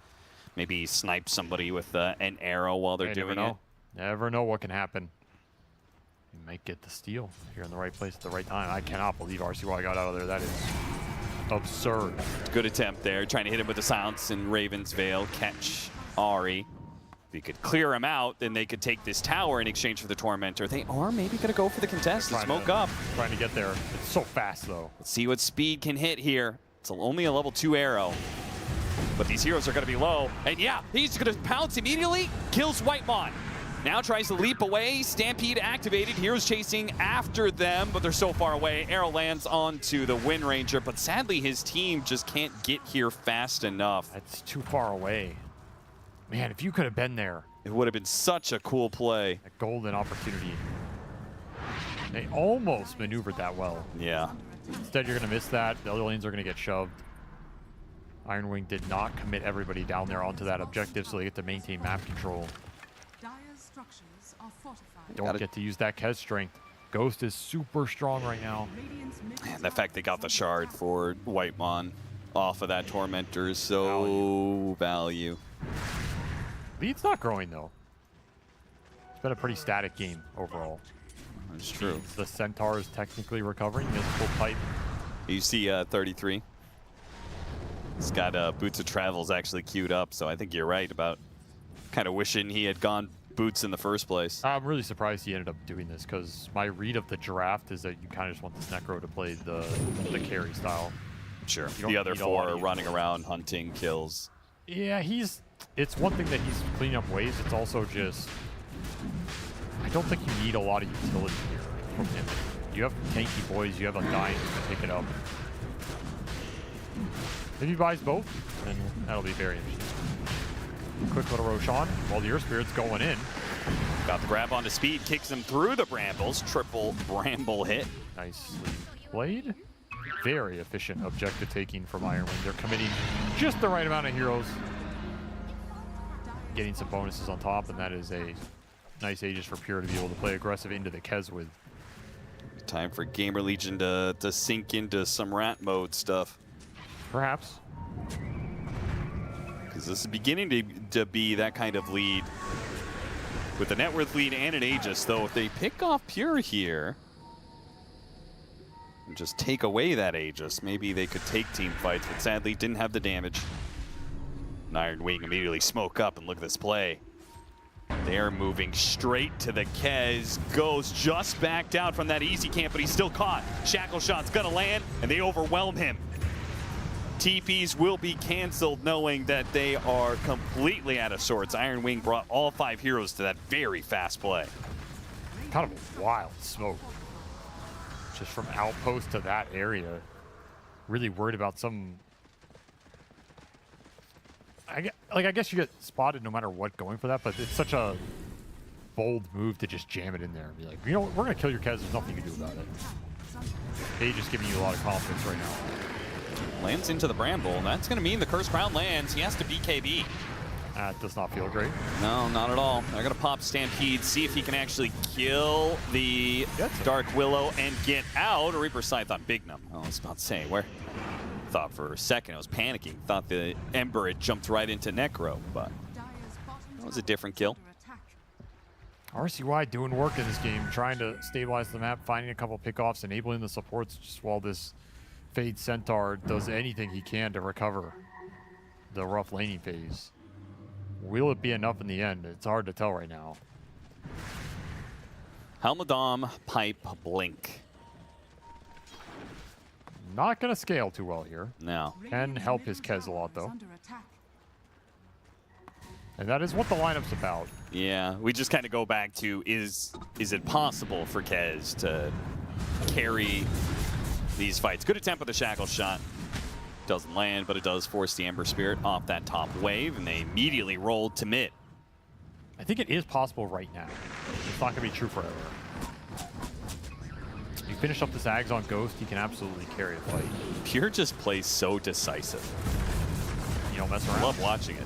maybe snipe somebody with an arrow while they're doing it. Never know what can happen. You might get the steal here in the right place at the right time. I cannot believe RCY got out of there. That is absurd. Good attempt there, trying to hit him with the silence and Raven's Veil. Catch Ari. If you could clear him out, then they could take this tower in exchange for the Tormentor. They are maybe going to go for the contest and smoke up. Trying to get there. It's so fast, though. Let's see what Speed can hit here. It's only a level 2 arrow. But these heroes are going to be low. And yeah, he's going to pounce immediately. Kills Whitemon. Now tries to leap away. Stampede activated. Heroes chasing after them, but they're so far away. Arrow lands onto the Wind Ranger, but sadly his team just can't get here fast enough. That's too far away. Man, if you could have been there. It would have been such a cool play. A golden opportunity. They almost maneuvered that well. Yeah. Instead, you're going to miss that. The other lanes are going to get shoved. Iron Wing did not commit everybody down there onto that objective, so they get to maintain map control. Dire's structures are fortified. Don't get to use that Kez strength. Ghost is super strong right now. And the fact they got the shard for Whitemon off of that Tormentor is so value. Lead's not growing, though. It's been a pretty static game overall. That's true. The Centaur is technically recovering. Mystical Pipe. You see 33. He's got Boots of Travels actually queued up, so I think you're right about kind of wishing he had gone Boots in the first place. I'm really surprised he ended up doing this, because my read of the draft is that you kind of just want this Necro to play the carry style. Sure. The other 4 are running around, hunting, kills. Yeah, it's one thing that he's cleaning up waves. It's also just, I don't think you need a lot of utility here from him. You have tanky boys, you have a dying to pick it up. If he buys both, then that'll be very interesting. Quick little Roshan while the Earth Spirit's going in. Got the grab onto Speed, kicks him through the brambles. Triple bramble hit. Nicely played. Very efficient objective taking from Iron Wing. They're committing just the right amount of heroes. Getting some bonuses on top, and that is a nice Aegis for Pure to be able to play aggressive into the Kez with. Time for GamerLegion to sink into some rat mode stuff. Perhaps. Because this is beginning to be that kind of lead. With a net worth lead and an Aegis, though, if they pick off Pure here and just take away that Aegis, maybe they could take team fights, but sadly didn't have the damage. And Iron Wing immediately smoke up, and look at this play. They're moving straight to the Kez. Goes just back down from that easy camp, but he's still caught. Shackle shot's gonna land, and they overwhelm him. TPs will be canceled, knowing that they are completely out of sorts. Iron Wing brought all 5 heroes to that very fast play. Kind of a wild smoke. Just from outpost to that area. Really worried about some... I guess you get spotted no matter what going for that, but it's such a bold move to just jam it in there and be like, you know what, we're going to kill your Kez, there's nothing you can do about it. They just giving you a lot of confidence right now. Lands into the bramble, and that's going to mean the Curse Crown lands. He has to BKB. That does not feel great. No, not at all. They're going to pop Stampede, see if he can actually kill the Dark Willow and get out. Reaper Scythe on Big Num. I was about to say, where? Thought for a second I was panicking. Thought the Ember had jumped right into Necro, but that was a different kill. RCY doing work in this game, trying to stabilize the map, finding a couple pickoffs, enabling the supports just while this Fade Centaur does anything he can to recover the rough laning phase. Will it be enough in the end? It's hard to tell right now. Helmadam, Pipe, Blink. Not going to scale too well here. No. Can help his Kez a lot, though. And that is what the lineup's about. Yeah, we just kind of go back to, is it possible for Kez to carry these fights? Good attempt with the shackle shot. Doesn't land, but it does force the Ember Spirit off that top wave, and they immediately roll to mid. I think it is possible right now. It's not going to be true forever. You finish up this Ags on Ghost, he can absolutely carry a fight. Pure just plays so decisive. You don't mess around. I love watching it.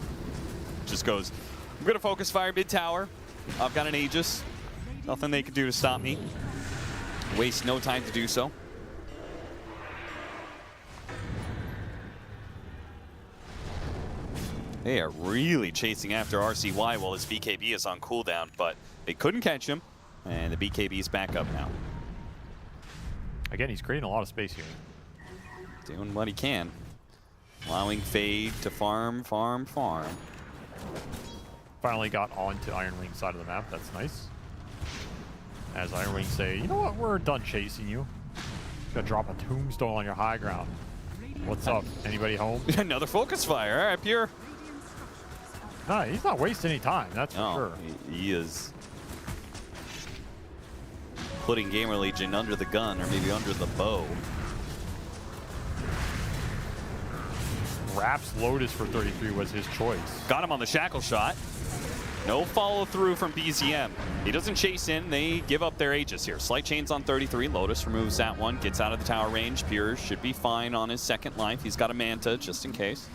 Just goes, I'm going to focus fire mid tower. I've got an Aegis. Nothing they can do to stop me. Waste no time to do so. They are really chasing after RCY while his BKB is on cooldown, but they couldn't catch him, and the BKB is back up now. Again, he's creating a lot of space here. Doing what he can. Allowing Fade to farm. Finally got onto Iron Wing's side of the map. That's nice. As Iron Wing say, you know what? We're done chasing you. Gonna drop a tombstone on your high ground. What's up? Anybody home? Another focus fire. All right, Pure. No, he's not wasting any time. That's for sure. He is putting GamerLegion under the gun, or maybe under the bow. Raps Lotus for 33 was his choice. Got him on the shackle shot. No follow through from BZM. He doesn't chase in. They give up their Aegis here. Slight chains on 33. Lotus removes that one. Gets out of the tower range. Pure should be fine on his second life. He's got a Manta just in case.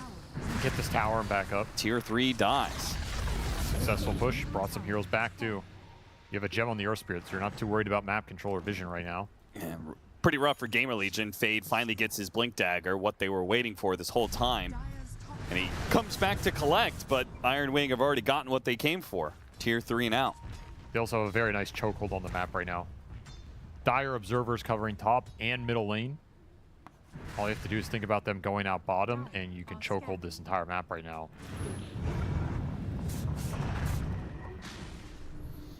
Get this tower and back up. Tier 3 dies. Successful push. Brought some heroes back too. You have a gem on the Earth Spirit, so you're not too worried about map control or vision right now. Yeah, pretty rough for GamerLegion. Fade finally gets his Blink Dagger, what they were waiting for this whole time. And he comes back to collect, but Iron Wing have already gotten what they came for. Tier 3 and out. They also have a very nice chokehold on the map right now. Dire Observers covering top and middle lane. All you have to do is think about them going out bottom, and you can chokehold this entire map right now.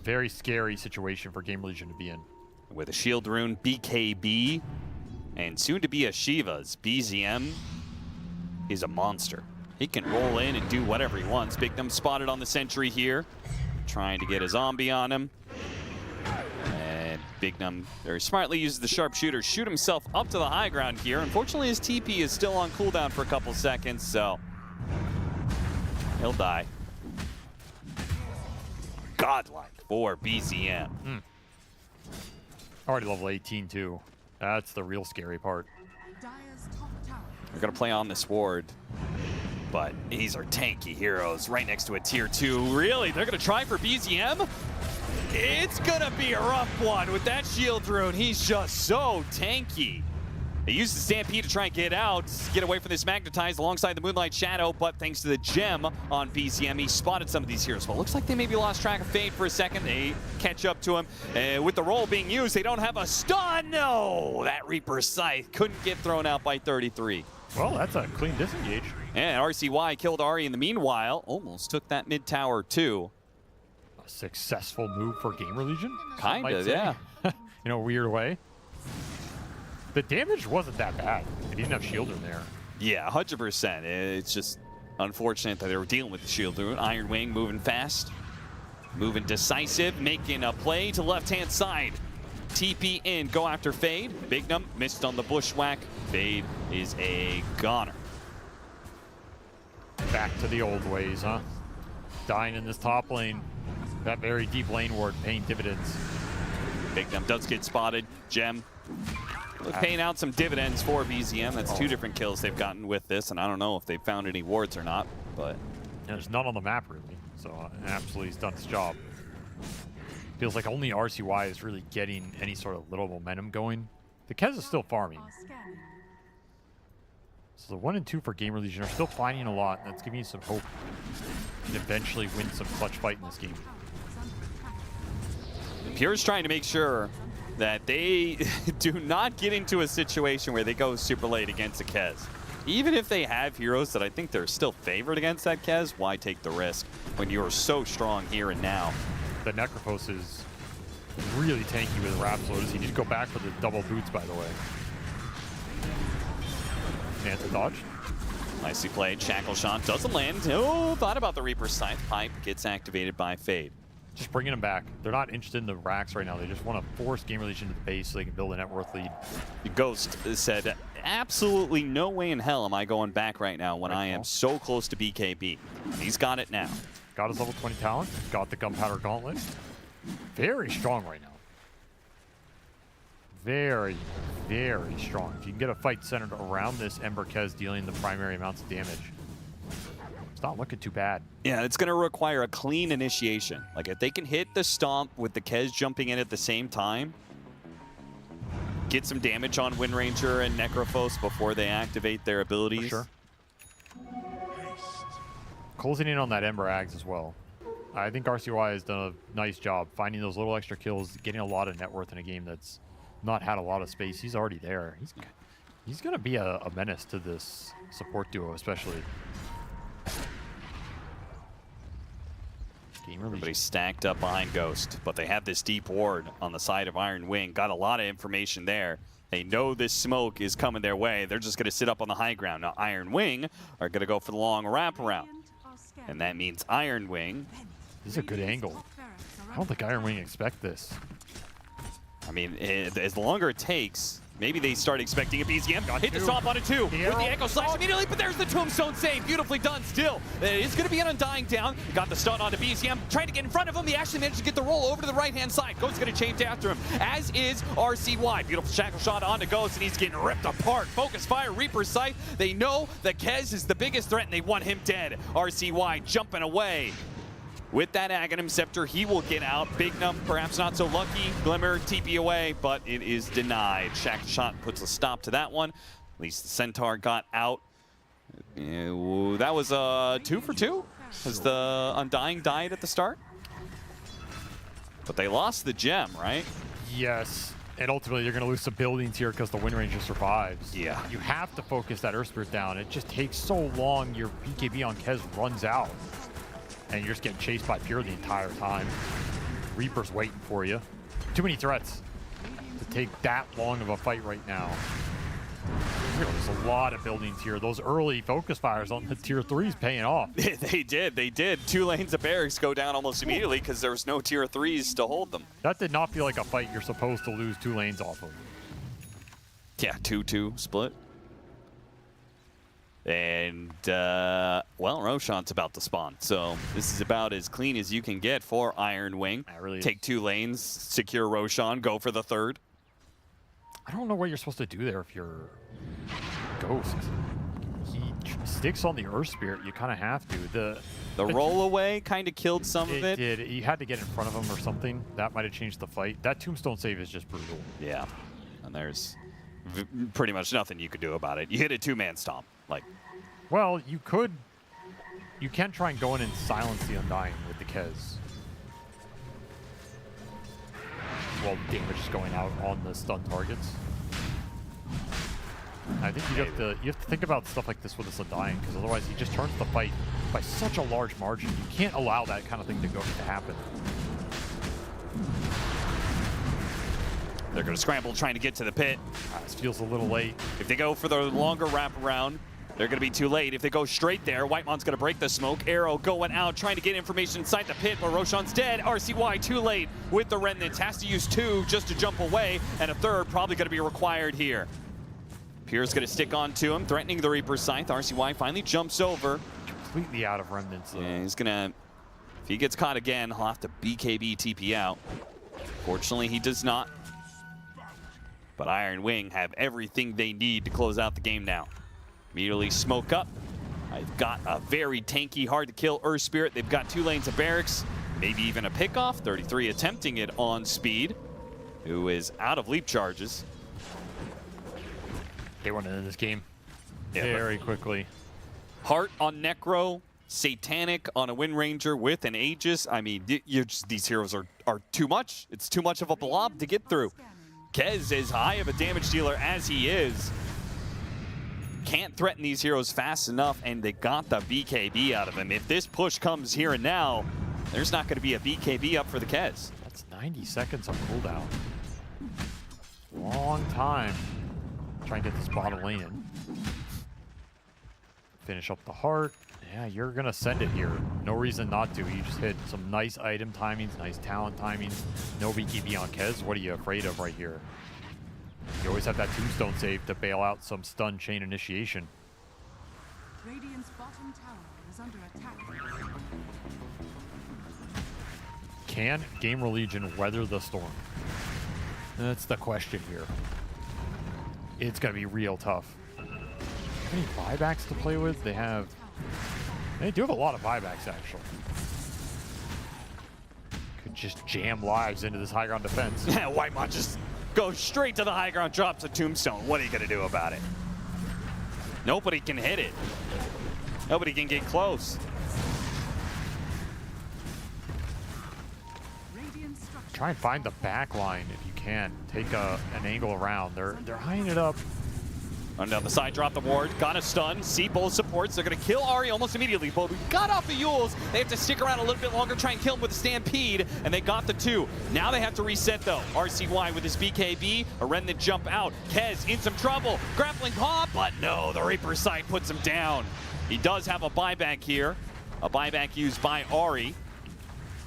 Very scary situation for GamerLegion to be in. With a Shield Rune, BKB, and soon to be a Shiva's, BZM is a monster. He can roll in and do whatever he wants. Bignum spotted on the sentry here, trying to get a zombie on him. And Bignum very smartly uses the sharpshooter, shoot himself up to the high ground here. Unfortunately, his TP is still on cooldown for a couple seconds, so he'll die. Godlike for BZM. Already level 18 too. That's the real scary part. We're gonna play on this ward, but these are tanky heroes right next to a tier 2. Really, they're gonna try for BZM? It's gonna be a rough one with that shield rune. He's just so tanky. They used the Stampede to try and get out, get away from this Magnetize alongside the Moonlight Shadow, but thanks to the gem on BZM, he spotted some of these heroes. Well, looks like they maybe lost track of Fade for a second. They catch up to him. With the roll being used, they don't have a stun. No, that Reaper Scythe couldn't get thrown out by 33. Well, that's a clean disengage. And RCY killed Ari in the meanwhile. Almost took that mid tower too. A successful move for GamerLegion? Kind of, yeah. In a weird way. The damage wasn't that bad. He didn't have shield in there. Yeah, 100%. It's just unfortunate that they were dealing with the shield rune. Iron Wing moving fast, moving decisive, making a play to left-hand side. TP in, go after Fade. Bignum missed on the bushwhack. Fade is a goner. Back to the old ways, huh? Dying in this top lane. That very deep lane ward paying dividends. Bignum does get spotted. Gem paying out some dividends for BZM. That's 2 different kills they've gotten with this, and I don't know if they've found any wards or not, but... There's none on the map, really, so absolutely he's done his job. Feels like only RCY is really getting any sort of little momentum going. The Kez is still farming. So the 1 and 2 for GamerLegion are still fighting a lot, and that's giving you some hope to eventually win some clutch fight in this game. Pure's trying to make sure that they do not get into a situation where they go super late against a Kez. Even if they have heroes that I think they're still favored against that Kez, why take the risk when you're so strong here and now? The Necropos is really tanky with Raps Lotus. He needs to go back for the double boots, by the way. Manta dodge. Nicely played. Shackle shot doesn't land. Oh, thought about the Reaper's Scythe. Pipe gets activated by Fade. Just bringing them back. They're not interested in the racks right now. They just want to force GamerLegion to the base so they can build a net worth lead. Ghost said, absolutely no way in hell am I going back right now when I am so close to BKB. He's got it now. Got his level 20 talent. Got the Gunpowder Gauntlet. Very strong right now. Very, very strong. If you can get a fight centered around this Ember Kez dealing the primary amounts of damage, it's not looking too bad. Yeah, it's going to require a clean initiation. Like, if they can hit the stomp with the Kez jumping in at the same time, get some damage on Wind Ranger and Necrophos before they activate their abilities. For sure. Closing in on that Ember Ags as well. I think RCY has done a nice job finding those little extra kills, getting a lot of net worth in a game that's not had a lot of space. He's already there. He's going to be a menace to this support duo, especially. Everybody's stacked up behind Ghost, but they have this deep ward on the side of Iron Wing. Got a lot of information there. They know this smoke is coming their way. They're just going to sit up on the high ground. Now, Iron Wing are going to go for the long wraparound. And that means Iron Wing. This is a good angle. I don't think Iron Wing expect this. I mean, as the longer it takes, maybe they start expecting a BZM. Hit the stomp on it too. With the Echo Slash immediately, but there's the Tombstone save. Beautifully done still. It's going to be an Undying down. Got the stun onto BZM. Trying to get in front of him. He actually managed to get the roll over to the right-hand side. Ghost's going to chase after him, as is RCY. Beautiful shackle shot onto Ghost, and he's getting ripped apart. Focus fire, Reaper's Sight. They know that Kez is the biggest threat, and they want him dead. RCY jumping away. With that Aghanim Scepter, he will get out. Big Num, perhaps not so lucky. Glimmer, TP away, but it is denied. Shackle shot puts a stop to that one. At least the Centaur got out. That was 2 for 2 as the Undying died at the start. But they lost the gem, right? Yes, and ultimately you're going to lose some buildings here because the Wind Ranger survives. Yeah. You have to focus that Earth Spirit down. It just takes so long. Your BKB on Kez runs out. And you're just getting chased by Pure the entire time. Reaper's waiting for you. Too many threats to take that long of a fight right now. There's a lot of buildings here. Those early focus fires on the tier 3s paying off. They did. 2 lanes of barracks go down almost immediately because there was no tier 3s to hold them. That did not feel like a fight you're supposed to lose 2 lanes off of. Yeah, 2-2 split. And, well, Roshan's about to spawn. So this is about as clean as you can get for Iron Wing. Take 2 lanes, secure Roshan, go for the 3rd. I don't know what you're supposed to do there if you're Ghost. He sticks on the Earth Spirit. You kind of have to. The roll away kind of killed some of it. It did. You had to get in front of him or something. That might have changed the fight. That Tombstone save is just brutal. Yeah. And there's pretty much nothing you could do about it. You hit a 2-man stomp. Well, you can try and go in and silence the Undying with the Kez. Well, damage is going out on the stun targets. I think you have to think about stuff like this with this Undying, because otherwise he just turns the fight by such a large margin. You can't allow that kind of thing to happen. They're going to scramble trying to get to the pit. This feels a little late. If they go for the longer wraparound, they're going to be too late. If they go straight there, Whitemon's going to break the smoke. Arrow going out, trying to get information inside the pit where Roshan's dead. RCY too late with the Remnants. Has to use 2 just to jump away, and a 3rd probably going to be required here. Pierre's going to stick on to him, threatening the Reaper's Scythe. RCY finally jumps over. Completely out of Remnants, though. Yeah, he's going to... If he gets caught again, he'll have to BKB TP out. Fortunately, he does not. But Iron Wing have everything they need to close out the game now. Immediately smoke up. I've got a very tanky, hard-to-kill Earth Spirit. They've got 2 lanes of barracks, maybe even a pickoff. 33 attempting it on Speed, who is out of leap charges. They want to end this game very quickly. Heart on Necro, Satanic on a Wind Ranger with an Aegis. I mean, these heroes are too much. It's too much of a blob to get through. Kez, as high of a damage dealer as he is, can't threaten these heroes fast enough, and they got the BKB out of him. If this push comes here and now, there's not going to be a BKB up for the Kez. That's 90 seconds on cooldown. Long time. Try and get this bottom lane in. Finish up the heart. Yeah, you're going to send it here. No reason not to. You just hit some nice item timings, nice talent timings. No BKB on Kez. What are you afraid of right here? You always have that tombstone save to bail out some stun chain initiation. Radiant's bottom tower is under attack. Can GamerLegion weather the storm? That's the question here. It's going to be real tough. Any buybacks to play with? They do have a lot of buybacks, actually. Could just jam lives into this high ground defense. Yeah, Whitemont just goes straight to the high ground, drops a tombstone. What are you going to do about it? Nobody can hit it. Nobody can get close. Try and find the back line if you can. Take an angle around. They're eyeing it up. Run down the side, drop the ward, got a stun. See both supports. They're going to kill Ari almost immediately. But we got off the Yules. They have to stick around a little bit longer, try and kill him with a Stampede, and they got the 2. Now they have to reset, though. RCY with his BKB, a remnant jump out. Kez in some trouble. Grappling paw, but no, the Reaper sight puts him down. He does have a buyback here. A buyback used by Ari.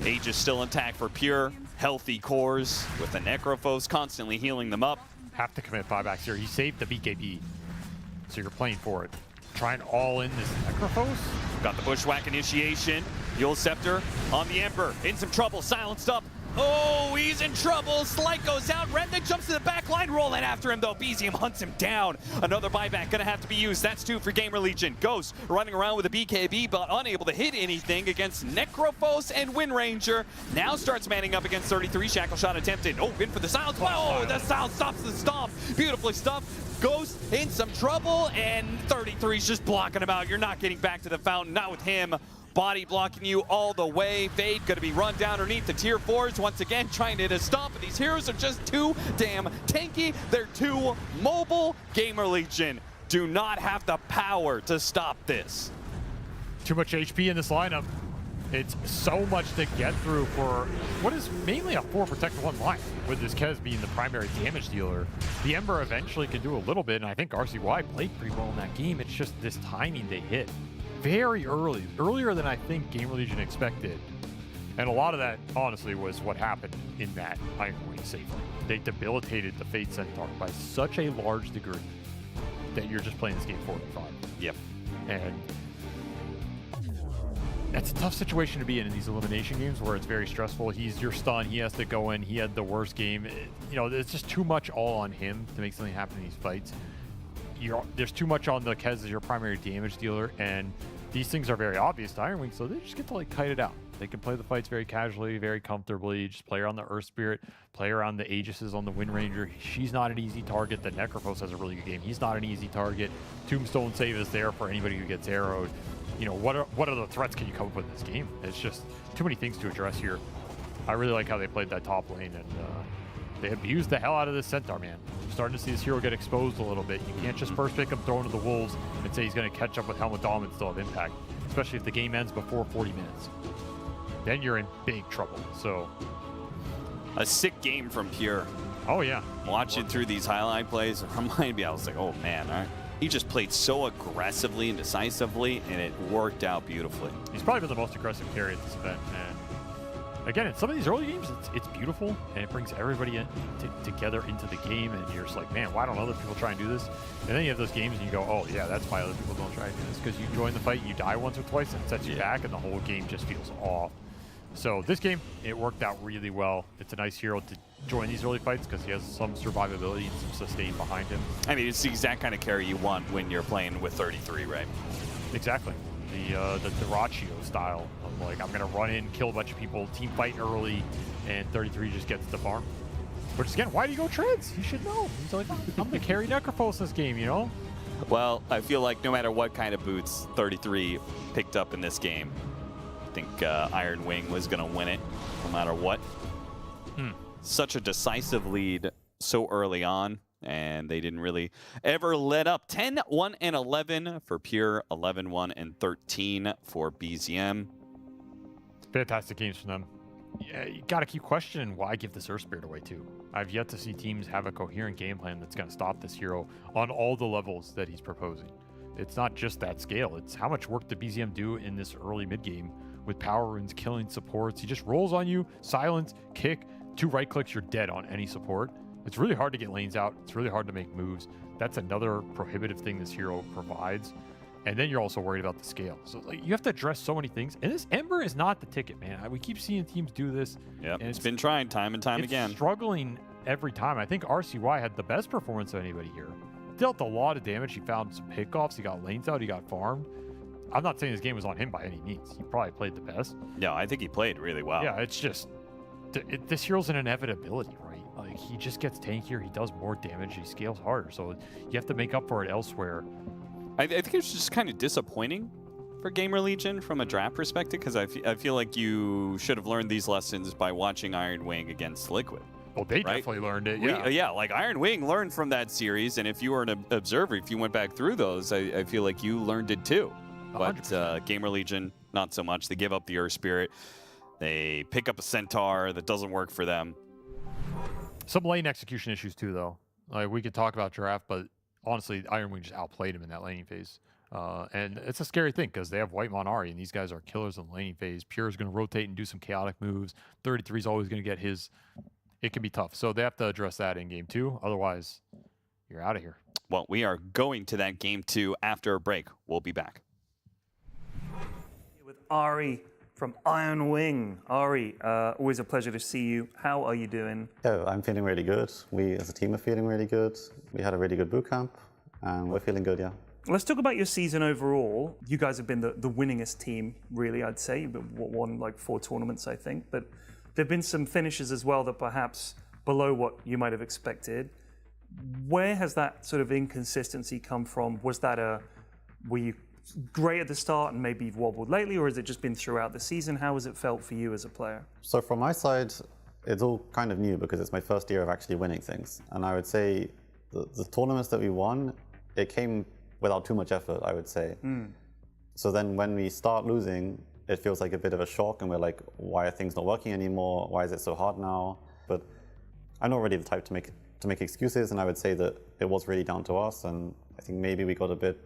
Age is still intact for Pure. Healthy cores with the Necrophos constantly healing them up. Have to commit buybacks here. He saved the BKB. So you're playing for it. Try and all in this Necrophos. Got the Bushwhack initiation. Yule Scepter on the Emperor. In some trouble. Silenced up. Oh, he's in trouble. Slight goes out. Remnant jumps to the back line. Rolling after him, though. Bezium hunts him down. Another buyback going to have to be used. That's 2 for GamerLegion. Ghost running around with a BKB, but unable to hit anything against Necrophos and Windranger. Now starts manning up against 33. Shackle shot attempted. Oh, in for the silence. Whoa, the silence stops the stomp. Beautifully stuffed. Ghost in some trouble, and 33's just blocking him out. You're not getting back to the fountain. Not with him. Body blocking you all the way. Fade going to be run down underneath the tier 4s once again, trying to hit a stomp, but these heroes are just too damn tanky. They're too mobile. GamerLegion do not have the power to stop this. Too much HP in this lineup. It's so much to get through for what is mainly a 4 protect 1 line, with this Kez being the primary damage dealer. The Ember eventually can do a little bit, and I think RCY played pretty well in that game. It's just this timing they hit very early, earlier than I think GamerLegion expected. And a lot of that, honestly, was what happened in that Iron Wing safe lane. They debilitated the Fate Centaur by such a large degree that you're just playing this game 4v5. Yep. And that's a tough situation to be in these elimination games where it's very stressful. He's your stun. He has to go in. He had the worst game. It's just too much all on him to make something happen in these fights. There's too much on the Kez as your primary damage dealer, and these things are very obvious to Iron Wing, so they just get to kite it out. They can play the fights very casually, very comfortably, just play around the Earth Spirit, play around the Aegises on the Windranger. She's not an easy target. The Necrophos has a really good game. He's not an easy target. Tombstone save is there for anybody who gets arrowed. What are the threats can you come up with in this game? It's just too many things to address here. I really like how they played that top lane, and they abused the hell out of this Centaur, man. I'm starting to see this hero get exposed a little bit. You can't just first pick him, throw him to the Wolves, and say he's going to catch up with Helmet Dom and still have impact, especially if the game ends before 40 minutes. Then you're in big trouble. So, a sick game from Pure. Oh, yeah. Watching through these highlight plays reminded me, I was like, oh, man, all right. He just played so aggressively and decisively, and it worked out beautifully. He's probably been the most aggressive carry at this event, and again, in some of these early games, it's beautiful, and it brings everybody together into the game, and you're just like, man, why don't other people try and do this? And then you have those games, and you go, oh, yeah, that's why other people don't try and do this, because you join the fight, you die once or twice, and it sets you back, and the whole game just feels off. So this game, it worked out really well. It's a nice hero to join these early fights because he has some survivability and some sustain behind him. I mean, it's the exact kind of carry you want when you're playing with 33, right? Exactly. The Duraccio style of I'm going to run in, kill a bunch of people, team fight early, and 33 just gets the farm. Which, again, why do you go Treads? You should know. He's like, I'm going to carry Necrophos this game, Well, I feel like no matter what kind of boots 33 picked up in this game, I think Iron Wing was going to win it no matter what. Such a decisive lead so early on, and they didn't really ever let up. 10, 1, and 11 for Pure, 11, 1, and 13 for BZM. Fantastic games from them. Yeah, you got to keep questioning why give this Earth Spirit away, too. I've yet to see teams have a coherent game plan that's going to stop this hero on all the levels that he's proposing. It's not just that scale. It's how much work did BZM do in this early mid game with power runes, killing supports. He just rolls on you, silence, kick, 2 right clicks, you're dead on any support. It's really hard to get lanes out. It's really hard to make moves. That's another prohibitive thing this hero provides. And then you're also worried about the scale. So like, you have to address so many things. And this Ember is not the ticket, man. We keep seeing teams do this. Yep, it's been trying time and time again. Struggling every time. I think RCY had the best performance of anybody here. Dealt a lot of damage. He found some pickoffs. He got lanes out. He got farmed. I'm not saying this game was on him by any means. He probably played the best. No, I think he played really well. Yeah, it's just this hero's an inevitability, right? Like he just gets tankier. He does more damage. He scales harder. So you have to make up for it elsewhere. I think it's just kind of disappointing for GamerLegion from a draft perspective because I feel like you should have learned these lessons by watching Iron Wing against Liquid. Oh, they definitely learned it, yeah. Yeah, like Iron Wing learned from that series, and if you were an observer, if you went back through those, I feel like you learned it too. 100%. But GamerLegion, not so much. They give up the Earth Spirit. They pick up a Centaur that doesn't work for them. Some lane execution issues too, though. Like we could talk about draft, but honestly, Iron Wing just outplayed him in that laning phase. And it's a scary thing because they have White Monari, and these guys are killers in the laning phase. Pure is going to rotate and do some chaotic moves. 33 is always going to get his. It can be tough. So they have to address that in game 2. Otherwise, you're out of here. Well, we are going to that game 2 after a break. We'll be back. With Ari from Iron Wing. Ari, always a pleasure to see you. How are you doing? Yeah, I'm feeling really good. We as a team are feeling really good. We had a really good boot camp, and we're feeling good, yeah. Let's talk about your season overall. You guys have been the winningest team, really, I'd say. You've won like 4 tournaments, I think. But there have been some finishes as well that perhaps below what you might have expected. Where has that sort of inconsistency come from? Were you great at the start and maybe you've wobbled lately, or has it just been throughout the season? How has it felt for you as a player? So from my side, it's all kind of new because it's my first year of actually winning things. And I would say the tournaments that we won, it came without too much effort, I would say. So then when we start losing, it feels like a bit of a shock and we're like, why are things not working anymore? Why is it so hard now? But I'm not really the type to make excuses, and I would say that it was really down to us, and I think maybe we got a bit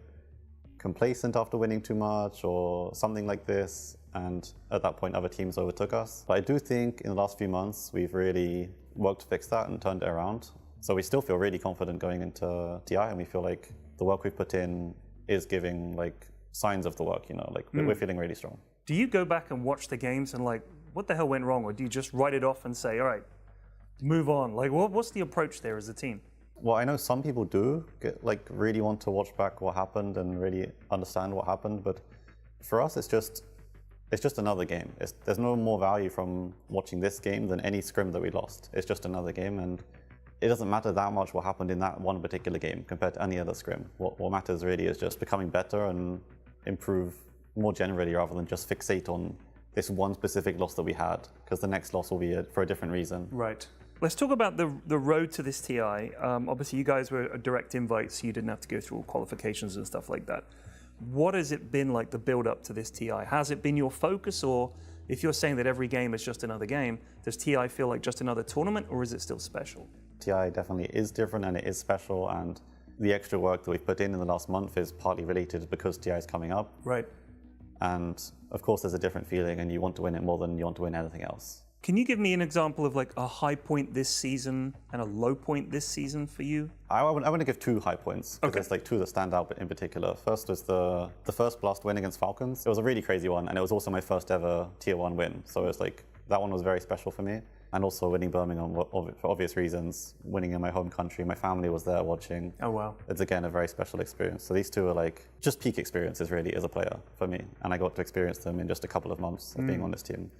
complacent after winning too much or something like this, and at that point other teams overtook us. But I do think in the last few months we've really worked to fix that and turned it around. So we still feel really confident going into TI, and we feel like the work we've put in is giving like signs of the work, you know, like we're feeling really strong. Do you go back and watch the games and like, what the hell went wrong? Or do you just write it off and say, all right, move on? Like, what's the approach there as a team? Well, I know some people do really want to watch back what happened and really understand what happened, but for us, it's just another game. There's no more value from watching this game than any scrim that we lost. It's just another game, and it doesn't matter that much what happened in that one particular game compared to any other scrim. What matters really is just becoming better and improve more generally rather than just fixate on this one specific loss that we had, because the next loss will be for a different reason. Right. Let's talk about the road to this TI. Obviously, you guys were a direct invite, so you didn't have to go through all qualifications and stuff like that. What has it been like, the build-up to this TI? Has it been your focus, or if you're saying that every game is just another game, does TI feel like just another tournament, or is it still special? TI definitely is different, and it is special, and the extra work that we've put in the last month is partly related because TI is coming up. Right. And of course, there's a different feeling, and you want to win it more than you want to win anything else. Can you give me an example of like a high point this season and a low point this season for you? I want to give 2 high points, because there's like 2 that stand out in particular. First was the first Blast win against Falcons. It was a really crazy one, and it was also my first ever Tier 1 win. So it was like, that one was very special for me. And also winning Birmingham for obvious reasons, winning in my home country. My family was there watching. Oh, wow. It's again a very special experience. So these 2 are like just peak experiences really as a player for me. And I got to experience them in just a couple of months of being on this team.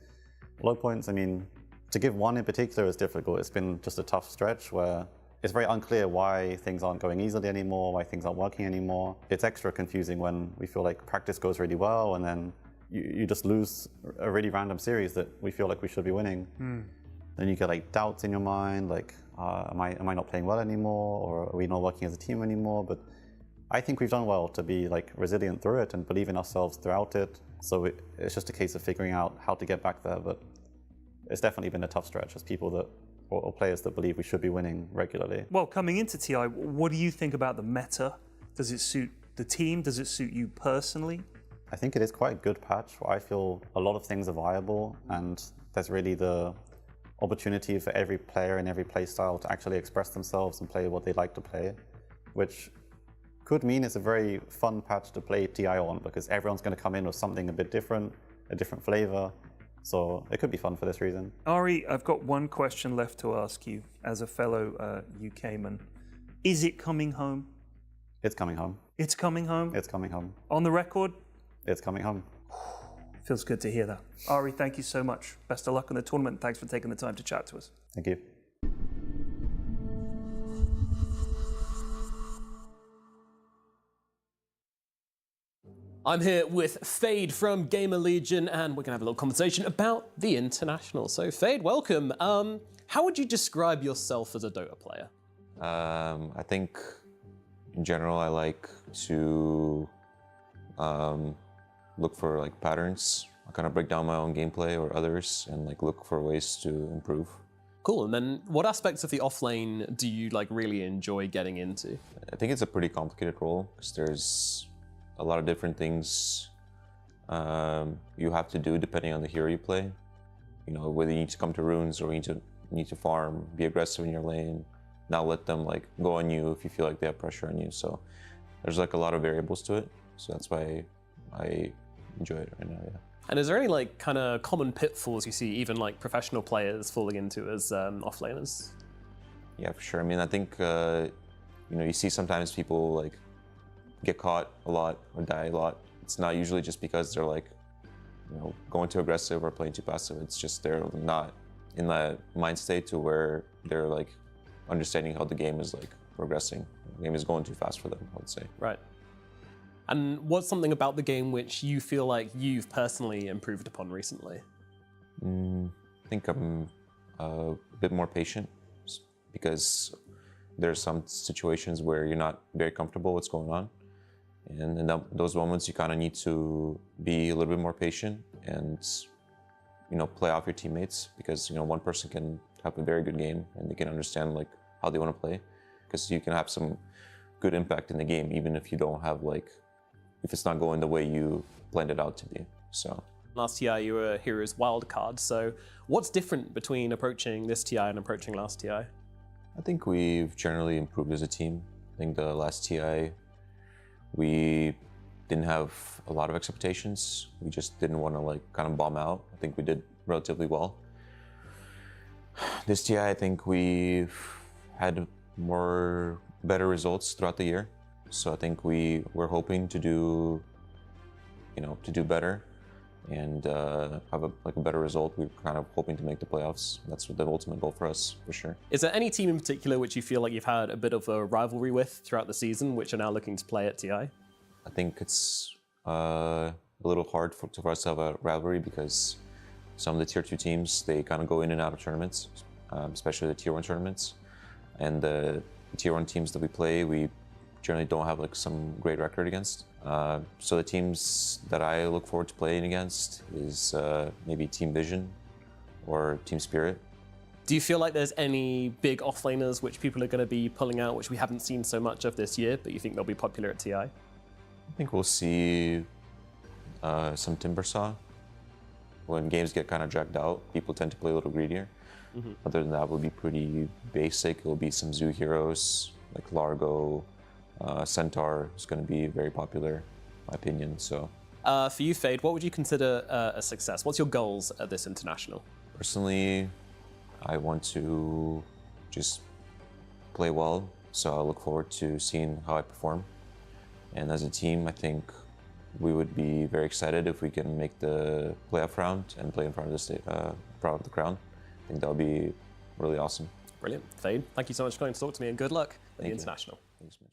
Low points, I mean, to give one in particular is difficult. It's been just a tough stretch where it's very unclear why things aren't going easily anymore, why things aren't working anymore. It's extra confusing when we feel like practice goes really well and then you just lose a really random series that we feel like we should be winning. Then you get like doubts in your mind, like, am I not playing well anymore, or are we not working as a team anymore? But I think we've done well to be like resilient through it and believe in ourselves throughout it. So it's just a case of figuring out how to get back there. But it's definitely been a tough stretch as people that, or players that believe we should be winning regularly. Well, coming into TI, what do you think about the meta? Does it suit the team? Does it suit you personally? I think it is quite a good patch. I feel a lot of things are viable, and there's really the opportunity for every player in every play style to actually express themselves and play what they like to play, which could mean it's a very fun patch to play TI on, because everyone's going to come in with something a bit different, a different flavor. So it could be fun for this reason. Ari, I've got one question left to ask you as a fellow UK man. Is it coming home? It's coming home. It's coming home? It's coming home. On the record? It's coming home. Feels good to hear that. Ari, thank you so much. Best of luck in the tournament. Thanks for taking the time to chat to us. Thank you. I'm here with Fade from GamerLegion, and we're going to have a little conversation about the International. So, Fade, welcome. How would you describe yourself as a Dota player? I think, in general, I like to look for like patterns. I kind of break down my own gameplay or others, and like look for ways to improve. Cool. And then, what aspects of the offlane do you like really enjoy getting into? I think it's a pretty complicated role because there's a lot of different things you have to do depending on the hero you play. You know, whether you need to come to runes or you need to farm, be aggressive in your lane, not let them like go on you if you feel like they have pressure on you. So there's like a lot of variables to it. So that's why I enjoy it right now. Yeah. And is there any like kind of common pitfalls you see even like professional players falling into as offlaners? Yeah, for sure. I mean, I think you know, you see sometimes people like get caught a lot or die a lot. It's not usually just because they're like, you know, going too aggressive or playing too passive. It's just they're not in that mind state to where they're like understanding how the game is like progressing. The game is going too fast for them, I would say. Right. And what's something about the game which you feel like you've personally improved upon recently? I think I'm a bit more patient because there's some situations where you're not very comfortable with what's going on. And in those moments, you kind of need to be a little bit more patient and, you know, play off your teammates, because, you know, one person can have a very good game and they can understand like how they want to play, because you can have some good impact in the game even if you don't have like, if it's not going the way you planned it out to be. So last TI you were Heroes wildcard. So what's different between approaching this TI and approaching last TI? I think we've generally improved as a team. I think the last TI, we didn't have a lot of expectations. We just didn't want to like kind of bomb out. I think we did relatively well. This TI, I think we've had better results throughout the year. So I think we're hoping to do, you know, to do better and have a better result. We're kind of hoping to make the playoffs. That's the ultimate goal for us, for sure. Is there any team in particular which you feel like you've had a bit of a rivalry with throughout the season, which are now looking to play at TI? I think it's a little hard for us to have a rivalry because some of the tier 2 teams, they kind of go in and out of tournaments, especially the tier 1 tournaments. And the tier 1 teams that we play, we generally don't have like some great record against. So the teams that I look forward to playing against is maybe Team Vision or Team Spirit. Do you feel like there's any big offlaners which people are going to be pulling out, which we haven't seen so much of this year, but you think they'll be popular at TI? I think we'll see some Timbersaw. When games get kind of dragged out, people tend to play a little greedier. Other than that, will be pretty basic. It'll be some zoo heroes like Largo, Centaur is going to be very popular, in my opinion. So, for you, Fade, what would you consider a success? What's your goals at this international? Personally, I want to just play well, so I look forward to seeing how I perform. And as a team, I think we would be very excited if we can make the playoff round and play in front of the crown. I think that would be really awesome. Brilliant. Fade, thank you so much for coming to talk to me, and good luck at the international. Thanks so much.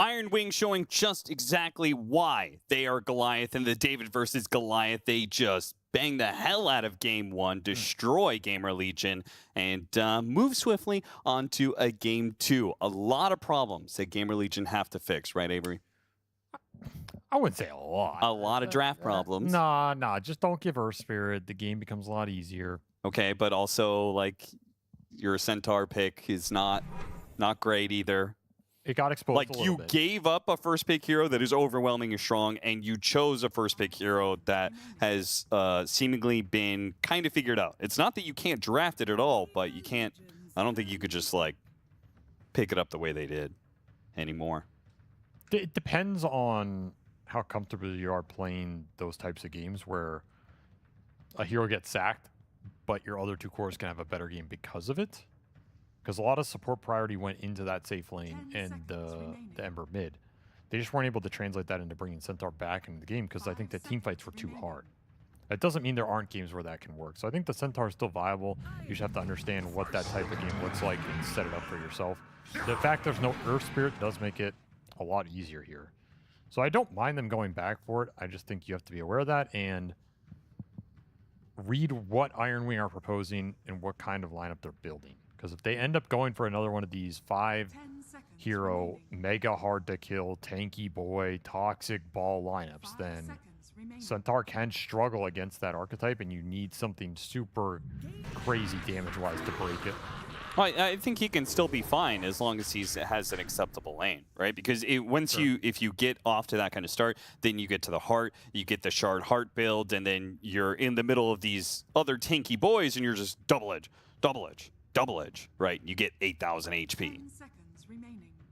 Iron Wing showing just exactly why they are Goliath in the David versus Goliath. They just bang the hell out of Game 1, destroy GamerLegion, and move swiftly onto a Game 2. A lot of problems that GamerLegion have to fix, right, Avery? I wouldn't say a lot. A lot of draft problems. Nah. Just don't give Earth Spirit. The game becomes a lot easier. Okay, but also, like, your Centaur pick is not great either. It got exposed like a little you bit. gave up a first pick hero that is overwhelming and strong, and you chose a first pick hero that has seemingly been kind of figured out. It's not that you can't draft it at all, but you can't. I don't think you could just like pick it up the way they did anymore. It depends on how comfortable you are playing those types of games where a hero gets sacked, but your other two cores can have a better game because of it. Because a lot of support priority went into that safe lane and the Ember mid. They just weren't able to translate that into bringing Centaur back into the game because I think the team fights were too hard. That doesn't mean there aren't games where that can work. So I think the Centaur is still viable. You just have to understand what that type of game looks like and set it up for yourself. The fact there's no Earth Spirit does make it a lot easier here. So I don't mind them going back for it. I just think you have to be aware of that and read what Iron Wing are proposing and what kind of lineup they're building. Because if they end up going for another one of these 5-hero, mega hard to kill, tanky boy, toxic ball lineups, then Centaur can struggle against that archetype, and you need something super crazy damage-wise to break it. Well, I think he can still be fine as long as he has an acceptable lane, right? Because if you get off to that kind of start, then you get to the heart, you get the shard heart build, and then you're in the middle of these other tanky boys, and you're just double edge, right? You get 8,000 HP.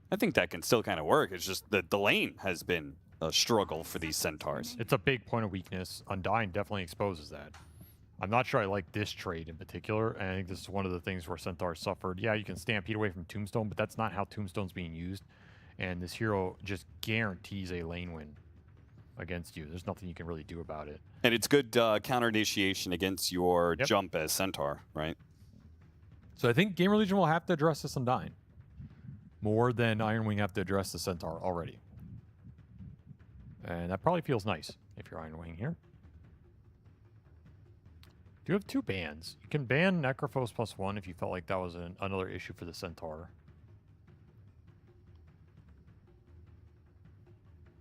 I think that can still kind of work. It's just that the lane has been a struggle for these Centaurs. It's a big point of weakness. Undying definitely exposes that. I'm not sure I like this trade in particular, and I think this is one of the things where Centaur suffered. Yeah, you can Stampede away from Tombstone, but that's not how Tombstone's being used, and this hero just guarantees a lane win against you. There's nothing you can really do about it. And it's good counter initiation against your jump as Centaur, right? So I think GamerLegion will have to address this Undying more than Iron Wing have to address the Centaur already. And that probably feels nice if you're Iron Wing here. You have two bans. You can ban Necrophos +1 if you felt like that was another issue for the Centaur.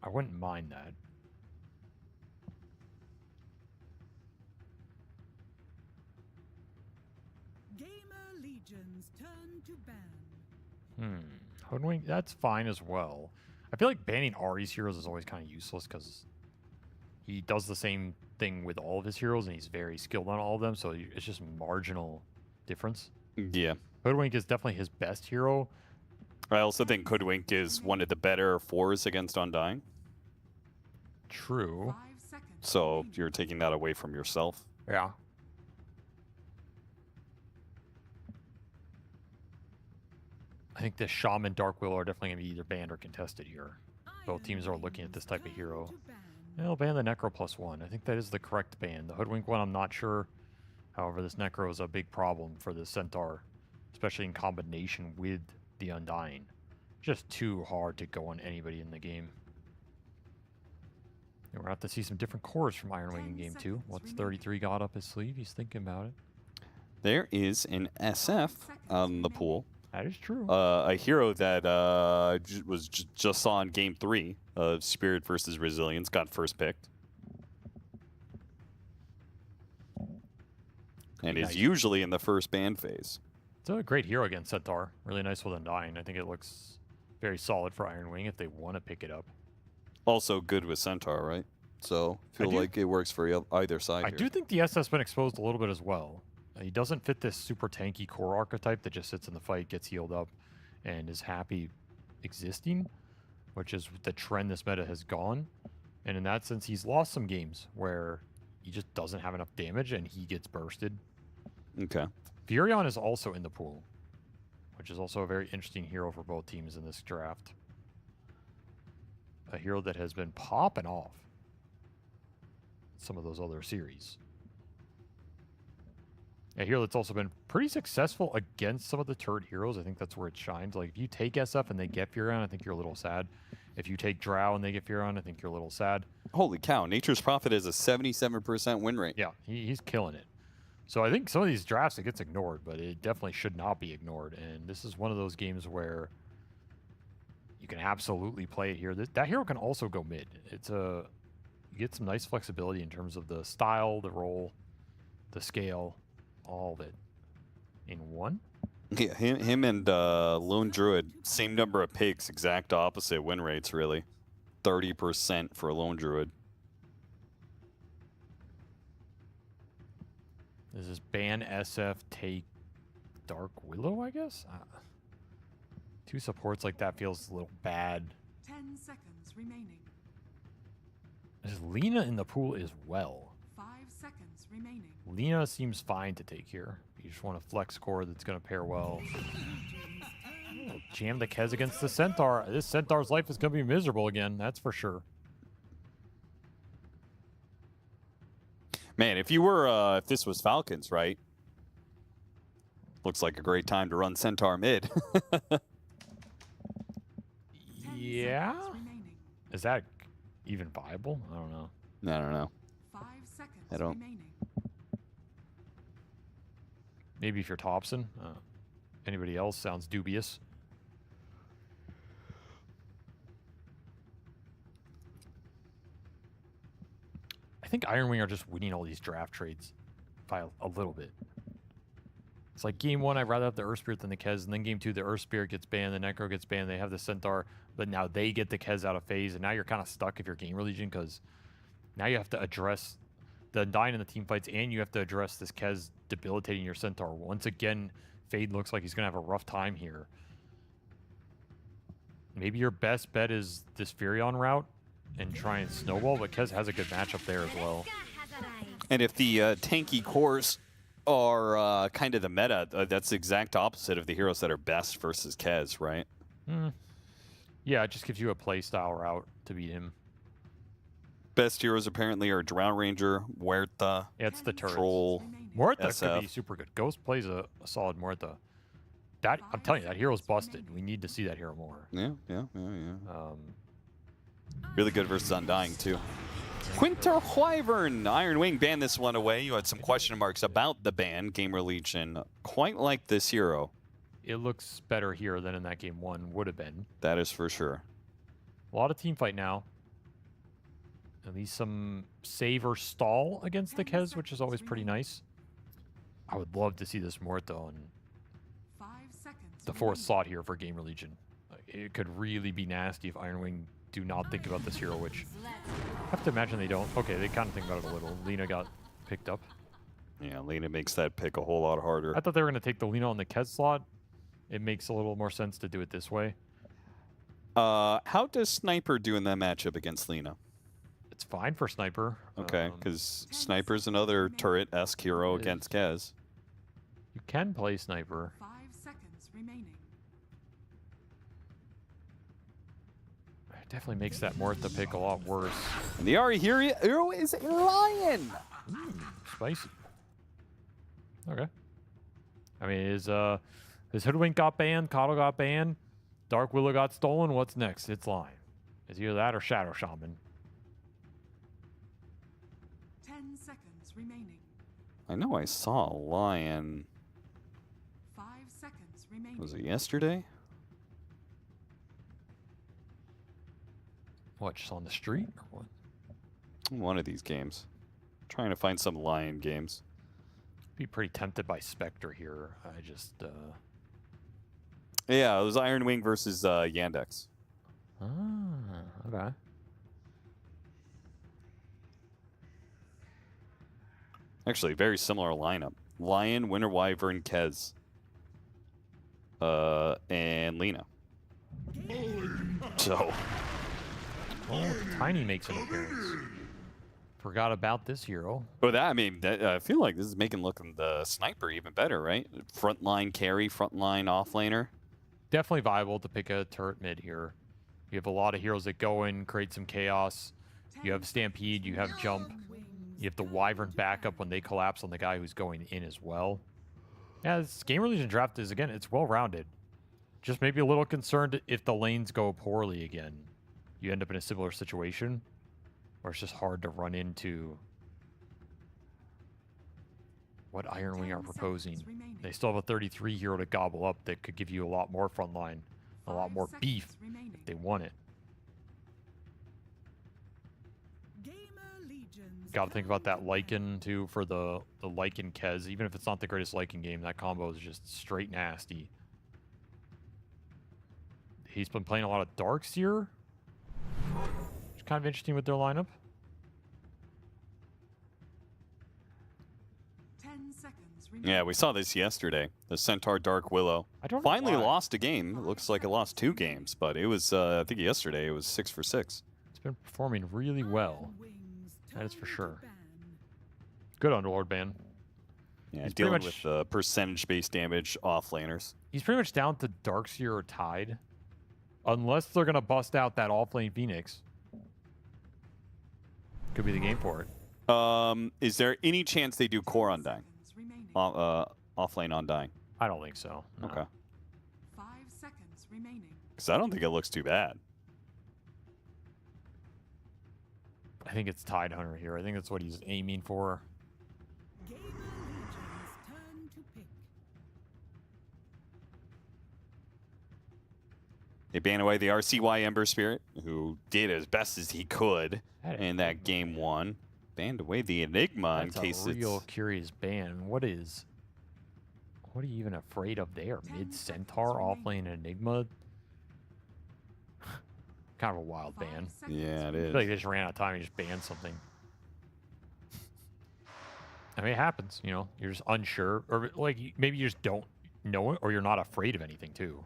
I wouldn't mind that. GamerLegion's turn to ban. Hoodwink, that's fine as well. I feel like banning Ari's heroes is always kind of useless because he does the same thing with all of his heroes and he's very skilled on all of them, so it's just marginal difference. Yeah. Hoodwink is definitely his best hero. I also think Hoodwink is one of the better 4s against Undying. True. So you're taking that away from yourself. Yeah. I think the Shaman Dark Willow are definitely going to be either banned or contested here. Both teams are looking at this type of hero. They'll ban the Necro +1. I think that is the correct ban. The Hoodwink one, I'm not sure. However, this Necro is a big problem for the Centaur, especially in combination with the Undying. Just too hard to go on anybody in the game. And we're going to have to see some different cores from Iron Wing in Game 2. What's 33 got up his sleeve? He's thinking about it. There is an SF on the pool. That is true. A hero that was just saw in Game 3 of Spirit versus Resilience, got first picked. And is usually in the first ban phase. It's a great hero against Centaur. Really nice with Undying. I think it looks very solid for Iron Wing if they want to pick it up. Also good with Centaur, right? So I feel like it works for either side I here. do think the SS has been exposed a little bit as well. He doesn't fit this super tanky core archetype that just sits in the fight, gets healed up, and is happy existing, which is the trend this meta has gone. And in that sense, he's lost some games where he just doesn't have enough damage and he gets bursted. Okay. Furion is also in the pool, which is also a very interesting hero for both teams in this draft. A hero that has been popping off some of those other series. A hero that's also been pretty successful against some of the turret heroes. I think that's where it shines. Like, if you take SF and they get Furion, I think you're a little sad. If you take Drow and they get Furion, I think you're a little sad. Holy cow, Nature's Prophet is a 77% win rate. Yeah, he's killing it. So I think some of these drafts, it gets ignored, but it definitely should not be ignored. And this is one of those games where you can absolutely play it here. That hero can also go mid. You get some nice flexibility in terms of the style, the role, the scale, all of it in one. Yeah, him and Lone Druid, same number of picks, exact opposite win rates, really. 30% for Lone Druid. Does this ban SF take Dark Willow, I guess? Two supports like that feels a little bad. 10 seconds remaining. There's Lina in the pool as well. 5 seconds remaining. Lina seems fine to take here. You just want a flex core that's going to pair well. Jam the Kez against the Centaur. This Centaur's life is going to be miserable again, that's for sure. Man, if this was Falcons, right? Looks like a great time to run Centaur mid. Yeah? Is that even viable? I don't know. I don't know. 5 seconds I don't. remaining. Maybe if you're Thompson. Anybody else sounds dubious. I think Iron Wing are just winning all these draft trades by a little bit. It's like game 1, I'd rather have the Earth Spirit than the Kez, and then game 2, the Earth Spirit gets banned, the Necro gets banned, they have the Centaur, but now they get the Kez out of phase, and now you're kind of stuck if you're GamerLegion, because now you have to address the Undying in the team fights, and you have to address this Kez debilitating your Centaur. Once again, Fade looks like he's going to have a rough time here. Maybe your best bet is this Furion route and try and snowball, but Kez has a good matchup there as well. And if the tanky cores are kind of the meta, that's the exact opposite of the heroes that are best versus Kez, right? Yeah, it just gives you a playstyle route to beat him. Best heroes apparently are Drow Ranger, Huerta, Yeah, it's the turrets. Troll, Muerta SF. could be super good. Ghost plays a solid Muerta. That, I'm telling you, that hero's busted. We need to see that hero more. Yeah. Really good versus Undying, too. Quinter Wyvern, Iron Wing banned this one away. You had some question marks about the ban. GamerLegion quite like this hero. It looks better here than in that game 1 would have been. That is for sure. A lot of team fight now. At least some save or stall against the Kez, which is always pretty nice. I would love to see this Muerta on 5 seconds. the 4th slot here for GamerLegion. It could really be nasty if Iron Wing do not think about this hero, which I have to imagine they don't. Okay, they kind of think about it a little. Lina got picked up. Yeah, Lina makes that pick a whole lot harder. I thought they were going to take the Lina on the Kez slot. It makes a little more sense to do it this way. How does Sniper do in that matchup against Lina? It's fine for Sniper. Okay, because Sniper's another turret-esque hero against Kez. You can play Sniper. 5 seconds remaining. It definitely makes that Muerta pick a lot worse. And the Ari hero is a lion! Spicy. Okay. I mean, his Hoodwink got banned, Coddle got banned, Dark Willow got stolen. What's next? It's Lion. It's either that or Shadow Shaman. 10 seconds remaining. I know I saw a lion. 5 seconds remaining. Was it yesterday? What, just on the street or what? One of these games. Trying to find some lion games. Be pretty tempted by Spectre here. I just Yeah, it was Iron Wing versus Yandex. Okay. Actually, very similar lineup. Lion, Winter Wyvern, Kez. And Lina. So. Oh, Tiny makes an appearance. Forgot about this hero. But that, I mean, I feel like this is making looking the Sniper even better, right? Frontline carry, frontline offlaner. Definitely viable to pick a turret mid here. You have a lot of heroes that go in, create some chaos. You have Stampede, you have Jump. You have the Wyvern backup when they collapse on the guy who's going in as well. Yeah, this GamerLegion draft is, again, it's well-rounded. Just maybe a little concerned if the lanes go poorly again. You end up in a similar situation where it's just hard to run into what Iron Wing are proposing. They still have a 33 hero to gobble up that could give you a lot more frontline, a lot more beef if they want it. Got to think about that Lycan too for the Lycan Kez. Even if it's not the greatest Lycan game, that combo is just straight nasty. He's been playing a lot of Darkseer, which is kind of interesting with their lineup. 10 seconds Yeah, we saw this yesterday. The Centaur Dark Willow finally lost a game. It looks like it lost 2 games, but it was, I think yesterday it was 6 for 6. It's been performing really well. That is for sure. Good Underlord ban. Yeah, He's dealing pretty much, with percentage-based damage off laners. He's pretty much down to Darkseer or Tide. Unless they're going to bust out that off-lane Phoenix. Could be the game for it. Is there any chance they do core Undying? Off-lane Undying? I don't think so. No. Okay. 5 seconds remaining. Because I don't think it looks too bad. I think it's Tide Hunter here. I think that's what he's aiming for. They ban away the RCY Ember Spirit, who did as best as he could in that game 1. Banned away the Enigma That's in case a real it's... curious ban. What are you even afraid of there? Mid Centaur, offlane Enigma? Kind of a wild ban. Yeah, it I is. feel like they just ran out of time and just banned something. I mean, it happens, you know. You're just unsure. Or like maybe you just don't know it, or you're not afraid of anything too.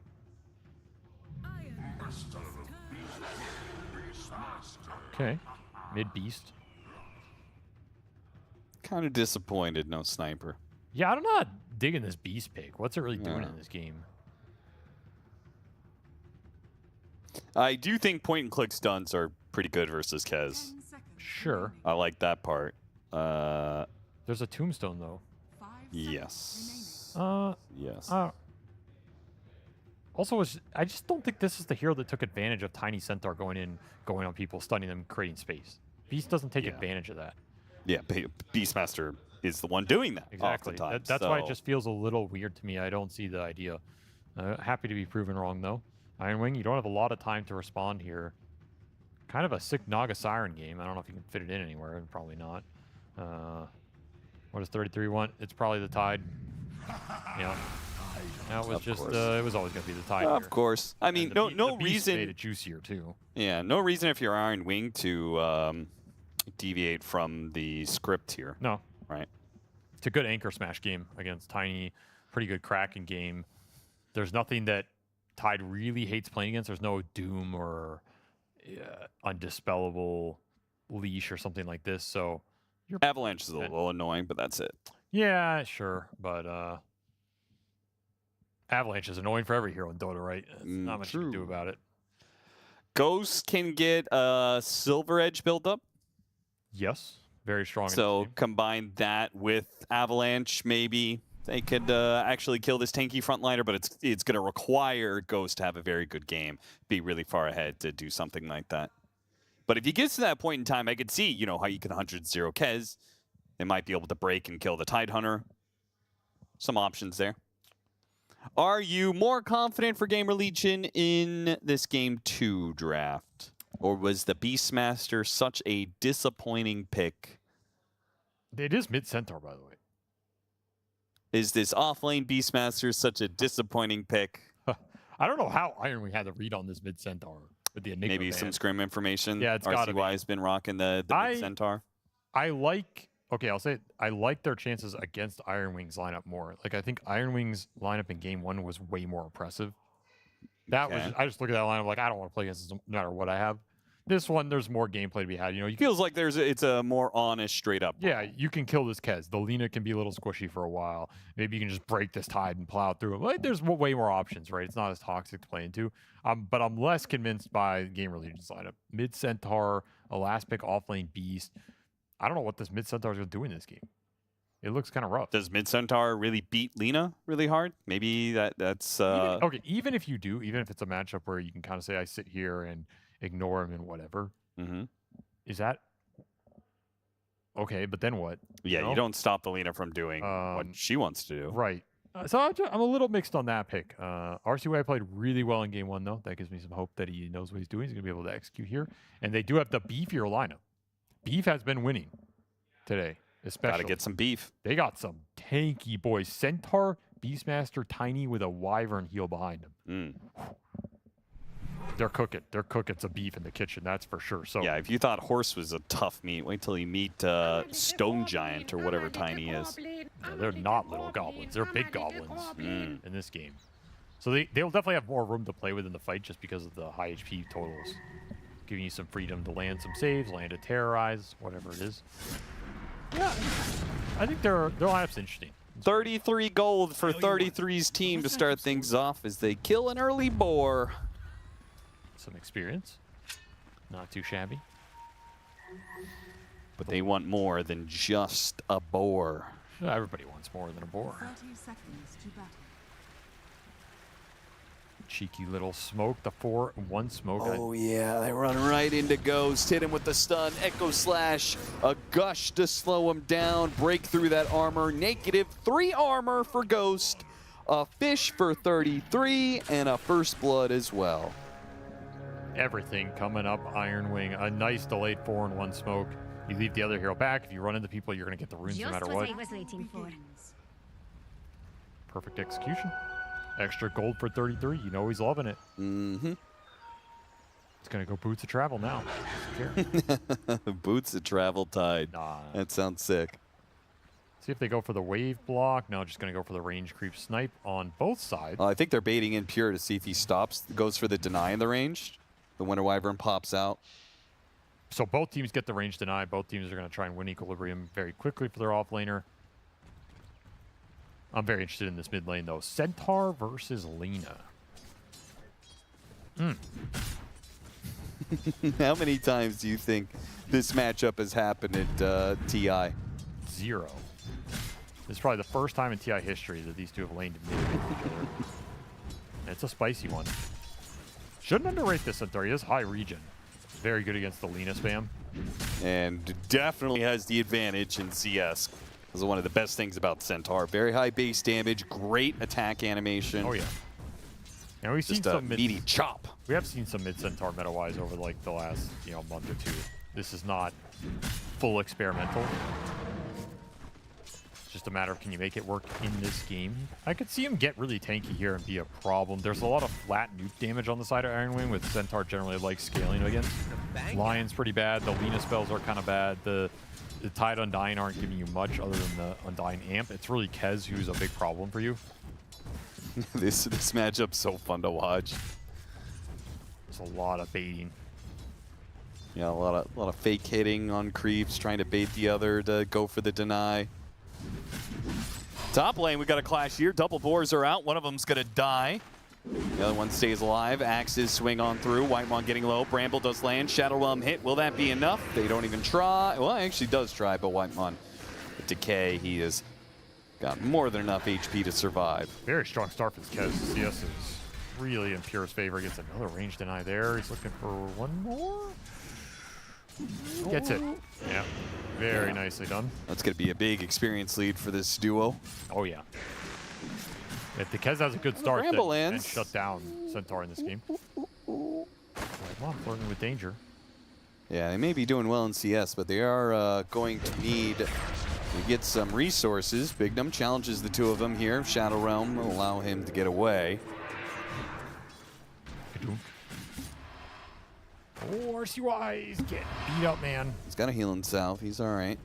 Okay. Mid Beast. Kind of disappointed, no sniper. Yeah, I'm not digging this Beast pick. What's it really doing in this game? I do think point-and-click stunts are pretty good versus Kez. Sure. I like that part. There's a tombstone, though. Yes. Yes. Also, I just don't think this is the hero that took advantage of Tiny Centaur going on people, stunning them, creating space. Beast doesn't take advantage of that. Yeah, Beastmaster is the one doing that. Exactly. Oftentimes, That's why it just feels a little weird to me. I don't see the idea. Happy to be proven wrong, though. Iron Wing, you don't have a lot of time to respond here. Kind of a sick Naga Siren game. I don't know if you can fit it in anywhere. Probably not. What does 33 want? It's probably the Tide. Yeah. That was just, it was always going to be the Tide here. Of course. I mean, no Beast reason. made it juicier, too. Yeah, no reason if you're Iron Wing to deviate from the script here. No. Right. It's a good anchor smash game against Tiny. Pretty good Kraken game. There's nothing that Tide really hates playing against. There's no Doom or Undispellable Leash or something like this. So Avalanche is a little annoying, but that's it. Yeah, sure. But Avalanche is annoying for every hero in Dota, right? There's not much you can do about it. Ghost can get a Silver Edge build-up. Yes. Very strong. So combine that with Avalanche, maybe they could actually kill this tanky frontliner, but it's going to require Ghost to have a very good game, be really far ahead to do something like that. But if he gets to that point in time, I could see, you know, how you can 100-0 Kez. They might be able to break and kill the Tide Hunter. Some options there. Are you more confident for GamerLegion in this Game 2 draft? Or was the Beastmaster such a disappointing pick? It is mid-Centaur, by the way. Is this offlane Beastmaster such a disappointing pick? I don't know how Iron Wing had to read on this mid-Centaur with the Enigma Maybe some scrim information. Yeah, it's gotta be. RCY has been rocking the mid-Centaur. I like their chances against Iron Wing's lineup more. Like, I think Iron Wing's lineup in game 1 was way more impressive. I just look at that lineup like, I don't want to play against this no matter what I have. This one, there's more gameplay to be had. You know, feels like it's a more honest, straight up. Yeah, you can kill this Kez. The Lina can be a little squishy for a while. Maybe you can just break this Tide and plow through it. Like, there's way more options, right? It's not as toxic to play into. But I'm less convinced by GamerLegion's lineup. Mid Centaur, a last pick offlane Beast. I don't know what this mid Centaur is going to do in this game. It looks kind of rough. Does mid Centaur really beat Lina really hard? Maybe that's... Okay, even if you do, even if it's a matchup where you can kind of say, I sit here and ignore him and whatever, is that... Okay, but then what? Yeah, you don't stop the Lina from doing what she wants to do. Right. So I'm a little mixed on that pick. RCY played really well in game 1, though. That gives me some hope that he knows what he's doing. He's going to be able to execute here. And they do have the beefier lineup. Beef has been winning today, especially. Got to get some beef. They got some tanky boys. Centaur, Beastmaster, Tiny with a Wyvern heel behind him. They're cooking. They're cooking some beef in the kitchen, that's for sure. So yeah, if you thought Horse was a tough meat, wait till you meet Stone Giant or whatever Tiny is. Yeah, they're not little goblins. They're big goblins in this game. So they'll definitely have more room to play with in the fight just because of the high HP totals. Giving you some freedom to land some saves, land a terrorize, whatever it is. Yeah, I think their lineup's interesting. 33 gold for 33's team to start things off as they kill an early boar. Some experience. Not too shabby. But they want more than just a boar. Everybody wants more than a boar. 30 seconds to battle. Cheeky little smoke. The 4-1 smoke. Oh yeah, they run right into Ghost. Hit him with the stun. Echo Slash. A gush to slow him down. Break through that armor. -3 armor for Ghost. A fish for 33 and a first blood as well. Everything coming up. Iron Wing. A nice delayed 4-1 smoke. You leave the other hero back. If you run into people, you're going to get the runes no matter what. I was waiting for. Perfect execution. Extra gold for 33. You know he's loving it. It's going to go Boots of Travel now. Boots of Travel Tide. That sounds sick. See if they go for the wave block. No, just going to go for the range creep snipe on both sides. I think they're baiting in Pure to see if he stops. Goes for the deny in the range. The Winter Wyvern pops out. So both teams get the range deny. Both teams are going to try and win equilibrium very quickly for their offlaner. I'm very interested in this mid lane, though. Centaur versus Lina. How many times do you think this matchup has happened at TI? 0. This is probably the first time in TI history that these two have laned mid with each other. And it's a spicy one. Shouldn't underrate this Centaur. He has high regen. Very good against the Lina spam. And definitely has the advantage in CS. This is one of the best things about Centaur. Very high base damage, great attack animation. Oh yeah. And we've seen some meaty chop. We have seen some mid Centaur meta-wise over like the last month or two. This is not full experimental. It's just a matter of can you make it work in this game. I could see him get really tanky here and be a problem. There's a lot of flat nuke damage on the side of Iron Wing, with Centaur generally like scaling against. Lion's pretty bad. The Lina spells are kind of bad. The Tide Undying aren't giving you much other than the Undying Amp. It's really Kez who's a big problem for you. This matchup's so fun to watch. There's a lot of baiting. Yeah, a lot of fake hitting on creeps, trying to bait the other to go for the deny. Top lane, we got a clash here. Double boars are out. One of them's gonna die. The other one stays alive. Axes swing on through. Whitemon getting low. Bramble does land. Shadow Realm hit. Will that be enough? They don't even try. Well, it actually does try, but Whitemon, Decay, he has got more than enough HP to survive. Very strong start for Kez. CS is really in Pure's favor. Gets another range deny there. He's looking for one more. Gets it. Yeah. Very nicely done. That's going to be a big experience lead for this duo. Oh, yeah. If the Kez has a good start, then shut down Centaur in this game. Well, flirting with danger. Yeah, they may be doing well in CS, but they are going to need to get some resources. Bignum challenges the two of them here. Shadow Realm will allow him to get away. Oh, RCY is getting beat up, man. He's got a heal himself. He's all right.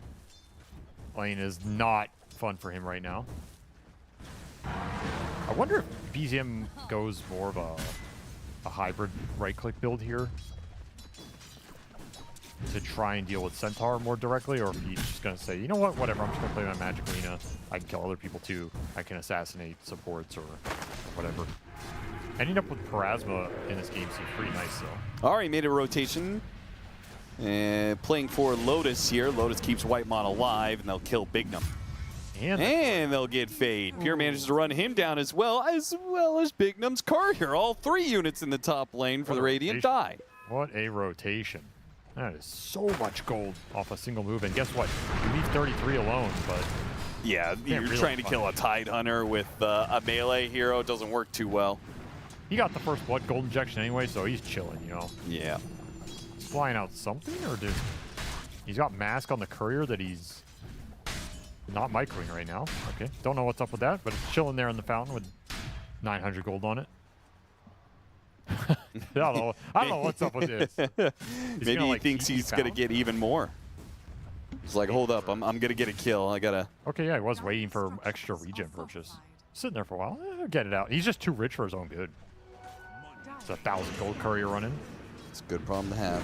Lane is not fun for him right now. I wonder if BZM goes more of a hybrid right-click build here to try and deal with Centaur more directly, or if he's just going to say, you know what, whatever, I'm just going to play my Magic Lina. I can kill other people too. I can assassinate supports or whatever. Ending up with Parasma in this game seems pretty nice, though. All right, made a rotation. And playing for Lotus here. Lotus keeps Whitemon alive, and they'll kill Bignum. And they'll get Fade. Pure manages to run him down as well as Bignum's courier. All 3 units in the top lane for the Radiant die. What a rotation. That is so much gold off a single move. And guess what? You leave 33 alone, but... Yeah, you're really trying to kill a Tide Hunter with a melee hero. It doesn't work too well. He got the first blood gold injection anyway, so he's chilling, you know? Yeah. He's flying out something, or did... He's got mask on the courier that he's... not microing right now. Okay, don't know what's up with that, but it's chilling there in the fountain with 900 gold on it. I don't know what's up with this. Maybe he thinks he's going to get even more. He's like, hold up, I'm going to get a kill. I got to... Okay, yeah, he was waiting for extra regen purchase. Sitting there for a while. Get it out. He's just too rich for his own good. It's 1,000 gold courier running. It's a good problem to have.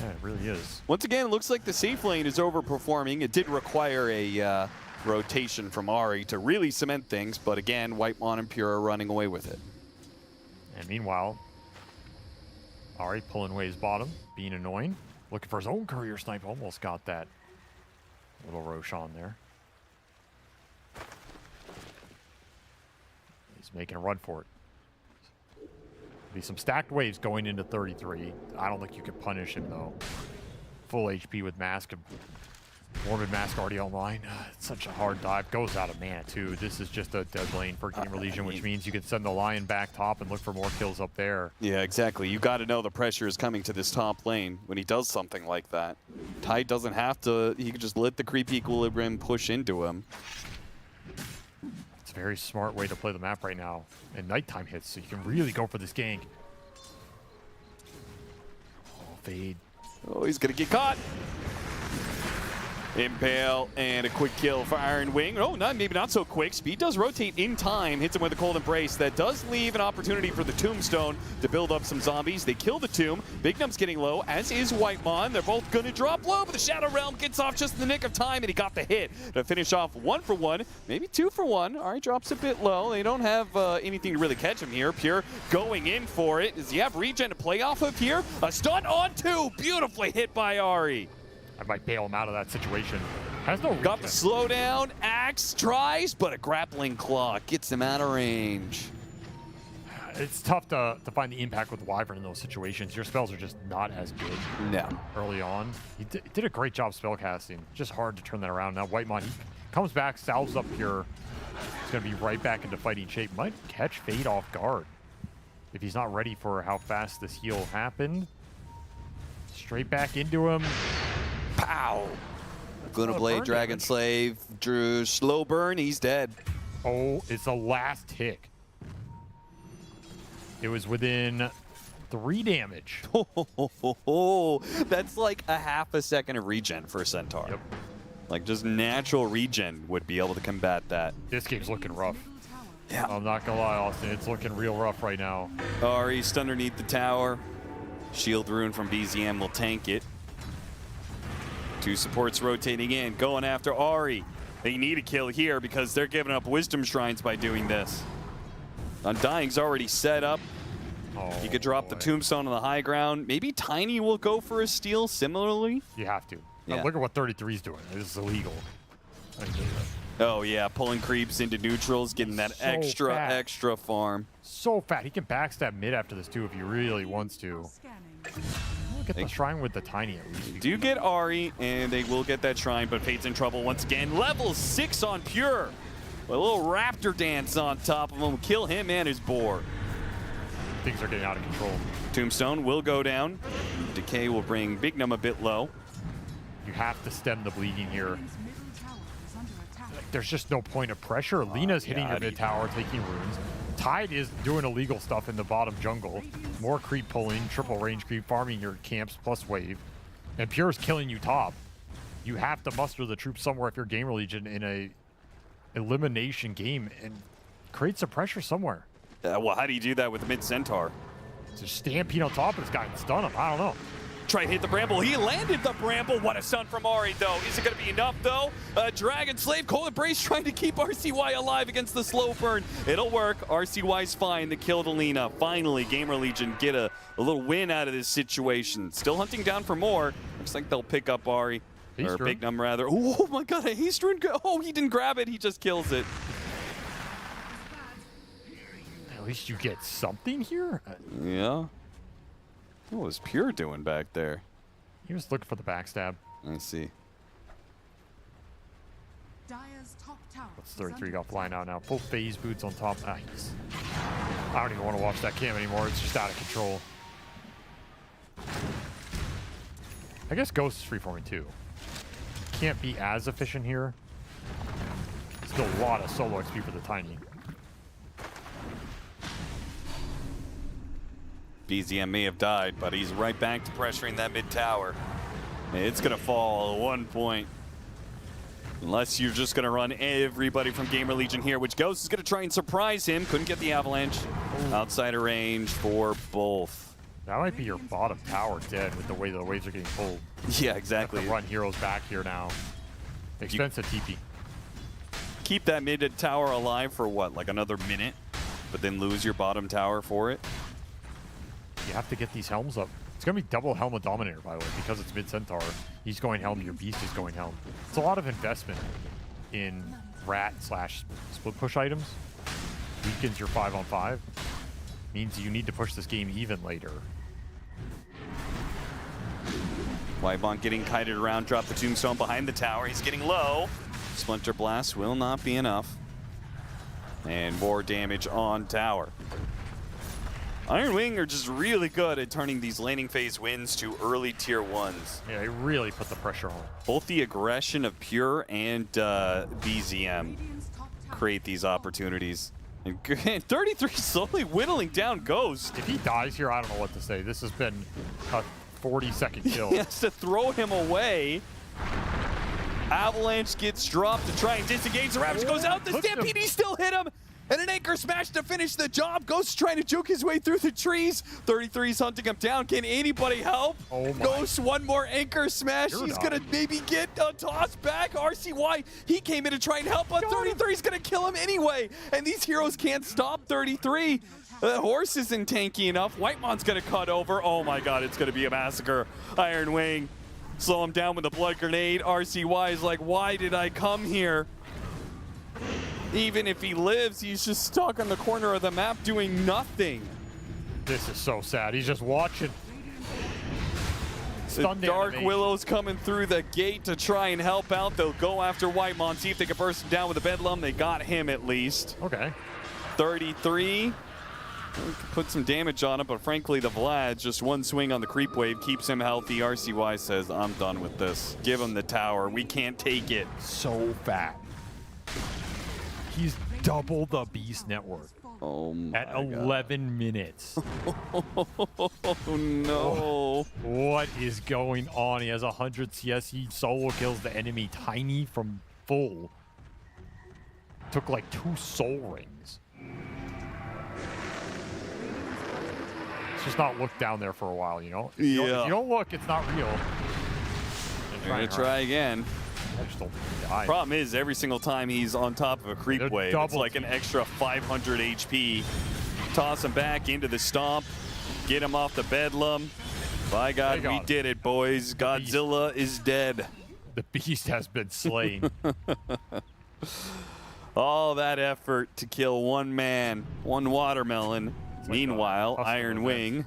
Yeah, it really is. Once again, it looks like the safe lane is overperforming. It did require a rotation from Ahri to really cement things, but again, Whitemon and Pure are running away with it. And meanwhile, Ahri pulling away his bottom, being annoying. Looking for his own courier snipe. Almost got that little Roshan there. He's making a run for it. Be some stacked waves going into 33. I don't think you can punish him though. Full HP with mask. Morbid mask already online. It's such a hard dive. Goes out of mana too. This is just a dead lane for GamerLegion, which means you can send the Lion back top and look for more kills up there. Yeah, exactly. You got to know the pressure is coming to this top lane when he does something like that. Tide doesn't have to. He can just let the creep equilibrium push into him. It's a very smart way to play the map right now. And nighttime hits, so you can really go for this gank. Oh, Fade. Oh, he's going to get caught. Impale and a quick kill for Iron Wing. Oh, maybe not so quick. Speed does rotate in time, hits him with a Cold Embrace. That does leave an opportunity for the Tombstone to build up some zombies. They kill the Tomb. Bignum's getting low, as is Whitemon. They're both going to drop low, but the Shadow Realm gets off just in the nick of time, and he got the hit to finish off 1 for 1, maybe 2 for 1. Ahri drops a bit low. They don't have anything to really catch him here. Pure going in for it. Does he have regen to play off of here? A stun on 2. Beautifully hit by Ahri. I might bail him out of that situation. Has no Got the slowdown. Axe tries, but a grappling claw gets him out of range. It's tough to find the impact with Wyvern in those situations. Your spells are just not as good early on. He did a great job spellcasting. Just hard to turn that around. Now Whitemon, he comes back, salves up Pure. He's going to be right back into fighting shape. Might catch Fade off guard if he's not ready for how fast this heal happened. Straight back into him. Pow! Gonna Blade, Dragon Slave, Drew, slow burn, he's dead. Oh, it's the last tick. It was within 3 damage. That's like a half a second of regen for a Centaur. Yep. Like just natural regen would be able to combat that. This game's looking rough. Yeah. I'm not gonna lie, Austin, it's looking real rough right now. Ahri's underneath the tower. Shield Rune from BZM will tank it. 2 supports rotating in, going after Ahri. They need a kill here because they're giving up Wisdom Shrines by doing this. Undying's already set up. He could drop the Tombstone on the high ground. Maybe Tiny will go for a steal similarly. You have to. Yeah. Look at what 33's doing. This is illegal. Oh yeah, pulling creeps into neutrals, getting that So extra farm. So fat. He can backstab mid after this too if he really wants to. Get the shrine with the Tiny at least. Do get Ahri, and they will get that shrine, but Fate's in trouble once again. Level 6 on Pure. A little raptor dance on top of him. Kill him and his boar. Things are getting out of control. Tombstone will go down. Decay will bring Bignum a bit low. You have to stem the bleeding here. There's just no point of pressure. Lena's hitting your mid tower, taking runes. Tide is doing illegal stuff in the bottom jungle. More creep pulling, triple range creep, farming your camps plus wave. And Pure's killing you top. You have to muster the troops somewhere if you're GamerLegion in a elimination game and create some pressure somewhere. Well, how do you do that with the mid Centaur? Just stampede on top of this guy and stun him. I don't know. try to hit the Bramble. He landed the Bramble. What a stun from Ari, though. Is it going to be enough, though? Dragon Slave, Cold Embrace trying to keep RCY alive against the slow burn. It'll work. RCY's fine. The kill to Lina. Finally, GamerLegion get a little win out of this situation. Still hunting down for more. Looks like they'll pick up Ari. Or Big Num, rather. Oh, my God, a haste rune. Oh, he didn't grab it. He just kills it. At least you get something here? Yeah. What was Pure doing back there? He was looking for the backstab. I see. Dire's top tower. That's 33 got flying out now. Full phase boots on top. I don't even want to watch that cam anymore. It's just out of control. I guess Ghost is freeforming too. Can't be as efficient here. Still a lot of solo XP for the Tiny. BZM may have died, but he's right back to pressuring that mid tower. It's going to fall at one point. Unless you're just going to run everybody from GamerLegion here, which Ghost is going to try and surprise him. Couldn't get the avalanche. Outside of range for both. That might be your bottom tower dead with the way the waves are getting pulled. Yeah, exactly. Have to run heroes back here now. Expensive TP. Keep that mid tower alive for what, like another minute? But then lose your bottom tower for it? You have to get these helms up. It's going to be double Helm of Dominator, by the way, because it's mid-Centaur. He's going Helm, your Beast is going Helm. It's a lot of investment in rat/split push items. Weakens your 5-on-5. Means you need to push this game even later. Whitebond getting kited around, drop the tombstone behind the tower. He's getting low. Splinter Blast will not be enough. And more damage on tower. Iron Wing are just really good at turning these laning phase wins to early tier 1s. Yeah, they really put the pressure on. Both the aggression of Pure and BZM create these opportunities. And 33 slowly whittling down Ghost. If he dies here, I don't know what to say. This has been a 40-second kill. He has to throw him away. Avalanche gets dropped to try and disengage. The Ravage goes out. The Stampede still hit him. And an anchor smash to finish the job. Ghost trying to juke his way through the trees. 33's hunting him down. Can anybody help? Oh my. Ghost, one more anchor smash. He's going to maybe get a toss back. RCY, he came in to try and help, but 33's going to kill him anyway. And these heroes can't stop 33. The horse isn't tanky enough. Whitemon's going to cut over. Oh my God, it's going to be a massacre. Iron Wing, slow him down with a blood grenade. RCY is like, why did I come here? Even if he lives, he's just stuck on the corner of the map doing nothing. This is so sad. He's just watching. The Dark Willow's coming through the gate to try and help out. They'll go after Whitemon, see if they can burst him down with a Bedlam. They got him at least. Okay. 33. Put some damage on him, but frankly, the Vlad's just one swing on the creep wave keeps him healthy. RCY says, I'm done with this. Give him the tower. We can't take it. So fat. He's double the Beast network. Oh my At 11 minutes. Oh no. What is going on? He has 100 CS. He solo kills the enemy Tiny from full. Took like 2 soul rings. Let's just not look down there for a while, you know? If you don't look, it's not real. They're gonna try again. I just don't think he died. Problem is, every single time he's on top of a creep wave, it's like an extra 500 HP. Toss him back into the stomp. Get him off the Bedlam. By God, we did it, boys. Godzilla is dead. The Beast has been slain. All that effort to kill one man, one watermelon. Meanwhile, Iron Wing.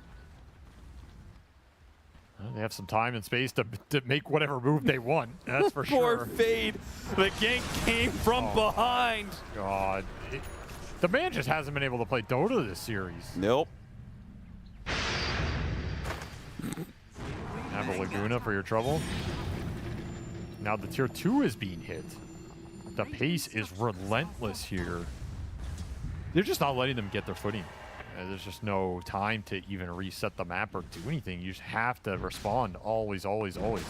They have some time and space to make whatever move they want. That's for sure. Poor Fade. The gank came from behind. God. The man just hasn't been able to play Dota this series. Nope. Have a Laguna for your trouble. Now the tier 2 is being hit. The pace is relentless here. They're just not letting them get their footing. There's just no time to even reset the map or do anything. You just have to respond always, always, always.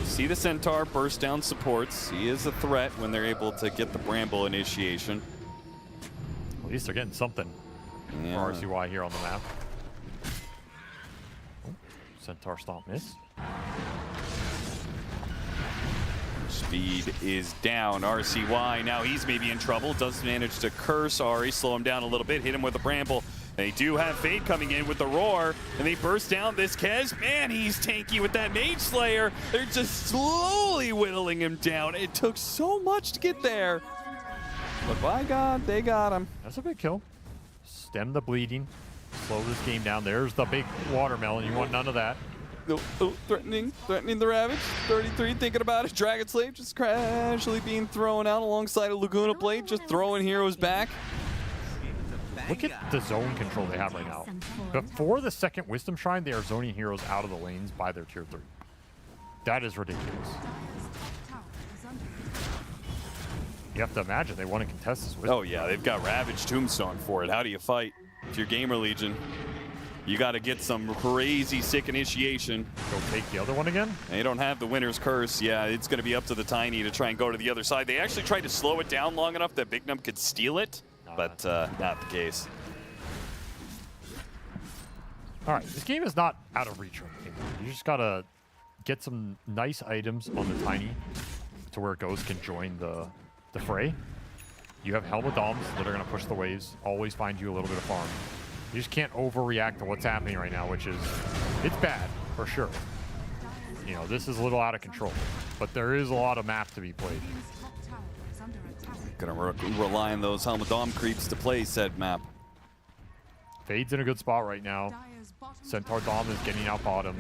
See the Centaur burst down supports. He is a threat when they're able to get the Bramble initiation. At least they're getting something for RCY here on the map. Oh, Centaur Stomp miss. Speed is down. RCY, now he's maybe in trouble. Does manage to curse Ari, slow him down a little bit, hit him with a bramble. They do have Fade coming in with the roar, and they burst down this Kez. Man, he's tanky with that Mage Slayer. They're just slowly whittling him down. It took so much to get there. But by God, they got him. That's a big kill. Stem the bleeding. Slow this game down. There's the big watermelon. You want none of that. Oh, threatening the Ravage. 33 thinking about it. Dragon Slave just casually being thrown out alongside a Laguna Blade, just throwing heroes back. Look at the zone control they have right now. Before the second Wisdom Shrine, they are zoning heroes out of the lanes by their tier 3. That is ridiculous. You have to imagine they want to contest this Wisdom. Oh yeah, they've got Ravage Tombstone for it. How do you fight? If you're GamerLegion, you got to get some crazy sick initiation. Go take the other one again? They don't have the Winner's Curse. Yeah, it's going to be up to the Tiny to try and go to the other side. They actually tried to slow it down long enough that Big Num could steal it, but not the case. All right, this game is not out of reach. You just got to get some nice items on the Tiny to where Ghost can join the fray. You have Helmet Doms that are going to push the waves, always find you a little bit of farm. You just can't overreact to what's happening right now, which is, it's bad, for sure. You know, this is a little out of control, but there is a lot of map to be played. Gonna rely on those Helmet Dom creeps to play said map. Fade's in a good spot right now. Centaur Dom is getting out bottom,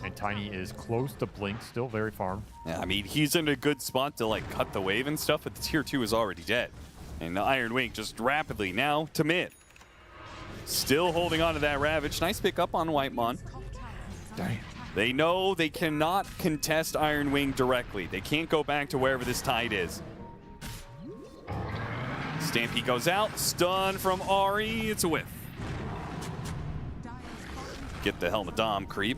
and Tiny is close to Blink, still very farm. Yeah, I mean, he's in a good spot to like cut the wave and stuff, but the tier 2 is already dead. And the Iron Wing just rapidly now to mid. Still holding on to that Ravage. Nice pick up on Whitemon. Dang. They know they cannot contest Iron Wing directly. They can't go back to wherever this tide is. Stampede goes out. Stun from Ari. It's a whiff. Get the Helmet Dom creep.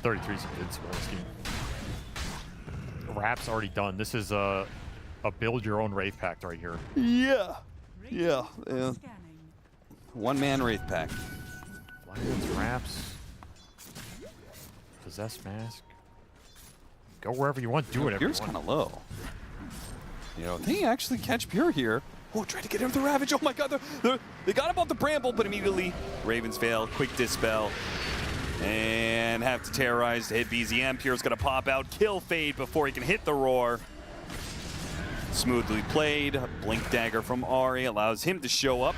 33 is a good small scheme. Wrap's already done. This is a build your own Wraith Pact right here. Yeah. One-man Wraith Pact. Lions, Wraps. Possess Mask. Go wherever you want. Do whatever Pure's you want. kind of low. You know, they actually catch Pure here. Oh, try to get him with the Ravage. Oh my God, they got him off the Bramble, but immediately Ravens fail. Quick Dispel. And have to terrorize to hit BZM. Pure's gonna pop out, kill Fade before he can hit the Roar. Smoothly played. Blink Dagger from Ari allows him to show up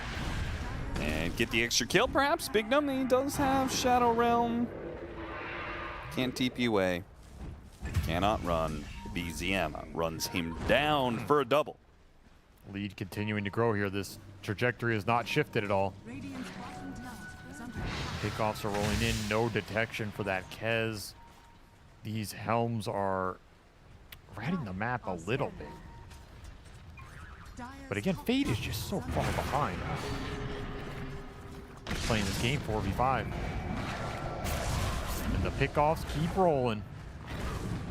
and get the extra kill, perhaps. Big Num, he does have Shadow Realm. Can't TP away. Cannot run. BZM runs him down for a double. Lead continuing to grow here. This trajectory has not shifted at all. Kickoffs are rolling in. No detection for that Kez. These Helms are ratting the map a little bit. But again, Fade is just so far behind. Playing this game 4v5. And the pickoffs keep rolling.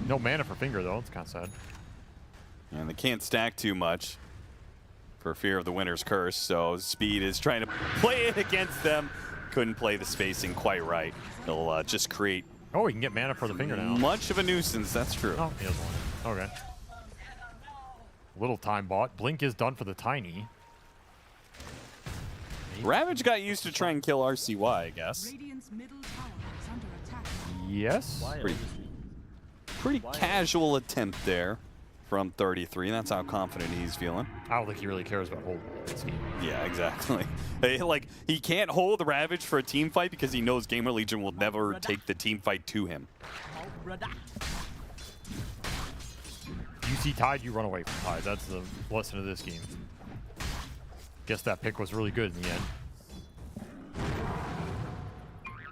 No mana for Finger, though. It's kind of sad. And they can't stack too much for fear of the Winner's Curse, so Speed is trying to play it against them. Couldn't play the spacing quite right. He'll just create... Oh, he can get mana for the Finger now. Much of a nuisance, that's true. Oh, he doesn't want it. Okay. Little time bought. Blink is done for the Tiny. Ravage got used to try and kill RCY, I guess. Yes. Pretty casual attempt there from 33. That's how confident he's feeling. I don't think he really cares about holding this game. Yeah, exactly. Like, he can't hold the Ravage for a team fight because he knows GamerLegion will never take the team fight to him. You see Tide, you run away from Tide. That's the lesson of this game. Guess that pick was really good in the end.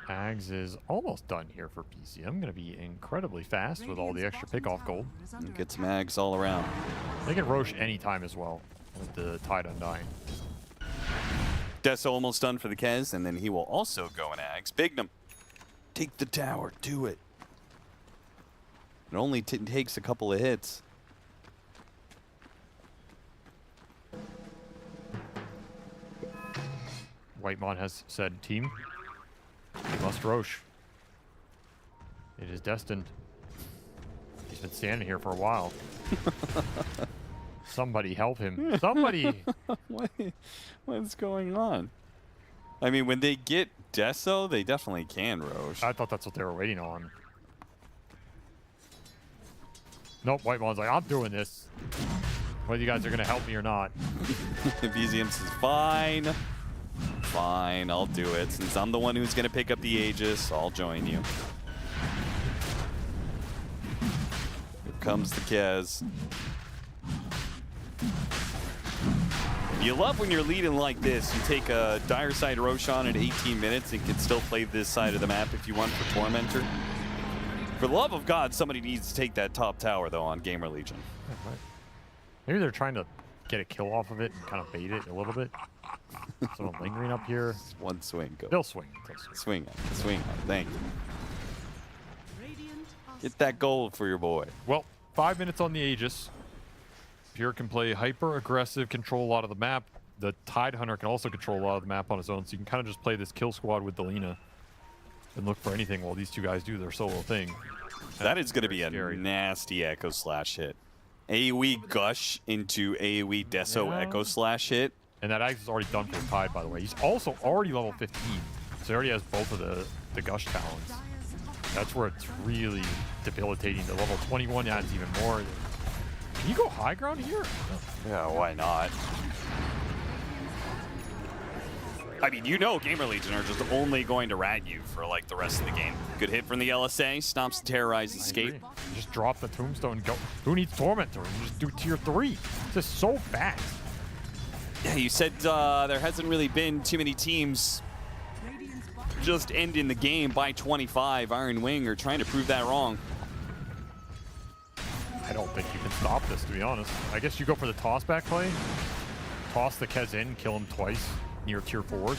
Ags is almost done here for PC. I'm going to be incredibly fast with all the extra pickoff gold. And get some Ags all around. They can Roche anytime as well with the Tide Undying. Deso almost done for the Kez, and then he will also go in Ags. Bignum, take the tower, do it. It only takes a couple of hits. Whitemon has said, team, we must Roche. It is destined. He's been standing here for a while. Somebody help him. Somebody! What's going on? I mean, when they get Deso, they definitely can Roche. I thought that's what they were waiting on. Nope, Whitemon's like, I'm doing this. Whether you guys are going to help me or not. Vici says, fine. Fine, I'll do it. Since I'm the one who's going to pick up the Aegis, I'll join you. Here comes the Kez. You love when you're leading like this. You take a dire side Roshan at 18 minutes and can still play this side of the map if you want for Tormentor. For the love of God, somebody needs to take that top tower, though, on GamerLegion. Maybe they're trying to get a kill off of it and kind of bait it a little bit. Someone lingering up here. One swing. Go. They'll swing. Swing on it. Swing on it. Thank you. Get that gold for your boy. Well, 5 minutes on the Aegis. Pure can play hyper-aggressive, control a lot of the map. The Tide Hunter can also control a lot of the map on his own, so you can kind of just play this kill squad with Delina and look for anything while these two guys do their solo thing. That is going to be a nasty Echo Slash hit. AoE Gush into AoE Deso Echo Slash hit. And that axe is already done for Tide, by the way. He's also already level 15, so he already has both of the Gush talents. That's where it's really debilitating. The level 21 adds even more. Can you go high ground here? Yeah, why not? I mean, you know GamerLegion are just only going to rat you for like the rest of the game. Good hit from the LSA, stops the Terrorize escape. Just drop the Tombstone and go. Who needs Tormentor? You just do tier 3. It's just so fast. Yeah, you said there hasn't really been too many teams just ending the game by 25. Iron Wing are trying to prove that wrong. I don't think you can stop this, to be honest. I guess you go for the toss-back play. Toss the Kez in, kill him twice near tier 4s.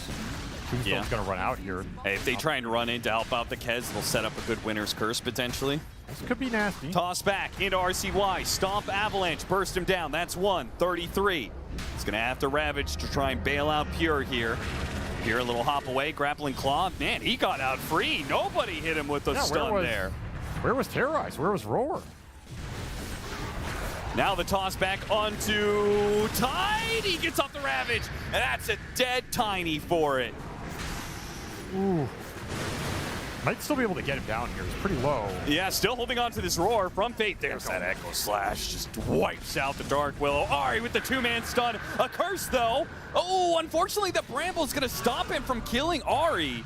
Tombstone's going to run out here. Hey, if they try and run in to help out the Kez, they'll set up a good winner's curse, potentially. This could be nasty. Toss back into RCY. Stomp Avalanche. Burst him down. That's 133. He's going to have to Ravage to try and bail out Pure here. Pure a little hop away. Grappling Claw. Man, he got out free. Nobody hit him with a stun there. Where was Terrorize? Where was Roar? Now the toss back onto Tide. He gets off the Ravage, and that's a dead Tiny for it. Ooh. Might still be able to get him down here. It's pretty low. Yeah, still holding on to this Roar from Fate. There's that Echo Slash. Just wipes out the Dark Willow. Ari with the two-man stun. A curse, though. Oh, unfortunately, the Bramble's going to stop him from killing Ari.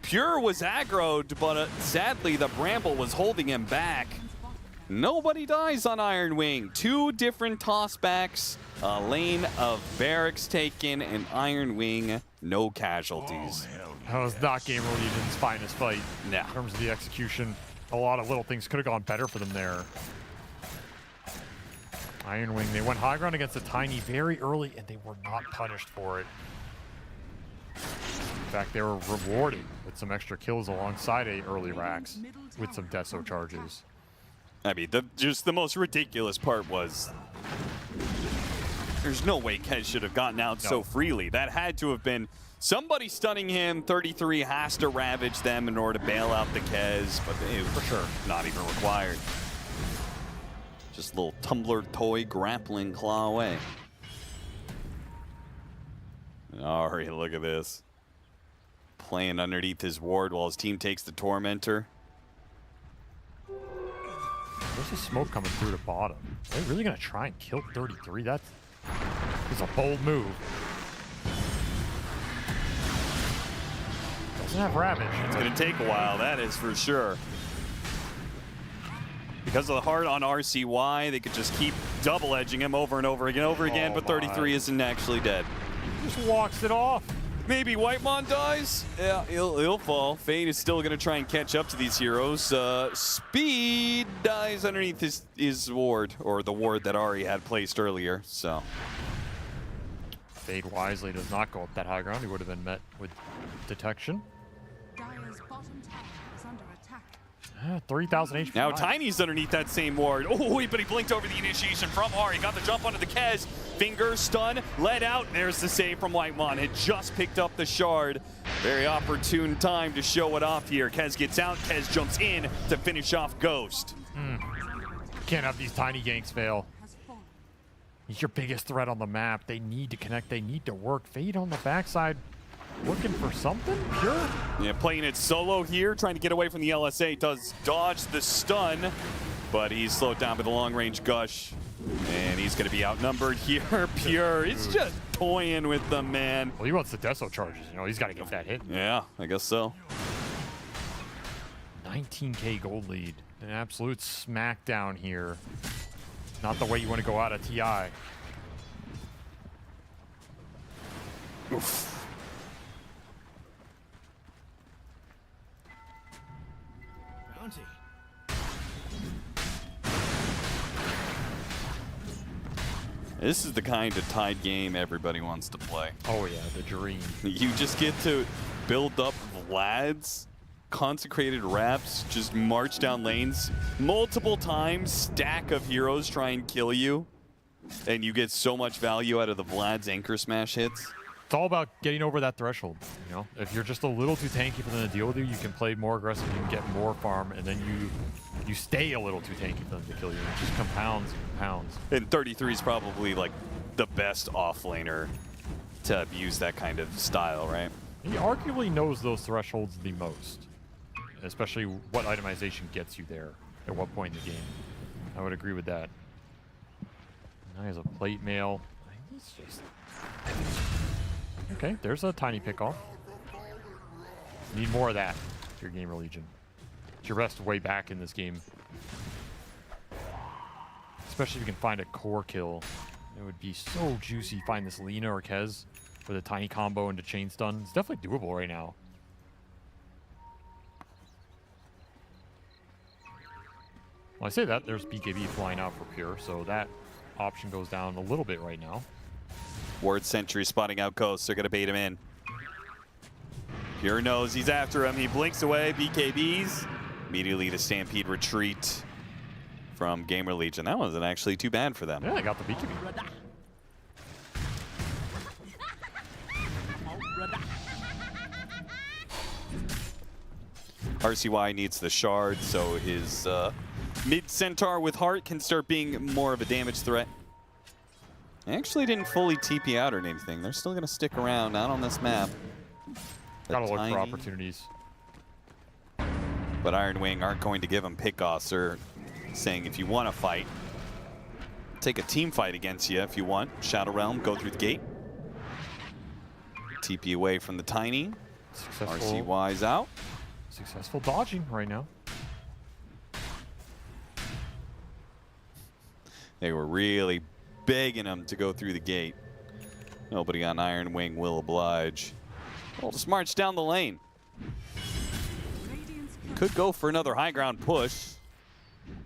Pure was aggroed, but sadly, the Bramble was holding him back. Nobody dies on Iron Wing. 2 different tossbacks. A lane of barracks taken, and Iron Wing, no casualties. That was not GamerLegion's finest fight. No. In terms of the execution, a lot of little things could have gone better for them there. Iron Wing, they went high ground against the Tiny very early, and they were not punished for it. In fact, they were rewarded with some extra kills alongside a early Rax with some Deso charges. I mean, just the most ridiculous part was there's no way Kez should have gotten out so freely. That had to have been somebody stunning him. 33 has to Ravage them in order to bail out the Kez, but it was for sure not even required. Just a little tumbler toy grappling Claw away. All right, look at this. Playing underneath his ward while his team takes the Tormentor. There's a smoke coming through the bottom. Are they really going to try and kill 33? That's a bold move. Doesn't have Ravage. It's going to take a while, that is for sure. Because of the heart on RCY, they could just keep double-edging him over and over again, but 33 isn't actually dead. Just walks it off. Maybe Whitemon dies. Yeah, he'll fall. Fate is still going to try and catch up to these heroes. Speed dies underneath his ward, or the ward that Ari had placed earlier, so. Fade wisely does not go up that high ground. He would have been met with detection. Dire's bottom tower is under attack. 3,000 HP. Now Tiny's underneath that same ward. Oh, but he blinked over the initiation from Ari. Got the jump onto the Kez. Finger stun, let out. There's the save from Whitemon. Had just picked up the shard. Very opportune time to show it off here. Kez gets out. Kez jumps in to finish off Ghost. Can't have these Tiny ganks fail. He's your biggest threat on the map. They need to connect. They need to work. Fade on the backside. Looking for something pure. Yeah, playing it solo here, trying to get away from the LSA. Does dodge the stun, but he's slowed down by the long-range gush. And he's going to be outnumbered here. Pure, it's just toying with them, man. Well, he wants the Deso charges. You know, he's got to get that hit. Yeah, I guess so. 19K gold lead. An absolute smackdown here. Not the way you want to go out of TI. Oof. Bounty. This is the kind of tied game everybody wants to play. Oh yeah, the dream. You just get to build up Vlad's consecrated reps, just march down lanes multiple times, stack of heroes try and kill you, and you get so much value out of the Vlad's anchor smash hits. It's all about getting over that threshold. You know, if you're just a little too tanky for them to deal with you, you can play more aggressive, you can get more farm, and then you stay a little too tanky for them to kill you. It just compounds and compounds. And 33 is probably like the best offlaner to use that kind of style, right? He arguably knows those thresholds the most, especially what itemization gets you there at what point in the game. I would agree with that. Now he has a plate mail. He's just... Okay, there's a tiny pickoff. Need more of that for your GamerLegion. It's your best way back in this game. Especially if you can find a core kill. It would be so juicy. Find this Lina or Kez for the tiny combo into chain stun. It's definitely doable right now. Well, I say that, there's BKB flying out for Pure, so that option goes down a little bit right now. Ward Sentry spotting out Ghost. They're going to bait him in. Pure knows he's after him. He blinks away. BKBs. Immediately the Stampede retreat from GamerLegion. That wasn't actually too bad for them. Yeah, I got the BKB. RCY needs the shard, so his mid-centaur with heart can start being more of a damage threat. They actually didn't fully TP out or anything. They're still going to stick around, not on this map. Gotta look for opportunities. But Iron Wing aren't going to give them pickoffs. They're saying if you want to fight, take a team fight against you if you want. Shadow Realm, go through the gate. TP away from the Tiny. RCY's out. Successful dodging right now. They were really begging him to go through the gate. Nobody on Iron Wing will oblige. We'll just march down the lane. Could go for another high ground push.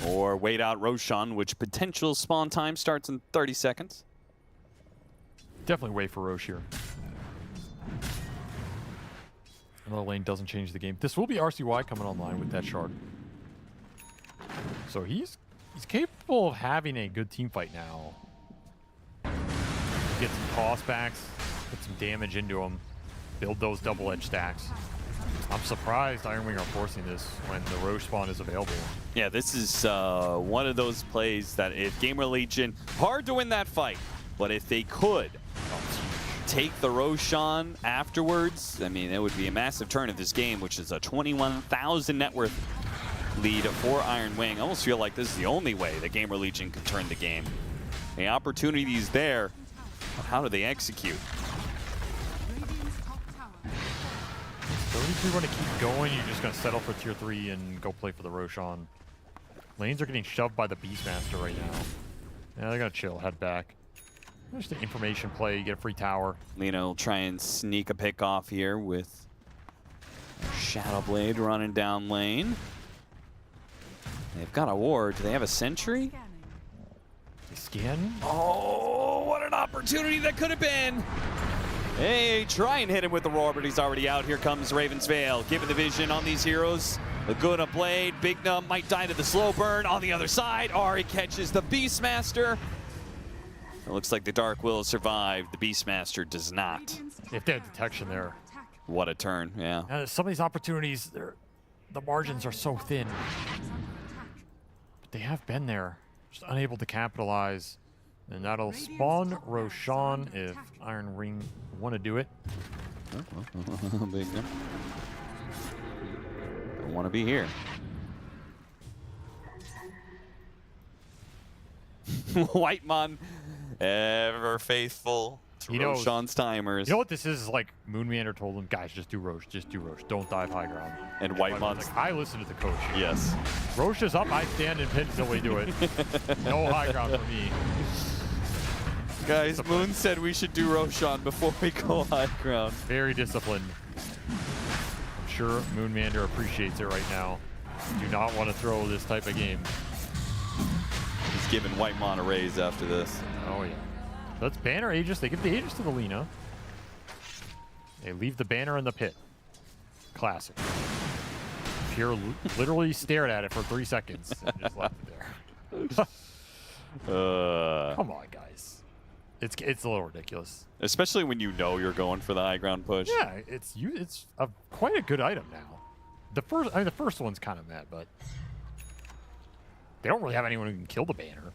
Or wait out Roshan, which potential spawn time starts in 30 seconds. Definitely wait for Roche here. Another lane doesn't change the game. This will be RCY coming online with that shard. So he's capable of having a good team fight now. Get some cost backs, put some damage into him, build those double-edge stacks. I'm surprised Iron Wing are forcing this when the Roche spawn is available. Yeah, this is one of those plays that if GamerLegion, hard to win that fight, but if they could take the Roshan afterwards, I mean, it would be a massive turn of this game, which is a 21,000 net worth lead for Iron Wing. I almost feel like this is the only way that GamerLegion can turn the game. The opportunity is there, but how do they execute? 33 want to keep going, you're just going to settle for tier 3 and go play for the Roshan. Lanes are getting shoved by the Beastmaster right now. Yeah, they're going to chill, head back. Just an information play, you get a free tower. Lena will try and sneak a pick off here with Shadow Blade running down lane. They've got a ward. Do they have a sentry? Scan? Oh, what an opportunity that could have been. Hey, try and hit him with the roar, but he's already out. Here comes Raven's Veil, giving the vision on these heroes. Laguna Blade, Big Num might die to the slow burn. On the other side, Ari catches the Beastmaster. It looks like the Dark Will survived. The Beastmaster does not. If they had detection there. What a turn, yeah. Some of these opportunities, the margins are so thin. But they have been there, just unable to capitalize. And that'll spawn Roshan if Iron Ring want to do it. Big Num. Don't want to be here. Whitemon, ever faithful to Roshan's timers. You know what this is? Like Moonmander told him, guys, just do Roche, don't dive high ground. And Whitemon's like, I listen to the coach. Yes. Roche is up, I stand and pin until we do it. No high ground for me. Guys, Moon said we should do Roshan before we go high ground. Very disciplined. I'm sure Moonmander appreciates it right now. Do not want to throw this type of game. He's giving Whitemon a raise after this. Oh, yeah. That's banner Aegis. They give the Aegis to the Lina. They leave the banner in the pit. Classic. Pure literally stared at it for 3 seconds and just left it there. Come on, guys. It's a little ridiculous. Especially when you know you're going for the high ground push. Yeah, it's quite a good item now. The first one's kind of mad, but they don't really have anyone who can kill the banner.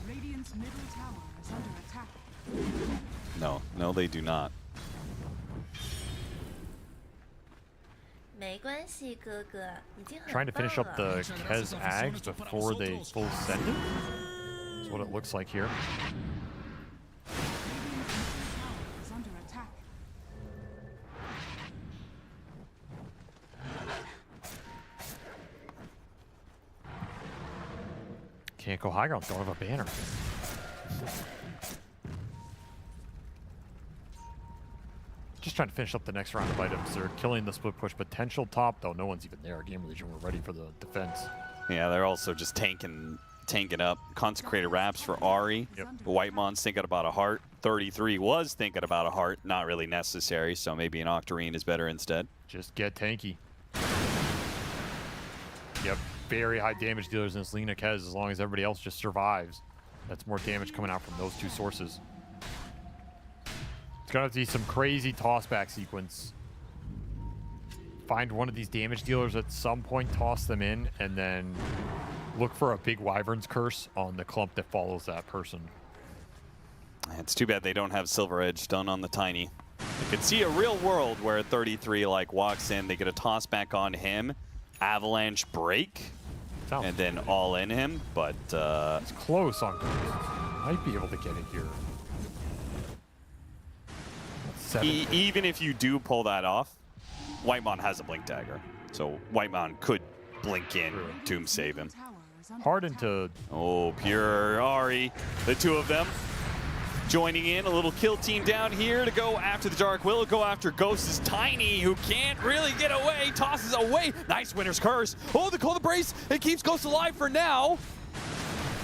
Radiant's middle tower is under attack. No, they do not. Trying to finish up the Kez Ags before they full send it. That's what it looks like here. Is under attack. Can't go high ground, don't have a banner. Just trying to finish up the next round of items. They're killing the split push potential top, though no one's even there. GamerLegion were ready for the defense. Yeah, they're also just tanking up. Consecrated Wraps for Ari. Yep. Whitemon's thinking about a heart. 33 was thinking about a heart. Not really necessary, so maybe an Octarine is better instead. Just get tanky. Yep, very high damage dealers in this Lina Kez as long as everybody else just survives. That's more damage coming out from those two sources. It's gonna have to be some crazy tossback sequence. Find one of these damage dealers at some point, toss them in, and then look for a big Wyvern's Curse on the clump that follows that person. It's too bad they don't have Silver Edge done on the Tiny. You could see a real world where 33 like walks in, they get a toss back on him, Avalanche break, and then all in him, but it's close on Ghost. Might be able to get it here. Even if you do pull that off, Whitemon has a Blink Dagger, so Whitemon could blink in, Tomb save him. Hard into... Oh, pure Ari, the two of them joining in. A little kill team down here to go after the Dark Will, go after Ghost's Tiny, who can't really get away, tosses away. Nice Winter's Curse. Oh, the Cold Embrace, it keeps Ghost alive for now.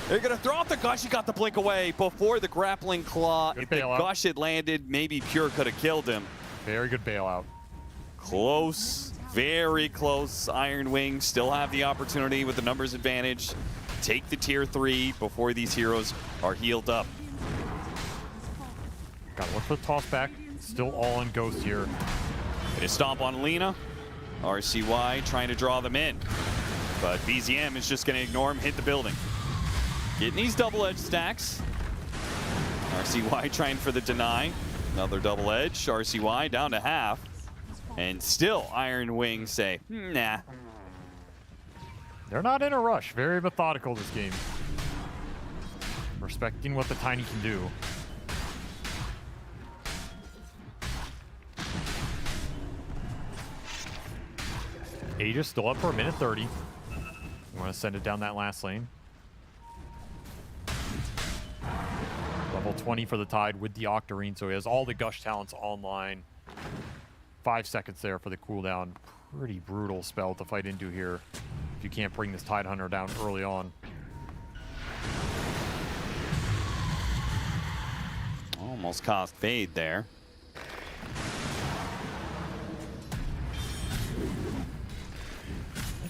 They're going to throw off the Gush. He got the blink away before the grappling claw. If the Gush had landed, maybe Pure could have killed him. Very good bailout. Close, very close. Iron Wing still have the opportunity with the numbers advantage. Take the tier 3 before these heroes are healed up. Gotta look for the toss back. Still all on Ghost here. Gonna stomp on Lina. RCY trying to draw them in. But BZM is just gonna ignore him, hit the building. Getting these double edge stacks. RCY trying for the deny. Another double edge. RCY down to half. And still Iron Wing say, nah. They're not in a rush. Very methodical this game. Respecting what the Tiny can do. Aegis still up for a minute 30. You want to send it down that last lane. Level 20 for the Tide with the Octarine, so he has all the Gush talents online. 5 seconds there for the cooldown. Pretty brutal spell to fight into here if you can't bring this Tide Hunter down early on. Almost cost fade there.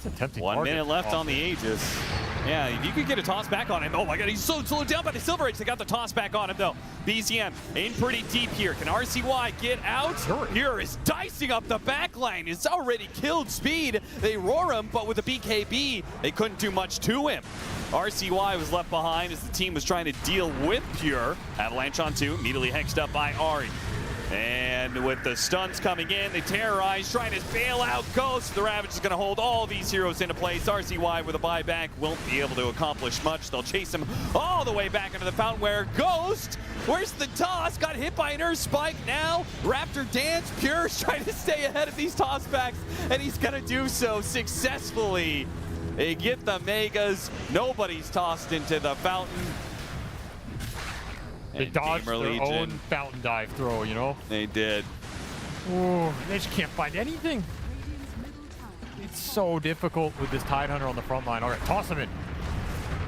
That's a tempting 1 target. minute left Oh, on the Aegis. Yeah, if you could get a toss back on him. Oh my god, he's so slowed down by the Silver Age. They got the toss back on him though. BZM in pretty deep here. Can RCY get out? Here is dicing up the back line. It's already killed Speed. They roar him, but with the BKB, they couldn't do much to him. RCY was left behind as the team was trying to deal with Pure. Avalanche on 2, immediately hexed up by Ari. And with the stuns coming in, they terrorize, trying to bail out Ghost. The Ravage is going to hold all these heroes into place. RCY with a buyback won't be able to accomplish much. They'll chase him all the way back into the fountain where Ghost, where's the toss? Got hit by an Earth Spike now. Raptor Dance, Pure's trying to stay ahead of these toss backs, and he's going to do so successfully. They get the Megas. Nobody's tossed into the fountain. They dodged their own fountain dive throw, you know? They did. Ooh, they just can't find anything. It's so difficult with this Tidehunter on the front line. All right, toss him in.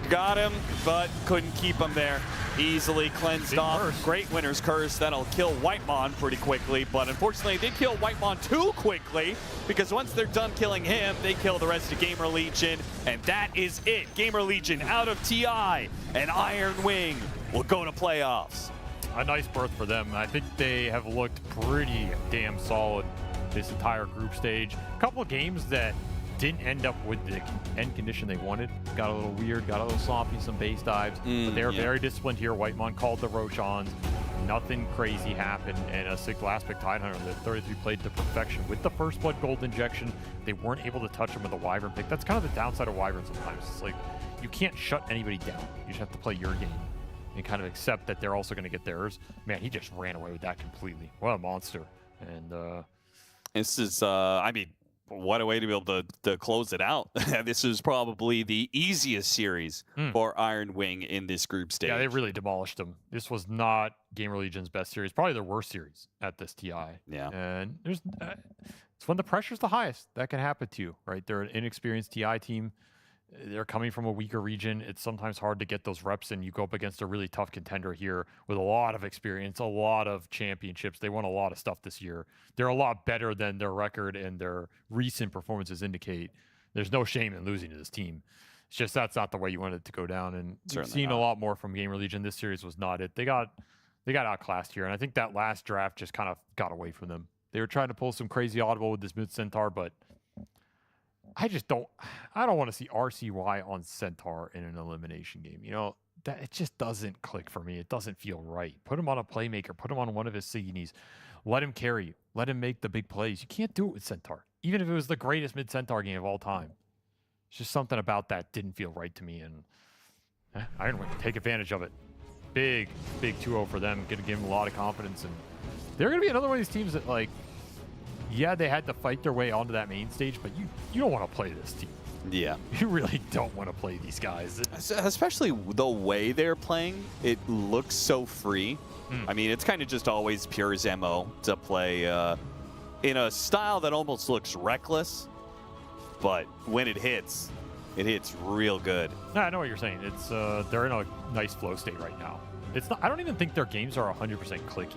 Got him, but couldn't keep him there. Easily cleansed off. Great Winner's Curse. That'll kill Whitemon pretty quickly, but unfortunately they kill Whitemon too quickly because once they're done killing him, they kill the rest of GamerLegion, and that is it. GamerLegion out of TI, and Iron Wing will go to playoffs. A nice berth for them. I think they have looked pretty damn solid this entire group stage. A couple of games that didn't end up with the end condition they wanted. Got a little weird, got a little sloppy, some base dives, but they were very disciplined here. Whitemon called the Roshans. Nothing crazy happened, and a sick last pick Tidehunter that 33 played to perfection with the first blood gold injection. They weren't able to touch him with a Wyvern pick. That's kind of the downside of Wyvern sometimes. It's like you can't shut anybody down. You just have to play your game and kind of accept that they're also going to get theirs. Man, he just ran away with that completely. What a monster. And this is, I mean, what a way to be able to close it out. This is probably the easiest series for Iron Wing in this group stage. Yeah, they really demolished them. This was not GamerLegion's best series, probably their worst series at this TI. Yeah. And there's, it's when the pressure's the highest that can happen to you, right? They're an inexperienced TI team. They're coming from a weaker region. It's sometimes hard to get those reps in. You go up against a really tough contender here with a lot of experience, a lot of championships. They won a lot of stuff this year. They're a lot better than their record and their recent performances indicate. There's no shame in losing to this team. It's just that's not the way you want it to go down. And we've seen a lot more from GamerLegion. This series was not it. They got outclassed here. And I think that last draft just kind of got away from them. They were trying to pull some crazy audible with this mid-Centaur, but I don't want to see RCY on Centaur in an elimination game. You know, that it just doesn't click for me. It doesn't feel right. Put him on a playmaker. Put him on one of his Siginies. Let him carry. Let him make the big plays. You can't do it with Centaur, even if it was the greatest mid-Centaur game of all time. It's just something about that didn't feel right to me, and Iron Wing, take advantage of it. Big 2-0 for them. Going to give them a lot of confidence, and they're going to be another one of these teams that, like, yeah, they had to fight their way onto that main stage, but you don't want to play this team. Yeah. You really don't want to play these guys. Especially the way they're playing, it looks so free. I mean, it's kind of just always Pure's MO to play in a style that almost looks reckless, but when it hits real good. No, I know what you're saying. It's they're in a nice flow state right now. It's not. I don't even think their games are 100% clicky.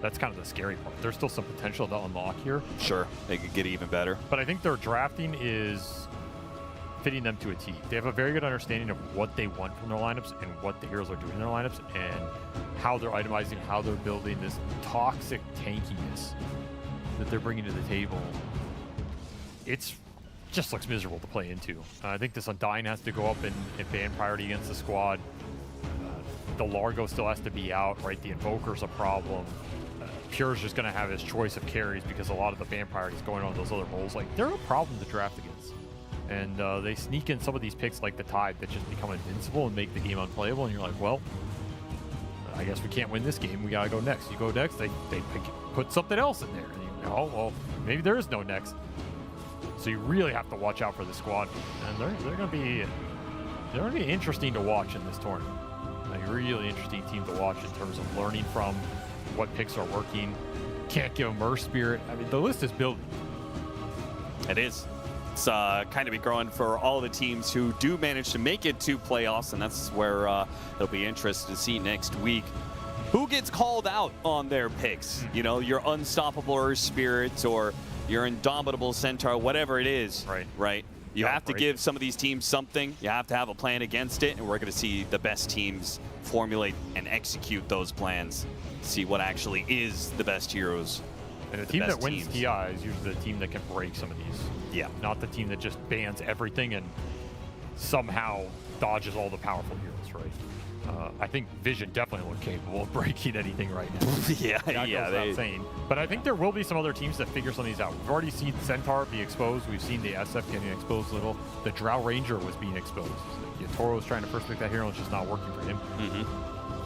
That's kind of the scary part. There's still some potential to unlock here. Sure, they could get even better. But I think their drafting is fitting them to a T. They have a very good understanding of what they want from their lineups and what the heroes are doing in their lineups and how they're itemizing, how they're building this toxic tankiness that they're bringing to the table. It's just looks miserable to play into. I think this Undying has to go up in ban priority against the squad. The Largo still has to be out, right? The Invoker's a problem. Pure's just going to have his choice of carries because a lot of the ban priority is going on those other roles. Like, they're a problem to draft against. And they sneak in some of these picks like the Tide that just become invincible and make the game unplayable. And you're like, well, I guess we can't win this game. We got to go next. You go next, they put something else in there. And you go, oh, well, maybe there is no next. So you really have to watch out for the squad. And they're going to be interesting to watch in this tournament. A really interesting team to watch in terms of learning from what picks are working. Can't give them Earth Spirit. I mean, the list is building. It is. It's kind of be growing for all the teams who do manage to make it to playoffs, and that's where it'll be interesting to see next week who gets called out on their picks. You know, your unstoppable Earth Spirit or your indomitable Centaur, whatever it is. Right. Right. You have to give some of these teams something. You have to have a plan against it, and we're going to see the best teams formulate and execute those plans. See what actually is the best heroes. And the team that wins TI is usually the team that can break some of these. Yeah. Not the team that just bans everything and somehow dodges all the powerful heroes, right? I think Vision definitely look capable of breaking anything right now. That goes without saying. But I think there will be some other teams that figure some of these out. We've already seen Centaur be exposed. We've seen the SF getting exposed a little. The Drow Ranger was being exposed. Toro was trying to first pick that hero, and it's just not working for him.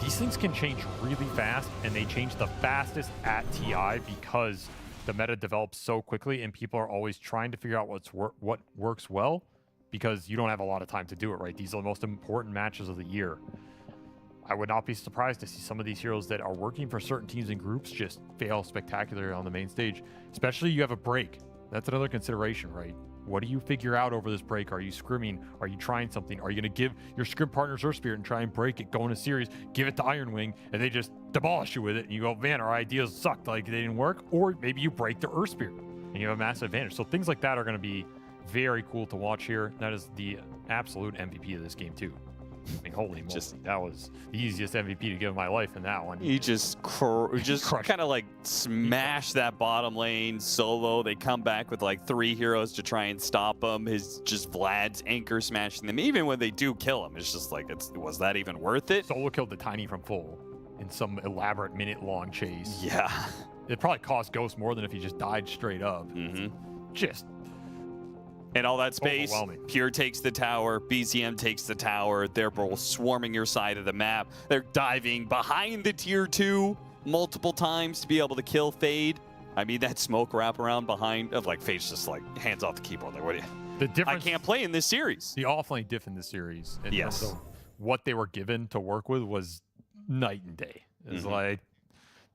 These things can change really fast, and they change the fastest at TI because the meta develops so quickly, and people are always trying to figure out what works well because you don't have a lot of time to do it, right? These are the most important matches of the year. I would not be surprised to see some of these heroes that are working for certain teams and groups just fail spectacularly on the main stage, especially you have a break. That's another consideration, right? What do you figure out over this break? Are you scrimming? Are you trying something? Are you going to give your scrim partners Earth Spirit and try and break it, go in a series, give it to Iron Wing, and they just demolish you with it, and you go, man, our ideas sucked, like they didn't work? Or maybe you break the Earth Spirit, and you have a massive advantage. So things like that are going to be very cool to watch here. That is the absolute MVP of this game, too. I mean, holy moly, that was the easiest MVP to give my life in that one. He just kind of like smash that bottom lane solo. They come back with like 3 heroes to try and stop him. His just Vlad's anchor smashing them. Even when they do kill him, it's just like, was that even worth it? Solo killed the Tiny from full in some elaborate minute-long chase. Yeah. It probably cost Ghost more than if he just died straight up. Just... And all that space, Pure takes the tower, BZM takes the tower. They're both swarming your side of the map. They're diving behind the tier 2 multiple times to be able to kill Fade. I mean, that smoke wraparound behind of like Fade's just like hands off the keyboard. Like, what do you? The difference, I can't play in this series. The offlane diff in this series, in terms of what they were given to work with, was night and day. It's like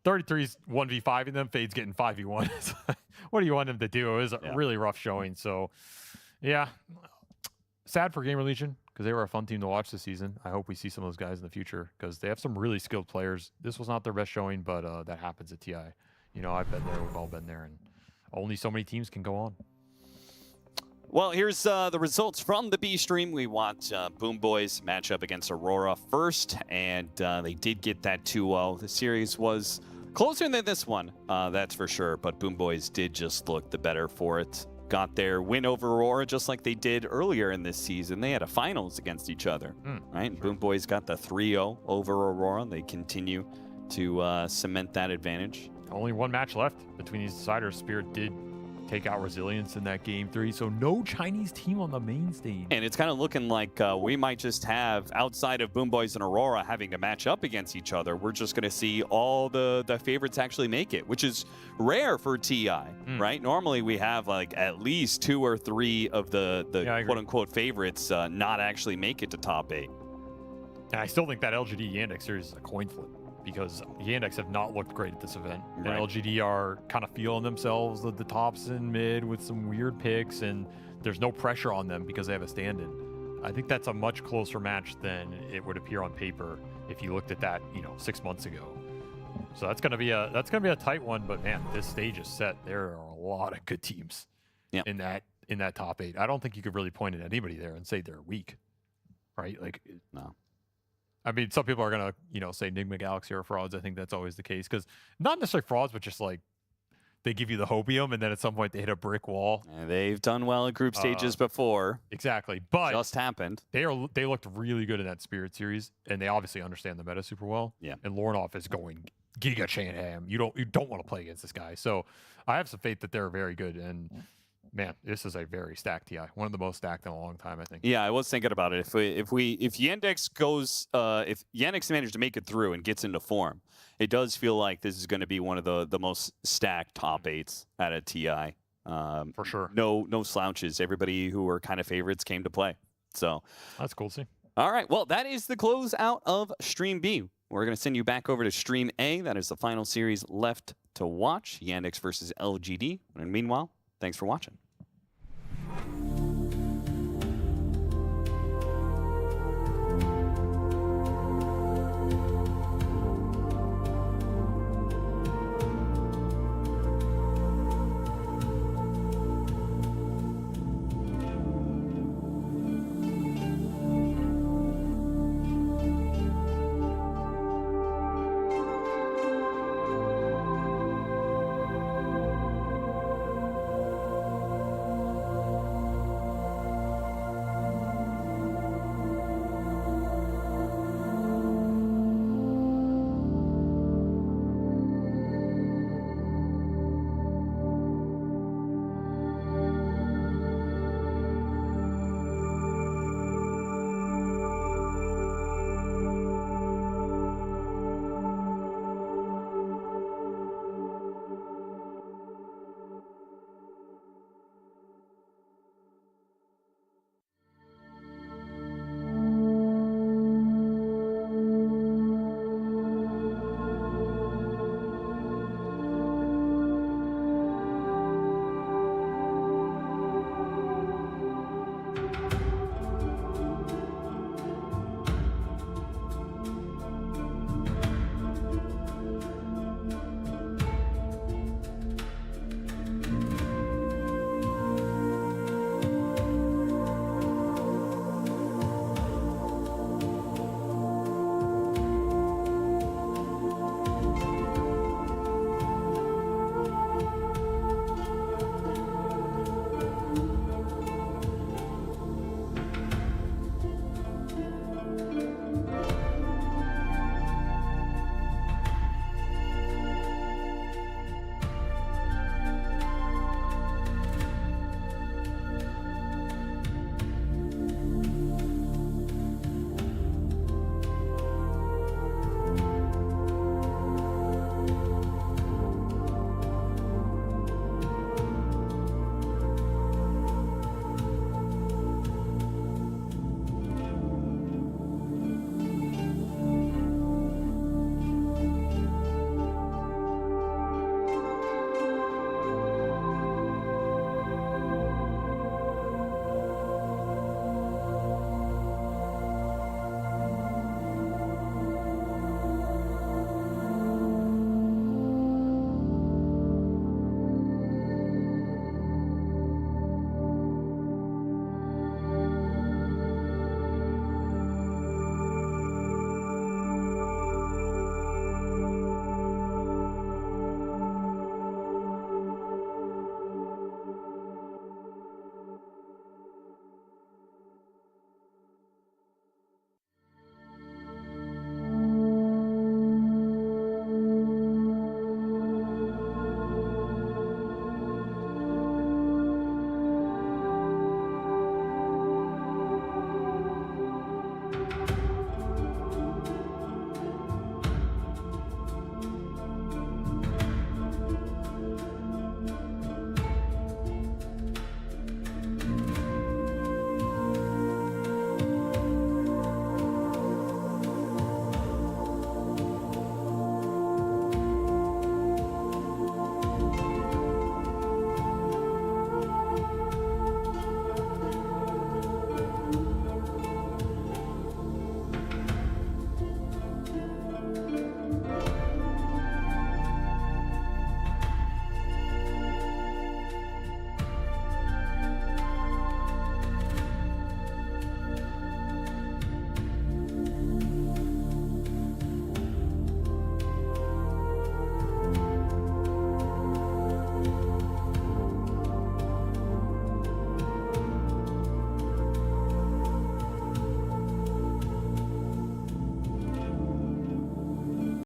33's 1v5 in them, Fade's getting 5v1. What do you want them to do? It was a really rough showing. So, yeah, sad for GamerLegion because they were a fun team to watch this season. I hope we see some of those guys in the future because they have some really skilled players. This was not their best showing, but that happens at TI. You know, I've been there. We've all been there, and only so many teams can go on. Well, here's the results from the B stream. We watched Boom Boys match up against Aurora first, and they did get that 2-0. The series was closer than this one, that's for sure, but Boom Boys did just look the better for it. Got their win over Aurora just like they did earlier in this season. They had a finals against each other, right? Boom Boys got the 3-0 over Aurora. They continue to cement that advantage. Only one match left between these deciders. Spirit did take out Resilience in that game 3, so no Chinese team on the main stage. And it's kind of looking like we might just have, outside of Boom Boys and Aurora having to match up against each other, we're just going to see all the favorites actually make it, which is rare for TI, right? Normally we have like at least 2 or 3 of the quote-unquote favorites not actually make it to top 8. And I still think that LGD Yandex series is a coin flip, because Yandex have not looked great at this event. And LGD are kind of feeling themselves at the tops and mid with some weird picks, and there's no pressure on them because they have a stand-in. I think that's a much closer match than it would appear on paper if you looked at that, 6 months ago. So that's gonna be a tight one, but man, this stage is set. There are a lot of good teams in that top 8. I don't think you could really point at anybody there and say they're weak, right? Like, no. I mean, some people are going to, say Nigma Galaxy are frauds. I think that's always the case because not necessarily frauds, but just like they give you the hopium and then at some point they hit a brick wall. And they've done well in group stages before. Exactly. But just happened. They looked really good in that Spirit series, and they obviously understand the meta super well. Yeah. And Lornoff is going giga chain ham. You don't want to play against this guy. So I have some faith that they're very good, and man, this is a very stacked TI. One of the most stacked in a long time, I think. Yeah, I was thinking about it. If Yandex goes, if Yandex managed to make it through and gets into form, it does feel like this is going to be one of the most stacked top 8s at a TI. For sure. No slouches. Everybody who were kind of favorites came to play. So that's cool to see. All right. Well, that is the closeout of Stream B. We're going to send you back over to Stream A. That is the final series left to watch. Yandex versus LGD. And meanwhile, thanks for watching.